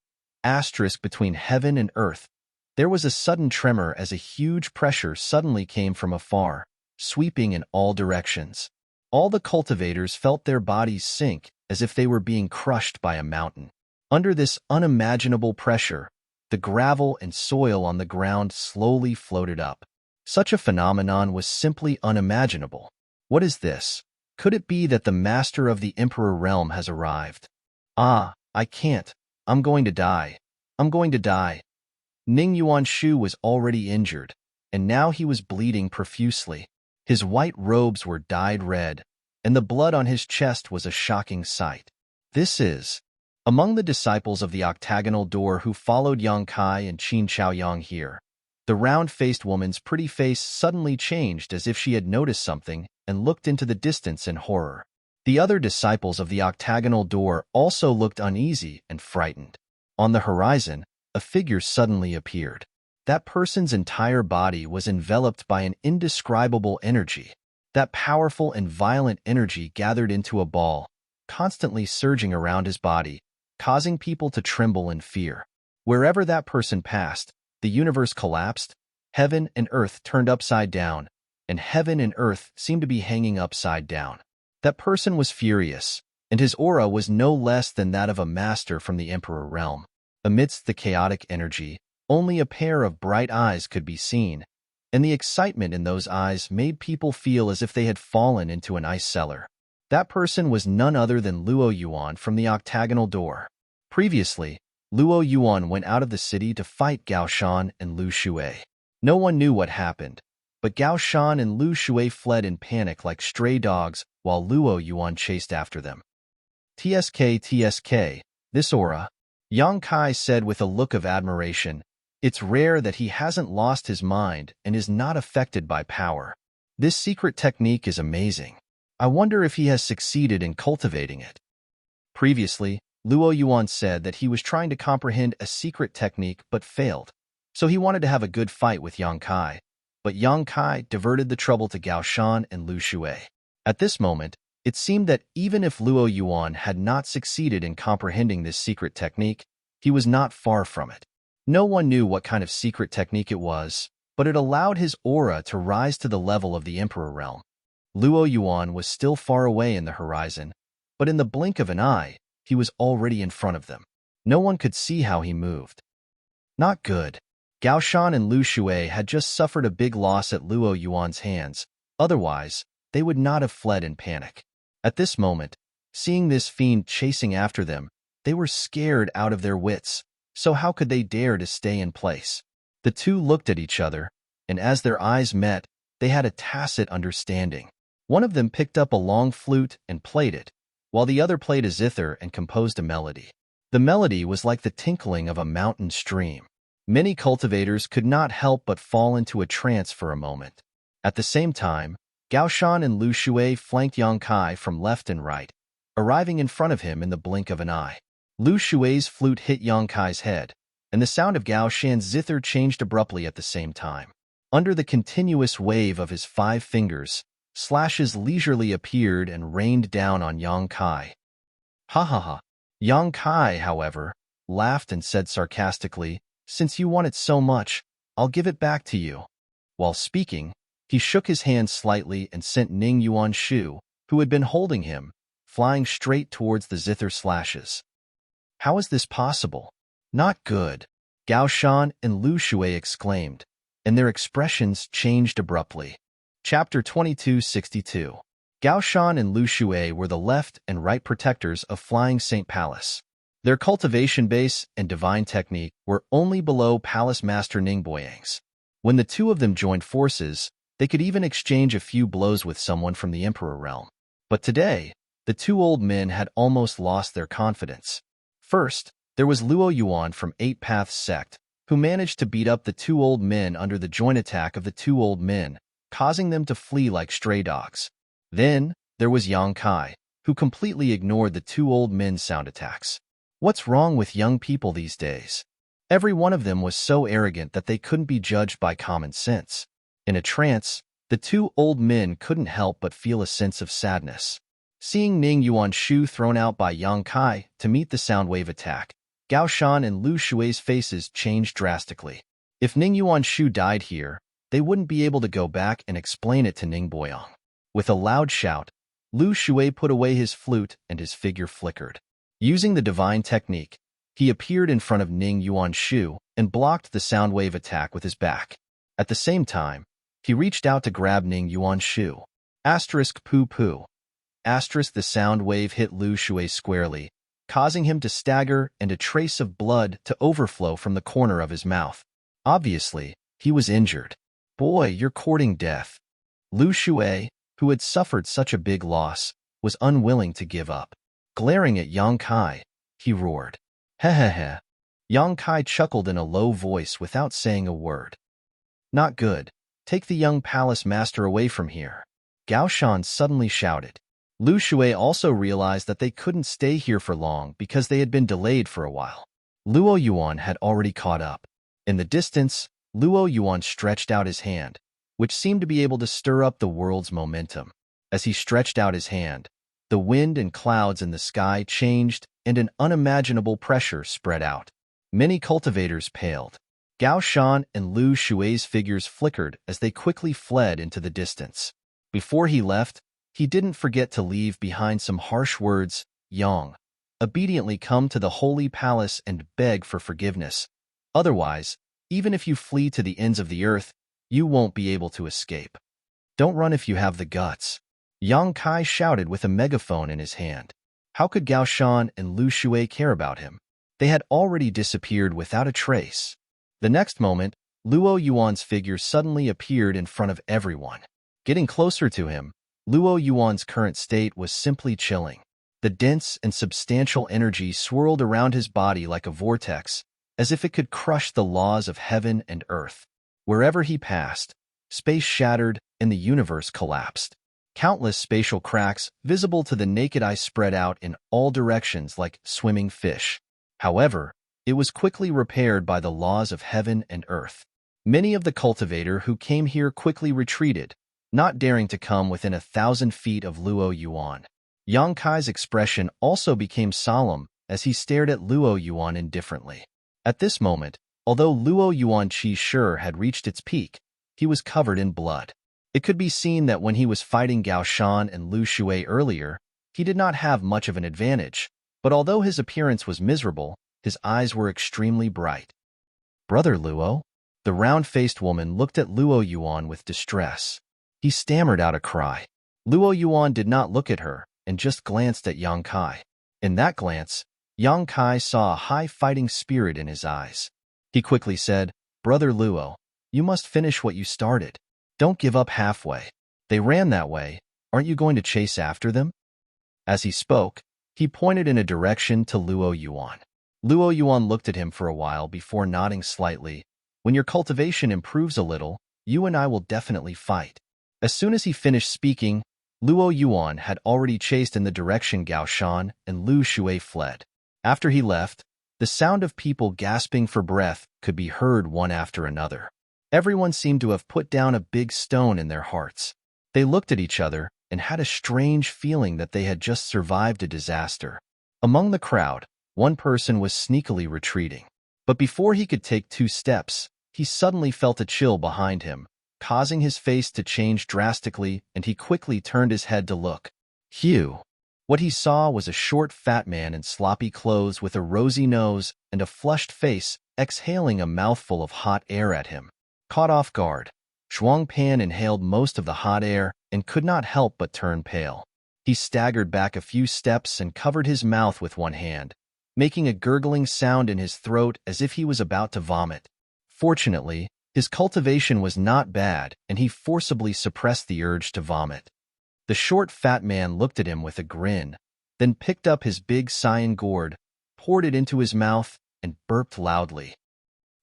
Between heaven and earth. There was a sudden tremor as a huge pressure suddenly came from afar, sweeping in all directions. All the cultivators felt their bodies sink as if they were being crushed by a mountain. Under this unimaginable pressure, the gravel and soil on the ground slowly floated up. Such a phenomenon was simply unimaginable. What is this? Could it be that the master of the Emperor realm has arrived? "Ah, I can't. I'm going to die. I'm going to die." Ning Yuanshu was already injured, and now he was bleeding profusely. His white robes were dyed red, and the blood on his chest was a shocking sight. This is among the disciples of the octagonal door who followed Yang Kai and Qin Chaoyang here. The round-faced woman's pretty face suddenly changed as if she had noticed something and looked into the distance in horror. The other disciples of the octagonal door also looked uneasy and frightened. On the horizon, a figure suddenly appeared. That person's entire body was enveloped by an indescribable energy. That powerful and violent energy gathered into a ball, constantly surging around his body, causing people to tremble in fear. Wherever that person passed, the universe collapsed, heaven and earth turned upside down, and heaven and earth seemed to be hanging upside down. That person was furious, and his aura was no less than that of a master from the Emperor realm. Amidst the chaotic energy, only a pair of bright eyes could be seen, and the excitement in those eyes made people feel as if they had fallen into an ice cellar. That person was none other than Luo Yuan from the octagonal door. Previously, Luo Yuan went out of the city to fight Gao Shan and Lu Shui. No one knew what happened, but Gao Shan and Lu Shui fled in panic like stray dogs while Luo Yuan chased after them. TSK, this aura, Yang Kai said with a look of admiration. It's rare that he hasn't lost his mind and is not affected by power. This secret technique is amazing. I wonder if he has succeeded in cultivating it. Previously, Luo Yuan said that he was trying to comprehend a secret technique but failed, so he wanted to have a good fight with Yang Kai, but Yang Kai diverted the trouble to Gao Shan and Lu Shui. At this moment, it seemed that even if Luo Yuan had not succeeded in comprehending this secret technique, he was not far from it. No one knew what kind of secret technique it was, but it allowed his aura to rise to the level of the Emperor realm. Luo Yuan was still far away in the horizon, but in the blink of an eye, he was already in front of them. No one could see how he moved. Not good. Gao Shan and Lu Shui had just suffered a big loss at Luo Yuan's hands, otherwise, they would not have fled in panic. At this moment, seeing this fiend chasing after them, they were scared out of their wits. So how could they dare to stay in place? The two looked at each other, and as their eyes met, they had a tacit understanding. One of them picked up a long flute and played it, while the other played a zither and composed a melody. The melody was like the tinkling of a mountain stream. Many cultivators could not help but fall into a trance for a moment. At the same time, Gao Shan and Lu Shui flanked Yang Kai from left and right, arriving in front of him in the blink of an eye. Lu Shui's flute hit Yang Kai's head, and the sound of Gao Shan's zither changed abruptly at the same time. Under the continuous wave of his 5 fingers, slashes leisurely appeared and rained down on Yang Kai. Ha ha ha. Yang Kai, however, laughed and said sarcastically, "Since you want it so much, I'll give it back to you." While speaking, he shook his hand slightly and sent Ning Yuanshu, who had been holding him, flying straight towards the zither slashes. How is this possible? Not good, Gao Shan and Lu Shui exclaimed, and their expressions changed abruptly. Chapter 2262. Gao Shan and Lu Shui were the left and right protectors of Flying Saint Palace. Their cultivation base and divine technique were only below Palace Master Ningboyang's. When the two of them joined forces, they could even exchange a few blows with someone from the Emperor realm. But today, the two old men had almost lost their confidence. First, there was Luo Yuan from 8 Paths sect, who managed to beat up the two old men under the joint attack of the two old men, causing them to flee like stray dogs. Then, there was Yang Kai, who completely ignored the two old men's sound attacks. What's wrong with young people these days? Every one of them was so arrogant that they couldn't be judged by common sense. In a trance, the two old men couldn't help but feel a sense of sadness. Seeing Ning Yuanshu thrown out by Yang Kai to meet the sound wave attack, Gao Shan and Lu Shui's faces changed drastically. If Ning Yuanshu died here, they wouldn't be able to go back and explain it to Ning Boyang. With a loud shout, Lu Shui put away his flute and his figure flickered. Using the divine technique, he appeared in front of Ning Yuanshu and blocked the sound wave attack with his back. At the same time, he reached out to grab Ning Yuanshu. Poo. The sound wave hit Lu Shui squarely, causing him to stagger and a trace of blood to overflow from the corner of his mouth. Obviously, he was injured. Boy, you're courting death. Lu Shui, who had suffered such a big loss, was unwilling to give up. Glaring at Yang Kai, he roared. Hehehe. Yang Kai chuckled in a low voice without saying a word. Not good. Take the young palace master away from here. Gao Shan suddenly shouted. Lu Shui also realized that they couldn't stay here for long because they had been delayed for a while. Luo Yuan had already caught up. In the distance, Luo Yuan stretched out his hand, which seemed to be able to stir up the world's momentum. As he stretched out his hand, the wind and clouds in the sky changed and an unimaginable pressure spread out. Many cultivators paled. Gao Shan and Lu Shui's figures flickered as they quickly fled into the distance. Before he left, he didn't forget to leave behind some harsh words. Yang, obediently come to the holy palace and beg for forgiveness. Otherwise, even if you flee to the ends of the earth, you won't be able to escape. Don't run if you have the guts. Yang Kai shouted with a megaphone in his hand. How could Gao Shan and Lu Shui care about him? They had already disappeared without a trace. The next moment, Luo Yuan's figure suddenly appeared in front of everyone. Getting closer to him, Luo Yuan's current state was simply chilling. The dense and substantial energy swirled around his body like a vortex, as if it could crush the laws of heaven and earth. Wherever he passed, space shattered and the universe collapsed. Countless spatial cracks visible to the naked eye spread out in all directions like swimming fish. However, it was quickly repaired by the laws of heaven and earth. Many of the cultivator who came here quickly retreated, not daring to come within 1,000 feet of Luo Yuan. Yang Kai's expression also became solemn as he stared at Luo Yuan indifferently. At this moment, although Luo Yuan Qi Shi had reached its peak, he was covered in blood. It could be seen that when he was fighting Gao Shan and Lu Shui earlier, he did not have much of an advantage, but although his appearance was miserable, his eyes were extremely bright. "Brother Luo?" The round-faced woman looked at Luo Yuan with distress. He stammered out a cry. Luo Yuan did not look at her and just glanced at Yang Kai. In that glance, Yang Kai saw a high fighting spirit in his eyes. He quickly said, "Brother Luo, you must finish what you started. Don't give up halfway. They ran that way. Aren't you going to chase after them?" As he spoke, he pointed in a direction to Luo Yuan. Luo Yuan looked at him for a while before nodding slightly. "When your cultivation improves a little, you and I will definitely fight." As soon as he finished speaking, Luo Yuan had already chased in the direction Gao Shan and Lu Shui fled. After he left, the sound of people gasping for breath could be heard one after another. Everyone seemed to have put down a big stone in their hearts. They looked at each other and had a strange feeling that they had just survived a disaster. Among the crowd, one person was sneakily retreating. But before he could take 2 steps, he suddenly felt a chill behind him, causing his face to change drastically, and he quickly turned his head to look. Phew! What he saw was a short, fat man in sloppy clothes with a rosy nose and a flushed face, exhaling a mouthful of hot air at him. Caught off guard, Zhuang Pan inhaled most of the hot air and could not help but turn pale. He staggered back a few steps and covered his mouth with one hand, making a gurgling sound in his throat as if he was about to vomit. Fortunately, his cultivation was not bad, and he forcibly suppressed the urge to vomit. The short, fat man looked at him with a grin, then picked up his big cyan gourd, poured it into his mouth, and burped loudly.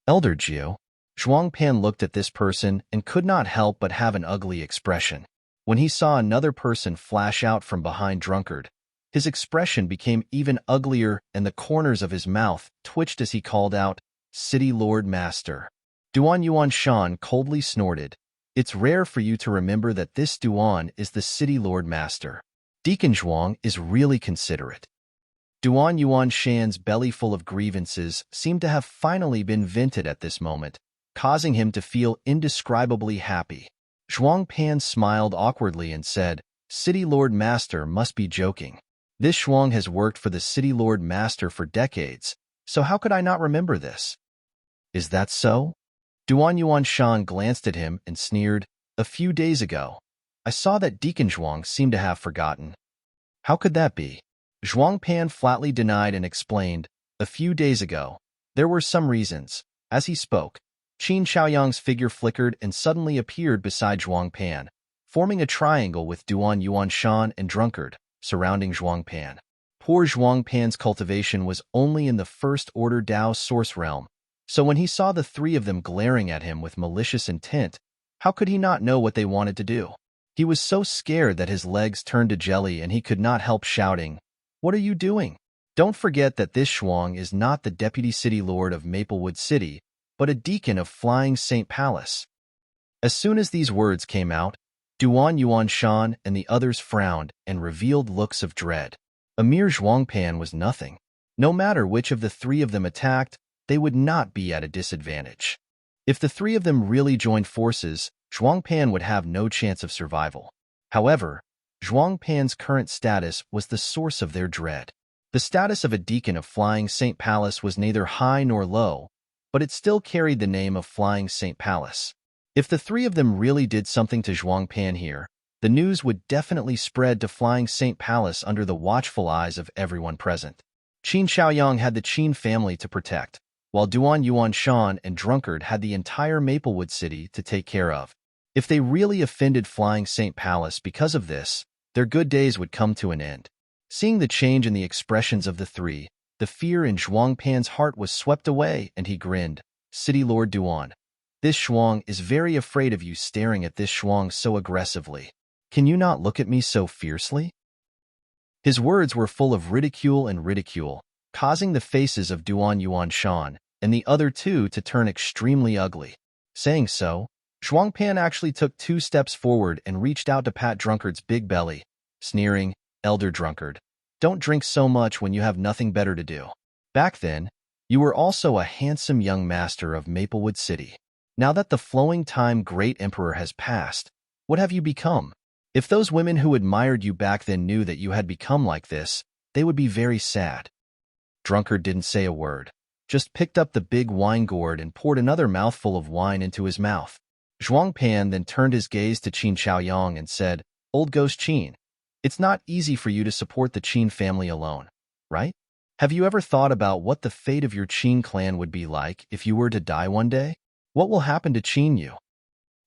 "Elder Jiu." Zhuang Pan looked at this person and could not help but have an ugly expression. When he saw another person flash out from behind Drunkard, his expression became even uglier and the corners of his mouth twitched as he called out, "City Lord Master." Duan Yuan Shan coldly snorted. "It's rare for you to remember that this Duan is the City Lord Master. Deacon Zhuang is really considerate." Duan Yuan Shan's belly full of grievances seemed to have finally been vented at this moment, causing him to feel indescribably happy. Zhuang Pan smiled awkwardly and said, "City Lord Master must be joking. This Zhuang has worked for the City Lord Master for decades, so how could I not remember this?" "Is that so?" Duan Yuan Shan glanced at him and sneered, "A few days ago, I saw that Deacon Zhuang seemed to have forgotten." "How could that be?" Zhuang Pan flatly denied and explained, "A few days ago, there were some reasons." As he spoke, Qin Xiaoyang's figure flickered and suddenly appeared beside Zhuang Pan, forming a triangle with Duan Yuan Shan and Drunkard, surrounding Zhuang Pan. Poor Zhuang Pan's cultivation was only in the first-order Dao source realm, so when he saw the 3 of them glaring at him with malicious intent, how could he not know what they wanted to do? He was so scared that his legs turned to jelly and he could not help shouting, "What are you doing? Don't forget that this Zhuang is not the Deputy City Lord of Maplewood City, but a deacon of Flying Saint Palace. As soon as these words came out, Duan Yuanshan and the others frowned and revealed looks of dread. A mere Zhuangpan was nothing. No matter which of the three of them attacked, they would not be at a disadvantage. If the three of them really joined forces, Zhuangpan would have no chance of survival. However, Zhuangpan's current status was the source of their dread. The status of a deacon of Flying Saint Palace was neither high nor low, but it still carried the name of Flying Saint Palace. If the three of them really did something to Zhuangpan here, the news would definitely spread to Flying Saint Palace under the watchful eyes of everyone present. Qin Shaoyang had the Qin family to protect, while Duan Yuanshan and Drunkard had the entire Maplewood City to take care of. If they really offended Flying Saint Palace because of this, their good days would come to an end. Seeing the change in the expressions of the three, the fear in Zhuangpan's heart was swept away, and he grinned. City Lord Duan, this Shuang is very afraid of you staring at this Shuang so aggressively. Can you not look at me so fiercely? His words were full of ridicule, causing the faces of Duan Yuanshan and the other two to turn extremely ugly. Saying so, Zhuangpan actually took 2 steps forward and reached out to pat Drunkard's big belly, sneering, "Elder Drunkard, don't drink so much when you have nothing better to do. Back then, you were also a handsome young master of Maplewood City. Now that the flowing time great emperor has passed, what have you become? If those women who admired you back then knew that you had become like this, they would be very sad." Drunkard didn't say a word, just picked up the big wine gourd and poured another mouthful of wine into his mouth. Zhuangpan then turned his gaze to Qin Shaoyang and said, "Old Ghost Qin, it's not easy for you to support the Qin family alone, right? Have you ever thought about what the fate of your Qin clan would be like if you were to die one day? What will happen to Qin Yu?"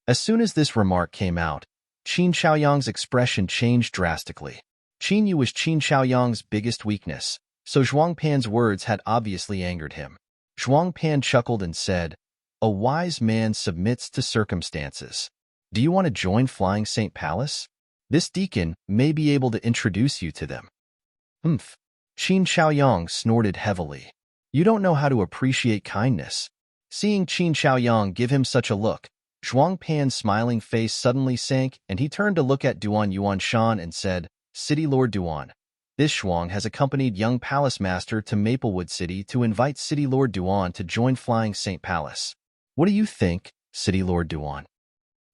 As soon as this remark came out, Qin Shaoyang's expression changed drastically. Qin Yu was Qin Shaoyang's biggest weakness, so Zhuangpan's words had obviously angered him. Zhuangpan chuckled and said, "A wise man submits to circumstances. Do you want to join Flying Saint Palace? This deacon may be able to introduce you to them." "Humph." Qin Shaoyang snorted heavily. "You don't know how to appreciate kindness." Seeing Qin Shaoyang give him such a look, Zhuangpan's smiling face suddenly sank, and he turned to look at Duan Yuanshan and said, "City Lord Duan, this Shuang has accompanied young Palace Master to Maplewood City to invite City Lord Duan to join Flying Saint Palace. What do you think, City Lord Duan?"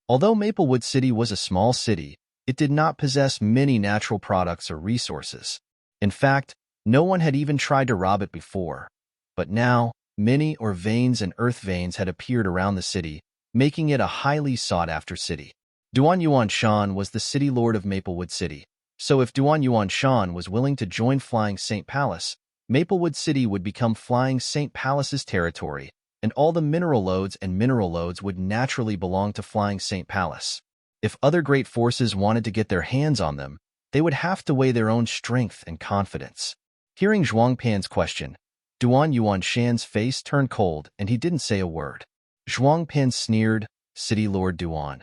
Although Maplewood City was a small city, it did not possess many natural products or resources. In fact, no one had even tried to rob it before. But now, many ore veins and earth veins had appeared around the city, making it a highly sought-after city. Duan Yuanshan was the city lord of Maplewood City, so if Duan Yuanshan was willing to join Flying Saint Palace, Maplewood City would become Flying Saint Palace's territory, and all the mineral lodes would naturally belong to Flying Saint Palace. If other great forces wanted to get their hands on them, they would have to weigh their own strength and confidence. Hearing Zhuangpan's question, Duan Yuanshan's face turned cold and he didn't say a word. Zhuangpan sneered, "City Lord Duan,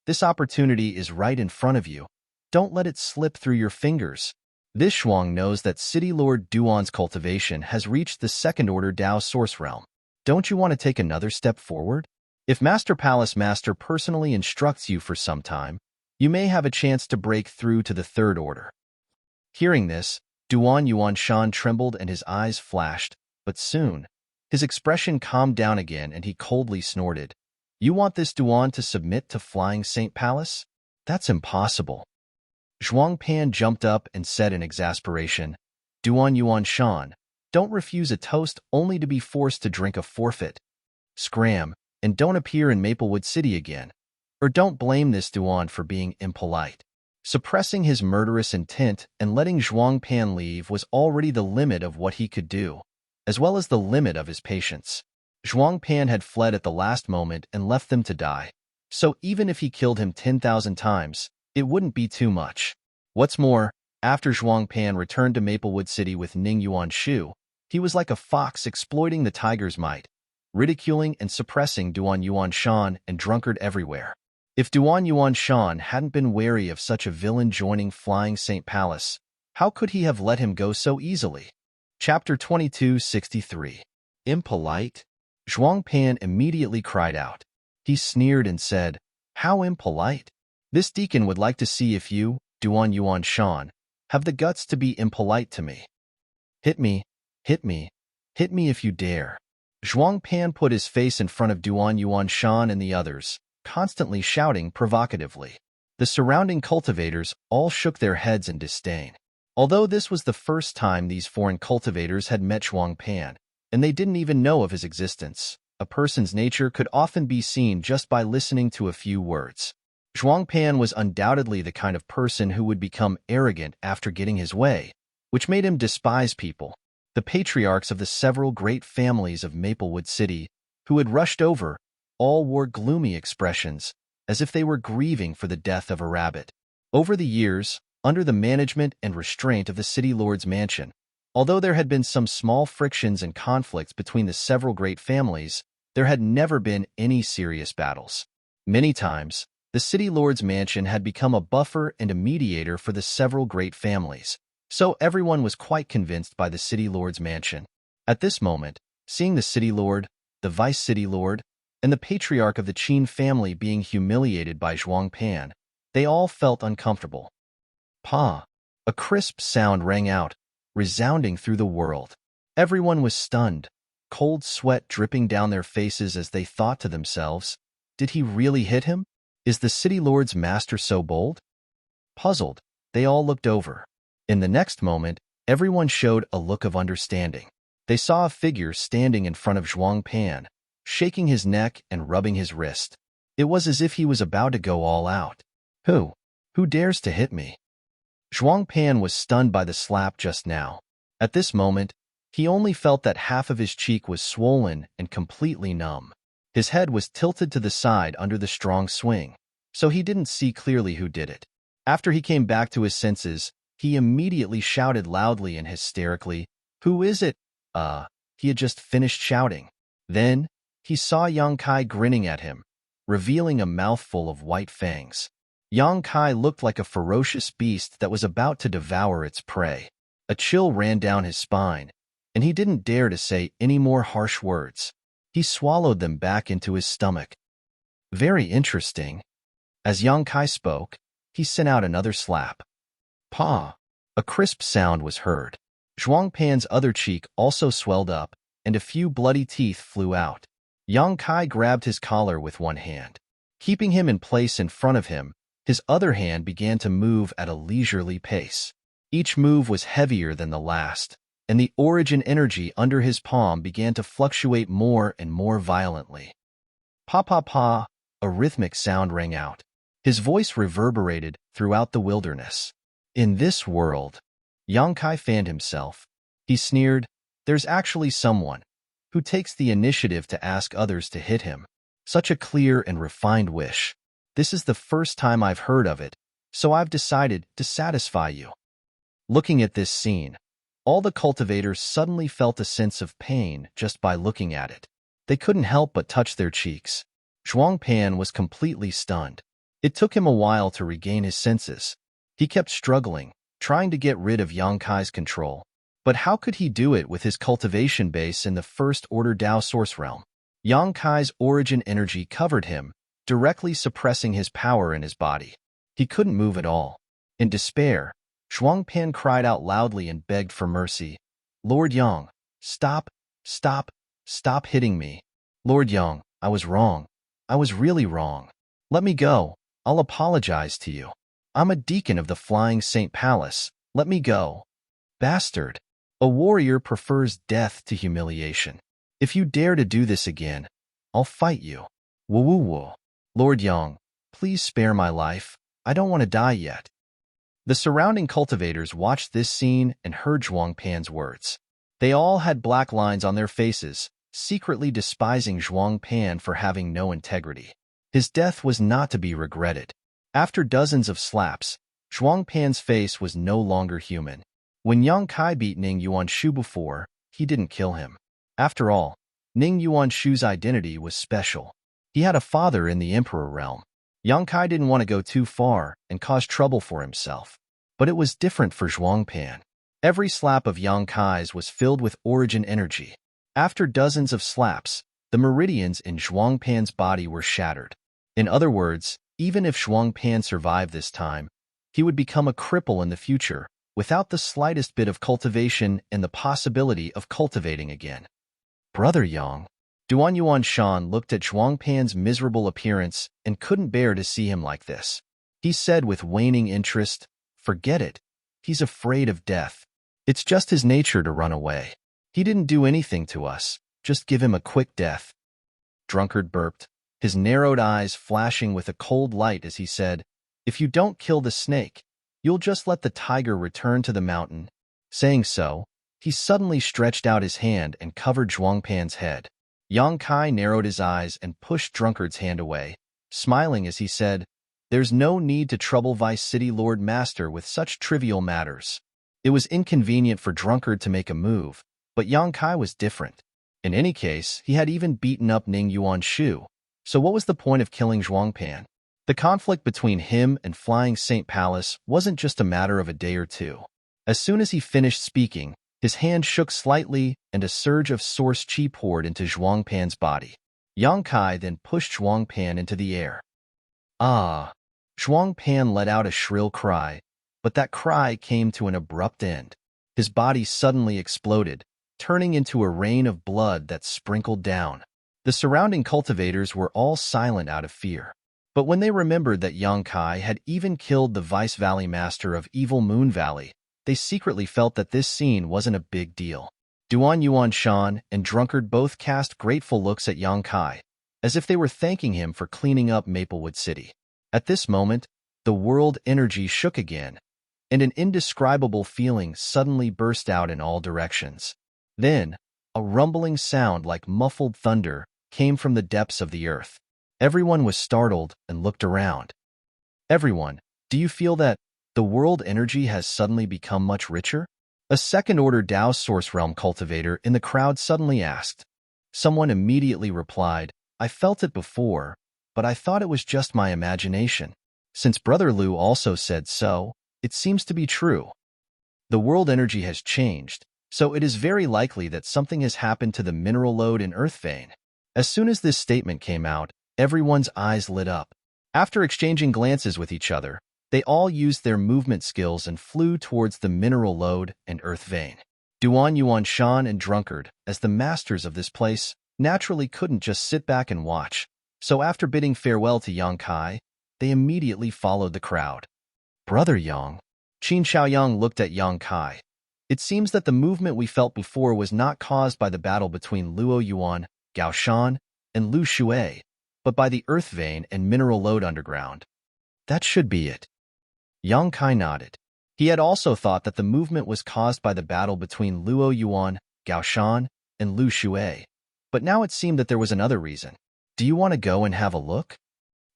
this opportunity is right in front of you. Don't let it slip through your fingers. This Shuang knows that City Lord Duan's cultivation has reached the second-order Dao source realm. Don't you want to take another step forward? If Master Palace Master personally instructs you for some time, you may have a chance to break through to the third order." Hearing this, Duan Yuanshan trembled and his eyes flashed, but soon, his expression calmed down again and he coldly snorted, "You want this Duan to submit to Flying Saint Palace? That's impossible." Zhuangpan jumped up and said in exasperation, "Duan Yuanshan, don't refuse a toast only to be forced to drink a forfeit. Scram, and don't appear in Maplewood City again. Or don't blame this Duan for being impolite." Suppressing his murderous intent and letting Zhuangpan leave was already the limit of what he could do, as well as the limit of his patience. Zhuangpan had fled at the last moment and left them to die, so even if he killed him 10,000 times, it wouldn't be too much. What's more, after Zhuangpan returned to Maplewood City with Ning Yuanshu, he was like a fox exploiting the tiger's might, ridiculing and suppressing Duan Yuanshan and Drunkard everywhere. If Duan Yuanshan hadn't been wary of such a villain joining Flying Saint Palace, how could he have let him go so easily? Chapter 2263. Impolite? Zhuang Pan immediately cried out. He sneered and said, "How impolite! This deacon would like to see if you, Duan Yuan Shan, have the guts to be impolite to me. Hit me, hit me, hit me if you dare." Zhuang Pan put his face in front of Duan Yuan Shan and the others, constantly shouting provocatively. The surrounding cultivators all shook their heads in disdain. Although this was the first time these foreign cultivators had met Zhuang Pan, and they didn't even know of his existence, a person's nature could often be seen just by listening to a few words. Zhuang Pan was undoubtedly the kind of person who would become arrogant after getting his way, which made him despise people. The patriarchs of the several great families of Maplewood City, who had rushed over, all wore gloomy expressions, as if they were grieving for the death of a rabbit. Over the years, under the management and restraint of the city lord's mansion, although there had been some small frictions and conflicts between the several great families, there had never been any serious battles. Many times, the city lord's mansion had become a buffer and a mediator for the several great families, so everyone was quite convinced by the city lord's mansion. At this moment, seeing the city lord, the vice city lord, and the patriarch of the Qin family being humiliated by Zhuang Pan, they all felt uncomfortable. Pa! A crisp sound rang out, resounding through the world. Everyone was stunned, cold sweat dripping down their faces as they thought to themselves, did he really hit him? Is the city lord's master so bold? Puzzled, they all looked over. In the next moment, everyone showed a look of understanding. They saw a figure standing in front of Zhuang Pan, shaking his neck and rubbing his wrist. It was as if he was about to go all out. Who? Who dares to hit me? Zhuang Pan was stunned by the slap just now. At this moment, he only felt that half of his cheek was swollen and completely numb. His head was tilted to the side under the strong swing, so he didn't see clearly who did it. After he came back to his senses, he immediately shouted loudly and hysterically, "Who is it?" He had just finished shouting. Then, he saw Yang Kai grinning at him, revealing a mouthful of white fangs. Yang Kai looked like a ferocious beast that was about to devour its prey. A chill ran down his spine, and he didn't dare to say any more harsh words. He swallowed them back into his stomach. Very interesting. As Yang Kai spoke, he sent out another slap. Pa! A crisp sound was heard. Zhuang Pan's other cheek also swelled up, and a few bloody teeth flew out. Yang Kai grabbed his collar with one hand. Keeping him in place in front of him, his other hand began to move at a leisurely pace. Each move was heavier than the last, and the origin energy under his palm began to fluctuate more and more violently. Pa pa pa, a rhythmic sound rang out. His voice reverberated throughout the wilderness. In this world, Yang Kai fanned himself. He sneered, "There's actually someone who takes the initiative to ask others to hit him. Such a clear and refined wish. This is the first time I've heard of it, so I've decided to satisfy you." Looking at this scene, all the cultivators suddenly felt a sense of pain just by looking at it. They couldn't help but touch their cheeks. Zhuang Pan was completely stunned. It took him a while to regain his senses. He kept struggling, trying to get rid of Yang Kai's control. But how could he do it with his cultivation base in the First Order Dao Source Realm? Yang Kai's origin energy covered him, directly suppressing his power in his body. He couldn't move at all. In despair, Zhuang Pan cried out loudly and begged for mercy. "Lord Yang, stop, stop, stop hitting me. Lord Yang, I was wrong. I was really wrong. Let me go. I'll apologize to you. I'm a deacon of the Flying Saint Palace. Let me go." Bastard. A warrior prefers death to humiliation. If you dare to do this again, I'll fight you. Woo woo woo. Lord Yang, please spare my life. I don't want to die yet. The surrounding cultivators watched this scene and heard Zhuang Pan's words. They all had black lines on their faces, secretly despising Zhuang Pan for having no integrity. His death was not to be regretted. After dozens of slaps, Zhuang Pan's face was no longer human. When Yang Kai beat Ning Yuanshu before, he didn't kill him. After all, Ning Yuanshu's identity was special. He had a father in the Emperor realm. Yang Kai didn't want to go too far and cause trouble for himself. But it was different for Zhuang Pan. Every slap of Yang Kai's was filled with origin energy. After dozens of slaps, The meridians in Zhuangpan's body were shattered. In other words, even if Zhuangpan survived this time, he would become a cripple in the future, without the slightest bit of cultivation and the possibility of cultivating again. Brother Yang. Duan Yuanshan looked at Zhuangpan's miserable appearance and couldn't bear to see him like this. He said with waning interest, "Forget it. He's afraid of death. It's just his nature to run away. He didn't do anything to us. Just give him a quick death." Drunkard burped, his narrowed eyes flashing with a cold light as he said, "If you don't kill the snake, you'll just let the tiger return to the mountain." Saying so, he suddenly stretched out his hand and covered Zhuangpan's head. Yang Kai narrowed his eyes and pushed Drunkard's hand away, smiling as he said, "There's no need to trouble Vice City Lord Master with such trivial matters." It was inconvenient for Drunkard to make a move, but Yang Kai was different. In any case, he had even beaten up Ning Yuanshu, so what was the point of killing Zhuangpan? The conflict between him and Flying Saint Palace wasn't just a matter of a day or two. As soon as he finished speaking, his hand shook slightly and a surge of source qi poured into Zhuangpan's body. Yang Kai then pushed Zhuangpan into the air. Ah! Zhuangpan let out a shrill cry, but that cry came to an abrupt end. His body suddenly exploded, turning into a rain of blood that sprinkled down. The surrounding cultivators were all silent out of fear. But when they remembered that Yang Kai had even killed the Vice Valley Master of Evil Moon Valley, they secretly felt that this scene wasn't a big deal. Duan Yuanshan and Drunkard both cast grateful looks at Yang Kai, as if they were thanking him for cleaning up Maplewood City. At this moment, the world energy shook again, and an indescribable feeling suddenly burst out in all directions. Then, a rumbling sound like muffled thunder came from the depths of the earth. Everyone was startled and looked around. "Everyone, do you feel that the world energy has suddenly become much richer?" A second-order Dao Source Realm cultivator in the crowd suddenly asked. Someone immediately replied, "I felt it before, but I thought it was just my imagination." Since Brother Lu also said so, it seems to be true. The world energy has changed, so it is very likely that something has happened to the mineral load in Earth Vein. As soon as this statement came out, everyone's eyes lit up. After exchanging glances with each other, they all used their movement skills and flew towards the mineral load and Earth Vein. Duan Yuanshan and Drunkard, as the masters of this place, naturally couldn't just sit back and watch, so after bidding farewell to Yang Kai, they immediately followed the crowd. "Brother Yang." Qin Xiaoyang looked at Yang Kai. "It seems that the movement we felt before was not caused by the battle between Luo Yuan, Gao Shan, and Lu Shui, but by the Earth Vein and mineral load underground." "That should be it." Yang Kai nodded. He had also thought that the movement was caused by the battle between Luo Yuan, Gao Shan, and Lu Shui, but now it seemed that there was another reason. "Do you want to go and have a look?"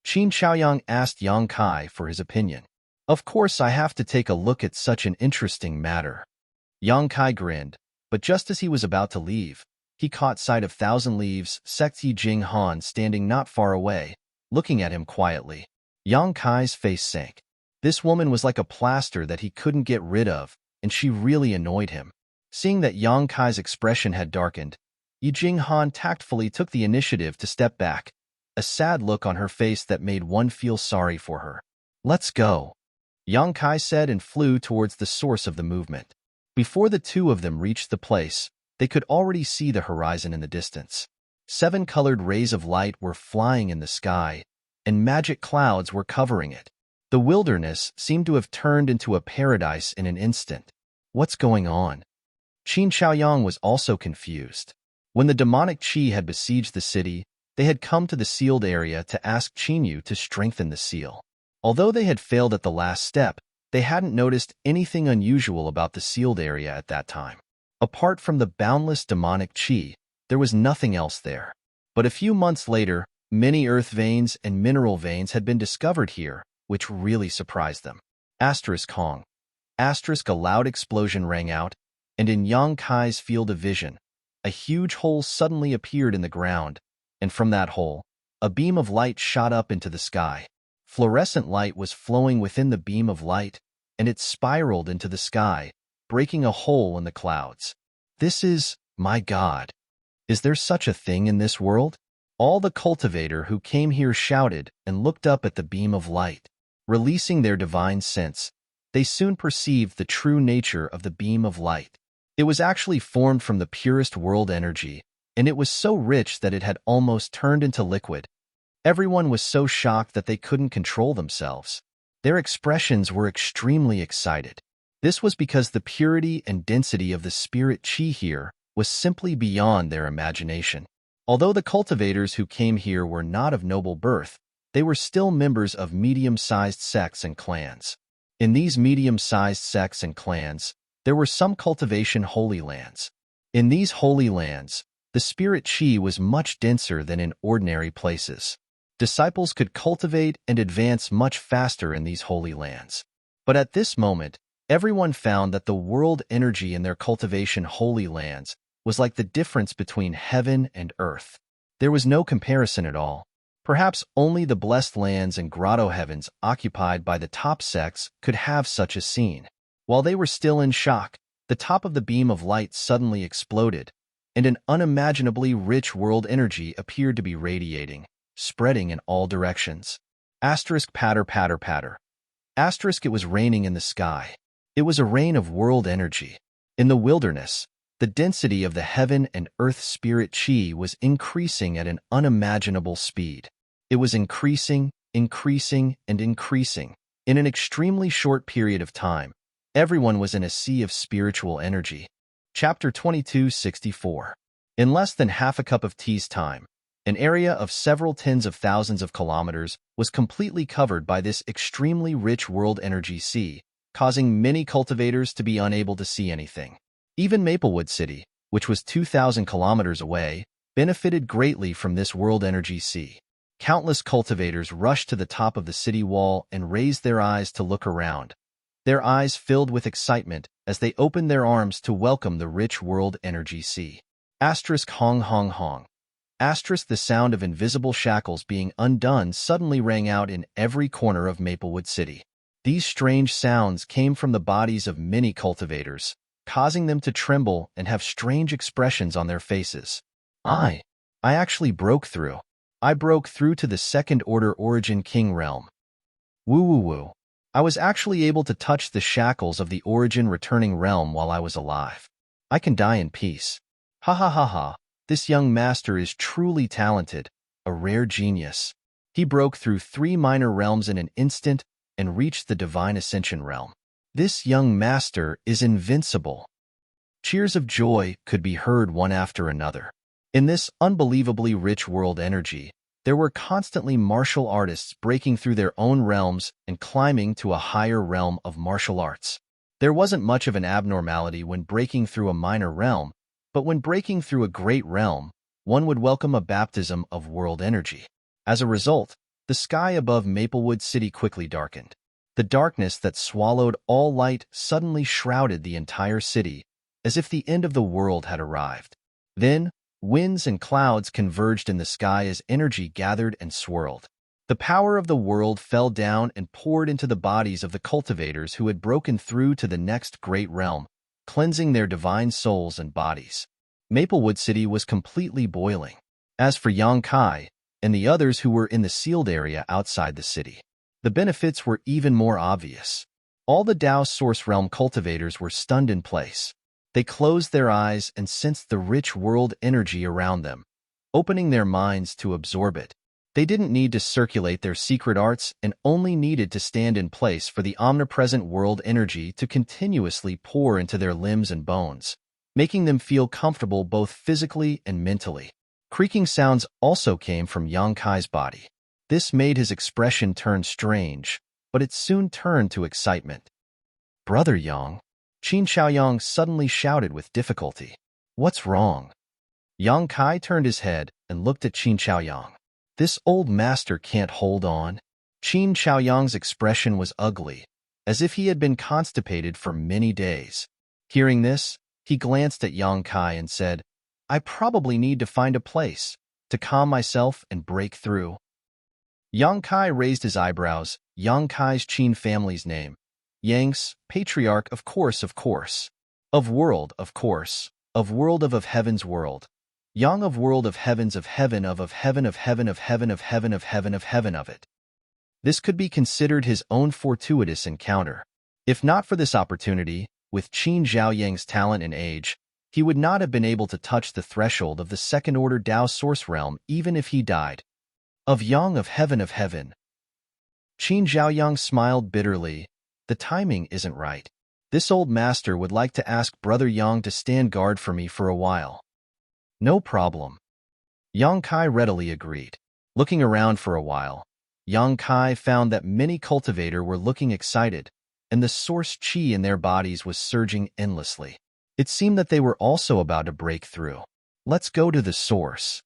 Qin Xiaoyang asked Yang Kai for his opinion. "Of course I have to take a look at such an interesting matter." Yang Kai grinned, but just as he was about to leave, he caught sight of Thousand Leaves Sekti Jing Han standing not far away, looking at him quietly. Yang Kai's face sank. This woman was like a plaster that he couldn't get rid of, and she really annoyed him. Seeing that Yang Kai's expression had darkened, Yi Jing Han tactfully took the initiative to step back, a sad look on her face that made one feel sorry for her. "Let's go," Yang Kai said and flew towards the source of the movement. Before the two of them reached the place, they could already see the horizon in the distance. 7 colored rays of light were flying in the sky, and magic clouds were covering it. The wilderness seemed to have turned into a paradise in an instant. "What's going on?" Qin Xiaoyang was also confused. When the demonic qi had besieged the city, they had come to the sealed area to ask Qinyu to strengthen the seal. Although they had failed at the last step, they hadn't noticed anything unusual about the sealed area at that time. Apart from the boundless demonic qi, there was nothing else there. But a few months later, many earth veins and mineral veins had been discovered here, which really surprised them. Asterisk Hong. Asterisk a loud explosion rang out, and in Yang Kai's field of vision, a huge hole suddenly appeared in the ground, and from that hole, a beam of light shot up into the sky. Fluorescent light was flowing within the beam of light, and it spiraled into the sky, breaking a hole in the clouds. "This is, my God." Is there such a thing in this world? All the cultivator who came here shouted and looked up at the beam of light. Releasing their divine sense, they soon perceived the true nature of the beam of light. It was actually formed from the purest world energy, and it was so rich that it had almost turned into liquid. Everyone was so shocked that they couldn't control themselves. Their expressions were extremely excited. This was because the purity and density of the spirit chi here was simply beyond their imagination. Although the cultivators who came here were not of noble birth, they were still members of medium-sized sects and clans. In these medium-sized sects and clans, there were some cultivation holy lands. In these holy lands, the spirit chi was much denser than in ordinary places. Disciples could cultivate and advance much faster in these holy lands. But at this moment, everyone found that the world energy in their cultivation holy lands was like the difference between heaven and earth. There was no comparison at all. Perhaps only the blessed lands and grotto heavens occupied by the top sects could have such a scene. While they were still in shock, the top of the beam of light suddenly exploded, and an unimaginably rich world energy appeared to be radiating, spreading in all directions. Asterisk patter patter patter. Asterisk it was raining in the sky. It was a rain of world energy. In the wilderness, the density of the heaven and earth spirit chi was increasing at an unimaginable speed. It was increasing, increasing, and increasing. In an extremely short period of time, everyone was in a sea of spiritual energy. Chapter 2264. In less than half a cup of tea's time, an area of several tens of thousands of kilometers was completely covered by this extremely rich world energy sea, causing many cultivators to be unable to see anything. Even Maplewood City, which was 2,000 kilometers away, benefited greatly from this world energy sea. Countless cultivators rushed to the top of the city wall and raised their eyes to look around. Their eyes filled with excitement as they opened their arms to welcome the rich world energy sea. Asterisk hong hong hong. Asterisk the sound of invisible shackles being undone suddenly rang out in every corner of Maplewood City. These strange sounds came from the bodies of many cultivators, causing them to tremble and have strange expressions on their faces. I actually broke through. I broke through to the second-order origin king realm. Woo woo woo. I was actually able to touch the shackles of the origin returning realm while I was alive. I can die in peace. Ha ha ha ha. This young master is truly talented, a rare genius. He broke through 3 minor realms in an instant and reached the divine ascension realm. This young master is invincible. Cheers of joy could be heard one after another. In this unbelievably rich world energy, there were constantly martial artists breaking through their own realms and climbing to a higher realm of martial arts. There wasn't much of an abnormality when breaking through a minor realm, but when breaking through a great realm, one would welcome a baptism of world energy. As a result, the sky above Maplewood City quickly darkened. The darkness that swallowed all light suddenly shrouded the entire city, as if the end of the world had arrived. Then, winds and clouds converged in the sky as energy gathered and swirled. The power of the world fell down and poured into the bodies of the cultivators who had broken through to the next great realm, cleansing their divine souls and bodies. Maplewood City was completely boiling. As for Yang Kai and the others who were in the sealed area outside the city, the benefits were even more obvious. All the Dao Source Realm cultivators were stunned in place. They closed their eyes and sensed the rich world energy around them, opening their minds to absorb it. They didn't need to circulate their secret arts and only needed to stand in place for the omnipresent world energy to continuously pour into their limbs and bones, making them feel comfortable both physically and mentally. Creaking sounds also came from Yang Kai's body. This made his expression turn strange, but it soon turned to excitement. "Brother Yang," Qin Xiaoyang suddenly shouted with difficulty. "What's wrong?" Yang Kai turned his head and looked at Qin Xiaoyang. "This old master can't hold on." Qin Xiaoyang's expression was ugly, as if he had been constipated for many days. Hearing this, he glanced at Yang Kai and said, "I probably need to find a place to calm myself and break through." Yang Kai raised his eyebrows. Yang Kai's Qin family's name. Yang's, patriarch, of course. Of world, of course. Of world of heaven's world. Yang of world of heavens of heaven of heaven of heaven of heaven of heaven of heaven of heaven of it. This could be considered his own fortuitous encounter. If not for this opportunity, with Qin Zhaoyang's talent and age, he would not have been able to touch the threshold of the second-order Dao source realm even if he died. Of Yang of heaven of heaven. Qin Zhaoyang smiled bitterly. The timing isn't right. This old master would like to ask Brother Yang to stand guard for me for a while. No problem. Yang Kai readily agreed. Looking around for a while, Yang Kai found that many cultivators were looking excited, and the source qi in their bodies was surging endlessly. It seemed that they were also about to break through. Let's go to the source.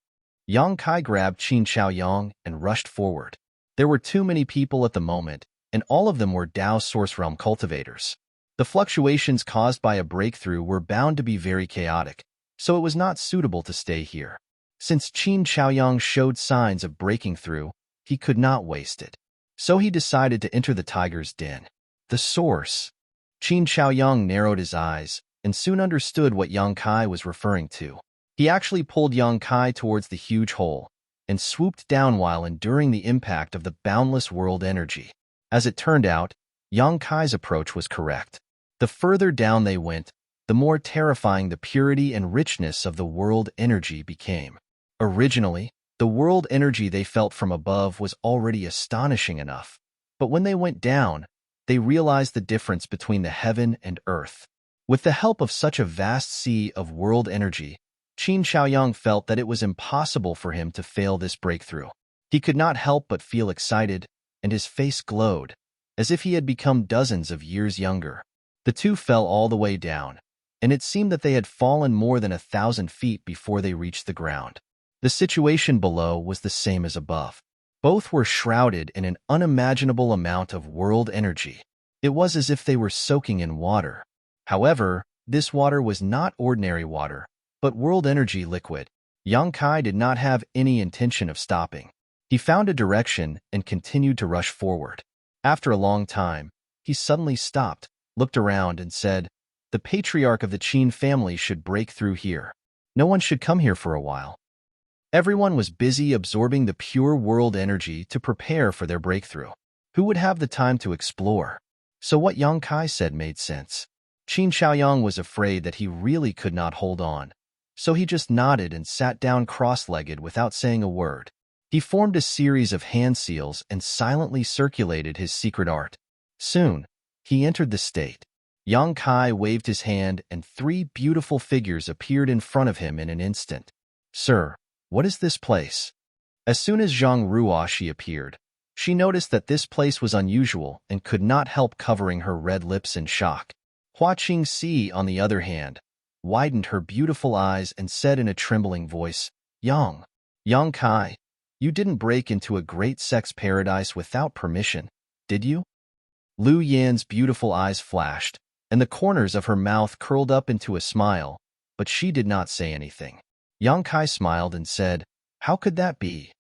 Yang Kai grabbed Qin Zhaoyang and rushed forward. There were too many people at the moment, and all of them were Dao source realm cultivators. The fluctuations caused by a breakthrough were bound to be very chaotic, so it was not suitable to stay here. Since Qin Zhaoyang showed signs of breaking through, he could not waste it. So he decided to enter the tiger's den. The source. Qin Zhaoyang narrowed his eyes and soon understood what Yang Kai was referring to. He actually pulled Yang Kai towards the huge hole and swooped down while enduring the impact of the boundless world energy. As it turned out, Yang Kai's approach was correct. The further down they went, the more terrifying the purity and richness of the world energy became. Originally, the world energy they felt from above was already astonishing enough, but when they went down, they realized the difference between the heaven and earth. With the help of such a vast sea of world energy, Qin Zhaoyang felt that it was impossible for him to fail this breakthrough. He could not help but feel excited, and his face glowed, as if he had become dozens of years younger. The two fell all the way down, and it seemed that they had fallen more than 1,000 feet before they reached the ground. The situation below was the same as above. Both were shrouded in an unimaginable amount of world energy. It was as if they were soaking in water. However, this water was not ordinary water, but world energy liquid. Yang Kai did not have any intention of stopping. He found a direction and continued to rush forward. After a long time, he suddenly stopped, looked around, and said, "The patriarch of the Qin family should break through here. No one should come here for a while." Everyone was busy absorbing the pure world energy to prepare for their breakthrough. Who would have the time to explore? So what Yang Kai said made sense. Qin Zhaoyang was afraid that he really could not hold on, so he just nodded and sat down cross-legged without saying a word. He formed a series of hand seals and silently circulated his secret art. Soon, he entered the state. Yang Kai waved his hand and 3 beautiful figures appeared in front of him in an instant. "Sir, what is this place?" As soon as Zhang Ruoxi appeared, she noticed that this place was unusual and could not help covering her red lips in shock. Hua Qingxi, on the other hand, widened her beautiful eyes and said in a trembling voice, Yang Kai, you didn't break into a great sex paradise without permission, did you?" Lu Yan's beautiful eyes flashed, and the corners of her mouth curled up into a smile, but she did not say anything. Yang Kai smiled and said, "How could that be?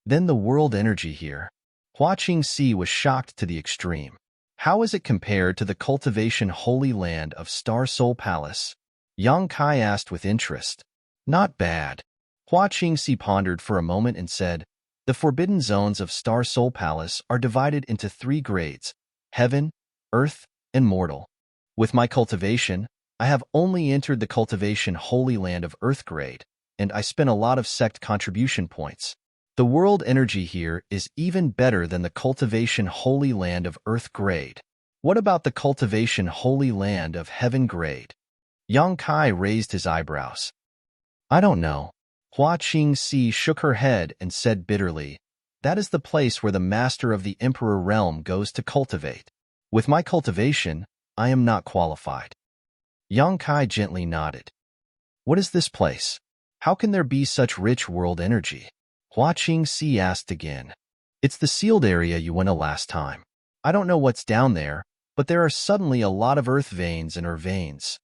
Then the world energy here." Hua Qingxi was shocked to the extreme. How is it compared to the cultivation holy land of Star Soul Palace? Yang Kai asked with interest. "Not bad." Hua Qingxi pondered for a moment and said, "The forbidden zones of Star Soul Palace are divided into 3 grades, heaven, earth, and mortal. With my cultivation, I have only entered the cultivation holy land of earth grade, and I spent a lot of sect contribution points. The world energy here is even better than the cultivation holy land of earth grade. What about the cultivation holy land of heaven grade?" Yang Kai raised his eyebrows. "I don't know." Hua Qingxi shook her head and said bitterly, "That is the place where the master of the emperor realm goes to cultivate. With my cultivation, I am not qualified." Yang Kai gently nodded. "What is this place? How can there be such rich world energy?" Hua Qingxi asked again. "It's the sealed area you went to last time. I don't know what's down there, but there are suddenly a lot of earth veins in her veins."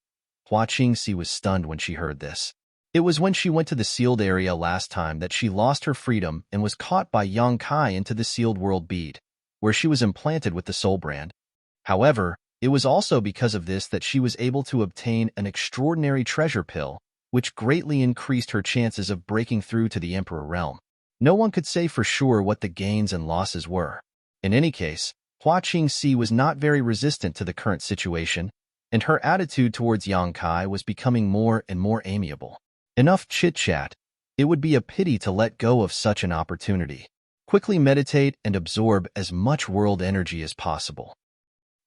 Hua Qingxi was stunned when she heard this. It was when she went to the sealed area last time that she lost her freedom and was caught by Yang Kai into the sealed world bead, where she was implanted with the soul brand. However, it was also because of this that she was able to obtain an extraordinary treasure pill which greatly increased her chances of breaking through to the Emperor realm. No one could say for sure what the gains and losses were. In any case, Hua Qingxi was not very resistant to the current situation, and her attitude towards Yang Kai was becoming more and more amiable. Enough chit-chat. It would be a pity to let go of such an opportunity. Quickly meditate and absorb as much world energy as possible.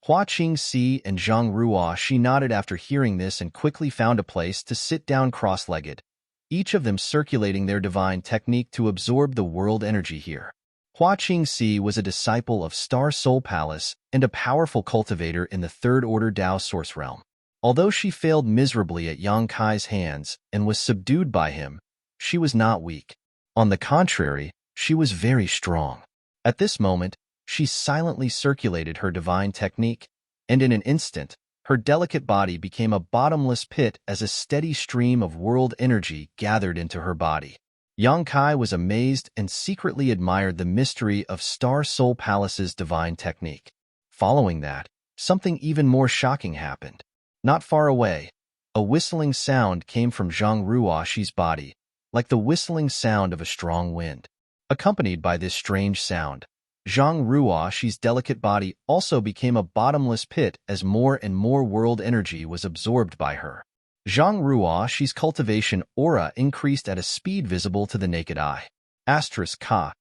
Hua Qingxi and Zhang Ruo, she nodded after hearing this and quickly found a place to sit down cross-legged, each of them circulating their divine technique to absorb the world energy here. Hua Qingxi was a disciple of Star Soul Palace and a powerful cultivator in the Third Order Dao Source Realm. Although she failed miserably at Yang Kai's hands and was subdued by him, she was not weak. On the contrary, she was very strong. At this moment, she silently circulated her divine technique, and in an instant, her delicate body became a bottomless pit as a steady stream of world energy gathered into her body. Yang Kai was amazed and secretly admired the mystery of Star Soul Palace's divine technique. Following that, something even more shocking happened. Not far away, a whistling sound came from Zhang Ruoxi's body, like the whistling sound of a strong wind. Accompanied by this strange sound, Zhang Ruoxi's delicate body also became a bottomless pit as more and more world energy was absorbed by her. Zhang Ruoxi's cultivation aura increased at a speed visible to the naked eye. Asterisk ka.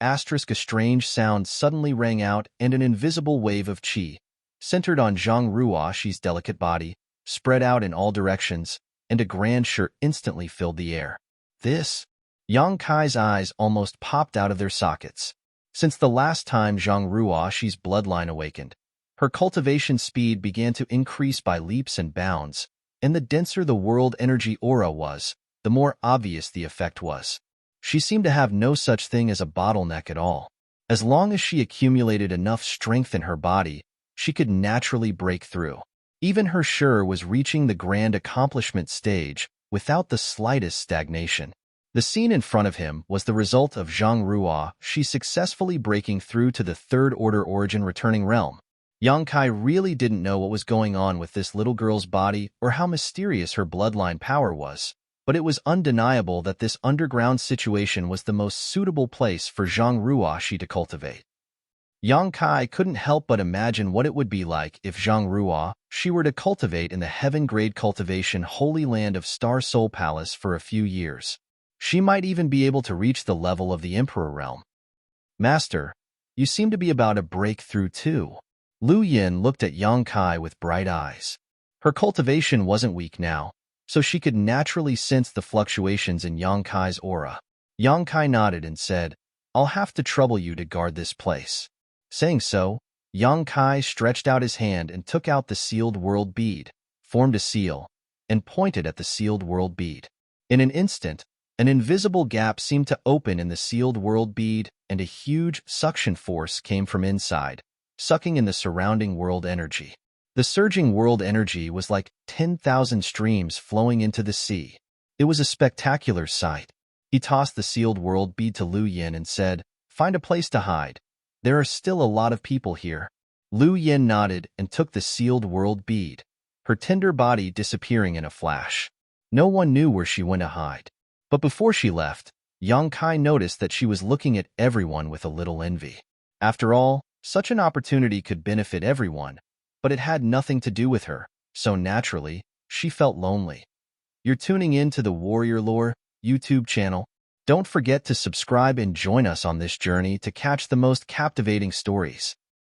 Asterisk a strange sound suddenly rang out and an invisible wave of qi, centered on Zhang Ruoxi's delicate body, spread out in all directions, and a grandeur instantly filled the air. This? Yang Kai's eyes almost popped out of their sockets. Since the last time Zhang Ruoxi's bloodline awakened, her cultivation speed began to increase by leaps and bounds, and the denser the world energy aura was, the more obvious the effect was. She seemed to have no such thing as a bottleneck at all. As long as she accumulated enough strength in her body, she could naturally break through. Even her Shi was reaching the grand accomplishment stage without the slightest stagnation. The scene in front of him was the result of Zhang Ruoxi successfully breaking through to the Third Order Origin Returning Realm. Yang Kai really didn't know what was going on with this little girl's body or how mysterious her bloodline power was, but it was undeniable that this underground situation was the most suitable place for Zhang Ruoxi to cultivate. Yang Kai couldn't help but imagine what it would be like if Zhang Ruoxi were to cultivate in the heaven-grade cultivation holy land of Star Soul Palace for a few years. She might even be able to reach the level of the Emperor realm. Master, you seem to be about to break through too. Lu Yin looked at Yang Kai with bright eyes. Her cultivation wasn't weak now, so she could naturally sense the fluctuations in Yang Kai's aura. Yang Kai nodded and said, I'll have to trouble you to guard this place. Saying so, Yang Kai stretched out his hand and took out the sealed world bead, formed a seal, and pointed at the sealed world bead. In an instant, an invisible gap seemed to open in the sealed world bead, and a huge suction force came from inside, sucking in the surrounding world energy. The surging world energy was like 10,000 streams flowing into the sea. It was a spectacular sight. He tossed the sealed world bead to Lu Yin and said, Find a place to hide. There are still a lot of people here. Lu Yin nodded and took the sealed world bead, her tender body disappearing in a flash. No one knew where she went to hide. But before she left, Yang Kai noticed that she was looking at everyone with a little envy. After all, such an opportunity could benefit everyone, but it had nothing to do with her, so naturally, she felt lonely. You're tuning in to the Warrior Lore YouTube channel. Don't forget to subscribe and join us on this journey to catch the most captivating stories.